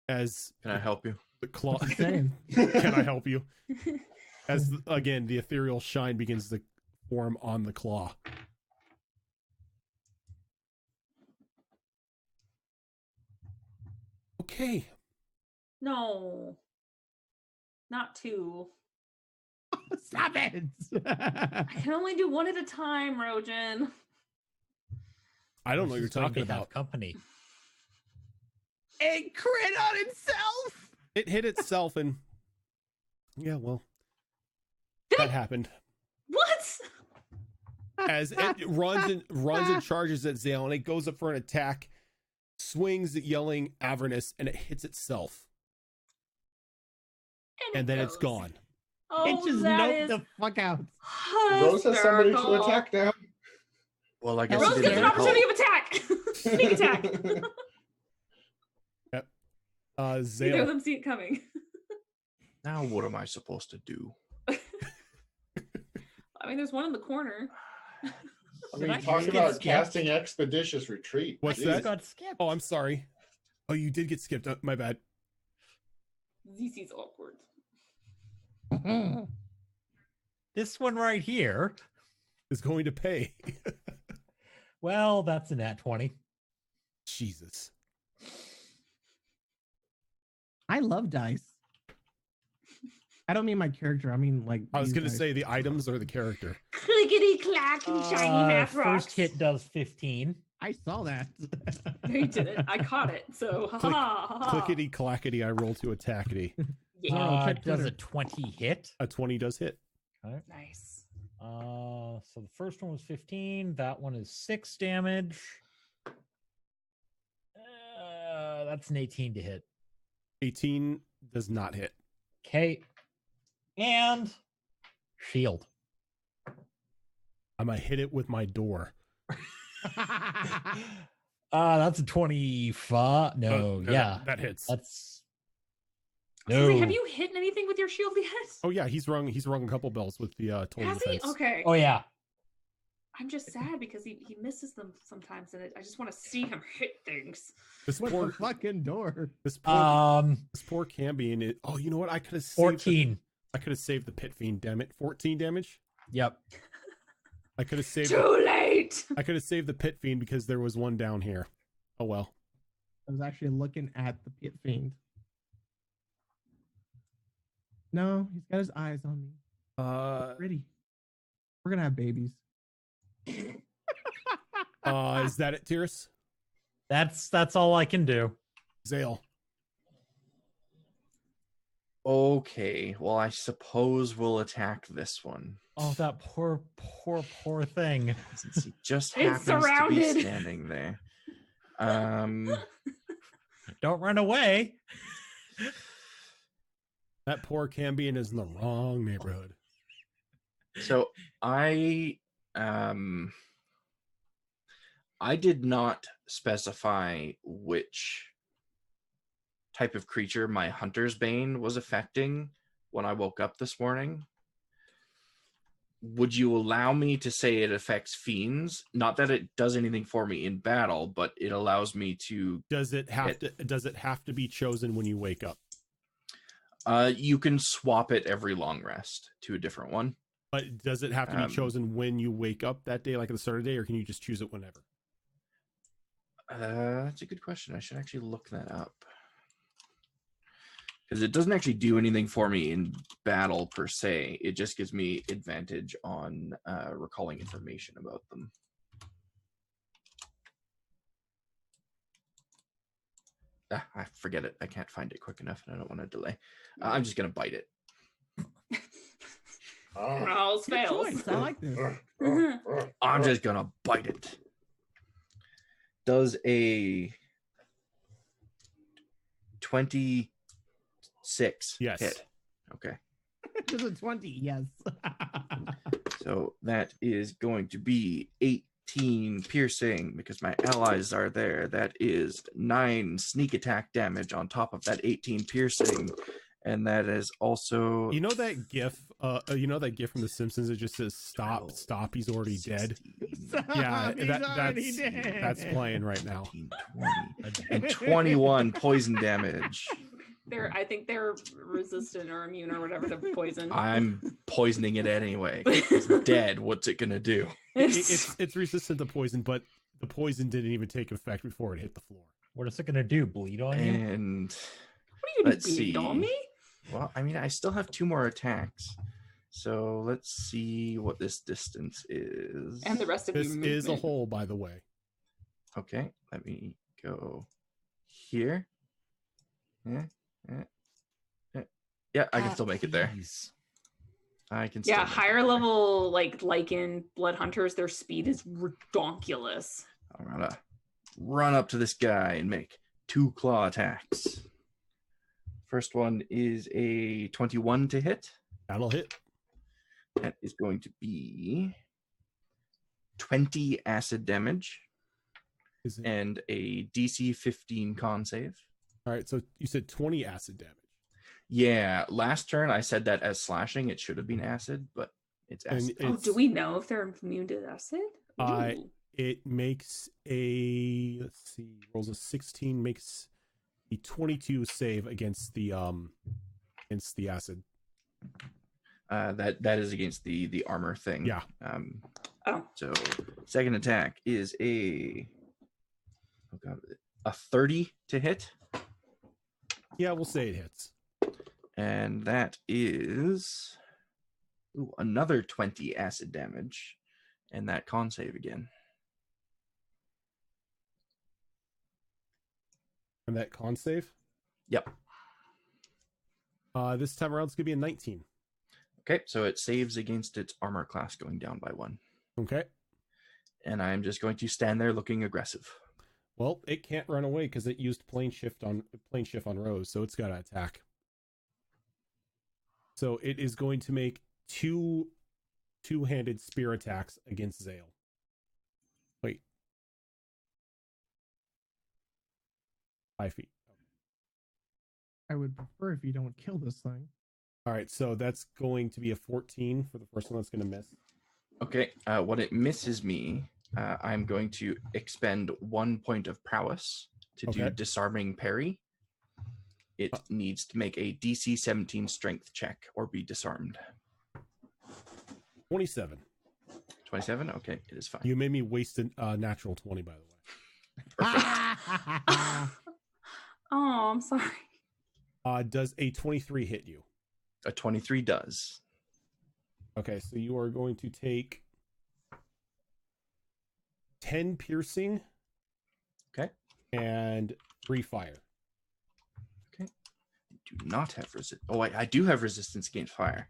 As Can I help you? the claw. Same. Can I help you? As again, the ethereal shine begins to form on the claw. Okay. No. Not 2. Stop it. I can only do 1 at a time, Rojan. I don't know what you're She's going talking to have about. company. It crit on itself. It hit itself and yeah, well, that happened. What? As it runs and charges at Zale, and it goes up for an attack, swings at yelling Avernus, and it hits itself. And then it's gone. Oh, It just that noped is the fuck out. Rose has somebody to hysterical. attack now. Well, I guess Rose it gets an didn't opportunity help. of attack. Sneak attack. Yep. Neither of Zale. them see it coming. Now what am I supposed to do? I mean, there's one in the corner. I Did mean, I talk just about get casting expeditious retreat. What's I that? just got skipped. Oh, I'm sorry. Oh, you did get skipped. My bad. ZC's awkward. This one right here. Is going to pay. Well, that's a nat 20. Jesus. I love dice. I don't mean my character. I mean like. I was these going to dice. say the items or the character. Clickety clack and shiny half rocks. First hit does 15. I saw that. No, you didn't. I caught it. So, ha ha ha. Clickety clackety, I roll to attackety. Yeah. check Does Twitter. a 20 hit? A 20 does hit. Nice. So the first one was 15. That one is 6 damage. That's an 18 to hit. 18 does not hit. Okay. And shield. I'm going to hit it with my door. That's a 25. No, yeah. That hits. That's So, no. have you hit anything with your shield yet? Oh yeah, he's rung a couple bells with the total Has he? defense. Okay. Oh yeah. I'm just sad because he misses them sometimes, and I just want to see him hit things. This What poor the fucking door? this poor Cambion. Oh, you know what? I could have saved 14. I could have saved the pit fiend. Damn it, 14 damage. Yep. I could have saved. Too late. I could have saved the pit fiend because there was one down here. Oh well. I was actually looking at the pit fiend. No, he's got his eyes on me. Pretty. We're gonna have babies. Is that it, Tyrus? That's all I can do. Zale. Okay, well, I suppose we'll attack this one. Oh, that poor thing. Since he just It's happens to be surrounded. standing there. Don't run away. That poor Cambion is in the wrong neighborhood. So I did not specify which type of creature my Hunter's Bane was affecting when I woke up this morning. Would you allow me to say it affects fiends? Not that it does anything for me in battle, but it allows me to. Does it have to be chosen when you wake up? You can swap it every long rest to a different one. But does it have to be chosen when you wake up that day, like at the start of the day, or can you just choose it whenever? That's a good question. I should actually look that up. Because it doesn't actually do anything for me in battle per se. It just gives me advantage on recalling information about them. I forget it. I can't find it quick enough, and I don't want to delay. I'm just going to bite it. Rolls Good fails. choice. I like this. I'm just going to bite it. Does a 26 Yes. hit? Okay. This is a 20, yes. So that is going to be 18 piercing because my allies are there. That is 9 sneak attack damage on top of that 18 piercing. And that is also You know that gif from The Simpsons that just says stop, stop, he's already dead? Yeah, He's already dead. that's playing right now. 19, 20, and 21 poison damage. I think they're resistant or immune or whatever to poison. I'm poisoning it anyway. It's dead. What's it gonna do? It's resistant to poison, but the poison didn't even take effect before it hit the floor. What is it gonna do? Bleed on you? And What are you let's doing? see. On me? Well, I mean, I still have 2 more attacks. So let's see what this distance is. And the rest of This you is a hole, by the way. Okay, let me go here. Yeah, I can still make it there. I can still Yeah, make it higher there. level like Lycan blood hunters, their speed is redonkulous. I'm gonna run up to this guy and make 2 claw attacks. First one is a 21 to hit. That'll hit. That is going to be 20 acid damage Is it? and a DC 15 con save. All right, so you said 20 acid damage. Yeah, last turn I said that as slashing. It should have been acid, but it's And acid. Oh, do we know if they're immune to acid? Ooh. It makes a, let's see, rolls a 16, makes a 22 save against the acid. That is against the armor thing. Yeah. Oh. So second attack is a 30 to hit, Yeah, we'll say it hits. and that is another 20 acid damage, and that con save again. And that con save? Yep. This time around it's gonna be a 19. Okay, so it saves against its armor class going down by 1. Okay. And I'm just going to stand there looking aggressive. Well, it can't run away because it used plane shift on Rose, so it's got to attack. So it is going to make 2 two-handed spear attacks against Zale. Wait. 5 feet. I would prefer if you don't kill this thing. All right, so that's going to be a 14 for the first one. That's going to miss. Okay, when it misses me, I'm going to expend 1 point of prowess to do Okay. disarming parry. It needs to make a DC 17 strength check or be disarmed. 27. 27? Okay, it is fine. You made me waste a natural 20, by the way. Oh, I'm sorry. Does a 23 hit you? A 23 does. Okay, so you are going to take 10 piercing. Okay. And 3 fire. Okay. I do not have resist. Oh, I do have resistance against fire.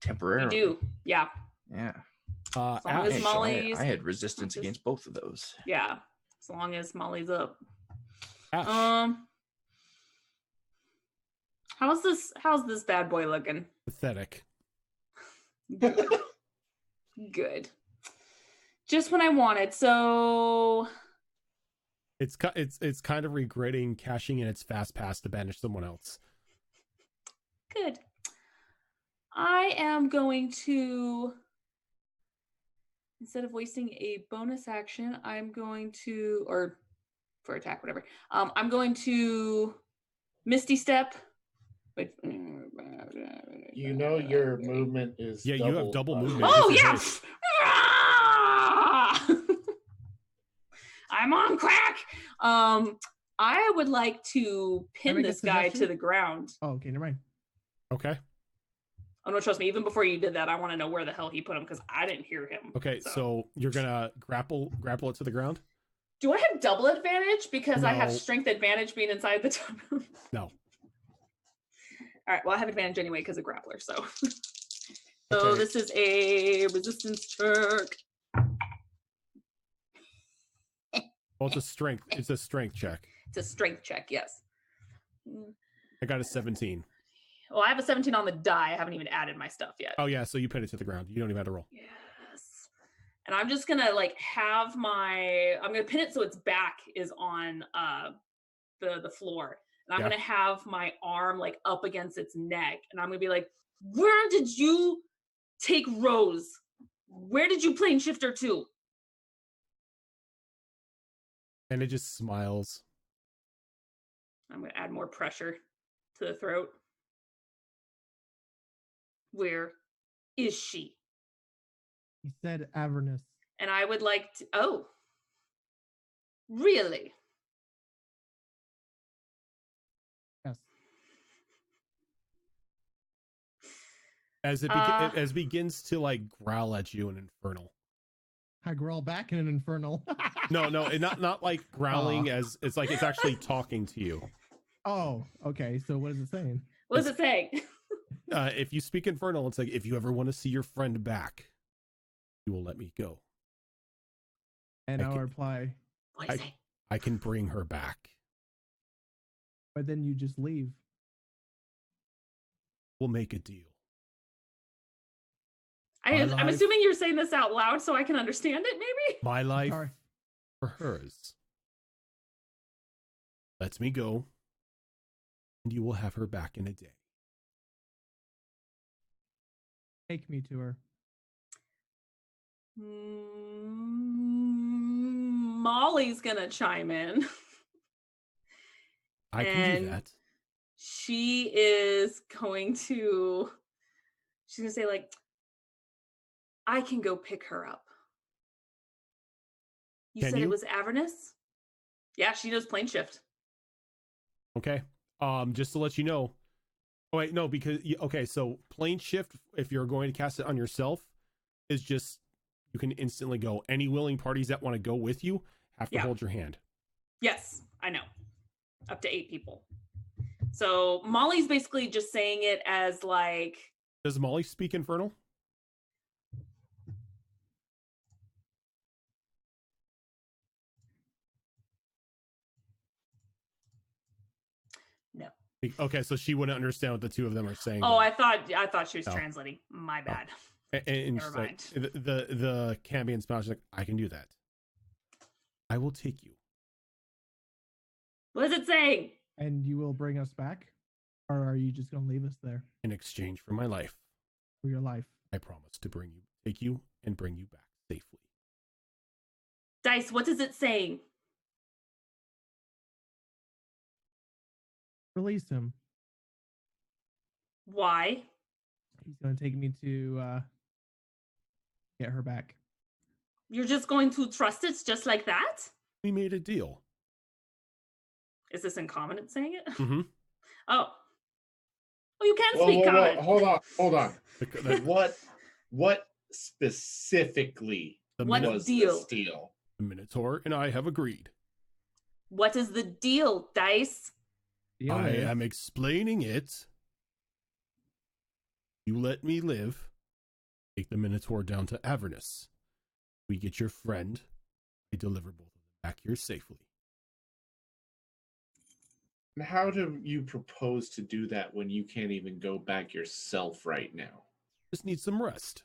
Temporarily. You do. Yeah. Yeah. As long Ash, as Molly's. I had resistance against both of those. Yeah. As long as Molly's up. Ash. How's this bad boy looking? Pathetic. Good. Good. Just when I wanted. So It's kind of regretting cashing in its fast pass to banish someone else. good. I am going to, instead of wasting a bonus action, I'm going to, or for attack, whatever. I'm going to Misty Step. Wait. You know your movement is Yeah, you have double movement. Oh This is yeah. it. Ah! I'm on crack. I would like to Can I pin make a this guy to suggestion? the ground. Oh, okay, never mind. Okay. Oh no, trust me. Even before you did that, I want to know where the hell he put him because I didn't hear him. Okay, so you're gonna grapple it to the ground? Do I have double advantage because I have No. strength advantage being inside the tub? No. All right. Well, I have advantage anyway because of grappler. So, so Okay. this is a resistance check. Well, it's a strength check. It's a strength check. Yes. I got a 17. Well, I have a 17 on the die. I haven't even added my stuff yet. Oh yeah, so you pin it to the ground. You don't even have to roll. Yes. And I'm just gonna like have I'm gonna pin it so its back is on the floor. And I'm Yeah. gonna have my arm like up against its neck. And I'm gonna be like, where did you take Rose? Where did you plane shifter to? And it just smiles. I'm gonna add more pressure to the throat. Where is she? He said Avernus. And I would like to. Oh, really? Yes. As it begins to like growl at you in infernal. I growl back in an infernal. No, not like growling Aw. as it's like it's actually talking to you. Oh, okay. So what is it saying? What is it saying? If you speak infernal, it's like, if you ever want to see your friend back, you will let me go. And I'll Okay. reply, What is it? I can bring her back. but then you just leave. We'll make a deal. I'm life- assuming you're saying this out loud so I can understand it, maybe? My life Sorry. for hers. Let me go, and you will have her back in a day. Take me to her. Molly's gonna chime in. I can And- do that. She is going to. She's gonna say like, I can go pick her up. You Can said you? it was Avernus? Yeah, she does plane shift. Okay. Just to let you know. Oh wait, no, because okay, so plane shift, if you're going to cast it on yourself, is just you can instantly go. Any willing parties that want to go with you have to Yeah. hold your hand. Yes, I know. Up to 8 people. So Molly's basically just saying it as like, Does Molly speak infernal? no. Okay, so she wouldn't understand what the two of them are saying. Oh, then. I thought she was No. translating. My bad. And Never she's like, mind. the Cambion spouse is like, I can do that. I will take you. What is it saying? And you will bring us back? Or are you just going to leave us there In exchange for my life, for your life? I promise to take you and bring you back safely. Dice, what is it saying? Release him. Why? He's going to take me to get her back. You're just going to trust it just like that? We made a deal. Is this in common at saying it? Mm-hmm. Oh. Oh, you can Whoa, speak whoa, whoa, common. hold on. The What specifically What was deal? this deal? Minotaur and I have agreed. What is the deal, Dice? Deal I is- am explaining it. You let me live. Take the Minotaur down to Avernus. We get your friend. I deliver both of them back here safely. And how do you propose to do that when you can't even go back yourself right now? Just need some rest.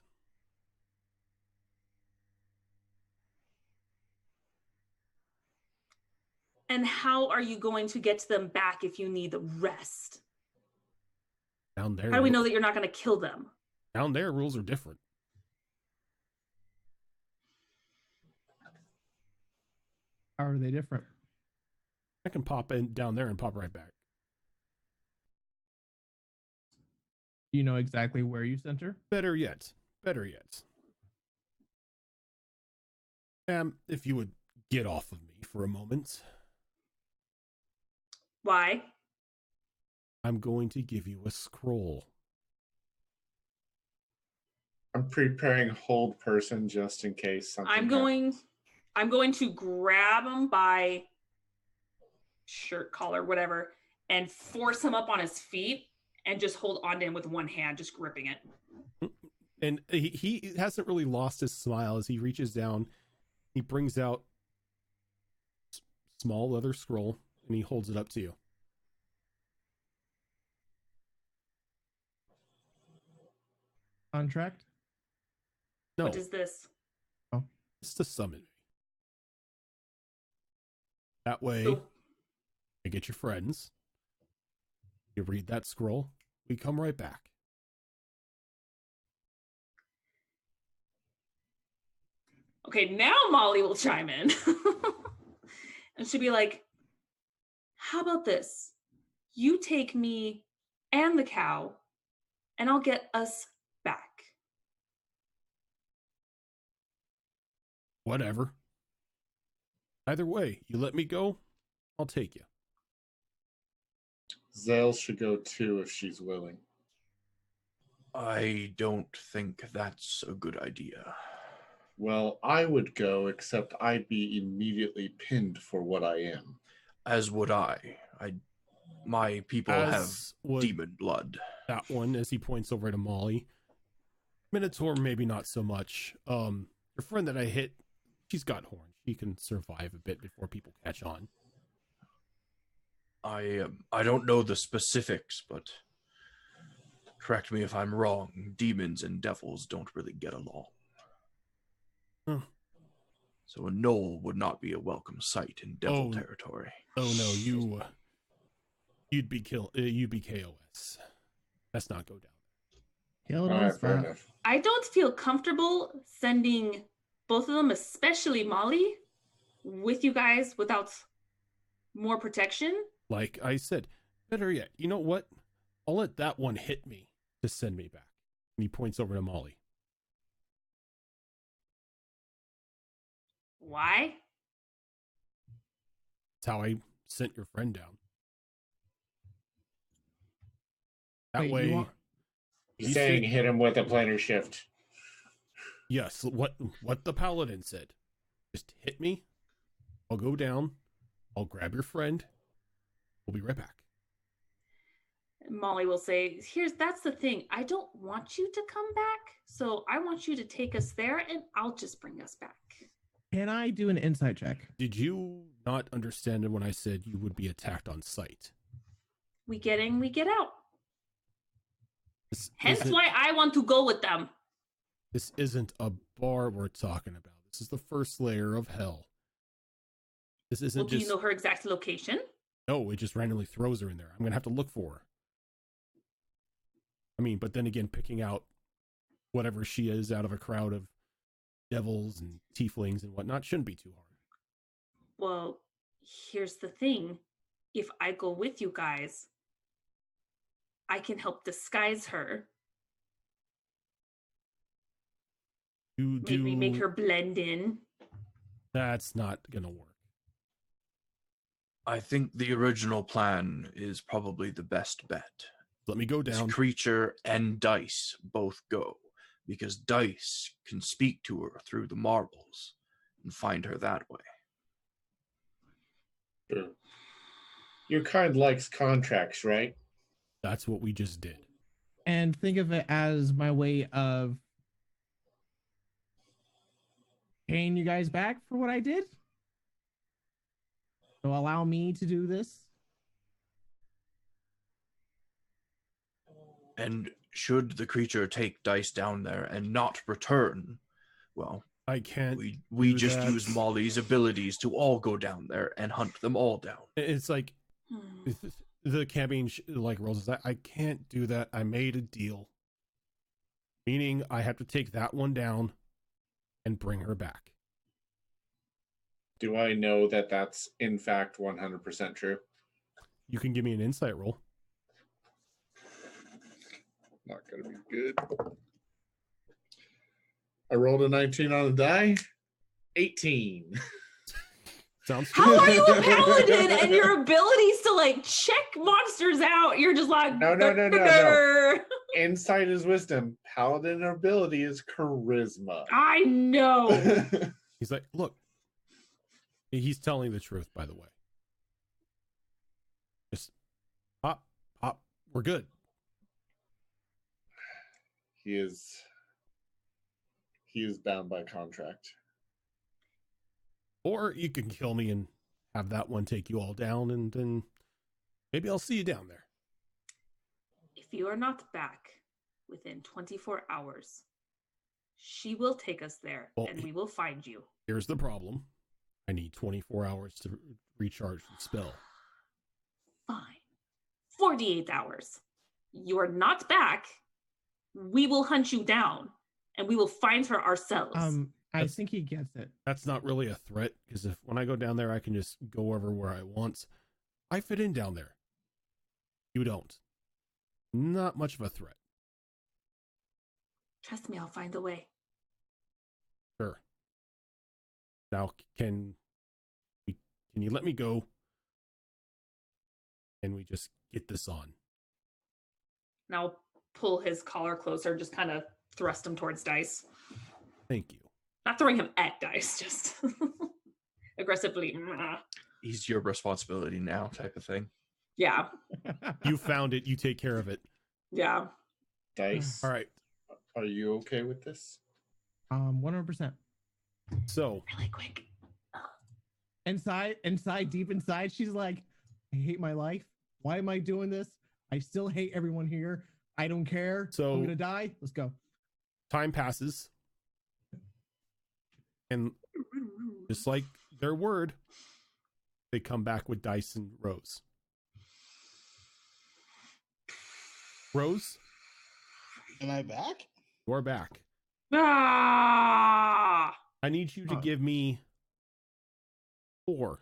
And how are you going to get them back if you need rest? Down there. How do we know that you're not going to kill them? Down there, rules are different. How are they different? I can pop in down there and pop right back. Do you know exactly where you sent her? Better yet. Better yet. If you would get off of me for a moment, Why? I'm going to give you a scroll. I'm preparing hold person just in case something. I'm going to grab him by shirt collar, whatever, and force him up on his feet and just hold on to him with one hand, just gripping it. And he hasn't really lost his smile as he reaches down. He brings out small leather scroll and he holds it up to you. Contract? No, What is this? it's to summon me. That way, So, I get your friends. You read that scroll, we come right back. okay, now Molly will chime in. And she'll be like, how about this? You take me and the cow, and I'll get us back. Whatever. Either way, you let me go, I'll take you. Zale should go too if she's willing. I don't think that's a good idea. Well, I would go, except I'd be immediately pinned for what I am. As would I. My people have As would demon blood. that one, as he points over to Molly. Minotaur, maybe not so much. Your friend that I hit, she's got horns. She can survive a bit before people catch on. I don't know the specifics, but correct me if I'm wrong. Demons and devils don't really get along. Huh. So a knoll would not be a welcome sight in devil Oh. territory. Oh no, you'd be KOS. Let's not go down. Kill All right, us fair back. enough. I don't feel comfortable sending both of them, especially Molly, with you guys without more protection. Like I said, better yet, you know what? I'll let that one hit me to send me back. And he points over to Molly. Why? That's how I sent your friend down. That Wait, you way, want- He's saying hit him with a planar shift. yes, what the paladin said. Just hit me. I'll go down. I'll grab your friend. We'll be right back. Molly will say, that's the thing. I don't want you to come back. So I want you to take us there and I'll just bring us back. Can I do an insight check? Did you not understand when I said you would be attacked on sight? We get in, we get out. This Hence isn't- why I want to go with them. This isn't a bar we're talking about. This is the first layer of hell. This isn't Well, do just... you know her exact location? No, it just randomly throws her in there. I'm going to have to look for her. I mean, but then again, picking out whatever she is out of a crowd of devils and tieflings and whatnot shouldn't be too hard. Well, here's the thing. If I go with you guys, I can help disguise her. You do... Maybe make her blend in. That's not going to work. I think the original plan is probably the best bet. Let me go This down. creature and Dice both go, because Dice can speak to her through the marbles and find her that way. Sure. Your kind likes contracts, right? That's what we just did. And think of it as my way of paying you guys back for what I did. So allow me to do this. And should the creature take Dice down there and not return, well, I can't. we do just that. use Molly's abilities to all go down there and hunt them all down. It's like the campaign like rolls is that I can't do that. I made a deal, meaning I have to take that one down and bring her back. Do I know that that's in fact 100% true? You can give me an insight roll. Not gonna be good. I rolled a 19 on the die. 18. Sounds How are you a paladin and your abilities to like check monsters out? You're just like No. Insight is wisdom. Paladin ability is charisma. I know. He's like, look. He's telling the truth, by the way. Just pop. We're good. He is bound by contract. Or you can kill me and have that one take you all down, and then maybe I'll see you down there. If you are not back within 24 hours, she will take us there, Well, and we will find you. Here's the problem. I need 24 hours to recharge the spell. Fine. 48 hours. You are not back. We will hunt you down, and we will find her ourselves. I think he gets it. That's not really a threat, because if when I go down there, I can just go where I want. I fit in down there. You don't. Not much of a threat. Trust me, I'll find a way. Sure. Now, can you let me go? And we just get this on. Now pull his collar closer, just kind of thrust him towards Dice. Thank you. Not throwing him at Dice, just aggressively. He's your responsibility now, type of thing. Yeah. You found it. You take care of it. Yeah. Dice. All right. Are you okay with this? 100%. So Really quick. Deep inside, she's like, I hate my life. Why am I doing this? I still hate everyone here. I don't care. So- I'm gonna die. Let's go. time passes. And just like their word, they come back with Dice and Rose. Rose, Am I back? you're back. Ah! I need you to give me 4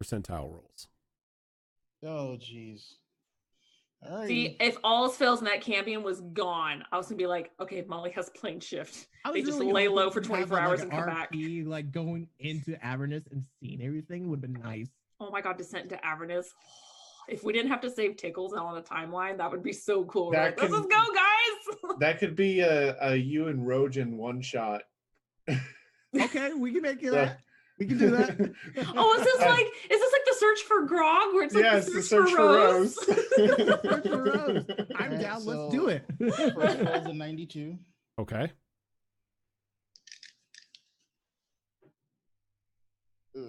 percentile rolls. Oh, jeez. All right. See, if all else fails and that campion was gone, I was gonna be like, okay, Molly has plane shift. I They was just really lay hoping low for to 24 have, hours like, and come back. RP, like going into Avernus and seeing everything would have been nice. Oh my god, descent into Avernus. If we didn't have to save Tickles now on a timeline, that would be so cool. We're That like, let's can- just go, guys. That could be a you and Rojan one shot. Okay, we can make it that. We can do that. Oh, is this like the search for Grog, where it's like Yes, the search for Rose? Search for Rose. I'm Alright, down. so- Let's do it. First roll is a 92. Okay. Ugh.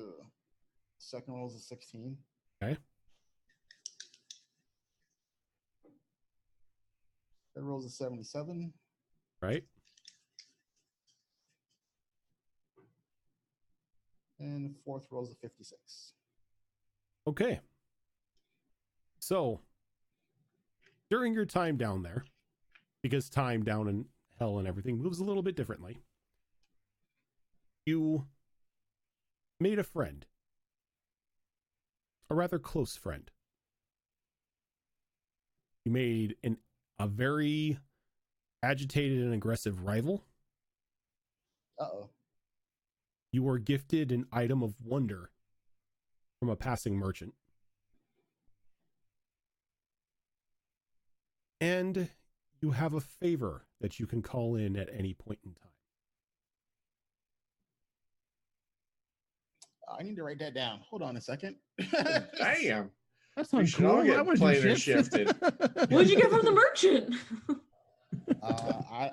Second roll is a 16. Okay. Third roll is a 77. Right. And the fourth roll is a 56. Okay. So, during your time down there, because time down in hell and everything moves a little bit differently, you made a friend. A rather close friend. You made a very agitated and aggressive rival. Uh-oh. You were gifted an item of wonder from a passing merchant. And you have a favor that you can call in at any point in time. I need to write that down. Hold on a second. Damn. That We sounds should cool. all get I want to do planar shifts. shifted. What'd you get from the merchant?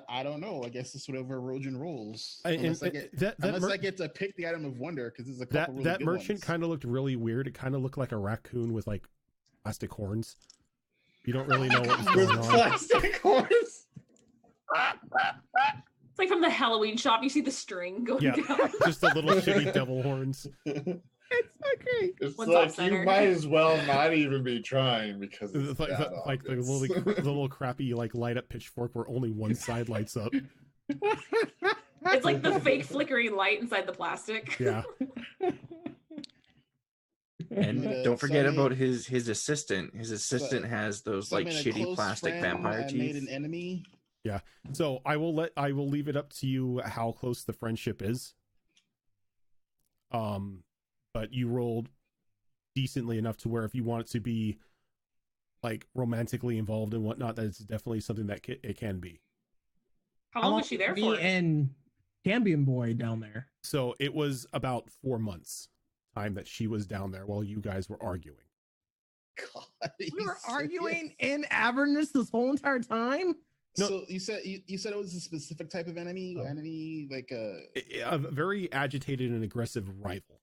I don't know. I guess it's whatever Rojan rolls. And Unless I get that I get to pick the item of wonder, because there's a couple really that good merchant ones. kind of looked really weird. It kind of looked like a raccoon with like plastic horns. You don't really know what was With going on. plastic horns. It's like from the Halloween shop. You see the string going Yeah, down. just the little shitty devil horns. It's okay. It's One's like off-center. you might as well not even be trying because it's It's like that like the obvious. little crappy like light up pitchfork where only one side lights up. It's like the fake flickering light inside the plastic. Yeah. And Made a- don't so forget I made- about his assistant. His assistant has those So I like made a shitty close plastic friend, vampire I made teeth. an enemy. So I will leave it up to you how close the friendship is. But you rolled decently enough to where if you want it to be like romantically involved and whatnot, that it's definitely something that it can be. How long was she there me for? and Cambion Boy down there. So it was about 4 months time that she was down there while you guys were arguing. God, We you were serious? arguing in Avernus this whole entire time. No. So you said it was a specific type of enemy? Oh. Enemy like A very agitated and aggressive rival.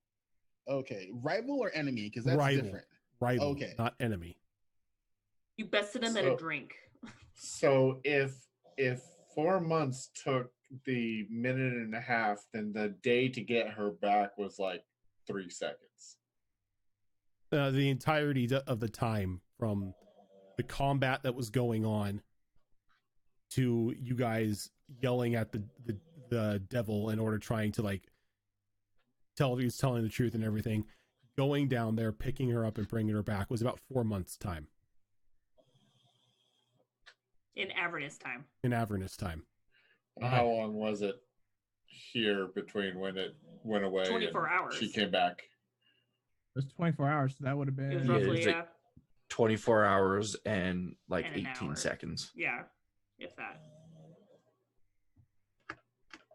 okay, rival or enemy? Because that's Rival. different. Rival, Okay. not enemy. You bested him at So- a drink. So if 4 months took the minute and a half, then the day to get her back was like 3 seconds. The entirety of the time from the combat that was going on to you guys yelling at the devil in order trying to like tell if he was telling the truth and everything, going down there, picking her up and bringing her back was about 4 months time In Avernus time. in Avernus time. And how long was it here between when it went away 24 and hours. she came back? It was 24 hours, so that would have It was been. Yeah, roughly, it's like 24 hours and like And an 18 hour. seconds. yeah, if that.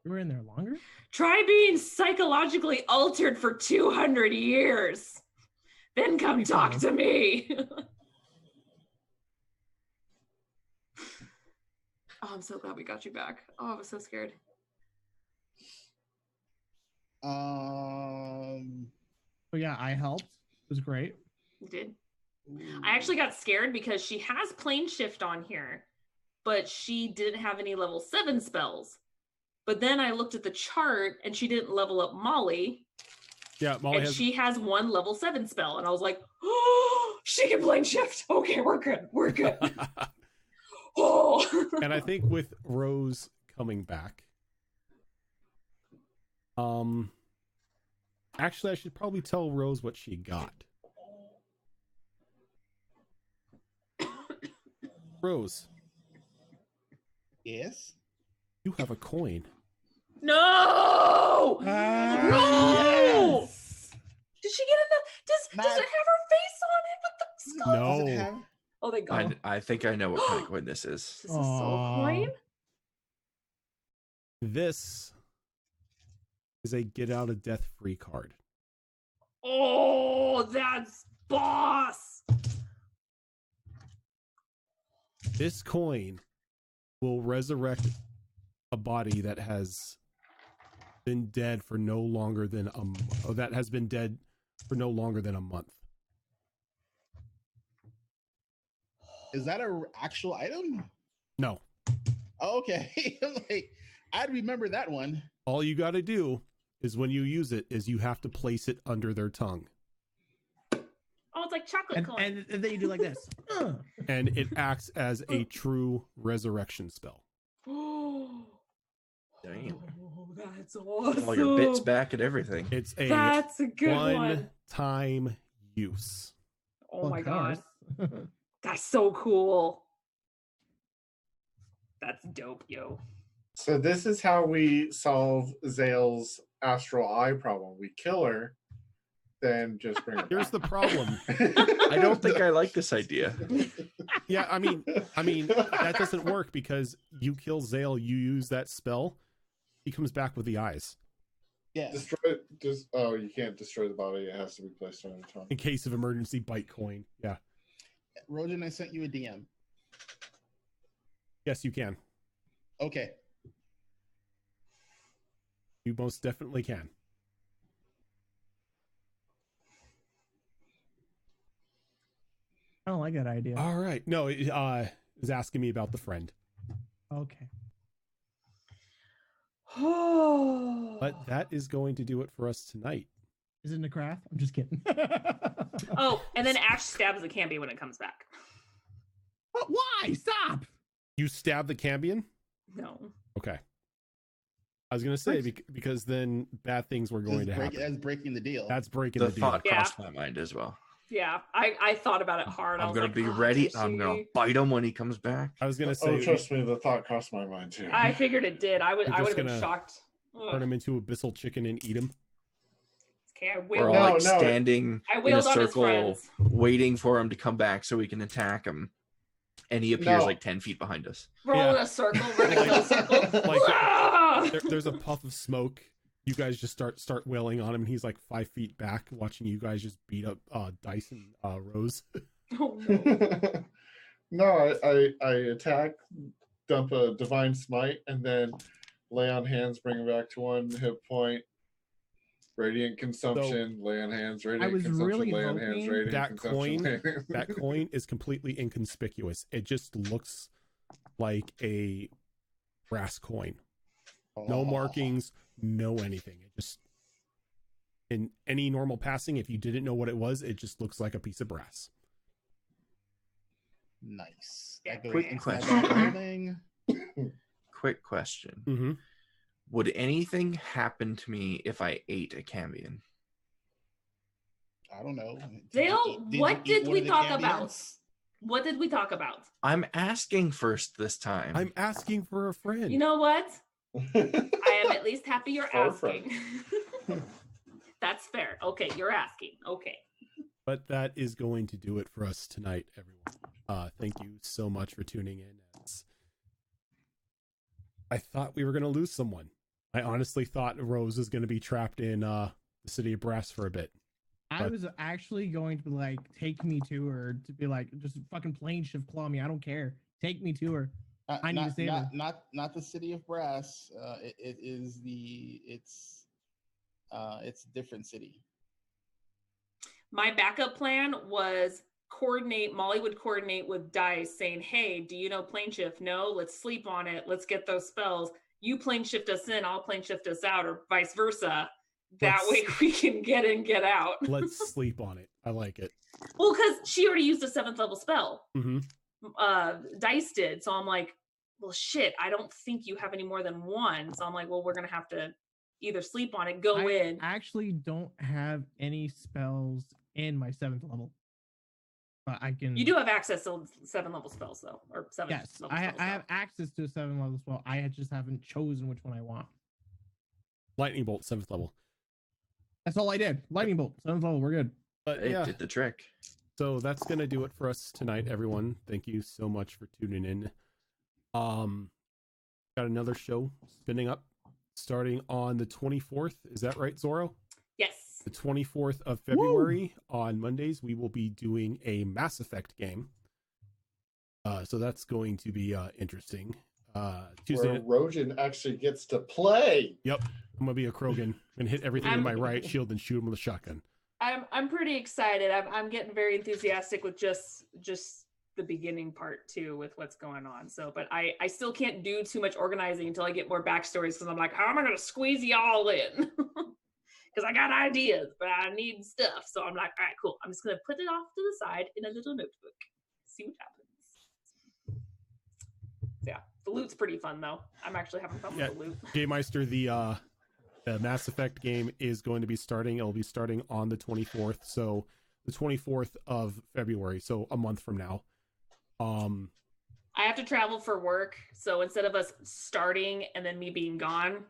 You were in there longer? Try being psychologically altered for 200 years. Then come talk to me. Oh, I'm so glad we got you back. Oh, I was so scared. But yeah, I helped. It was great. You did. I actually got scared because she has plane shift on here, but she didn't have any level 7 spells. But then I looked at the chart and she didn't level up Molly, Yeah, Molly and has she has 1 level 7 spell. And I was like, oh, she can plane shift. Okay, we're good. We're good. Oh. and I think with Rose coming back, actually I should probably tell Rose what she got. Rose, Yes. you have a coin. No! No! Yes! Did she get enough? Does it Matt- have her face on it with the skull? No. Does it have- Oh, thank God. I think I know what kind of coin this is. This is so Aw. coin. This is a get out of death free card. Oh, that's boss. This coin will resurrect a body that has been dead for no longer than that has been dead for no longer than a month. Is that a actual item? No. Oh, okay. Like, I'd remember that one. All you got to do is when you use it is you have to place it under their tongue, Oh, it's like chocolate And, coin. and then you do like this. and it acts as a true resurrection spell. Oh, Damn. that's awesome. All your bits back and everything. It's a That's a good one. one-time use. Oh my Of God. course. That's so cool. That's dope, yo. So this is how we solve Zale's astral eye problem. We kill her, then just bring it Here's the back. problem. I don't think I like this idea. Yeah, I mean that doesn't work because you kill Zale, you use that spell, he comes back with the eyes. Yeah. Destroy. Just you can't destroy the body. It has to be placed on the tongue. In case of emergency, bite coin. Yeah. Rojan, I sent you a DM. Yes, you can. Okay. You most definitely can. I don't like that idea. All right. No, it is asking me about the friend. Okay. But that is going to do it for us tonight. Is it Necrath? I'm just kidding. Oh, and then Ash stabs the Cambi when it comes back. But why? Stop! You stab the Cambion? No. Okay. I was going to say, because then bad things were going to happen. That's breaking the deal. That's breaking The the deal. thought crossed my mind as well. Yeah, I thought about it hard. I I'm was gonna like, be oh, ready. does I'm gonna she? bite him when he comes back. I was going to Oh, say, trust me, the thought crossed my mind too. I figured it did. I would You're have just been gonna shocked. turn him into abyssal chicken and eat him. Okay, I We're wailed, all No, like no. standing I in a wailed on his circle, friends. waiting for him to come back so we can attack him. And he appears No. like 10 feet behind us. We're all in Yeah. a circle, running in a circle. Like, Ah! there's a puff of smoke. You guys just start wailing on him, and he's like 5 feet back, watching you guys just beat up Dice and Rose. Oh, no. No, I attack, dump a divine smite, and then lay on hands, bring him back to 1 hit point. Radiant consumption, lay on hands, radiant was consumption, really lay on hands, hoping radiant that consumption. coin- That coin is completely inconspicuous. It just looks like a brass coin. No markings, no anything. It just, in any normal passing, if you didn't know what it was, it just looks like a piece of brass. Nice. Yeah. That goes Quick inside question. the building. Quick question. Mm-hmm. Would anything happen to me if I ate a Cambion? I don't know. Dale, what did one we of the talk Cambions? about? What did we talk about? I'm asking first this time. I'm asking for a friend. You know what? I am at least happy you're For a friend. asking. That's fair. Okay, you're asking. Okay. But that is going to do it for us tonight, everyone. Thank you so much for tuning in. I thought we were going to lose someone. I honestly thought Rose was going to be trapped in the city of Brass for a bit. I was actually going to like take me to her to be like, just fucking plane shift claw me. I don't care. Take me to her. I need to save her. Not the city of Brass. It's a different city. My backup plan was Molly would coordinate with Dice saying, hey, do you know plane shift? No, let's sleep on it. Let's get those spells. You plane shift us in, I'll plane shift us out, or vice versa. That way we can get in, get out. Let's sleep on it. I like it. Well, because she already used a 7th level spell. Mm-hmm. Dice did. So I'm like, well, shit, I don't think you have any more than one. So I'm like, well, we're going to have to either sleep on it, go in. I actually don't have any spells in my 7th level. But I can. You do have access to 7 level spells, though, or 7 Yes, level I spells. have access to a 7 level spell. I just haven't chosen which one I want. Lightning Bolt, 7th level. That's all I did. Lightning bolt, 7th level. We're good. But It yeah, did the trick. so that's going to do it for us tonight, everyone. Thank you so much for tuning in. Got another show spinning up starting on the 24th. Is that right, Zorro? Yes. The 24th of February on Mondays, we will be doing a Mass Effect game. So that's going to be interesting. Tuesday. Where Rojan actually gets to play. Yep. I'm gonna be a Krogan and hit everything in my right shield and shoot him with a shotgun. I'm pretty excited. I'm getting very enthusiastic with just the beginning part too, with what's going on. So, but I still can't do too much organizing until I get more backstories, because I'm like, how am I going to squeeze y'all in? Because I got ideas, but I need stuff. So I'm like, all right, cool. I'm just going to put it off to the side in a little notebook. See what happens. So, yeah, the loot's pretty fun though. I'm actually having fun with the loot. Gaymeister, the Mass Effect game is going to be starting. It'll be starting on the 24th. So the 24th of February. So a month from now. I have to travel for work. So instead of us starting and then me being gone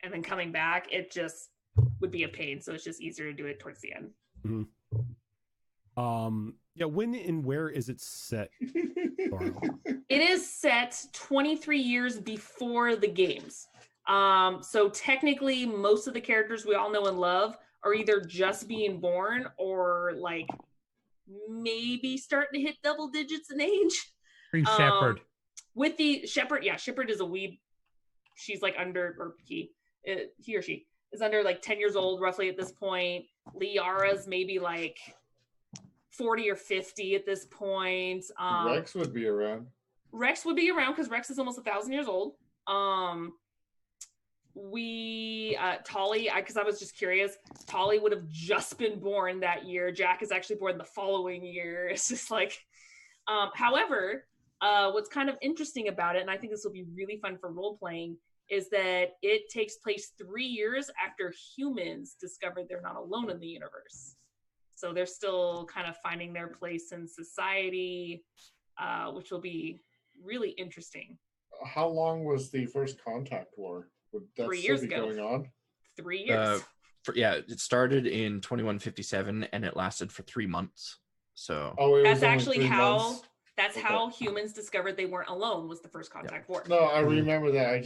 and then coming back, it just would be a pain. So it's just easier to do it towards the end. Yeah, when and where is it set? Carl? It is set 23 years before the games. So technically, most of the characters we all know and love are either just being born or like maybe starting to hit double digits in age. Free Shepherd. With the Shepherd, yeah, Shepherd is a weeb. She's like under, or he or she is under like 10 years old roughly at this point. Liara's maybe like 40 or 50 at this point. Rex would be around. Rex would be around because Rex is almost 1,000 years old. Tolly, because I was just curious, Tolly would have just been born that year. Jack is actually born the following year. It's just like, however, what's kind of interesting about it, and I think this will be really fun for role playing, is that it takes place 3 years after humans discovered they're not alone in the universe. So they're still kind of finding their place in society, which will be really interesting. How long was the first contact war? Would that 3 still years be ago. going on? 3 years. It started in 2157 and it lasted for 3 months. So Oh, it That's was only actually 3 how months? that's Okay. how humans discovered they weren't alone, was the first contact war. No, I remember that.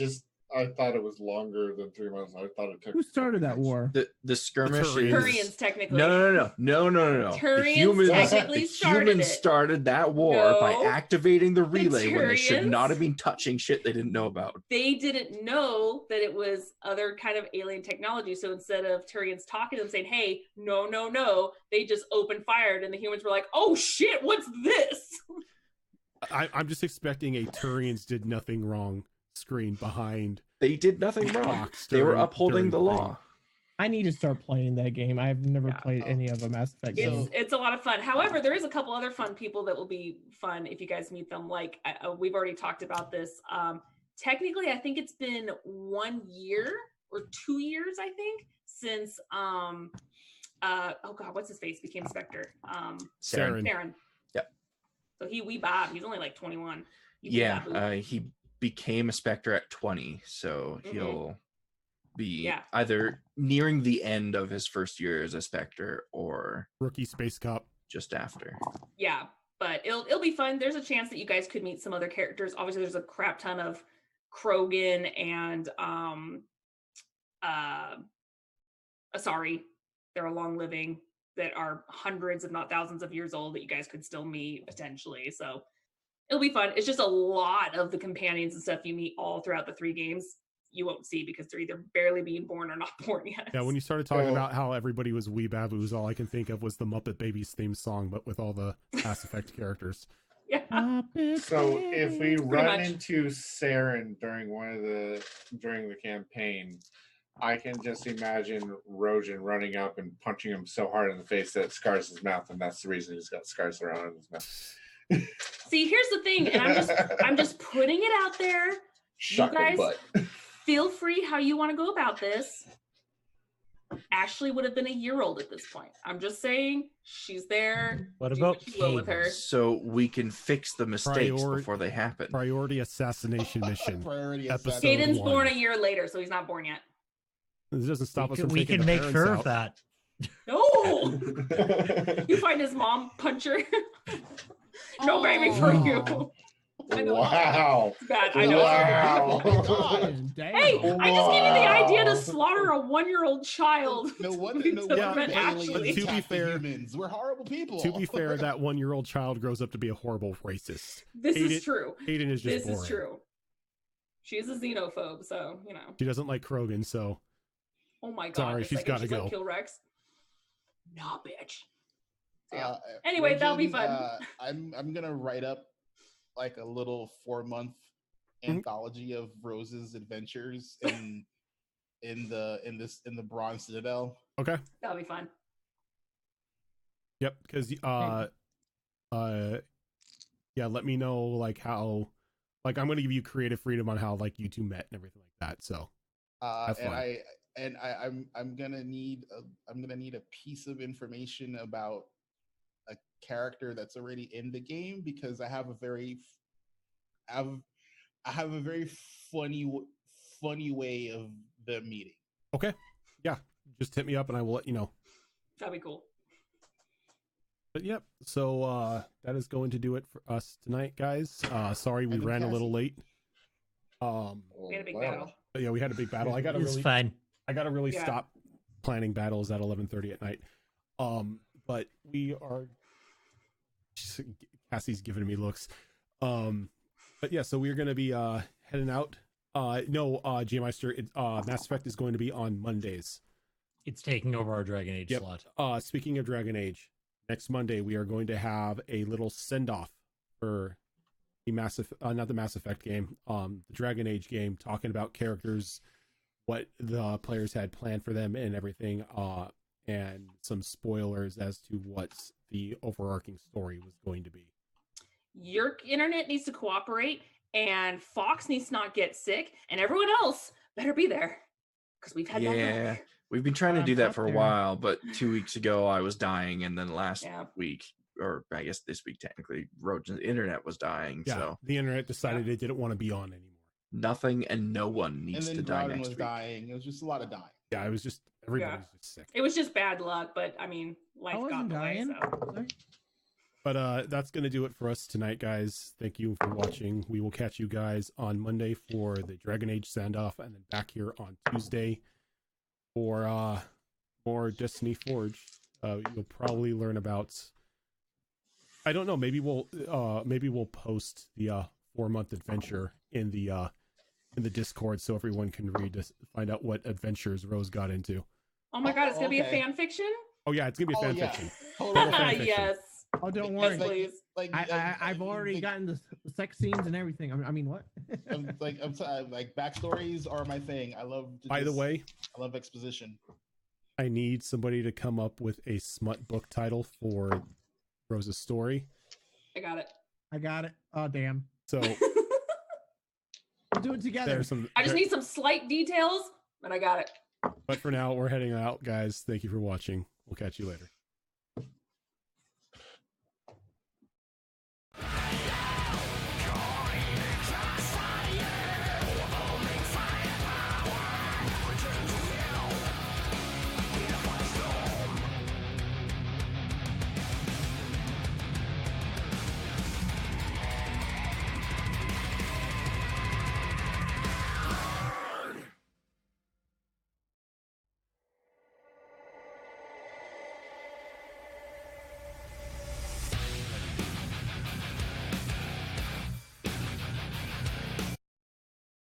I thought it was longer than 3 months. I thought it took. Who started that war? the skirmish Turians. is Turians technically. no. Turians technically started it. started that war by No. activating the relay when they should Turians- not have been touching shit they didn't know about. They didn't know that it was other kind of alien technology. So instead of Turians talking to them saying, hey, no, they just opened fired and the humans were like, oh shit, what's this? I'm just expecting a Turians did nothing wrong screen behind. They did nothing wrong. Box They were during- upholding the during law. I need to start playing that game. I've never Yeah. played any of the Mass Effect games. It's a lot of fun. However, there is a couple other fun people that will be fun if you guys meet them. Like we've already talked about this. Technically, I think it's been 1 year or 2 years, I think, since oh god, what's his face became Spectre. Saren. Saren. Yep. So Wee Bob, he's only like 21. He became a Spectre at 20, so he'll be either nearing the end of his first year as a Spectre or Rookie Space Cop. just after. Yeah, but it'll be fun. There's a chance that you guys could meet some other characters. Obviously, there's a crap ton of Krogan and Asari. They're a long living that are hundreds, if not thousands of years old that you guys could still meet potentially. So it'll be fun. It's just a lot of the companions and stuff you meet all throughout the 3 games you won't see because they're either barely being born or not born yet. Yeah, when you started talking about how everybody was Wee Baboos, all I can think of was the Muppet Babies theme song, but with all the Mass Effect characters. Yeah. So if we Pretty run much. into Saren during during the campaign, I can just imagine Rojan running up and punching him so hard in the face that it scars his mouth, and that's the reason he's got scars around his mouth. See, here's the thing, and I'm just putting it out there. Shut you guys butt. feel free how you want to go about this. Ashley would have been a year old at this point. I'm just saying, she's there. What Do about you will with her. So we can fix the mistakes Priori- before they happen. Priority assassination mission. Priority Episode assassination. Caden's 1. born a year later, so he's not born yet. This doesn't stop us from We taking can the make parents sure out. of that. No! You find his mom, punch her. No baby for you. I know. Wow. It's bad. I know. Wow. Damn. Hey, I just gave you the idea to slaughter a 1-year-old child. No wonder Yeah, aliens to be attack the fair- humans. We're horrible people. To be fair, that 1-year-old child grows up to be a horrible racist. This Hayden- is true. Hayden is just This boring. is true. She's a xenophobe, so you know. She doesn't like Krogan, so Oh my god! Sorry, the she's second gotta like, go. kill Rex. Nah, bitch. Uh, Anyway, that'll be Rojan, fun. I'm gonna write up like a little 4-month anthology of Rose's adventures in the Bronze Citadel. okay. That'll be fun. Yep, because yeah, let me know like how, like I'm gonna give you creative freedom on how like you two met and everything like that. So have fun. I'm gonna need a piece of information about a character that's already in the game because I have a very funny way of the meeting. Okay, yeah, just hit me up and I will let you know. That'd be cool. But yep, so that is going to do it for us tonight, guys. Sorry we And ran a little Cassie. late. We had a big Wow. battle. But yeah, we had a big battle. I gotta It's really fine. Yeah. stop planning battles at 11:30 at night. But we are. Cassie's giving me looks. But yeah, so we're gonna be heading out. No, G-Meister, Mass Effect is going to be on Mondays. It's taking over our Dragon Age Yep. slot. Speaking of Dragon Age, next Monday we are going to have a little send-off for the not the Mass Effect game, the Dragon Age game, talking about characters, what the players had planned for them and everything, and some spoilers as to what the overarching story was going to be. Your internet needs to cooperate, and Fox needs to not get sick, and everyone else better be there because we've had bad Yeah, luck. we've been trying to I'm do that up for a there. while, but 2 weeks ago I was dying, and then last Yeah. week, or I guess this week technically, Rojan's internet was dying. Yeah, So the internet decided it didn't want to be on anymore. nothing and no one And needs then to die Groudon next was week. dying. It was just a lot of dying. Yeah, it was just everybody's just sick. It was just bad luck, but I mean, life I got wasn't in the way. dying. So. Sorry. But that's going to do it for us tonight, guys. Thank you for watching. We will catch you guys on Monday for the Dragon Age send-off, and then back here on Tuesday for more Destiny Forge. You'll probably learn about, I don't know, maybe we'll post the 4-month adventure in the Discord so everyone can read to find out what adventures Rose got into. Oh my god, it's gonna be a okay. fan fiction? Oh yeah, it's gonna be a fan yeah. fiction. Totally. fan fiction. Yes. Oh, don't Yes, worry. please. Like, I've already gotten the sex scenes and everything. I mean, what? I'm sorry, like backstories are my thing. I love. By the way, I love exposition. I need somebody to come up with a smut book title for Rose's story. I got it. I got it. Oh, damn. So We'll do it together. there's some. I just need some slight details, but I got it. But for now, we're heading out, guys. Thank you for watching. We'll catch you later.